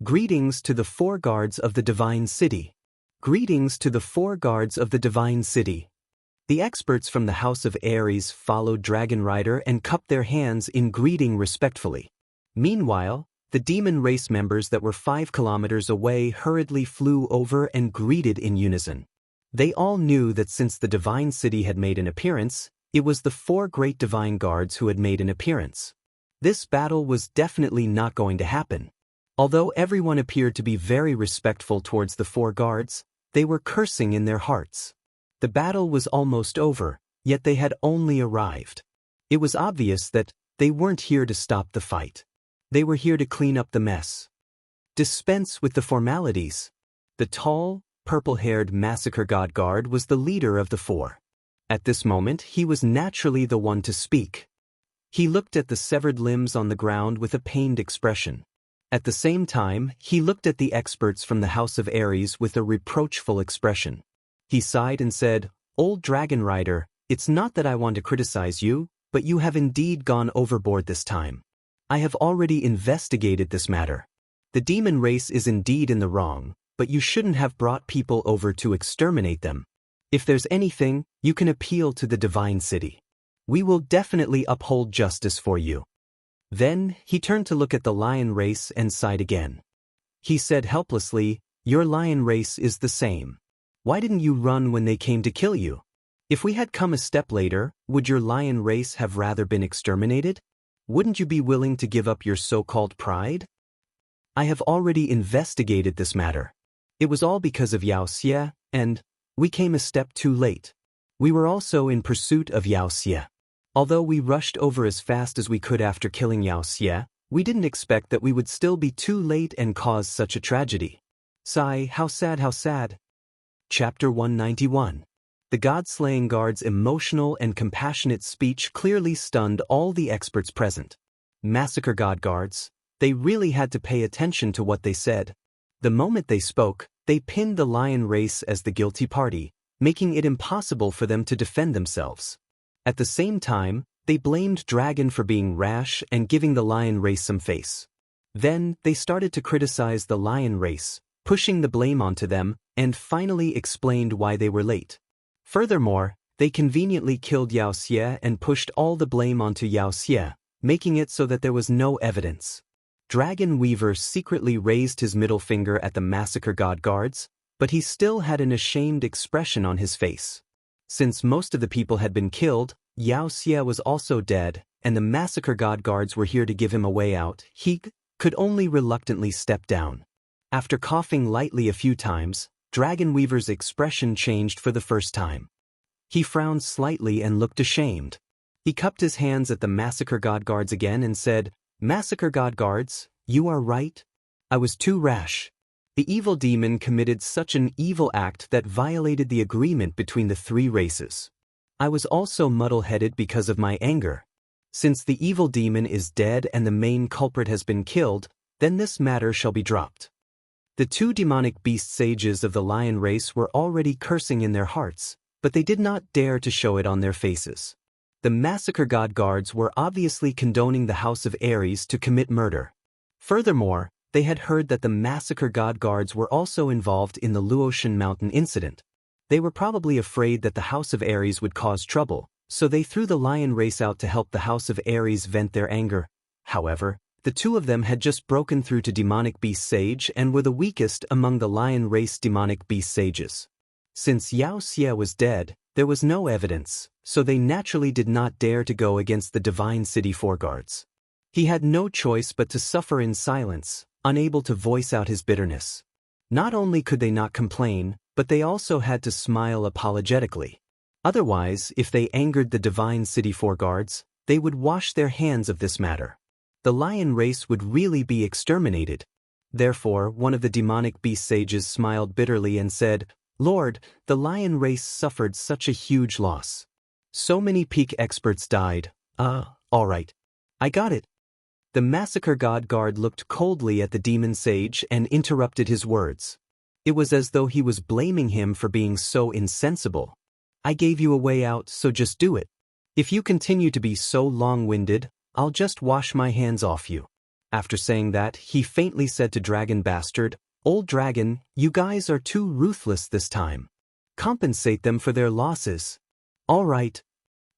Greetings to the 4 guards of the Divine City. Greetings to the 4 guards of the Divine City." The experts from the House of Ares followed Dragon Rider and cupped their hands in greeting respectfully. Meanwhile, the demon race members that were 5 kilometers away hurriedly flew over and greeted in unison. They all knew that since the Divine City had made an appearance, it was the 4 great divine guards who had made an appearance. This battle was definitely not going to happen. Although everyone appeared to be very respectful towards the 4 guards, they were cursing in their hearts. The battle was almost over, yet they had only arrived. It was obvious that they weren't here to stop the fight. They were here to clean up the mess. Dispense with the formalities. The tall, purple-haired massacre god guard was the leader of the 4. At this moment, he was naturally the one to speak. He looked at the severed limbs on the ground with a pained expression. At the same time, he looked at the experts from the House of Ares with a reproachful expression. He sighed and said, "Old Dragon Rider, it's not that I want to criticize you, but you have indeed gone overboard this time. I have already investigated this matter. The demon race is indeed in the wrong, but you shouldn't have brought people over to exterminate them. If there's anything, you can appeal to the Divine City. We will definitely uphold justice for you." Then, he turned to look at the lion race and sighed again. He said helplessly, "Your lion race is the same. Why didn't you run when they came to kill you? If we had come a step later, would your lion race have rather been exterminated? Wouldn't you be willing to give up your so-called pride? I have already investigated this matter. It was all because of Xianxia, and we came a step too late. We were also in pursuit of Xianxia. Although we rushed over as fast as we could after killing Xianxia, we didn't expect that we would still be too late and cause such a tragedy. Sigh, how sad, how sad." Chapter 191. The God-slaying guard's emotional and compassionate speech clearly stunned all the experts present. Massacre god guards, they really had to pay attention to what they said. The moment they spoke, they pinned the lion race as the guilty party, making it impossible for them to defend themselves. At the same time, they blamed Dragon for being rash and giving the lion race some face. Then, they started to criticize the lion race, pushing the blame onto them, and finally explained why they were late. Furthermore, they conveniently killed Xianxia and pushed all the blame onto Xianxia, making it so that there was no evidence. Dragon Weaver secretly raised his middle finger at the massacre god guards, but he still had an ashamed expression on his face. Since most of the people had been killed, Xianxia was also dead, and the massacre god guards were here to give him a way out. He could only reluctantly step down. After coughing lightly a few times, Dragon Weaver's expression changed for the first time. He frowned slightly and looked ashamed. He cupped his hands at the massacre god guards again and said, "Massacre god guards, you are right. I was too rash. The evil demon committed such an evil act that violated the agreement between the 3 races. I was also muddle-headed because of my anger. Since the evil demon is dead and the main culprit has been killed, then this matter shall be dropped." The 2 demonic beast sages of the lion race were already cursing in their hearts, but they did not dare to show it on their faces. The massacre god guards were obviously condoning the House of Ares to commit murder. Furthermore, they had heard that the massacre god guards were also involved in the Luotian Mountain incident. They were probably afraid that the House of Ares would cause trouble, so they threw the lion race out to help the House of Ares vent their anger. However, the 2 of them had just broken through to demonic beast sage and were the weakest among the lion race demonic beast sages. Since Xianxia was dead, there was no evidence, so they naturally did not dare to go against the divine city foreguards. He had no choice but to suffer in silence, unable to voice out his bitterness. Not only could they not complain, but they also had to smile apologetically. Otherwise, if they angered the divine city foreguards, they would wash their hands of this matter. The lion race would really be exterminated. Therefore, one of the demonic beast sages smiled bitterly and said, "Lord, the lion race suffered such a huge loss. So many peak experts died. All right. I got it." The massacre god guard looked coldly at the demon sage and interrupted his words. It was as though he was blaming him for being so insensible. "I gave you a way out, so just do it. If you continue to be so long-winded, I'll just wash my hands off you." After saying that, he faintly said to Dragon Bastard, "Old Dragon, you guys are too ruthless this time. Compensate them for their losses." "All right."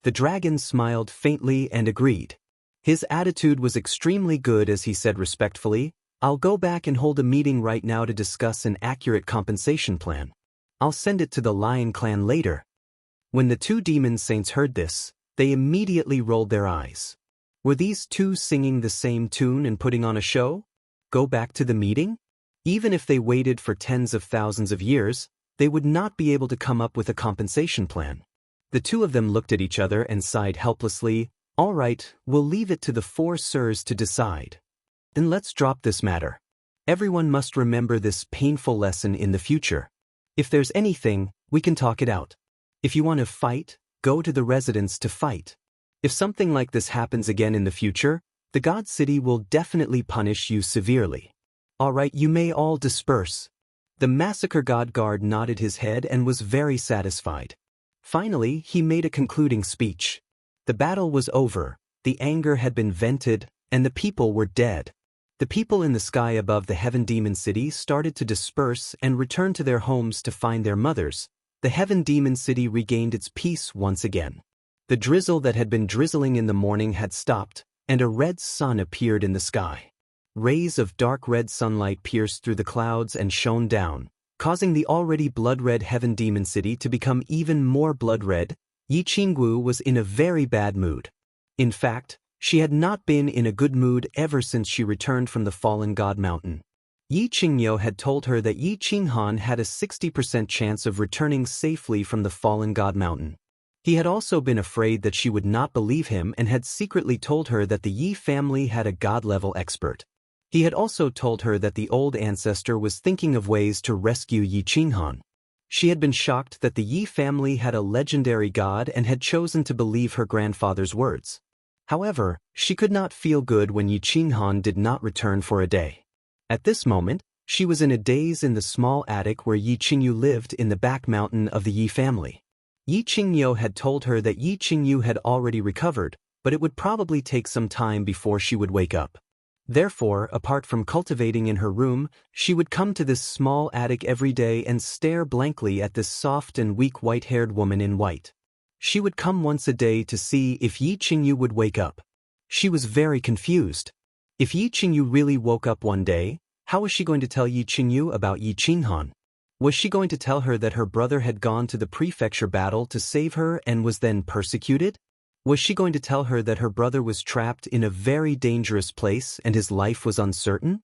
The dragon smiled faintly and agreed. His attitude was extremely good as he said respectfully, "I'll go back and hold a meeting right now to discuss an accurate compensation plan. I'll send it to the Lion Clan later." When the two demon saints heard this, they immediately rolled their eyes. Were these two singing the same tune and putting on a show? Go back to the meeting? Even if they waited for tens of thousands of years, they would not be able to come up with a compensation plan. The two of them looked at each other and sighed helplessly. "All right, we'll leave it to the four sirs to decide. Then let's drop this matter. Everyone must remember this painful lesson in the future. If there's anything, we can talk it out. If you want to fight, go to the residence to fight. If something like this happens again in the future, the God City will definitely punish you severely. All right, you may all disperse." The massacre god guard nodded his head and was very satisfied. Finally, he made a concluding speech. The battle was over, the anger had been vented, and the people were dead. The people in the sky above the Heaven Demon City started to disperse and return to their homes to find their mothers. The Heaven Demon City regained its peace once again. The drizzle that had been drizzling in the morning had stopped, and a red sun appeared in the sky. Rays of dark red sunlight pierced through the clouds and shone down, causing the already blood-red Heaven Demon City to become even more blood-red. Yi Qinggu was in a very bad mood. In fact, she had not been in a good mood ever since she returned from the Fallen God Mountain. Yi Qingyo had told her that Yi Qinghan had a 60% chance of returning safely from the Fallen God Mountain. He had also been afraid that she would not believe him and had secretly told her that the Yi family had a god-level expert. He had also told her that the old ancestor was thinking of ways to rescue Yi Qinghan. She had been shocked that the Yi family had a legendary god and had chosen to believe her grandfather's words. However, she could not feel good when Yi Qinghan did not return for a day. At this moment, she was in a daze in the small attic where Yi Qingyu lived in the back mountain of the Yi family. Yi Qingyo had told her that Yi Qingyu had already recovered, but it would probably take some time before she would wake up. Therefore, apart from cultivating in her room, she would come to this small attic every day and stare blankly at this soft and weak white-haired woman in white. She would come once a day to see if Yi Qingyu would wake up. She was very confused. If Yi Qingyu really woke up one day, how was she going to tell Yi Qingyu about Yi Qinghan? Was she going to tell her that her brother had gone to the prefecture battle to save her and was then persecuted? Was she going to tell her that her brother was trapped in a very dangerous place and his life was uncertain?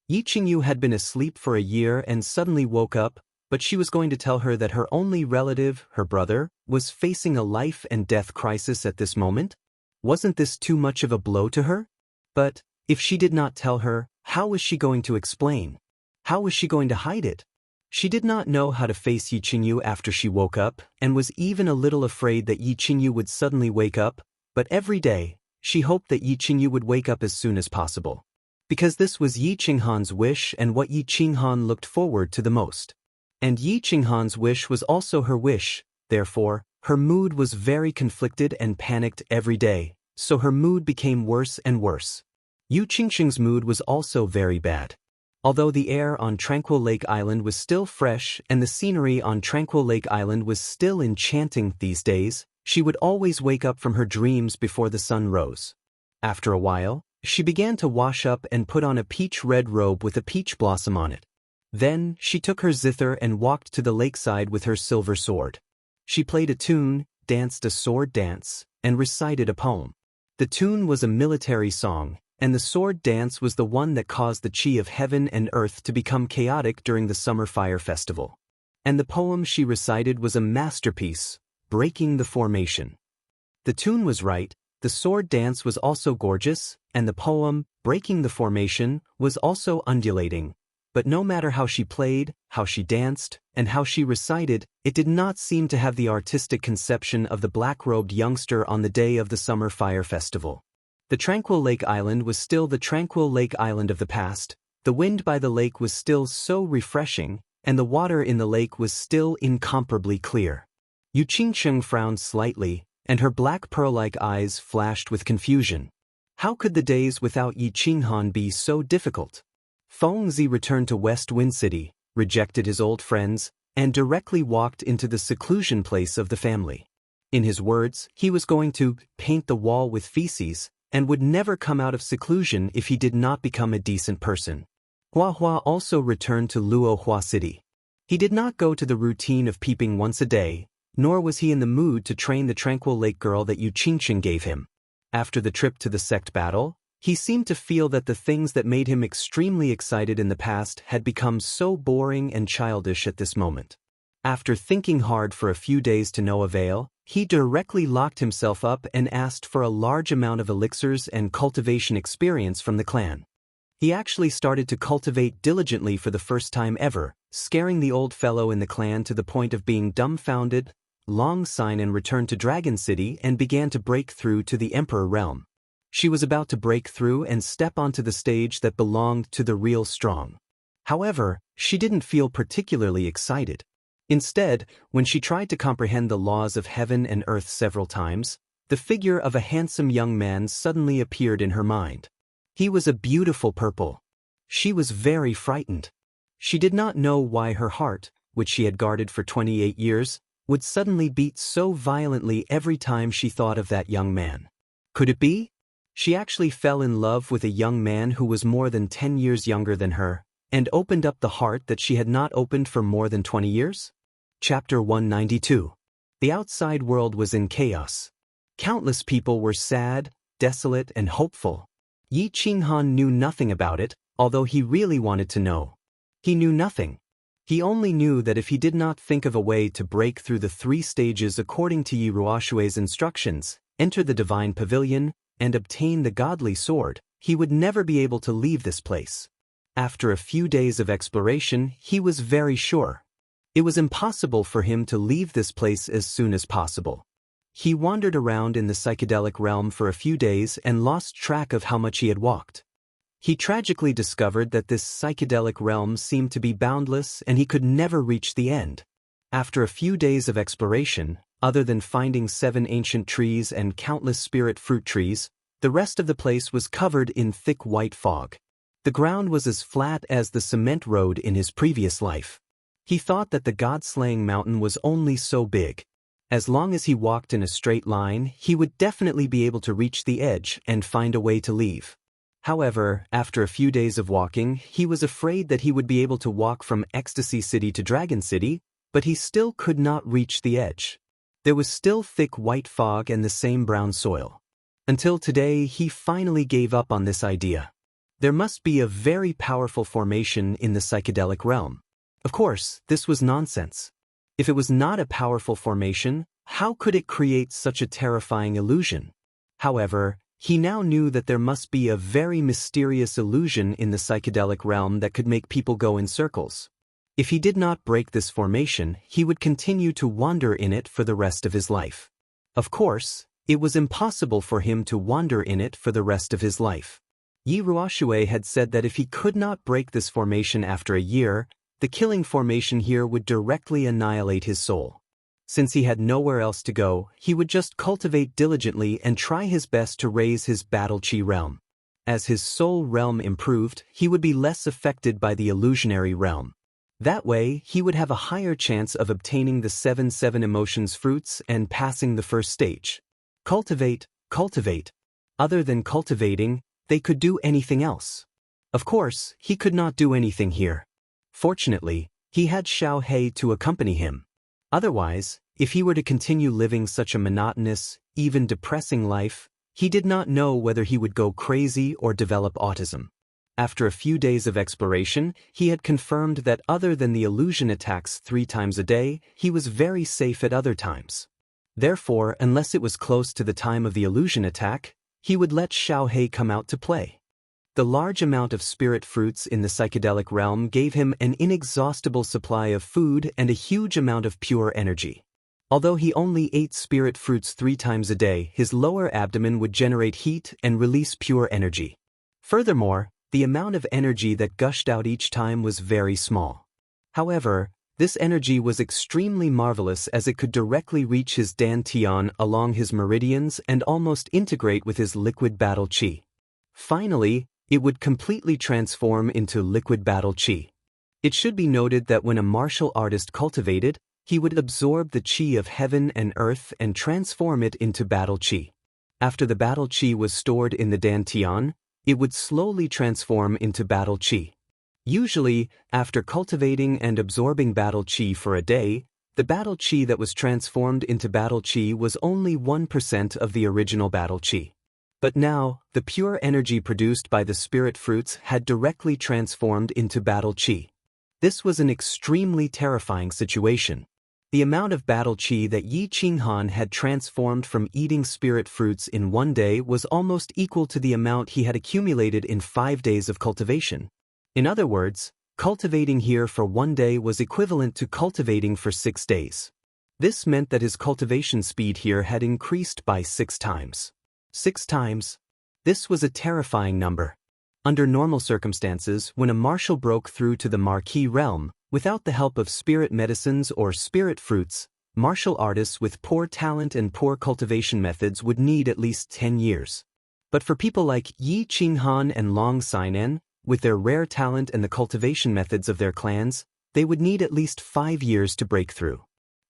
Yi Qingyu had been asleep for a year and suddenly woke up, but she was going to tell her that her only relative, her brother, was facing a life and death crisis at this moment? Wasn't this too much of a blow to her? But, if she did not tell her, how was she going to explain? How was she going to hide it? She did not know how to face Yi Qingyu after she woke up, and was even a little afraid that Yi Qingyu would suddenly wake up, but every day, she hoped that Yi Qingyu would wake up as soon as possible. Because this was Yi Qinghan's wish and what Yi Qinghan looked forward to the most. And Yi Qinghan's wish was also her wish, therefore, her mood was very conflicted and panicked every day, so her mood became worse and worse. Yu Qingxing's mood was also very bad. Although the air on Tranquil Lake Island was still fresh and the scenery on Tranquil Lake Island was still enchanting these days, she would always wake up from her dreams before the sun rose. After a while, she began to wash up and put on a peach-red robe with a peach blossom on it. Then, she took her zither and walked to the lakeside with her silver sword. She played a tune, danced a sword dance and recited a poem. The tune was a military song, and the sword dance was the one that caused the chi of heaven and earth to become chaotic during the summer fire festival. And the poem she recited was a masterpiece, breaking the formation. The tune was right, the sword dance was also gorgeous, and the poem, breaking the formation, was also undulating. But no matter how she played, how she danced, and how she recited, it did not seem to have the artistic conception of the black-robed youngster on the day of the summer fire festival. The tranquil lake island was still the tranquil lake island of the past, the wind by the lake was still so refreshing, and the water in the lake was still incomparably clear. Xianxia frowned slightly, and her black pearl-like eyes flashed with confusion. How could the days without Yi Qinghan be so difficult? Fengzi returned to West Wind City, rejected his old friends, and directly walked into the seclusion place of the family. In his words, he was going to paint the wall with feces, and would never come out of seclusion if he did not become a decent person. Hua also returned to Luohua City. He did not go to the routine of peeping once a day, nor was he in the mood to train the tranquil lake girl that Xianxia gave him. After the trip to the sect battle, he seemed to feel that the things that made him extremely excited in the past had become so boring and childish at this moment. After thinking hard for a few days to no avail, he directly locked himself up and asked for a large amount of elixirs and cultivation experience from the clan. He actually started to cultivate diligently for the first time ever, scaring the old fellow in the clan to the point of being dumbfounded. Long sign and returned to Dragon City and began to break through to the Emperor realm. She was about to break through and step onto the stage that belonged to the real strong. However, she didn't feel particularly excited. Instead, when she tried to comprehend the laws of heaven and earth several times, the figure of a handsome young man suddenly appeared in her mind. He was a beautiful purple. She was very frightened. She did not know why her heart, which she had guarded for 28 years, would suddenly beat so violently every time she thought of that young man. Could it be? She actually fell in love with a young man who was more than 10 years younger than her, and opened up the heart that she had not opened for more than 20 years? Chapter 192. The outside world was in chaos. Countless people were sad, desolate, and hopeful. Yi Qinghan knew nothing about it, although he really wanted to know. He knew nothing. He only knew that if he did not think of a way to break through the 3 stages according to Yi Ruoshui's instructions, enter the divine pavilion, and obtain the godly sword, he would never be able to leave this place. After a few days of exploration, he was very sure. It was impossible for him to leave this place as soon as possible. He wandered around in the psychedelic realm for a few days and lost track of how much he had walked. He tragically discovered that this psychedelic realm seemed to be boundless and he could never reach the end. After a few days of exploration, other than finding 7 ancient trees and countless spirit fruit trees, the rest of the place was covered in thick white fog. The ground was as flat as the cement road in his previous life. He thought that the god-slaying mountain was only so big. As long as he walked in a straight line, he would definitely be able to reach the edge and find a way to leave. However, after a few days of walking, he was afraid that he would be able to walk from Ecstasy City to Dragon City, but he still could not reach the edge. There was still thick white fog and the same brown soil. Until today, he finally gave up on this idea. There must be a very powerful formation in the psychedelic realm. Of course, this was nonsense. If it was not a powerful formation, how could it create such a terrifying illusion? However, he now knew that there must be a very mysterious illusion in the psychedelic realm that could make people go in circles. If he did not break this formation, he would continue to wander in it for the rest of his life. Of course, it was impossible for him to wander in it for the rest of his life. Yi Ruoshue had said that if he could not break this formation after a year, the killing formation here would directly annihilate his soul. Since he had nowhere else to go, he would just cultivate diligently and try his best to raise his battle chi realm. As his soul realm improved, he would be less affected by the illusionary realm. That way, he would have a higher chance of obtaining the 7 emotions fruits and passing the first stage. Cultivate, cultivate. Other than cultivating, they could do anything else. Of course, he could not do anything here. Fortunately, he had Xiao He to accompany him. Otherwise, if he were to continue living such a monotonous, even depressing life, he did not know whether he would go crazy or develop autism. After a few days of exploration, he had confirmed that other than the illusion attacks 3 times a day, he was very safe at other times. Therefore, unless it was close to the time of the illusion attack, he would let Xiaohei come out to play. The large amount of spirit fruits in the psychedelic realm gave him an inexhaustible supply of food and a huge amount of pure energy. Although he only ate spirit fruits 3 times a day, his lower abdomen would generate heat and release pure energy. Furthermore, the amount of energy that gushed out each time was very small. However, this energy was extremely marvelous as it could directly reach his dantian along his meridians and almost integrate with his liquid battle qi. Finally, it would completely transform into liquid battle qi. It should be noted that when a martial artist cultivated, he would absorb the qi of heaven and earth and transform it into battle qi. After the battle qi was stored in the dantian, it would slowly transform into battle qi. Usually, after cultivating and absorbing battle qi for a day, the battle qi that was transformed into battle qi was only 1% of the original battle qi. But now, the pure energy produced by the spirit fruits had directly transformed into battle qi. This was an extremely terrifying situation. The amount of battle qi that Yi Qinghan had transformed from eating spirit fruits in 1 day was almost equal to the amount he had accumulated in 5 days of cultivation. In other words, cultivating here for 1 day was equivalent to cultivating for 6 days. This meant that his cultivation speed here had increased by 6 times. 6 times? This was a terrifying number. Under normal circumstances, when a martial broke through to the marquis realm, without the help of spirit medicines or spirit fruits, martial artists with poor talent and poor cultivation methods would need at least 10 years. But for people like Yi Qinghan and Long Sainan, with their rare talent and the cultivation methods of their clans, they would need at least 5 years to break through.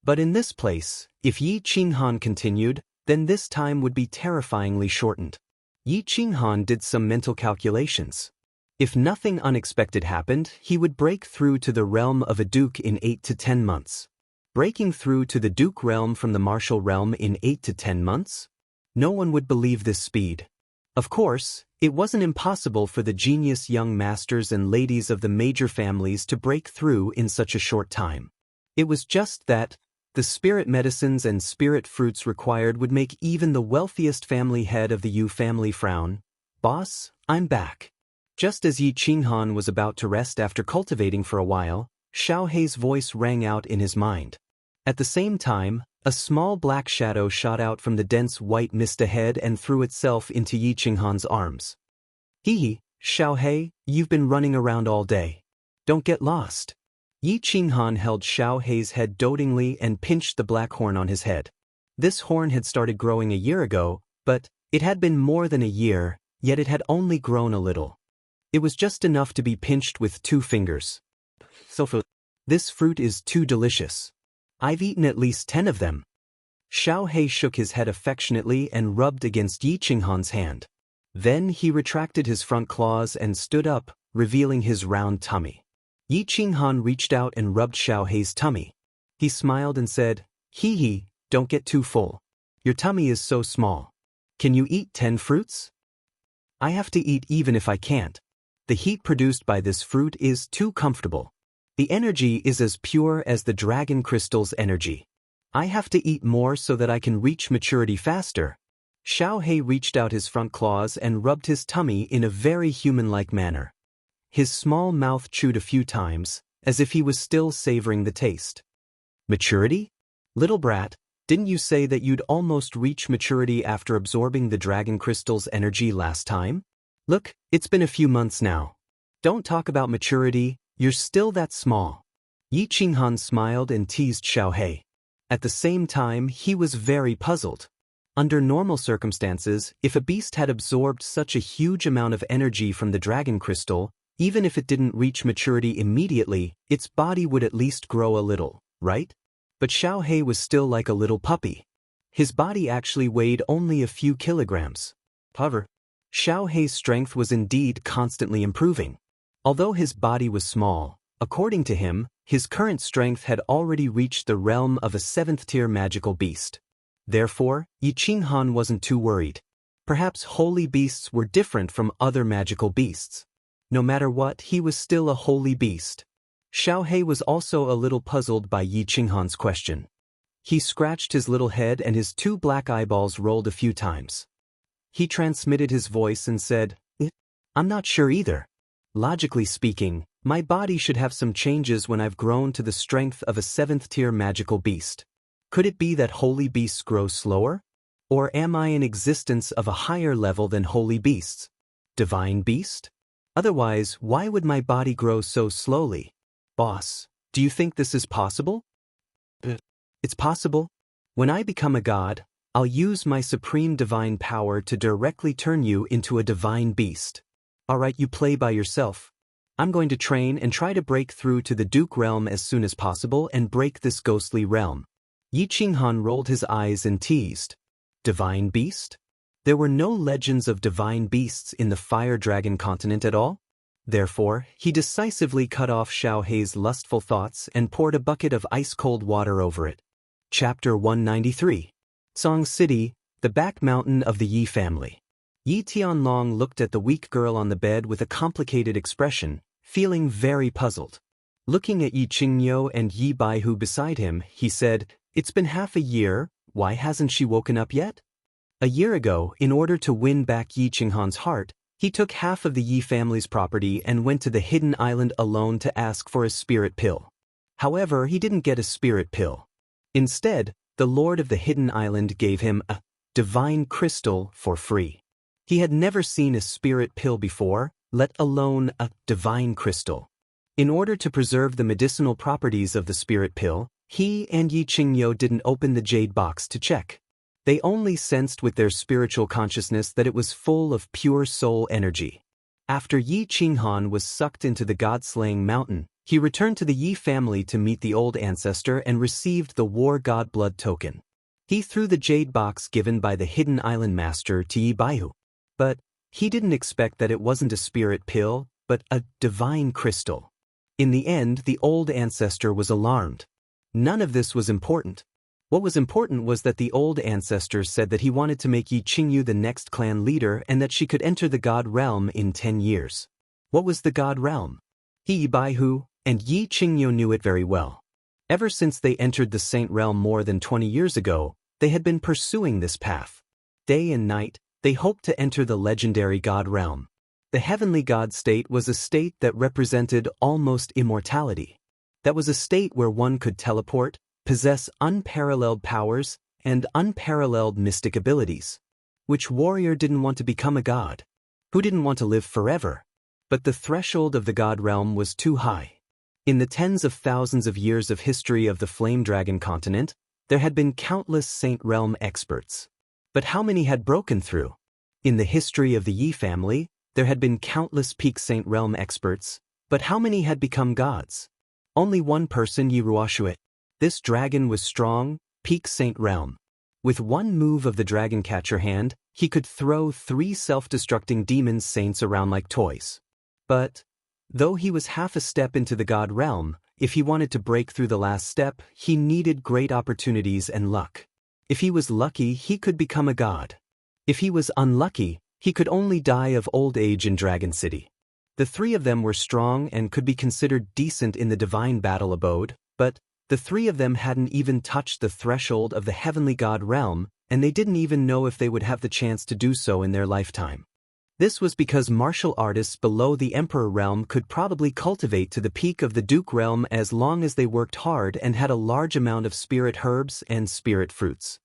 But in this place, if Yi Qinghan continued, then this time would be terrifyingly shortened. Yi Qinghan did some mental calculations. If nothing unexpected happened, he would break through to the realm of a duke in 8 to 10 months. Breaking through to the duke realm from the martial realm in 8 to 10 months? No one would believe this speed. Of course, it wasn't impossible for the genius young masters and ladies of the major families to break through in such a short time. It was just that the spirit medicines and spirit fruits required would make even the wealthiest family head of the Yu family frown. "Boss, I'm back." Just as Yi Qinghan was about to rest after cultivating for a while, Xiaohei's voice rang out in his mind. At the same time, a small black shadow shot out from the dense white mist ahead and threw itself into Yi Qinghan's arms. "Hee, Xiaohei, you've been running around all day. Don't get lost." Yi Qinghan held Xiaohei's head dotingly and pinched the black horn on his head. This horn had started growing a year ago, but it had been more than a year, yet it had only grown a little. It was just enough to be pinched with 2 fingers. This fruit is too delicious. I've eaten at least 10 of them." Xiaohei shook his head affectionately and rubbed against Yi Qinghan's hand. Then he retracted his front claws and stood up, revealing his round tummy. Yi Qinghan reached out and rubbed Xiaohei's tummy. He smiled and said, "Hee, don't get too full. Your tummy is so small. Can you eat 10 fruits?" "I have to eat even if I can't. The heat produced by this fruit is too comfortable. The energy is as pure as the dragon crystal's energy. I have to eat more so that I can reach maturity faster." Xiaohei reached out his front claws and rubbed his tummy in a very human-like manner. His small mouth chewed a few times, as if he was still savoring the taste. "Maturity? Little brat, didn't you say that you'd almost reach maturity after absorbing the dragon crystal's energy last time? Look, it's been a few months now. Don't talk about maturity, you're still that small." Yi Qinghan smiled and teased Xiaohei. At the same time, he was very puzzled. Under normal circumstances, if a beast had absorbed such a huge amount of energy from the dragon crystal, even if it didn't reach maturity immediately, its body would at least grow a little, right? But Xiaohei was still like a little puppy. His body actually weighed only a few kilograms. However, Xiaohei's strength was indeed constantly improving. Although his body was small, according to him, his current strength had already reached the realm of a 7th-tier magical beast. Therefore, Yi Qinghan wasn't too worried. Perhaps holy beasts were different from other magical beasts. No matter what, he was still a holy beast. Xiaohei was also a little puzzled by Yi Qinghan's question. He scratched his little head and his 2 black eyeballs rolled a few times. He transmitted his voice and said, "I'm not sure either. Logically speaking, my body should have some changes when I've grown to the strength of a 7th-tier magical beast. Could it be that holy beasts grow slower? Or am I in existence of a higher level than holy beasts? Divine beast? Otherwise, why would my body grow so slowly? Boss, do you think this is possible?" "It's possible. When I become a god, I'll use my supreme divine power to directly turn you into a divine beast. Alright, you play by yourself. I'm going to train and try to break through to the Duke realm as soon as possible and break this ghostly realm." Yi Qinghan rolled his eyes and teased. Divine beast? There were no legends of divine beasts in the Fire Dragon continent at all. Therefore, he decisively cut off Xiaohei's lustful thoughts and poured a bucket of ice-cold water over it. Chapter 193. Song City, the back mountain of the Yi family. Yi Tianlong looked at the weak girl on the bed with a complicated expression, feeling very puzzled. Looking at Yi Qingyo and Yi Baihu beside him, he said, "It's been half a year, why hasn't she woken up yet?" A year ago, in order to win back Yi Qinghan's heart, he took half of the Yi family's property and went to the hidden island alone to ask for a spirit pill. However, he didn't get a spirit pill. Instead, the Lord of the hidden island gave him a divine crystal for free. He had never seen a spirit pill before, let alone a divine crystal. In order to preserve the medicinal properties of the spirit pill, he and Yi Qingyo didn't open the jade box to check. They only sensed with their spiritual consciousness that it was full of pure soul energy. After Yi Qinghan was sucked into the god-slaying mountain, he returned to the Yi family to meet the old ancestor and received the war god blood token. He threw the jade box given by the hidden island master to Yi Baihu. But he didn't expect that it wasn't a spirit pill, but a divine crystal. In the end, the old ancestor was alarmed. None of this was important. What was important was that the old ancestor said that he wanted to make Yi Qingyu the next clan leader and that she could enter the god realm in 10 years. What was the god realm? Yi Baihu and Yi Qingyu knew it very well. Ever since they entered the saint realm more than 20 years ago, they had been pursuing this path. Day and night, they hoped to enter the legendary god realm. The heavenly god state was a state that represented almost immortality. That was a state where one could teleport, possess unparalleled powers, and unparalleled mystic abilities. Which warrior didn't want to become a god? Who didn't want to live forever? But the threshold of the god realm was too high. In the tens of thousands of years of history of the Flame Dragon continent, there had been countless saint realm experts. But how many had broken through? In the history of the Yi family, there had been countless peak saint realm experts, but how many had become gods? Only one person, Yi Ruoxue. This dragon was strong, peak saint realm. With one move of the dragon catcher hand, he could throw 3 self-destructing demon saints around like toys. But, though he was half a step into the god realm, if he wanted to break through the last step, he needed great opportunities and luck. If he was lucky, he could become a god. If he was unlucky, he could only die of old age in Dragon City. The 3 of them were strong and could be considered decent in the divine battle abode, but the 3 of them hadn't even touched the threshold of the heavenly god realm, and they didn't even know if they would have the chance to do so in their lifetime. This was because martial artists below the Emperor realm could probably cultivate to the peak of the Duke realm as long as they worked hard and had a large amount of spirit herbs and spirit fruits.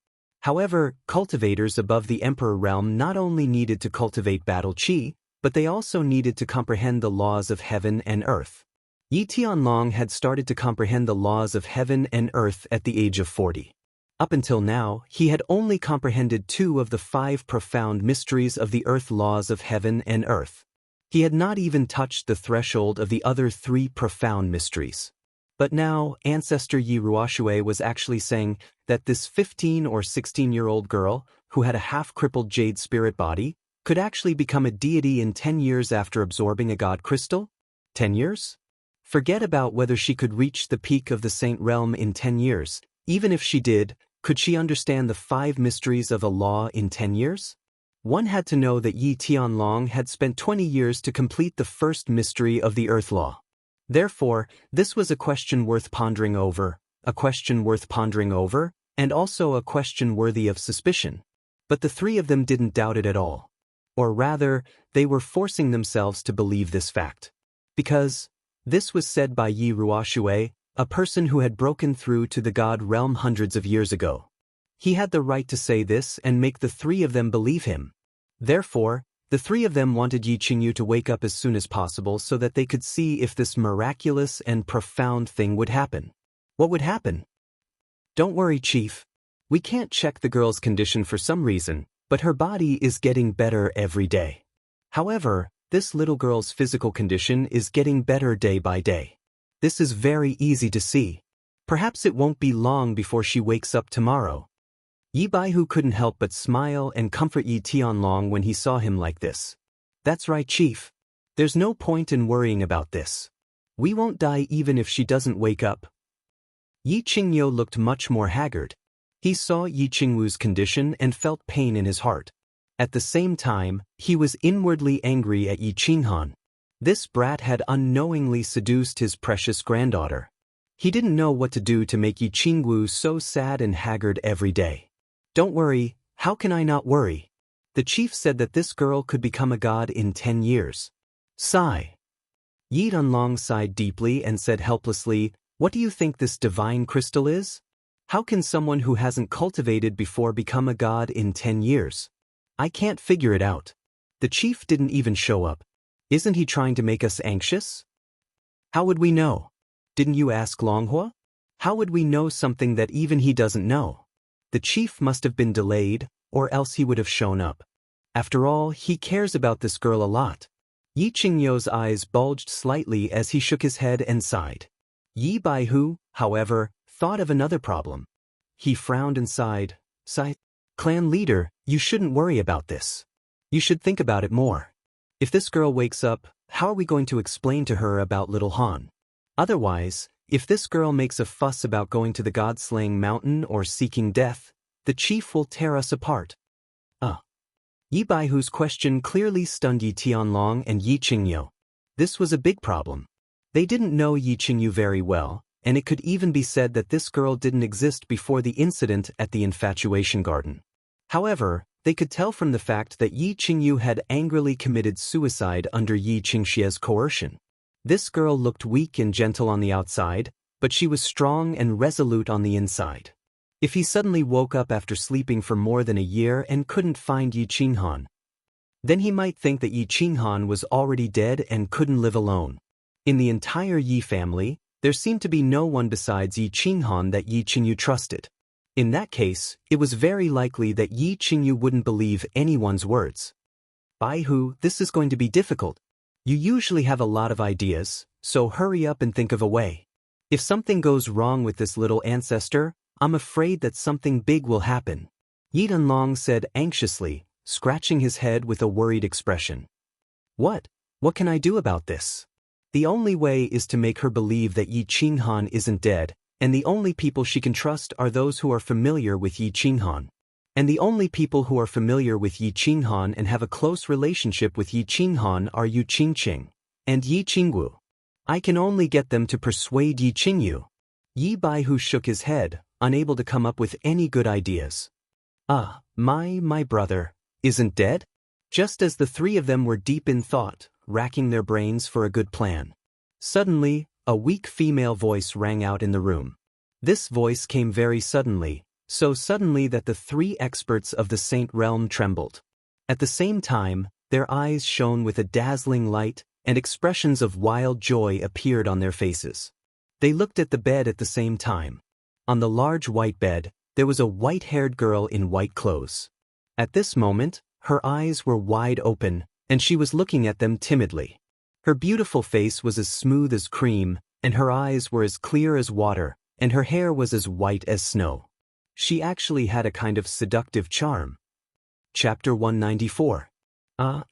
However, cultivators above the Emperor realm not only needed to cultivate battle chi, but they also needed to comprehend the laws of heaven and earth. Yi Tianlong had started to comprehend the laws of heaven and earth at the age of 40. Up until now, he had only comprehended 2 of the 5 profound mysteries of the earth laws of heaven and earth. He had not even touched the threshold of the other 3 profound mysteries. But now, Ancestor Yi Ruoxue was actually saying that this 15 or 16-year-old girl, who had a half-crippled jade spirit body, could actually become a deity in 10 years after absorbing a god crystal? 10 years? Forget about whether she could reach the peak of the Saint Realm in 10 years. Even if she did, could she understand the 5 mysteries of the law in 10 years? One had to know that Yi Tianlong had spent 20 years to complete the first mystery of the Earth Law. Therefore, this was a question worth pondering over, and also a question worthy of suspicion. But the 3 of them didn't doubt it at all. Or rather, they were forcing themselves to believe this fact. Because this was said by Yi Ruoshui, a person who had broken through to the God realm hundreds of years ago. He had the right to say this and make the 3 of them believe him. Therefore, the 3 of them wanted Yi Qingyu to wake up as soon as possible so that they could see if this miraculous and profound thing would happen. What would happen? Don't worry, Chief. We can't check the girl's condition for some reason, but her body is getting better every day. However, this little girl's physical condition is getting better day by day. This is very easy to see. Perhaps it won't be long before she wakes up tomorrow. Yi Baihu couldn't help but smile and comfort Yi Tianlong when he saw him like this. That's right, Chief. There's no point in worrying about this. We won't die even if she doesn't wake up. Yi Qingyu looked much more haggard. He saw Yi Qingwu's condition and felt pain in his heart. At the same time, he was inwardly angry at Yi Qinghan. This brat had unknowingly seduced his precious granddaughter. He didn't know what to do to make Yi Qingwu so sad and haggard every day. Don't worry, how can I not worry? The chief said that this girl could become a god in 10 years. Sigh. Yi Tianlong sighed deeply and said helplessly, what do you think this divine crystal is? How can someone who hasn't cultivated before become a god in 10 years? I can't figure it out. The chief didn't even show up. Isn't he trying to make us anxious? How would we know? Didn't you ask Longhua? How would we know something that even he doesn't know? The chief must have been delayed, or else he would have shown up. After all, he cares about this girl a lot. Yi Qingyu's eyes bulged slightly as he shook his head and sighed. Yi Baihu, however, thought of another problem. He frowned and sighed. Clan leader, you shouldn't worry about this. You should think about it more. If this girl wakes up, how are we going to explain to her about little Han? Otherwise, if this girl makes a fuss about going to the God-slaying mountain or seeking death, the chief will tear us apart. Yi Baihu's question clearly stunned Yi Tianlong and Yi Qingyu. This was a big problem. They didn't know Yi Qingyu very well, and it could even be said that this girl didn't exist before the incident at the infatuation garden. However, they could tell from the fact that Yi Qingyu had angrily committed suicide under Yi Qingxia's coercion. This girl looked weak and gentle on the outside, but she was strong and resolute on the inside. If he suddenly woke up after sleeping for more than a year and couldn't find Yi Qinghan, then he might think that Yi Qinghan was already dead and couldn't live alone. In the entire Yi family, there seemed to be no one besides Yi Qinghan that Yi Qingyu trusted. In that case, it was very likely that Yi Qingyu wouldn't believe anyone's words. Baihu, this is going to be difficult. You usually have a lot of ideas, so hurry up and think of a way. If something goes wrong with this little ancestor, I'm afraid that something big will happen. Yi Tianlong said anxiously, scratching his head with a worried expression. What? What can I do about this? The only way is to make her believe that Yi Qinghan isn't dead, and the only people she can trust are those who are familiar with Yi Qinghan. And the only people who are familiar with Yi Qinghan and have a close relationship with Yi Qinghan are Yu Qingqing and Yi Qingwu. I can only get them to persuade Yi Qingyu. Yi Baihu shook his head, unable to come up with any good ideas. My brother isn't dead? Just as the 3 of them were deep in thought, racking their brains for a good plan. Suddenly, a weak female voice rang out in the room. This voice came very suddenly, so suddenly that the 3 experts of the Saint Realm trembled. At the same time, their eyes shone with a dazzling light, and expressions of wild joy appeared on their faces. They looked at the bed at the same time. On the large white bed, there was a white-haired girl in white clothes. At this moment, her eyes were wide open, and she was looking at them timidly. Her beautiful face was as smooth as cream, and her eyes were as clear as water, and her hair was as white as snow. She actually had a kind of seductive charm. Chapter 194.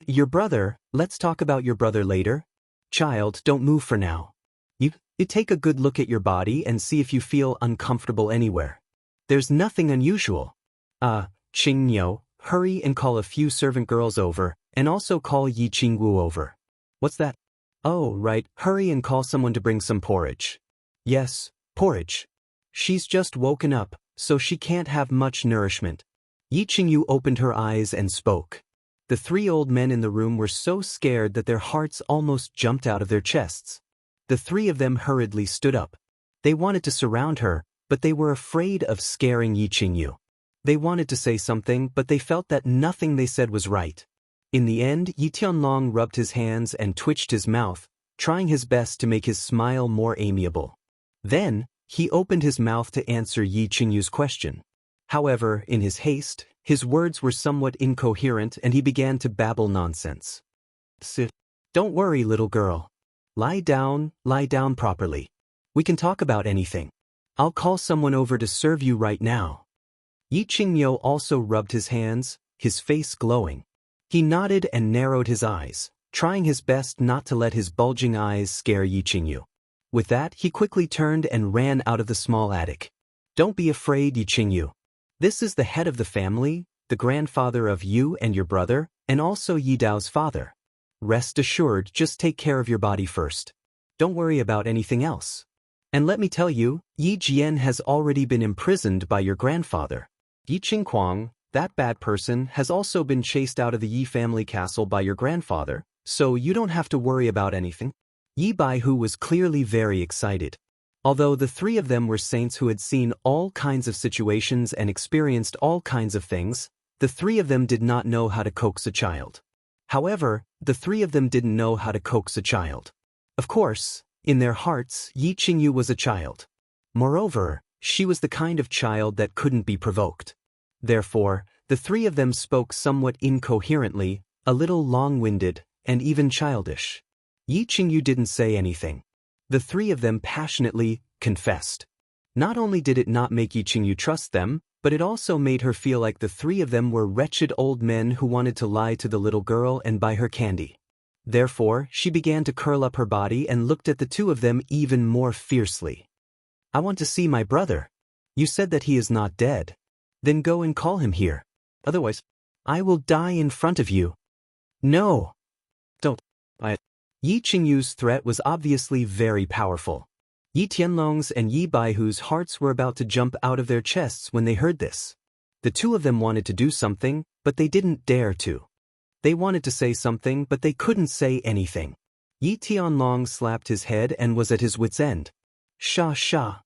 Your brother, let's talk about your brother later. Child, don't move for now. You You take a good look at your body and see if you feel uncomfortable anywhere. There's nothing unusual. Qingniu, hurry and call a few servant girls over, and also call Yi Qingwu over. What's that? Oh, right, hurry and call someone to bring some porridge. Yes, porridge. She's just woken up, so she can't have much nourishment. Yi Qingyu opened her eyes and spoke. The 3 old men in the room were so scared that their hearts almost jumped out of their chests. The 3 of them hurriedly stood up. They wanted to surround her, but they were afraid of scaring Yi Qingyu. They wanted to say something, but they felt that nothing they said was right. In the end, Yi Tianlong rubbed his hands and twitched his mouth, trying his best to make his smile more amiable. Then, he opened his mouth to answer Yi Qingyu's question. However, in his haste, his words were somewhat incoherent and he began to babble nonsense. Sit. Don't worry, little girl. Lie down properly. We can talk about anything. I'll call someone over to serve you right now. Yi Qingyu also rubbed his hands, his face glowing. He nodded and narrowed his eyes, trying his best not to let his bulging eyes scare Yi Qingyu. With that, he quickly turned and ran out of the small attic. Don't be afraid, Yi Qingyu. This is the head of the family, the grandfather of you and your brother, and also Yi Dao's father. Rest assured, just take care of your body first. Don't worry about anything else. And let me tell you, Yi Jian has already been imprisoned by your grandfather. Yi Qingquang, that bad person, has also been chased out of the Yi family castle by your grandfather, so you don't have to worry about anything. Yi Baihu was clearly very excited. Although the 3 of them were saints who had seen all kinds of situations and experienced all kinds of things, the 3 of them did not know how to coax a child. However, the 3 of them didn't know how to coax a child. Of course, in their hearts, Yi Qingyu was a child. Moreover, she was the kind of child that couldn't be provoked. Therefore, the 3 of them spoke somewhat incoherently, a little long-winded, and even childish. Yi Qingyu didn't say anything. The 3 of them passionately confessed. Not only did it not make Yi Qingyu trust them, but it also made her feel like the 3 of them were wretched old men who wanted to lie to the little girl and buy her candy. Therefore, she began to curl up her body and looked at the 2 of them even more fiercely. I want to see my brother. You said that he is not dead. Then go and call him here. Otherwise, I will die in front of you. No. Don't. Yi Qingyu's threat was obviously very powerful. Yi Tianlong's and Yi Baihu's hearts were about to jump out of their chests when they heard this. The 2 of them wanted to do something, but they didn't dare to. They wanted to say something, but they couldn't say anything. Yi Tianlong slapped his head and was at his wit's end. Sha sha.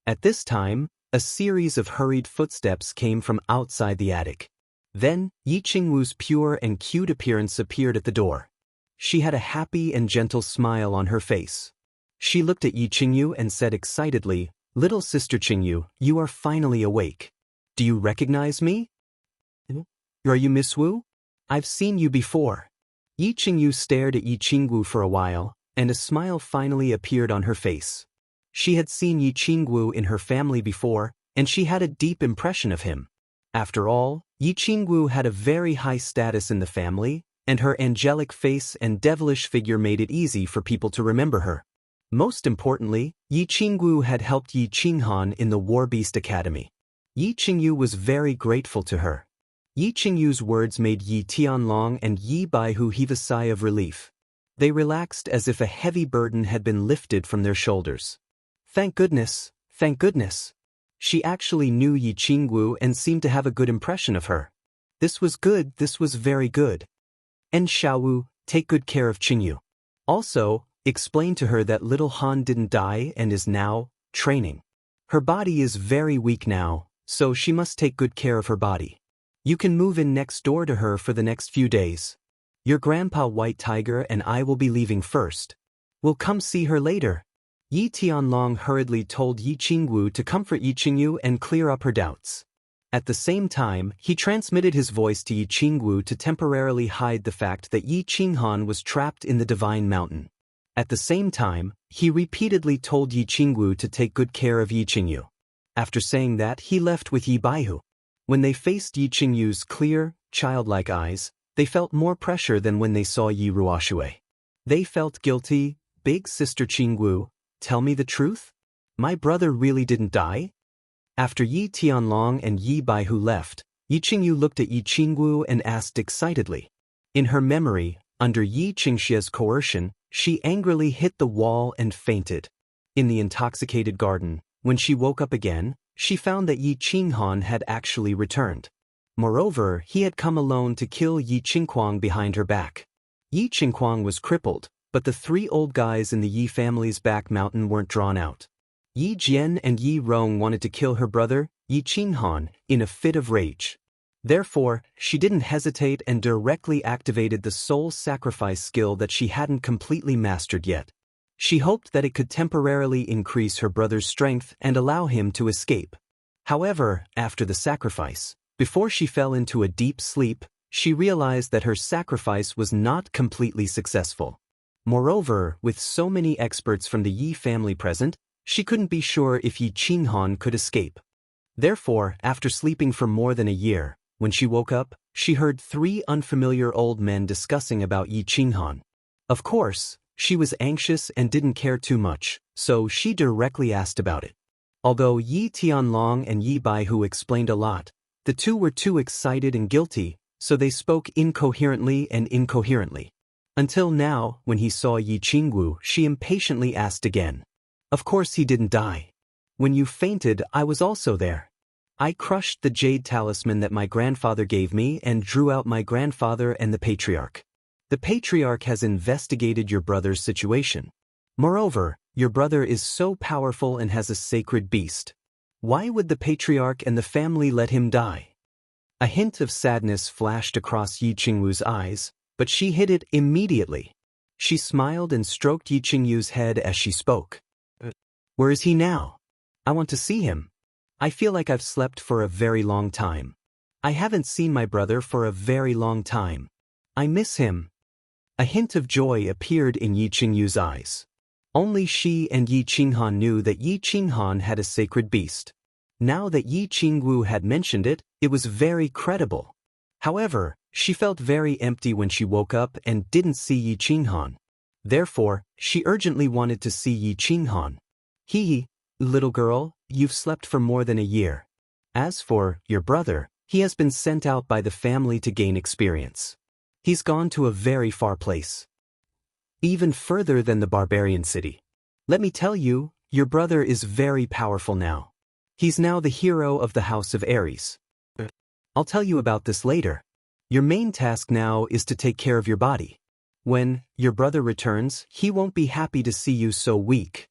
At this time, a series of hurried footsteps came from outside the attic. Then, Yi Qingwu's pure and cute appearance appeared at the door. She had a happy and gentle smile on her face. She looked at Yi Qingyu and said excitedly, "Little sister Qingyu, you are finally awake. Do you recognize me? Are you Miss Wu? I've seen you before." Yi Qingyu stared at Yi Qingwu for a while, and a smile finally appeared on her face. She had seen Yi Qingwu in her family before, and she had a deep impression of him. After all, Yi Qingwu had a very high status in the family, and her angelic face and devilish figure made it easy for people to remember her. Most importantly, Yi Qingwu had helped Yi Qinghan in the War Beast Academy. Yi Qingyu was very grateful to her. Yi Qingyu's words made Yi Tianlong and Yi Baihu heave a sigh of relief. They relaxed as if a heavy burden had been lifted from their shoulders. Thank goodness, thank goodness. She actually knew Yi Qingwu and seemed to have a good impression of her. This was good, this was very good. And Xiaowu, take good care of Qingyu. Also, explain to her that little Han didn't die and is now training. Her body is very weak now, so she must take good care of her body. You can move in next door to her for the next few days. Your grandpa White Tiger and I will be leaving first. We'll come see her later. Yi Tianlong hurriedly told Yi Qingwu to comfort Yi Qingyu and clear up her doubts. At the same time, he transmitted his voice to Yi Qingwu to temporarily hide the fact that Yi Qinghan was trapped in the Divine Mountain. At the same time, he repeatedly told Yi Qingwu to take good care of Yi Qingyu. After saying that, he left with Yi Baihu. When they faced Yi Qingyu's clear, childlike eyes, they felt more pressure than when they saw Yi Ruoxue. They felt guilty. Big sister Qingwu, tell me the truth? My brother really didn't die? After Yi Tianlong and Yi Baihu left, Yi Qingyu looked at Yi Qingwu and asked excitedly. In her memory, under Yi Qingxia's coercion, she angrily hit the wall and fainted. In the intoxicated garden, when she woke up again, she found that Yi Qinghan had actually returned. Moreover, he had come alone to kill Yi Qingquang behind her back. Yi Qingquang was crippled, but the three old guys in the Yi family's back mountain weren't drawn out. Yi Jian and Yi Rong wanted to kill her brother, Yi Qinghan, in a fit of rage. Therefore, she didn't hesitate and directly activated the soul sacrifice skill that she hadn't completely mastered yet. She hoped that it could temporarily increase her brother's strength and allow him to escape. However, after the sacrifice, before she fell into a deep sleep, she realized that her sacrifice was not completely successful. Moreover, with so many experts from the Yi family present, she couldn't be sure if Yi Qinghan could escape. Therefore, after sleeping for more than a year, when she woke up, she heard three unfamiliar old men discussing about Yi Qinghan. Of course, she was anxious and didn't care too much, so she directly asked about it. Although Yi Tianlong and Yi Baihu explained a lot, the two were too excited and guilty, so they spoke incoherently and incoherently. Until now, when he saw Yi Qingwu, she impatiently asked again. Of course he didn't die. When you fainted, I was also there. I crushed the jade talisman that my grandfather gave me and drew out my grandfather and the patriarch. The patriarch has investigated your brother's situation. Moreover, your brother is so powerful and has a sacred beast. Why would the patriarch and the family let him die? A hint of sadness flashed across Yi Qingwu's eyes, but she hid it immediately. She smiled and stroked Yi Qingyu's head as she spoke. Where is he now? I want to see him. I feel like I've slept for a very long time. I haven't seen my brother for a very long time. I miss him. A hint of joy appeared in Yi Qingyu's eyes. Only she and Yi Qinghan knew that Yi Qinghan had a sacred beast. Now that Yi Qingwu had mentioned it, it was very credible. However, she felt very empty when she woke up and didn't see Yi Qinghan. Therefore, she urgently wanted to see Yi Qinghan. Little girl, you've slept for more than a year. As for your brother, he has been sent out by the family to gain experience. He's gone to a very far place. Even further than the barbarian city. Let me tell you, your brother is very powerful now. He's now the hero of the House of Ares. I'll tell you about this later. Your main task now is to take care of your body. When your brother returns, he won't be happy to see you so weak.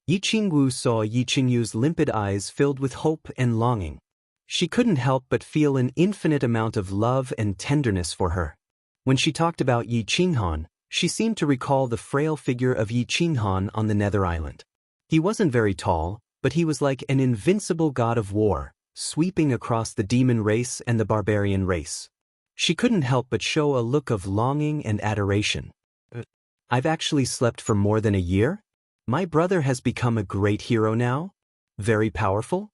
Yi Qingwu saw Yi Qingyu's limpid eyes filled with hope and longing. She couldn't help but feel an infinite amount of love and tenderness for her. When she talked about Yi Qinghan, she seemed to recall the frail figure of Yi Qinghan on the Nether Island. He wasn't very tall, but he was like an invincible god of war, sweeping across the demon race and the barbarian race. She couldn't help but show a look of longing and adoration. I've actually slept for more than a year? My brother has become a great hero now? Very powerful?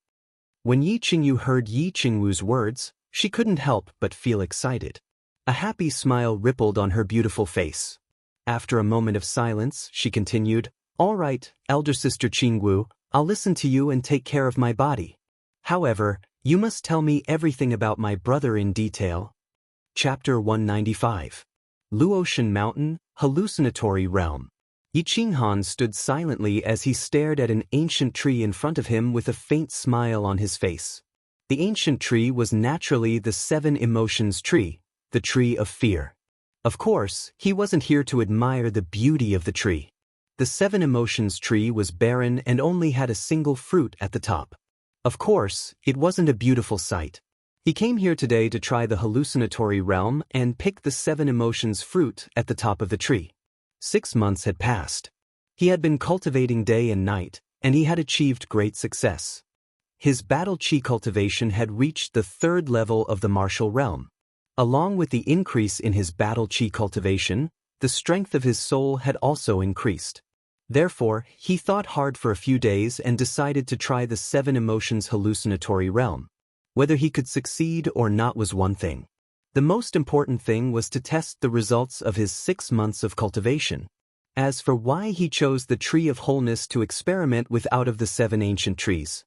When Yi Qingyu heard Yi Qingwu's words, she couldn't help but feel excited. A happy smile rippled on her beautiful face. After a moment of silence, she continued, All right, elder sister Qingwu, I'll listen to you and take care of my body. However, you must tell me everything about my brother in detail. Chapter 195. Luotian Mountain, Hallucinatory Realm. Yi Qinghan stood silently as he stared at an ancient tree in front of him with a faint smile on his face. The ancient tree was naturally the seven emotions tree, the tree of fear. Of course, he wasn't here to admire the beauty of the tree. The seven emotions tree was barren and only had a single fruit at the top. Of course, it wasn't a beautiful sight. He came here today to try the hallucinatory realm and pick the seven emotions fruit at the top of the tree. 6 months had passed. He had been cultivating day and night, and he had achieved great success. His battle chi cultivation had reached the 3rd level of the martial realm. Along with the increase in his battle chi cultivation, the strength of his soul had also increased. Therefore, he thought hard for a few days and decided to try the 7 emotions hallucinatory realm. Whether he could succeed or not was one thing. The most important thing was to test the results of his 6 months of cultivation. As for why he chose the Tree of Wholeness to experiment with out of the 7 ancient trees,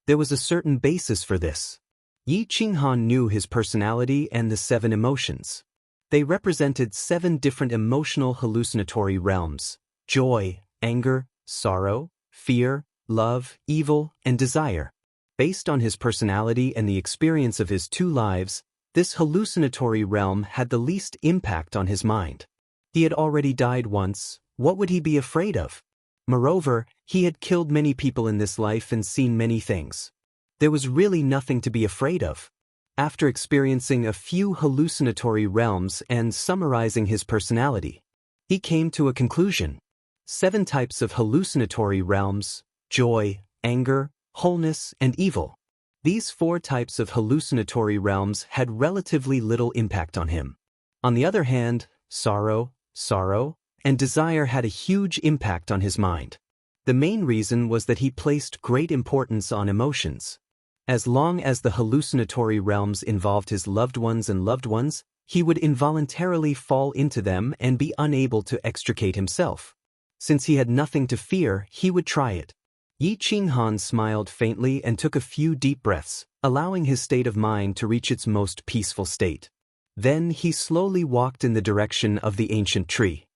there was a certain basis for this. Yi Qinghan knew his personality and the 7 emotions. They represented 7 different emotional hallucinatory realms: joy, anger, sorrow, fear, love, evil, and desire. Based on his personality and the experience of his 2 lives, this hallucinatory realm had the least impact on his mind. He had already died once. What would he be afraid of? Moreover, he had killed many people in this life and seen many things. There was really nothing to be afraid of. After experiencing a few hallucinatory realms and summarizing his personality, he came to a conclusion. 7 types of hallucinatory realms: joy, anger, wholeness, and evil. These 4 types of hallucinatory realms had relatively little impact on him. On the other hand, sorrow, and desire had a huge impact on his mind. The main reason was that he placed great importance on emotions. As long as the hallucinatory realms involved his loved ones, he would involuntarily fall into them and be unable to extricate himself. Since he had nothing to fear, he would try it. Yi Qinghan smiled faintly and took a few deep breaths, allowing his state of mind to reach its most peaceful state. Then he slowly walked in the direction of the ancient tree.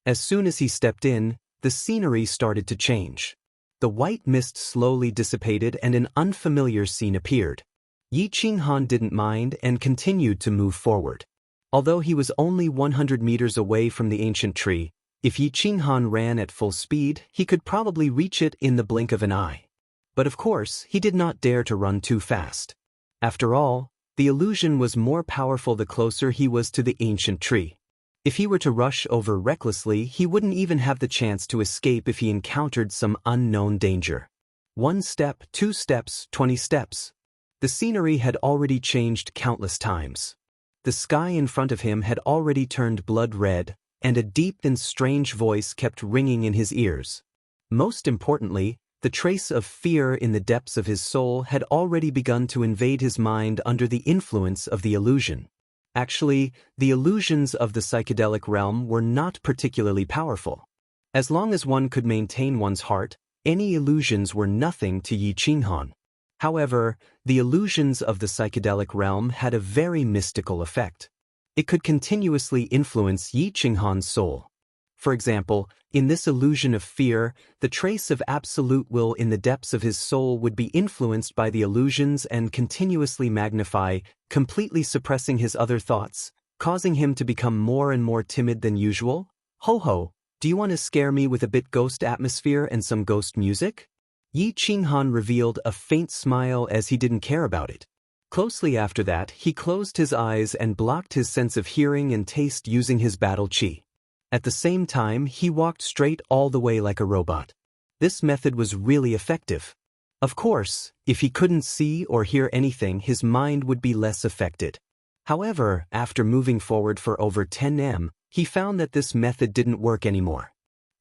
As soon as he stepped in, the scenery started to change. The white mist slowly dissipated and an unfamiliar scene appeared. Yi Qinghan didn't mind and continued to move forward. Although he was only 100 meters away from the ancient tree, if Yi Qinghan ran at full speed, he could probably reach it in the blink of an eye. But of course, he did not dare to run too fast. After all, the illusion was more powerful the closer he was to the ancient tree. If he were to rush over recklessly, he wouldn't even have the chance to escape if he encountered some unknown danger. 1 step, 2 steps, 20 steps. The scenery had already changed countless times. The sky in front of him had already turned blood red, and a deep and strange voice kept ringing in his ears. Most importantly, the trace of fear in the depths of his soul had already begun to invade his mind under the influence of the illusion. Actually, the illusions of the psychedelic realm were not particularly powerful. As long as one could maintain one's heart, any illusions were nothing to Yi Qinghan. However, the illusions of the psychedelic realm had a very mystical effect. It could continuously influence Yi Qinghan's soul. For example, in this illusion of fear, the trace of absolute will in the depths of his soul would be influenced by the illusions and continuously magnify, completely suppressing his other thoughts, causing him to become more and more timid than usual. Ho, do you want to scare me with a bit ghost atmosphere and some ghost music? Yi Qinghan revealed a faint smile as he didn't care about it. Closely after that, he closed his eyes and blocked his sense of hearing and taste using his battle qi. At the same time, he walked straight all the way like a robot. This method was really effective. Of course, if he couldn't see or hear anything, his mind would be less affected. However, after moving forward for over 10 m, he found that this method didn't work anymore.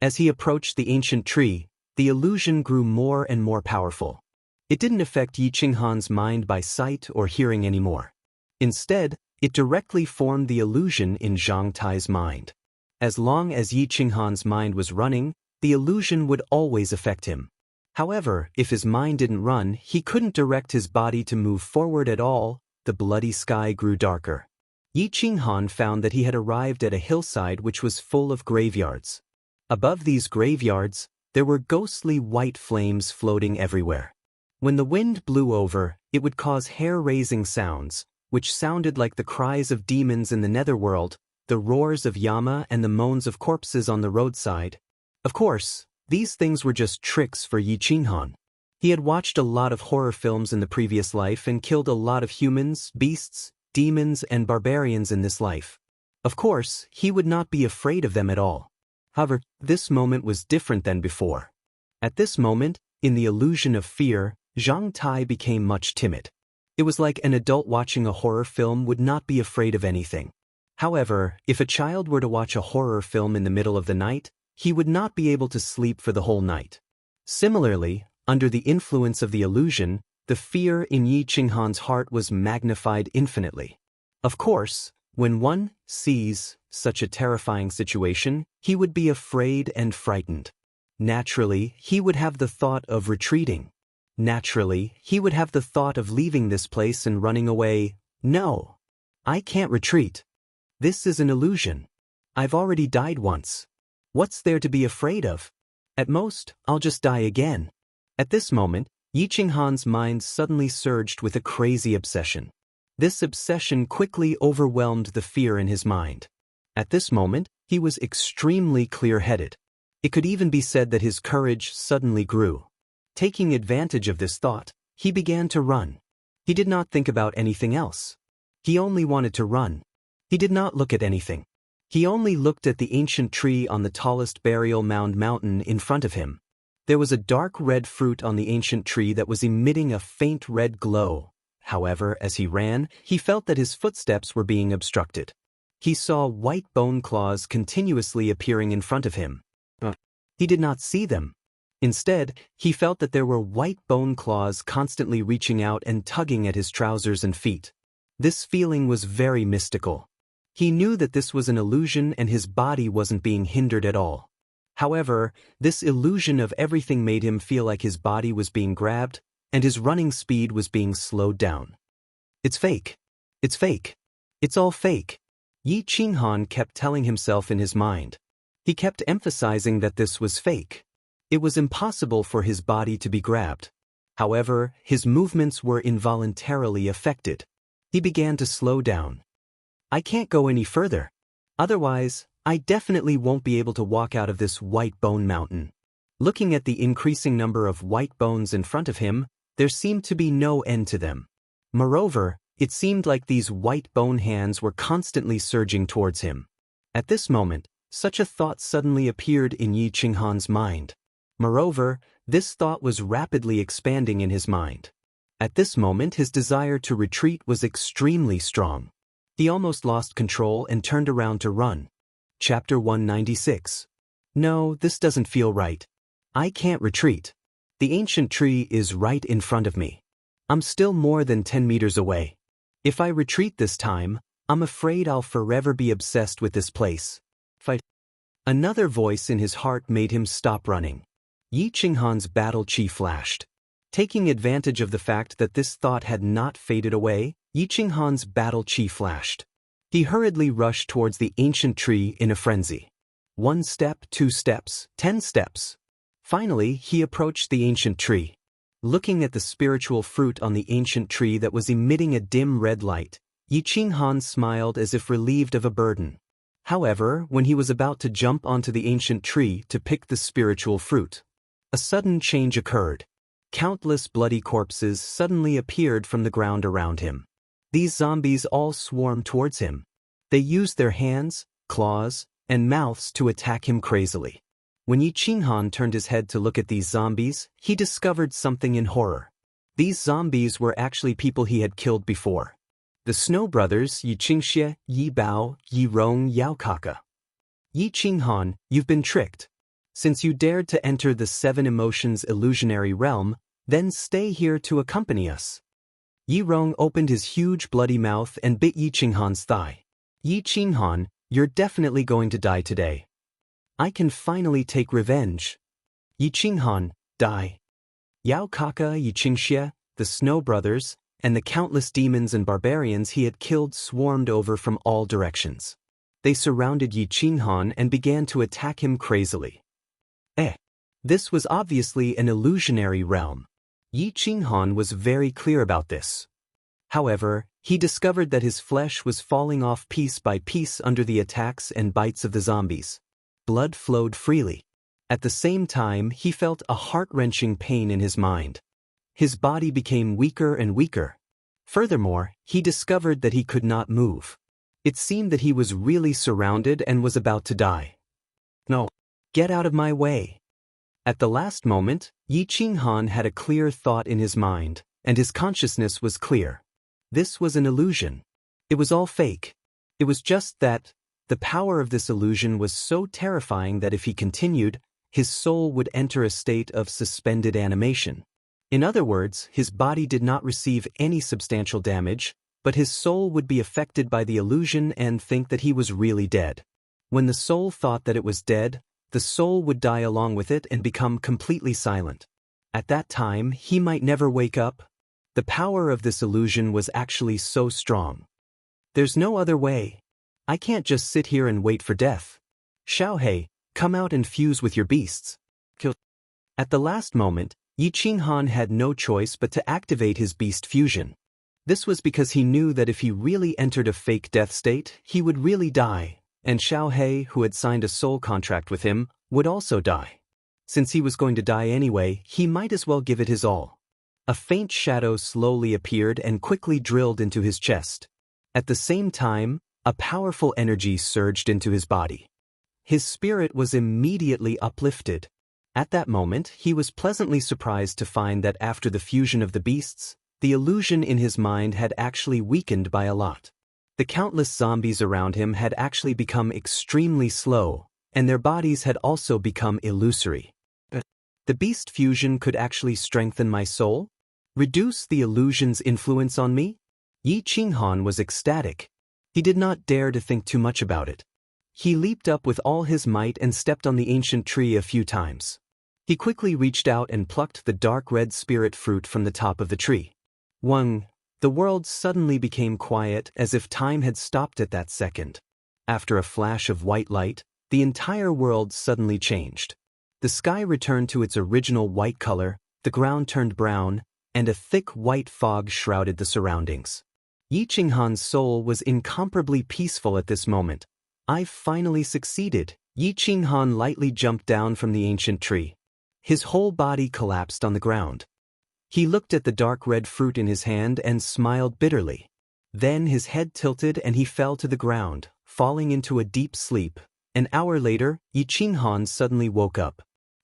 As he approached the ancient tree, the illusion grew more and more powerful. It didn't affect Yi Qinghan's mind by sight or hearing anymore. Instead, it directly formed the illusion in Zhang Tai's mind. As long as Yi Qinghan's mind was running, the illusion would always affect him. However, if his mind didn't run, he couldn't direct his body to move forward at all. The bloody sky grew darker. Yi Qinghan found that he had arrived at a hillside which was full of graveyards. Above these graveyards, there were ghostly white flames floating everywhere. When the wind blew over, it would cause hair-raising sounds, which sounded like the cries of demons in the netherworld, the roars of Yama and the moans of corpses on the roadside. Of course, these things were just tricks for Yi Qinghan. He had watched a lot of horror films in the previous life and killed a lot of humans, beasts, demons, and barbarians in this life. Of course, he would not be afraid of them at all. However, this moment was different than before. At this moment, in the illusion of fear, Zhang Tai became much timid. It was like an adult watching a horror film would not be afraid of anything. However, if a child were to watch a horror film in the middle of the night, he would not be able to sleep for the whole night. Similarly, under the influence of the illusion, the fear in Yi Qinghan's heart was magnified infinitely. Of course, When one sees such a terrifying situation, he would be afraid and frightened. Naturally, he would have the thought of retreating. Naturally, he would have the thought of leaving this place and running away. No, I can't retreat. This is an illusion. I've already died once. What's there to be afraid of? At most, I'll just die again. At this moment, Yi Qinghan's mind suddenly surged with a crazy obsession. This obsession quickly overwhelmed the fear in his mind. At this moment, he was extremely clear-headed. It could even be said that his courage suddenly grew. Taking advantage of this thought, he began to run. He did not think about anything else. He only wanted to run. He did not look at anything. He only looked at the ancient tree on the tallest burial mound mountain in front of him. There was a dark red fruit on the ancient tree that was emitting a faint red glow. However, as he ran, he felt that his footsteps were being obstructed. He saw white bone claws continuously appearing in front of him. But he did not see them. Instead, he felt that there were white bone claws constantly reaching out and tugging at his trousers and feet. This feeling was very mystical. He knew that this was an illusion and his body wasn't being hindered at all. However, this illusion of everything made him feel like his body was being grabbed and his running speed was being slowed down. It's fake. It's fake. It's all fake. Yi Qinghan kept telling himself in his mind. He kept emphasizing that this was fake. It was impossible for his body to be grabbed. However, his movements were involuntarily affected. He began to slow down. I can't go any further. Otherwise, I definitely won't be able to walk out of this white bone mountain. Looking at the increasing number of white bones in front of him, there seemed to be no end to them. Moreover, it seemed like these white bone hands were constantly surging towards him. At this moment, such a thought suddenly appeared in Yi Qinghan's mind. Moreover, this thought was rapidly expanding in his mind. At this moment, his desire to retreat was extremely strong. He almost lost control and turned around to run. Chapter 196. No, this doesn't feel right. I can't retreat. The ancient tree is right in front of me. I'm still more than 10 meters away. If I retreat this time, I'm afraid I'll forever be obsessed with this place. Fight. Another voice in his heart made him stop running. Yi Qinghan's battle chi flashed. Taking advantage of the fact that this thought had not faded away, Yi Qinghan's battle chi flashed. He hurriedly rushed towards the ancient tree in a frenzy. 1 step, 2 steps, 10 steps. Finally, he approached the ancient tree. Looking at the spiritual fruit on the ancient tree that was emitting a dim red light, Yi Qinghan smiled as if relieved of a burden. However, when he was about to jump onto the ancient tree to pick the spiritual fruit, a sudden change occurred. Countless bloody corpses suddenly appeared from the ground around him. These zombies all swarmed towards him. They used their hands, claws, and mouths to attack him crazily. When Yi Qinghan turned his head to look at these zombies, he discovered something in horror. These zombies were actually people he had killed before. The Snow Brothers, Xianxia, Yi Bao, Yi Rong, Yao Kaka. Yi Qinghan, you've been tricked. Since you dared to enter the 7 emotions illusionary realm, then stay here to accompany us. Yi Rong opened his huge bloody mouth and bit Yi Qinghan's thigh. Yi Qinghan, you're definitely going to die today. I can finally take revenge. Yi Qinghan, die. Yao Kaka, Xianxia, the Snow Brothers, and the countless demons and barbarians he had killed swarmed over from all directions. They surrounded Yi Qinghan and began to attack him crazily. This was obviously an illusionary realm. Yi Qinghan was very clear about this. However, he discovered that his flesh was falling off piece by piece under the attacks and bites of the zombies. Blood flowed freely. At the same time, he felt a heart-wrenching pain in his mind. His body became weaker and weaker. Furthermore, he discovered that he could not move. It seemed that he was really surrounded and was about to die. No, get out of my way. At the last moment, Yi Qinghan had a clear thought in his mind, and his consciousness was clear. This was an illusion. It was all fake. It was just that the power of this illusion was so terrifying that if he continued, his soul would enter a state of suspended animation. In other words, his body did not receive any substantial damage, but his soul would be affected by the illusion and think that he was really dead. When the soul thought that it was dead, the soul would die along with it and become completely silent. At that time, he might never wake up. The power of this illusion was actually so strong. There's no other way. I can't just sit here and wait for death. Xiaohei, come out and fuse with your beasts. At the last moment, Yi Qinghan had no choice but to activate his beast fusion. This was because he knew that if he really entered a fake death state, he would really die, and Xiaohei, who had signed a soul contract with him, would also die. Since he was going to die anyway, he might as well give it his all. A faint shadow slowly appeared and quickly drilled into his chest. At the same time, a powerful energy surged into his body. His spirit was immediately uplifted. At that moment, he was pleasantly surprised to find that after the fusion of the beasts, the illusion in his mind had actually weakened by a lot. The countless zombies around him had actually become extremely slow, and their bodies had also become illusory. The beast fusion could actually strengthen my soul? Reduce the illusion's influence on me? Yi Qinghan was ecstatic. He did not dare to think too much about it. He leaped up with all his might and stepped on the ancient tree a few times. He quickly reached out and plucked the dark red spirit fruit from the top of the tree. The world suddenly became quiet as if time had stopped at that second. After a flash of white light, the entire world suddenly changed. The sky returned to its original white color, the ground turned brown, and a thick white fog shrouded the surroundings. Yi Qinghan's soul was incomparably peaceful at this moment. I've finally succeeded. Yi Qinghan lightly jumped down from the ancient tree. His whole body collapsed on the ground. He looked at the dark red fruit in his hand and smiled bitterly. Then his head tilted and he fell to the ground, falling into a deep sleep. An hour later, Yi Qinghan suddenly woke up.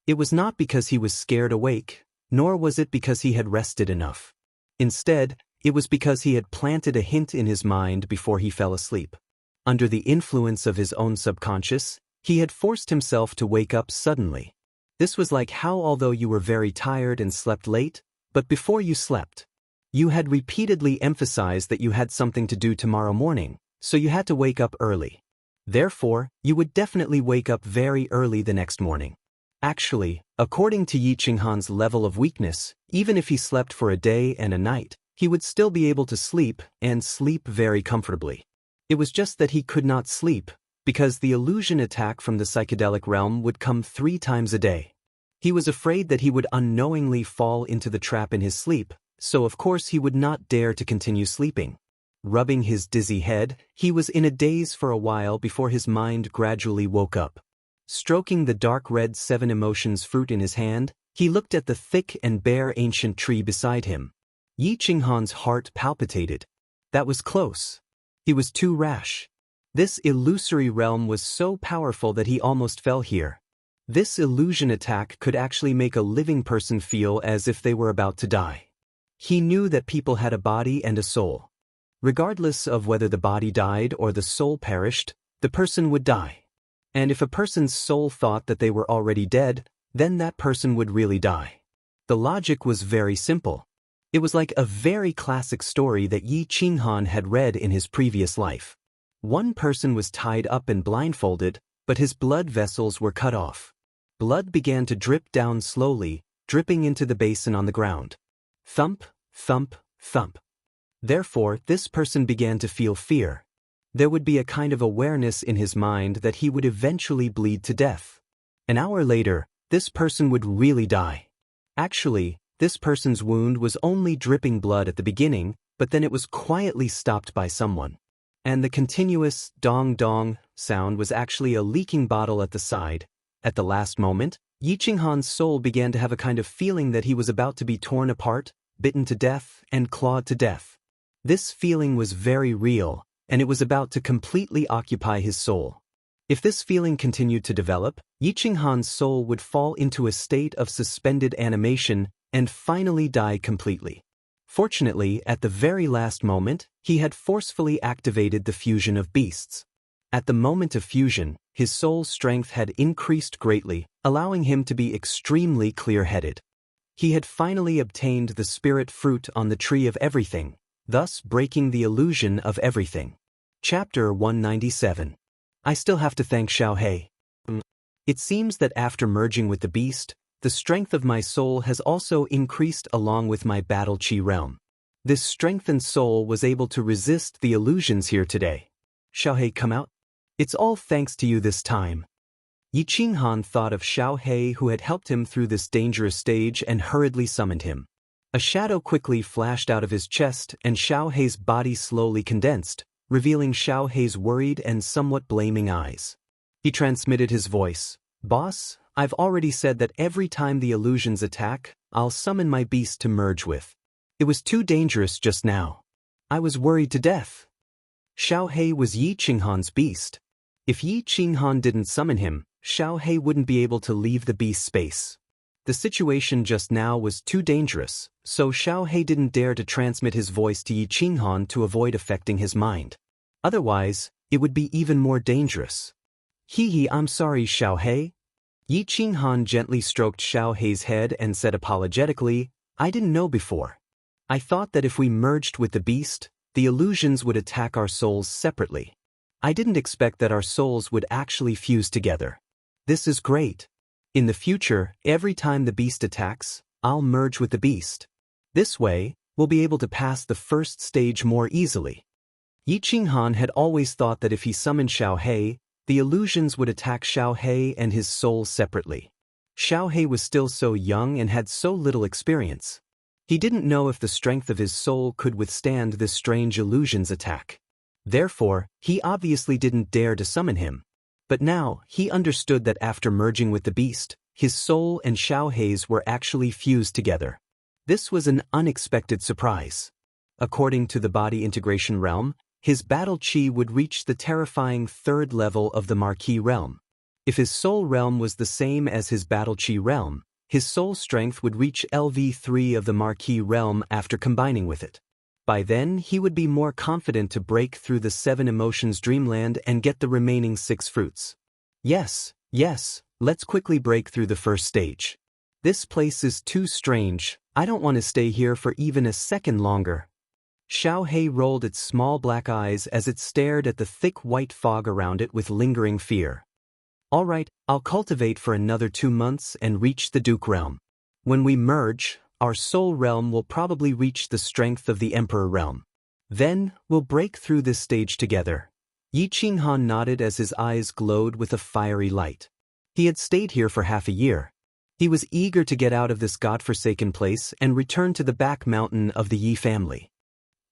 It was not because he was scared awake, nor was it because he had rested enough. Instead, it was because he had planted a hint in his mind before he fell asleep. Under the influence of his own subconscious, he had forced himself to wake up suddenly. This was like how, although you were very tired and slept late, but before you slept, you had repeatedly emphasized that you had something to do tomorrow morning, so you had to wake up early. Therefore, you would definitely wake up very early the next morning. Actually, according to Yi Qinghan's level of weakness, even if he slept for a day and a night, he would still be able to sleep, and sleep very comfortably. It was just that he could not sleep, because the illusion attack from the psychedelic realm would come 3 times a day. He was afraid that he would unknowingly fall into the trap in his sleep, so of course he would not dare to continue sleeping. Rubbing his dizzy head, he was in a daze for a while before his mind gradually woke up. Stroking the dark red 7 emotions fruit in his hand, he looked at the thick and bare ancient tree beside him. Yi Qinghan's heart palpitated. That was close. He was too rash. This illusory realm was so powerful that he almost fell here. This illusion attack could actually make a living person feel as if they were about to die. He knew that people had a body and a soul. Regardless of whether the body died or the soul perished, the person would die. And if a person's soul thought that they were already dead, then that person would really die. The logic was very simple. It was like a very classic story that Yi Qinghan had read in his previous life. One person was tied up and blindfolded, but his blood vessels were cut off. Blood began to drip down slowly, dripping into the basin on the ground. Thump, thump, thump. Therefore, this person began to feel fear. There would be a kind of awareness in his mind that he would eventually bleed to death. An hour later, this person would really die. Actually, this person's wound was only dripping blood at the beginning, but then it was quietly stopped by someone. And the continuous dong-dong sound was actually a leaking bottle at the side. At the last moment, Yi Qinghan's soul began to have a kind of feeling that he was about to be torn apart, bitten to death, and clawed to death. This feeling was very real, and it was about to completely occupy his soul. If this feeling continued to develop, Yi Qinghan's soul would fall into a state of suspended animation and finally die completely. Fortunately, at the very last moment, he had forcefully activated the fusion of beasts. At the moment of fusion, his soul's strength had increased greatly, allowing him to be extremely clear-headed. He had finally obtained the spirit fruit on the tree of everything. thus breaking the illusion of everything. Chapter 197. I still have to thank Xiaohei. It seems that after merging with the beast, the strength of my soul has also increased along with my battle chi realm. This strengthened soul was able to resist the illusions here today. Xiaohei, come out? It's all thanks to you this time. Yi Qinghan thought of Xiaohei, who had helped him through this dangerous stage, and hurriedly summoned him. A shadow quickly flashed out of his chest and Xiaohei's body slowly condensed, revealing Xiaohei's worried and somewhat blaming eyes. He transmitted his voice. Boss, I've already said that every time the illusions attack, I'll summon my beast to merge with. It was too dangerous just now. I was worried to death. Xiaohei was Yi Qinghan's beast. If Yi Qinghan didn't summon him, Xiaohei wouldn't be able to leave the beast space. The situation just now was too dangerous, so Xiaohei didn't dare to transmit his voice to Yi Qinghan to avoid affecting his mind. Otherwise, it would be even more dangerous. I'm sorry, Xiaohei. Yi Qinghan gently stroked Xiaohei's head and said apologetically, I didn't know before. I thought that if we merged with the beast, the illusions would attack our souls separately. I didn't expect that our souls would actually fuse together. This is great. In the future, every time the beast attacks, I'll merge with the beast. This way, we'll be able to pass the first stage more easily. Yi Qinghan had always thought that if he summoned Xiaohei, the illusions would attack Xiaohei and his soul separately. Xiaohei was still so young and had so little experience. He didn't know if the strength of his soul could withstand this strange illusions attack. Therefore, he obviously didn't dare to summon him. But now, he understood that after merging with the beast, his soul and Xiaohei's were actually fused together. This was an unexpected surprise. According to the body integration realm, his battle chi would reach the terrifying third level of the Marquis realm. If his soul realm was the same as his battle chi realm, his soul strength would reach LV3 of the Marquis realm after combining with it. By then, he would be more confident to break through the 7 emotions dreamland and get the remaining 6 fruits. Yes, let's quickly break through the first stage. This place is too strange, I don't want to stay here for even a second longer. Xiaohei rolled its small black eyes as it stared at the thick white fog around it with lingering fear. All right, I'll cultivate for another 2 months and reach the Duke realm. When we merge, our soul realm will probably reach the strength of the Emperor realm. Then, we'll break through this stage together. Yi Qinghan nodded as his eyes glowed with a fiery light. He had stayed here for half a year. He was eager to get out of this godforsaken place and return to the back mountain of the Yi family.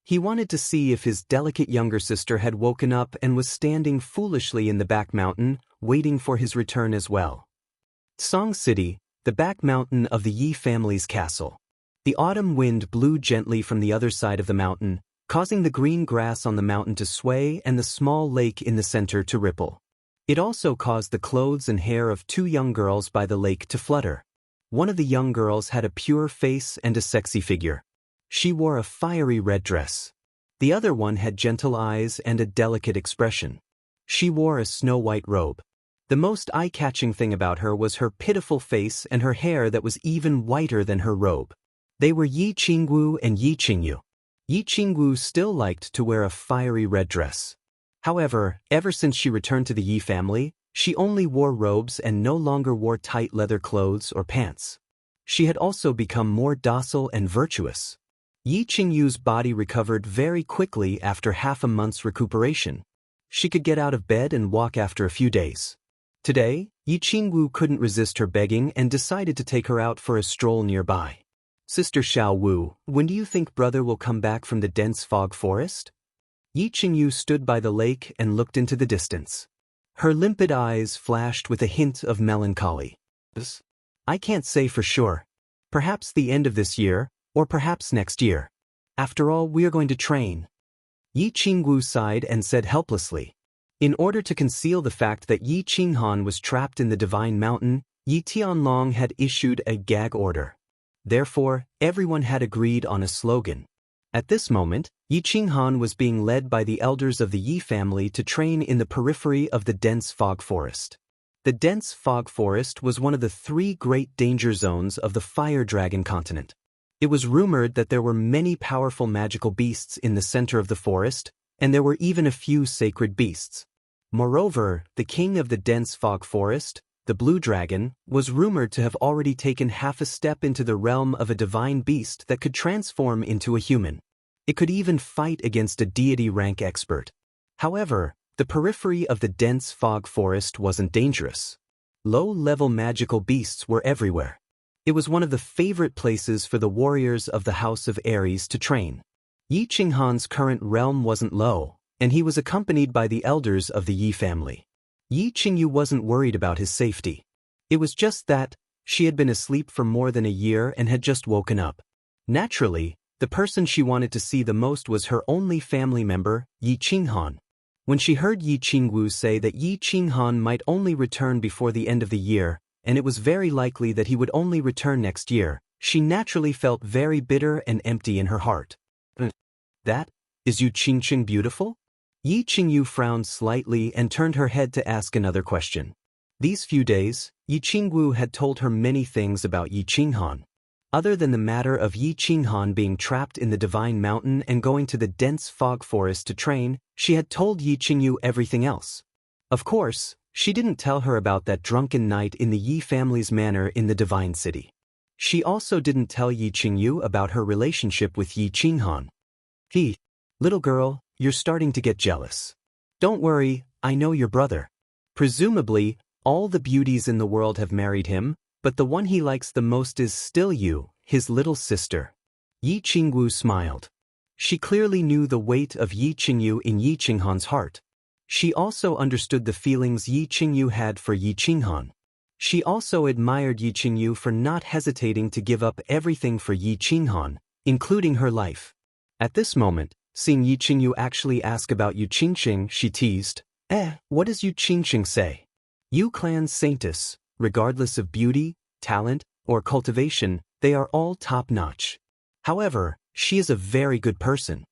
He wanted to see if his delicate younger sister had woken up and was standing foolishly in the back mountain, waiting for his return as well. Song City, the back mountain of the Yi family's castle. The autumn wind blew gently from the other side of the mountain, causing the green grass on the mountain to sway and the small lake in the center to ripple. It also caused the clothes and hair of 2 young girls by the lake to flutter. One of the young girls had a pure face and a sexy figure. She wore a fiery red dress. The other one had gentle eyes and a delicate expression. She wore a snow-white robe. The most eye-catching thing about her was her pitiful face and her hair that was even whiter than her robe. They were Yi Qingwu and Yi Qingyu. Yi Qingwu still liked to wear a fiery red dress. However, ever since she returned to the Yi family, she only wore robes and no longer wore tight leather clothes or pants. She had also become more docile and virtuous. Yi Qingyu's body recovered very quickly after half a month's recuperation. She could get out of bed and walk after a few days. Today, Yi Qingwu couldn't resist her begging and decided to take her out for a stroll nearby. Sister Xiao Wu, when do you think brother will come back from the dense fog forest? Yi Qingyu stood by the lake and looked into the distance. Her limpid eyes flashed with a hint of melancholy. I can't say for sure. Perhaps the end of this year, or perhaps next year. After all, we are going to train. Yi Qingwu sighed and said helplessly. In order to conceal the fact that Yi Qinghan was trapped in the Divine Mountain, Yi Tianlong had issued a gag order. Therefore, everyone had agreed on a slogan. At this moment, Yi Qinghan was being led by the elders of the Yi family to train in the periphery of the dense fog forest. The dense fog forest was one of the 3 great danger zones of the Fire Dragon continent. It was rumored that there were many powerful magical beasts in the center of the forest, and there were even a few sacred beasts. Moreover, the king of the dense fog forest, the blue dragon, was rumored to have already taken half a step into the realm of a divine beast that could transform into a human. It could even fight against a deity rank expert. However, the periphery of the dense fog forest wasn't dangerous. Low-level magical beasts were everywhere. It was one of the favorite places for the warriors of the House of Aries to train. Yi Qinghan's current realm wasn't low, and he was accompanied by the elders of the Yi family. Yi Qingyu wasn't worried about his safety. It was just that she had been asleep for more than a year and had just woken up. Naturally, the person she wanted to see the most was her only family member, Yi Qinghan. When she heard Yi Qingwu say that Yi Qinghan might only return before the end of the year, and it was very likely that he would only return next year, she naturally felt very bitter and empty in her heart. That? Is Yu Qingqing beautiful? Yi Qingyu frowned slightly and turned her head to ask another question. These few days, Yi Qingwu had told her many things about Yi Qinghan. Other than the matter of Yi Qinghan being trapped in the Divine Mountain and going to the dense fog forest to train, she had told Yi Qingyu everything else. Of course, she didn't tell her about that drunken night in the Yi family's manor in the Divine City. She also didn't tell Yi Qingyu about her relationship with Yi Qinghan. Little girl, you're starting to get jealous. Don't worry, I know your brother. Presumably, all the beauties in the world have married him, but the one he likes the most is still you, his little sister. Yi Qingwu smiled. She clearly knew the weight of Yi Qingyu in Yi Qinghan's heart. She also understood the feelings Yi Qingyu had for Yi Qinghan. She also admired Yi Qingyu for not hesitating to give up everything for Yi Qinghan, including her life. At this moment, seeing Yi Qingyu actually ask about Yu Qingqing, she teased, what does Yu Qingqing say? Yu clan's saintess, regardless of beauty, talent, or cultivation, they are all top-notch. However, she is a very good person.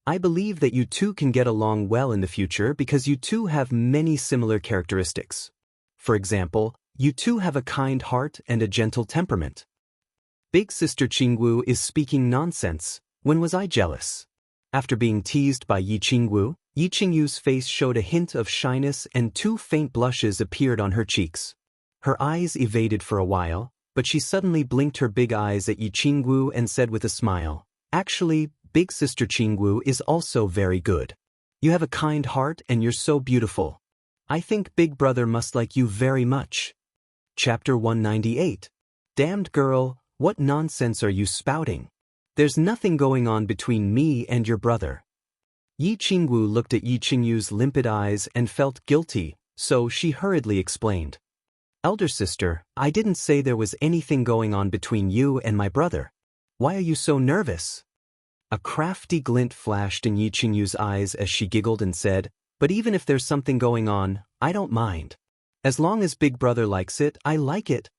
I believe that you two can get along well in the future because you two have many similar characteristics. For example, you two have a kind heart and a gentle temperament. Big sister Qingwu is speaking nonsense. When was I jealous? After being teased by Yi Qingwu, Yi Qingyu's face showed a hint of shyness and two faint blushes appeared on her cheeks. Her eyes evaded for a while, but she suddenly blinked her big eyes at Yi Qingwu and said with a smile, actually, big sister Qingwu is also very good. You have a kind heart and you're so beautiful. I think big brother must like you very much. Chapter 198. Damned girl, what nonsense are you spouting? There's nothing going on between me and your brother. Yi Qingwu looked at Yi Qingyu's limpid eyes and felt guilty, so she hurriedly explained. Elder sister, I didn't say there was anything going on between you and my brother. Why are you so nervous? A crafty glint flashed in Yi Qingyu's eyes as she giggled and said, but even if there's something going on, I don't mind. As long as big brother likes it, I like it.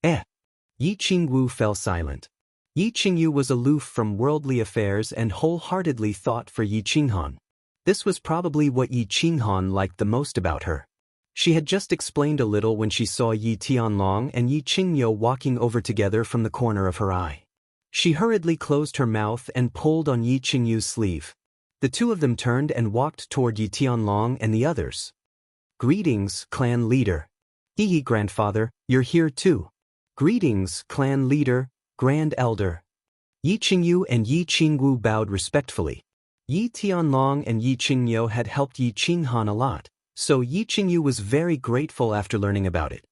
Yi Qingwu fell silent. Yi Qingyu was aloof from worldly affairs and wholeheartedly thought for Yi Qinghan. This was probably what Yi Qinghan liked the most about her. She had just explained a little when she saw Yi Tianlong and Yi Qingyo walking over together from the corner of her eye. She hurriedly closed her mouth and pulled on Yi Qingyu's sleeve. The two of them turned and walked toward Yi Tianlong and the others. Greetings, clan leader. Hee grandfather, you're here too. Greetings, clan leader, grand elder. Yi Qingyu and Yi Qingwu bowed respectfully. Yi Tianlong and Yi Qingyo had helped Yi Qinghan a lot, so Yi Qingyu was very grateful after learning about it.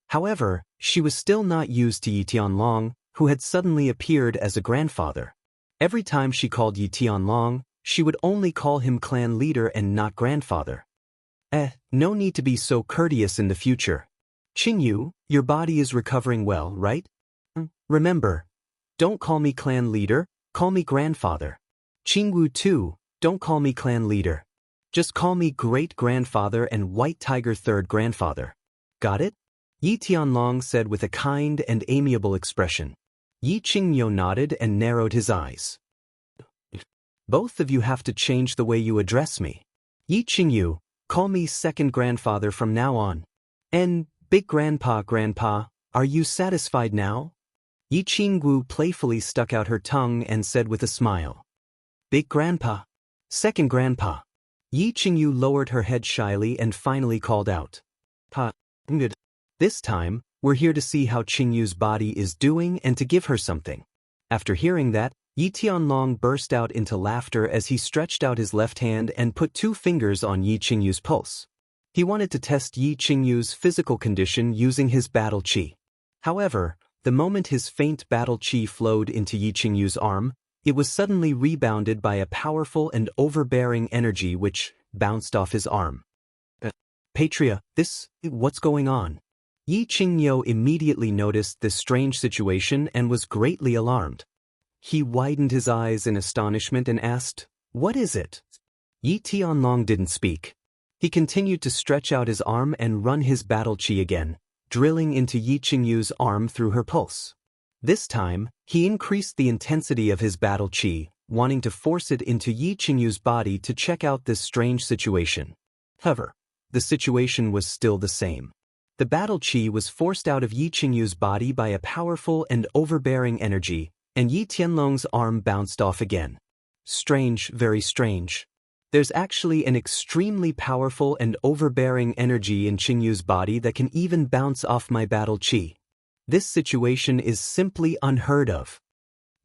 However, she was still not used to Yi Tianlong, who had suddenly appeared as a grandfather. Every time she called Yi Tianlong, she would only call him clan leader and not grandfather. No need to be so courteous in the future. Qingyu, your body is recovering well, right? Remember, don't call me clan leader, call me grandfather. Qingwu too, don't call me clan leader. Just call me great-grandfather and White Tiger third grandfather. Got it? Yi Tianlong said with a kind and amiable expression. Yi Qingyo nodded and narrowed his eyes. Both of you have to change the way you address me. Yi Qingyu, call me second grandfather from now on. And big grandpa, are you satisfied now? Yi Qinggu playfully stuck out her tongue and said with a smile. Big Grandpa. Second Grandpa. Yi Qingyu lowered her head shyly and finally called out. Pa, good. This time, we're here to see how Qingyu's body is doing and to give her something. After hearing that, Yi Tianlong burst out into laughter as he stretched out his left hand and put 2 fingers on Yi Qingyu's pulse. He wanted to test Yi Qingyu's physical condition using his battle qi. However, the moment his faint battle qi flowed into Yi Qingyu's arm, it was suddenly rebounded by a powerful and overbearing energy which bounced off his arm. Patria, what's going on? Yi Qingyu immediately noticed this strange situation and was greatly alarmed. He widened his eyes in astonishment and asked, What is it? Yi Tianlong didn't speak. He continued to stretch out his arm and run his battle qi again, drilling into Yi Qingyu's arm through her pulse. This time, he increased the intensity of his battle qi, wanting to force it into Yi Qingyu's body to check out this strange situation. However, the situation was still the same. The battle qi was forced out of Yi Qingyu's body by a powerful and overbearing energy, and Yi Tianlong's arm bounced off again. Strange, very strange. There's actually an extremely powerful and overbearing energy in Qingyu's body that can even bounce off my battle qi. This situation is simply unheard of.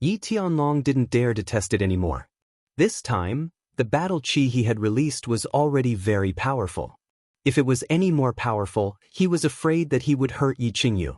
Yi Tianlong didn't dare to test it anymore. This time, the battle qi he had released was already very powerful. If it was any more powerful, he was afraid that he would hurt Yi Qingyu.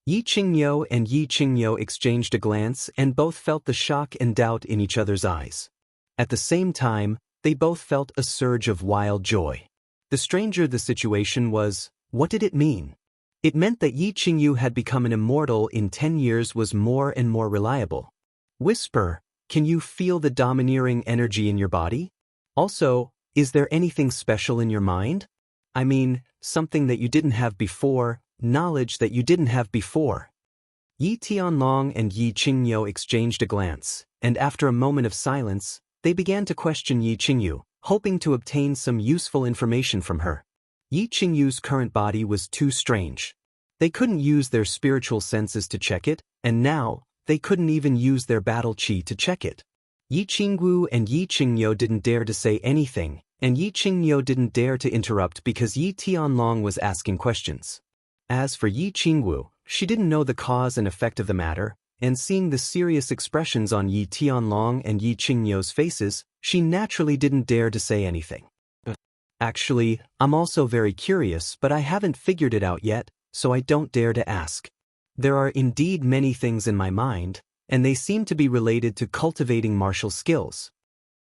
Yi Qingyu and Yi Qingyu exchanged a glance and both felt the shock and doubt in each other's eyes. At the same time, they both felt a surge of wild joy. The stranger the situation was, what did it mean? It meant that Yi Qingyu had become an immortal in 10 years was more and more reliable. Whisper, can you feel the domineering energy in your body? Also, is there anything special in your mind? I mean, something that you didn't have before, knowledge that you didn't have before. Yi Tianlong and Yi Qingyu exchanged a glance, and after a moment of silence, they began to question Yi Qingyu, hoping to obtain some useful information from her. Yi Qingyu's current body was too strange. They couldn't use their spiritual senses to check it, and now, they couldn't even use their battle qi to check it. Yi Qinggu and Yi Qingyu didn't dare to say anything, and Yi Qingyu didn't dare to interrupt because Yi Tianlong was asking questions. As for Yi Qinggu, she didn't know the cause and effect of the matter, and seeing the serious expressions on Yi Tianlong and Yi Qingyu's faces, she naturally didn't dare to say anything. Actually, I'm also very curious, but I haven't figured it out yet, so I don't dare to ask. There are indeed many things in my mind, and they seem to be related to cultivating martial skills.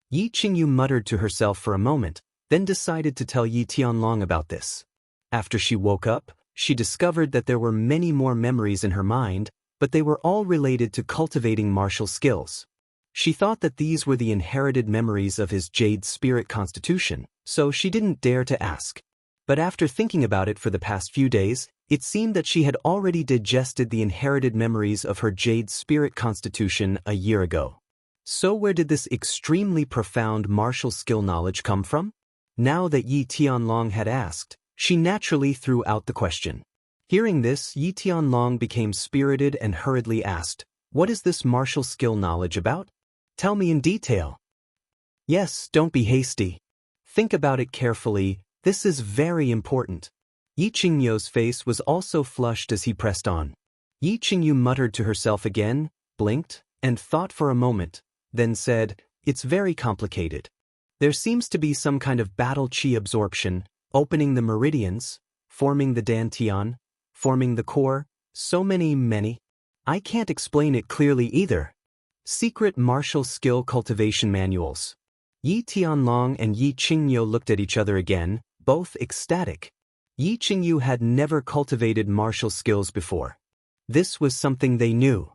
Yi Qingyu muttered to herself for a moment, then decided to tell Yi Tianlong about this. After she woke up, she discovered that there were many more memories in her mind, but they were all related to cultivating martial skills. She thought that these were the inherited memories of his jade spirit constitution, so she didn't dare to ask. But after thinking about it for the past few days, it seemed that she had already digested the inherited memories of her jade spirit constitution a year ago. So where did this extremely profound martial skill knowledge come from? Now that Yi Tianlong had asked, she naturally threw out the question. Hearing this, Yi Tianlong became spirited and hurriedly asked, What is this martial skill knowledge about? Tell me in detail. Yes, don't be hasty. Think about it carefully, this is very important. Yi Qingyu's face was also flushed as he pressed on. Yi Qingyu muttered to herself again, blinked, and thought for a moment, then said, It's very complicated. There seems to be some kind of battle qi absorption, opening the meridians, forming the dantian, forming the core, so many. I can't explain it clearly either. Secret martial skill cultivation manuals. Yi Tianlong and Yi Qingyu looked at each other again, both ecstatic. Yi Qingyu had never cultivated martial skills before. This was something they knew.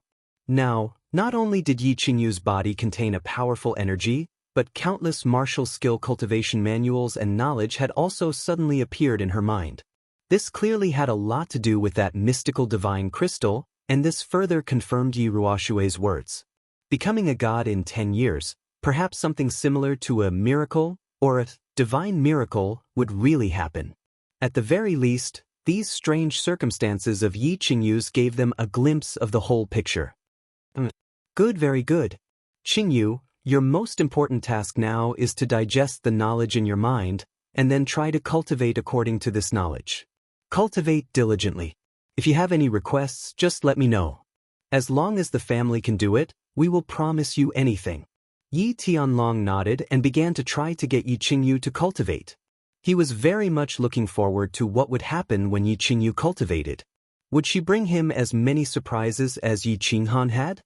Now, not only did Yi Qingyu's body contain a powerful energy, but countless martial skill cultivation manuals and knowledge had also suddenly appeared in her mind. This clearly had a lot to do with that mystical divine crystal, and this further confirmed Yi Ruoshui's words. Becoming a god in 10 years, perhaps something similar to a miracle, or a divine miracle, would really happen. At the very least, These strange circumstances of Yi Qingyu's gave them a glimpse of the whole picture. Good, very good. Qingyu, your most important task now is to digest the knowledge in your mind, and then try to cultivate according to this knowledge. Cultivate diligently. If you have any requests, just let me know. As long as the family can do it, we will promise you anything. Yi Tianlong nodded and began to try to get Yi Qingyu to cultivate. He was very much looking forward to what would happen when Yi Qingyu cultivated. Would she bring him as many surprises as Yi Qinghan had?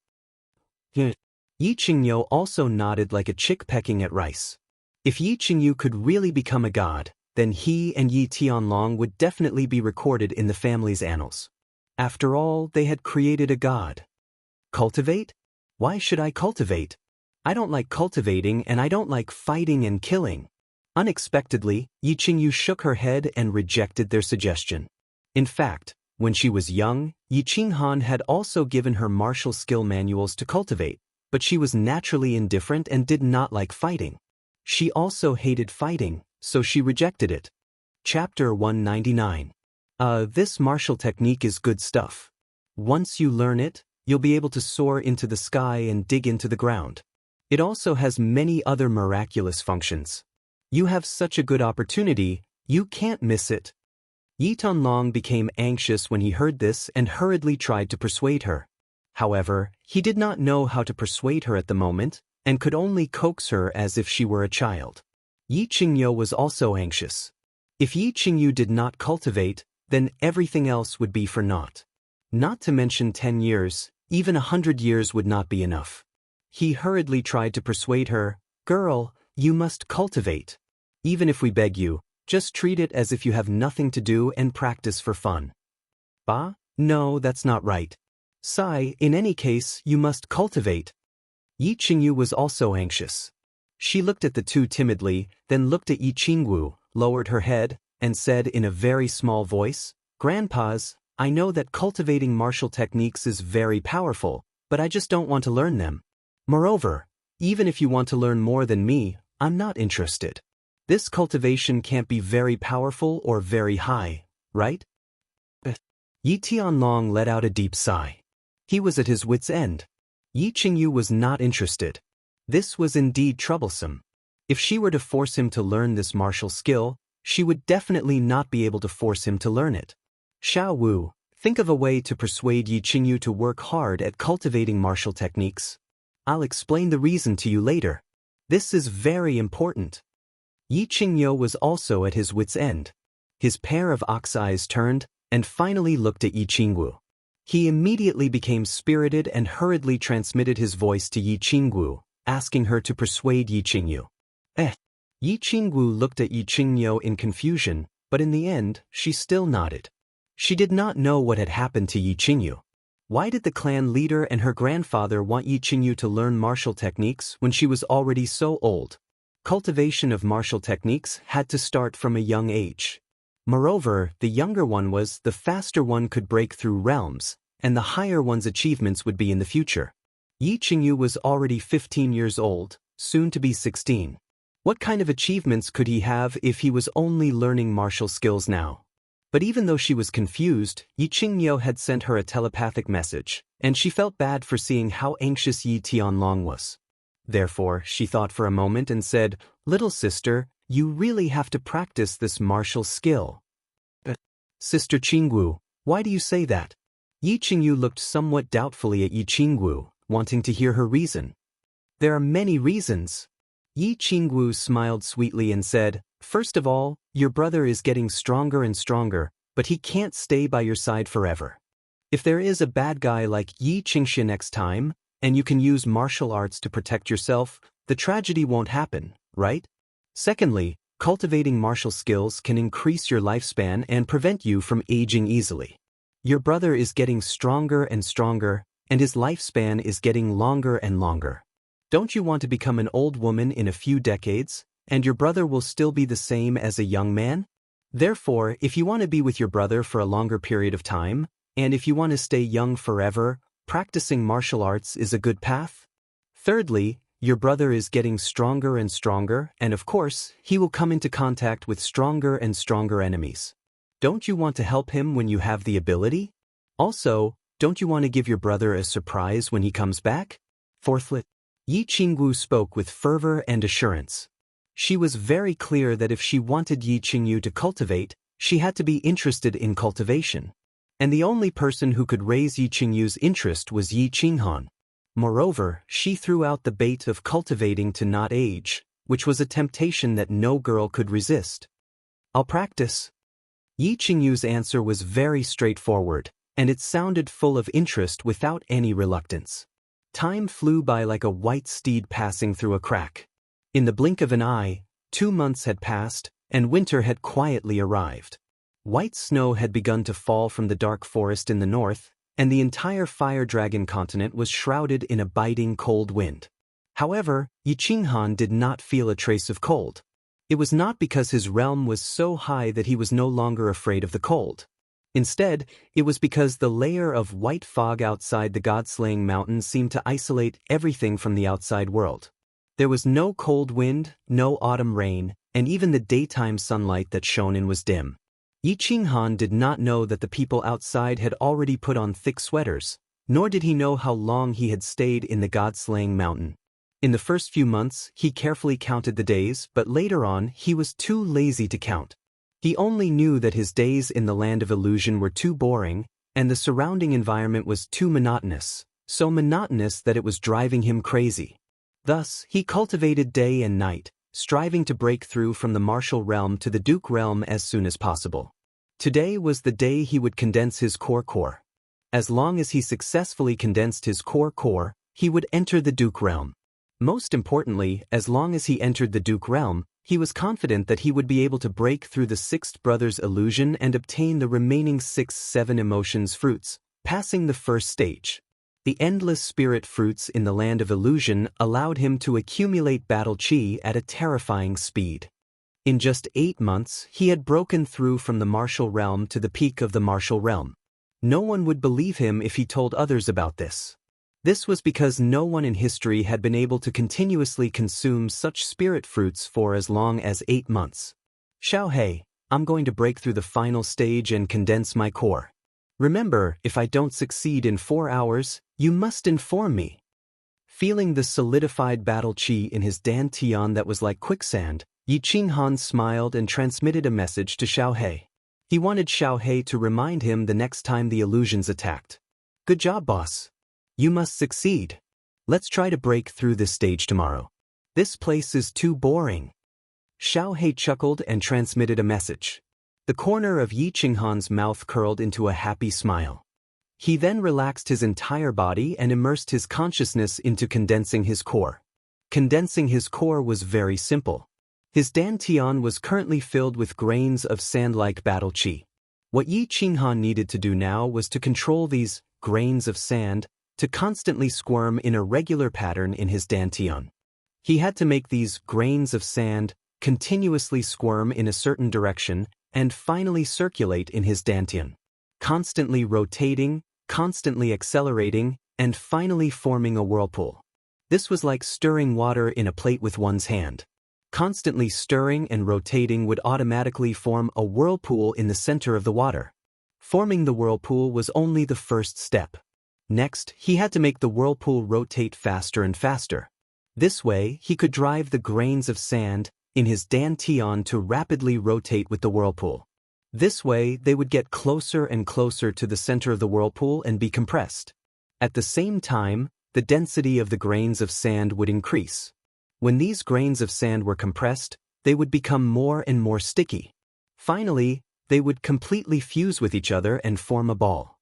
Yi Qingyu also nodded like a chick pecking at rice. If Yi Qingyu could really become a god, then he and Yi Tianlong would definitely be recorded in the family's annals. After all, they had created a god. Cultivate? Why should I cultivate? I don't like cultivating and I don't like fighting and killing. Unexpectedly, Yi Qingyu shook her head and rejected their suggestion. In fact, when she was young, Yi Qinghan had also given her martial skill manuals to cultivate, but she was naturally indifferent and did not like fighting. She also hated fighting, so she rejected it. Chapter 199. This martial technique is good stuff. Once you learn it, you'll be able to soar into the sky and dig into the ground. It also has many other miraculous functions. You have such a good opportunity, you can't miss it. Yi Tianlong became anxious when he heard this and hurriedly tried to persuade her. However, he did not know how to persuade her at the moment, and could only coax her as if she were a child. Yi Qingyu was also anxious. If Yi Qingyu did not cultivate, then everything else would be for naught. Not to mention 10 years, even 100 years would not be enough. He hurriedly tried to persuade her, "Girl, you must cultivate. Even if we beg you, just treat it as if you have nothing to do and practice for fun." "Bah? No, that's not right. Sai, in any case, you must cultivate." Yi Qingyu was also anxious. She looked at the two timidly, then looked at Yi Qingyu, lowered her head, and said in a very small voice, "Grandpas, I know that cultivating martial techniques is very powerful, but I just don't want to learn them. Moreover, even if you want to learn more than me, I'm not interested. This cultivation can't be very powerful or very high, right?" Yi Tianlong let out a deep sigh. He was at his wit's end. Yi Qingyu was not interested. This was indeed troublesome. If she were to force him to learn this martial skill, she would definitely not be able to force him to learn it. Xiao Wu, think of a way to persuade Yi Qingyu to work hard at cultivating martial techniques. I'll explain the reason to you later. This is very important. Yi Qingyu was also at his wit's end. His pair of ox eyes turned, and finally looked at Yi Qingyu. He immediately became spirited and hurriedly transmitted his voice to Yi Qingyu, asking her to persuade Yi Qingyu. Yi Qingyu looked at Yi Qingyu in confusion, but in the end, she still nodded. She did not know what had happened to Yi Qingyu. Why did the clan leader and her grandfather want Yi Qingyu to learn martial techniques when she was already so old? Cultivation of martial techniques had to start from a young age. Moreover, the younger one was, the faster one could break through realms, and the higher one's achievements would be in the future. Yi Qingyu was already 15 years old, soon to be 16. What kind of achievements could he have if he was only learning martial skills now? But even though she was confused, Yi Qingyu had sent her a telepathic message, and she felt bad for seeing how anxious Yi Tianlong was. Therefore, she thought for a moment and said, "Little sister, you really have to practice this martial skill." "Sister Qingyu, why do you say that?" Yi Qingyu looked somewhat doubtfully at Yi Qingyu, wanting to hear her reason. "There are many reasons." Yi Qingyu smiled sweetly and said, "First of all, your brother is getting stronger and stronger, but he can't stay by your side forever. If there is a bad guy like Yi Xianxia next time, and you can use martial arts to protect yourself, the tragedy won't happen, right? Secondly, cultivating martial skills can increase your lifespan and prevent you from aging easily. Your brother is getting stronger and stronger, and his lifespan is getting longer and longer. Don't you want to become an old woman in a few decades, and your brother will still be the same as a young man? Therefore, if you want to be with your brother for a longer period of time, and if you want to stay young forever, practicing martial arts is a good path. Thirdly, your brother is getting stronger and stronger, and of course, he will come into contact with stronger and stronger enemies. Don't you want to help him when you have the ability? Also, don't you want to give your brother a surprise when he comes back? Fourthly, Yi Qingwu spoke with fervor and assurance. She was very clear that if she wanted Yi Qingyu to cultivate, she had to be interested in cultivation. And the only person who could raise Yi Qingyu's interest was Yi Qinghan. Moreover, she threw out the bait of cultivating to not age, which was a temptation that no girl could resist. I'll practice. Yi Qingyu's answer was very straightforward, and it sounded full of interest without any reluctance. Time flew by like a white steed passing through a crack. In the blink of an eye, 2 months had passed, and winter had quietly arrived. White snow had begun to fall from the dark forest in the north, and the entire fire dragon continent was shrouded in a biting cold wind. However, Yi Qinghan did not feel a trace of cold. It was not because his realm was so high that he was no longer afraid of the cold. Instead, it was because the layer of white fog outside the god-slaying mountain seemed to isolate everything from the outside world. There was no cold wind, no autumn rain, and even the daytime sunlight that shone in was dim. Yi Qinghan did not know that the people outside had already put on thick sweaters, nor did he know how long he had stayed in the god-slaying mountain. In the first few months, he carefully counted the days, but later on, he was too lazy to count. He only knew that his days in the land of illusion were too boring, and the surrounding environment was too monotonous, so monotonous that it was driving him crazy. Thus, he cultivated day and night, striving to break through from the martial realm to the duke realm as soon as possible. Today was the day he would condense his core. As long as he successfully condensed his core, he would enter the duke realm. Most importantly, as long as he entered the duke realm, he was confident that he would be able to break through the sixth brother's illusion and obtain the remaining 6-7 emotions fruits, passing the first stage. The endless spirit fruits in the land of illusion allowed him to accumulate battle chi at a terrifying speed. In just 8 months, he had broken through from the martial realm to the peak of the martial realm. No one would believe him if he told others about this. This was because no one in history had been able to continuously consume such spirit fruits for as long as 8 months. Xiaohei, I'm going to break through the final stage and condense my core. Remember, if I don't succeed in 4 hours, you must inform me. Feeling the solidified battle chi in his dantian that was like quicksand, Yi Qinghan smiled and transmitted a message to Xiaohei. He wanted Xiaohei to remind him the next time the illusions attacked. Good job, boss. You must succeed. Let's try to break through this stage tomorrow. This place is too boring. Xiaohei chuckled and transmitted a message. The corner of Yi Qinghan's mouth curled into a happy smile. He then relaxed his entire body and immersed his consciousness into condensing his core. Condensing his core was very simple. His dantian was currently filled with grains of sand-like battle chi. What Yi Qinghan needed to do now was to control these grains of sand to constantly squirm in a regular pattern in his dantian. He had to make these grains of sand continuously squirm in a certain direction and finally circulate in his dantian, constantly rotating, constantly accelerating, and finally forming a whirlpool. This was like stirring water in a plate with one's hand. Constantly stirring and rotating would automatically form a whirlpool in the center of the water. Forming the whirlpool was only the first step. Next, he had to make the whirlpool rotate faster and faster. This way, he could drive the grains of sand in his dantian to rapidly rotate with the whirlpool. This way, they would get closer and closer to the center of the whirlpool and be compressed. At the same time, the density of the grains of sand would increase. When these grains of sand were compressed, they would become more and more sticky. Finally, they would completely fuse with each other and form a ball.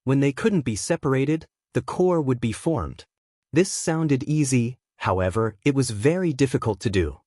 When they couldn't be separated, the core would be formed. This sounded easy, however, it was very difficult to do.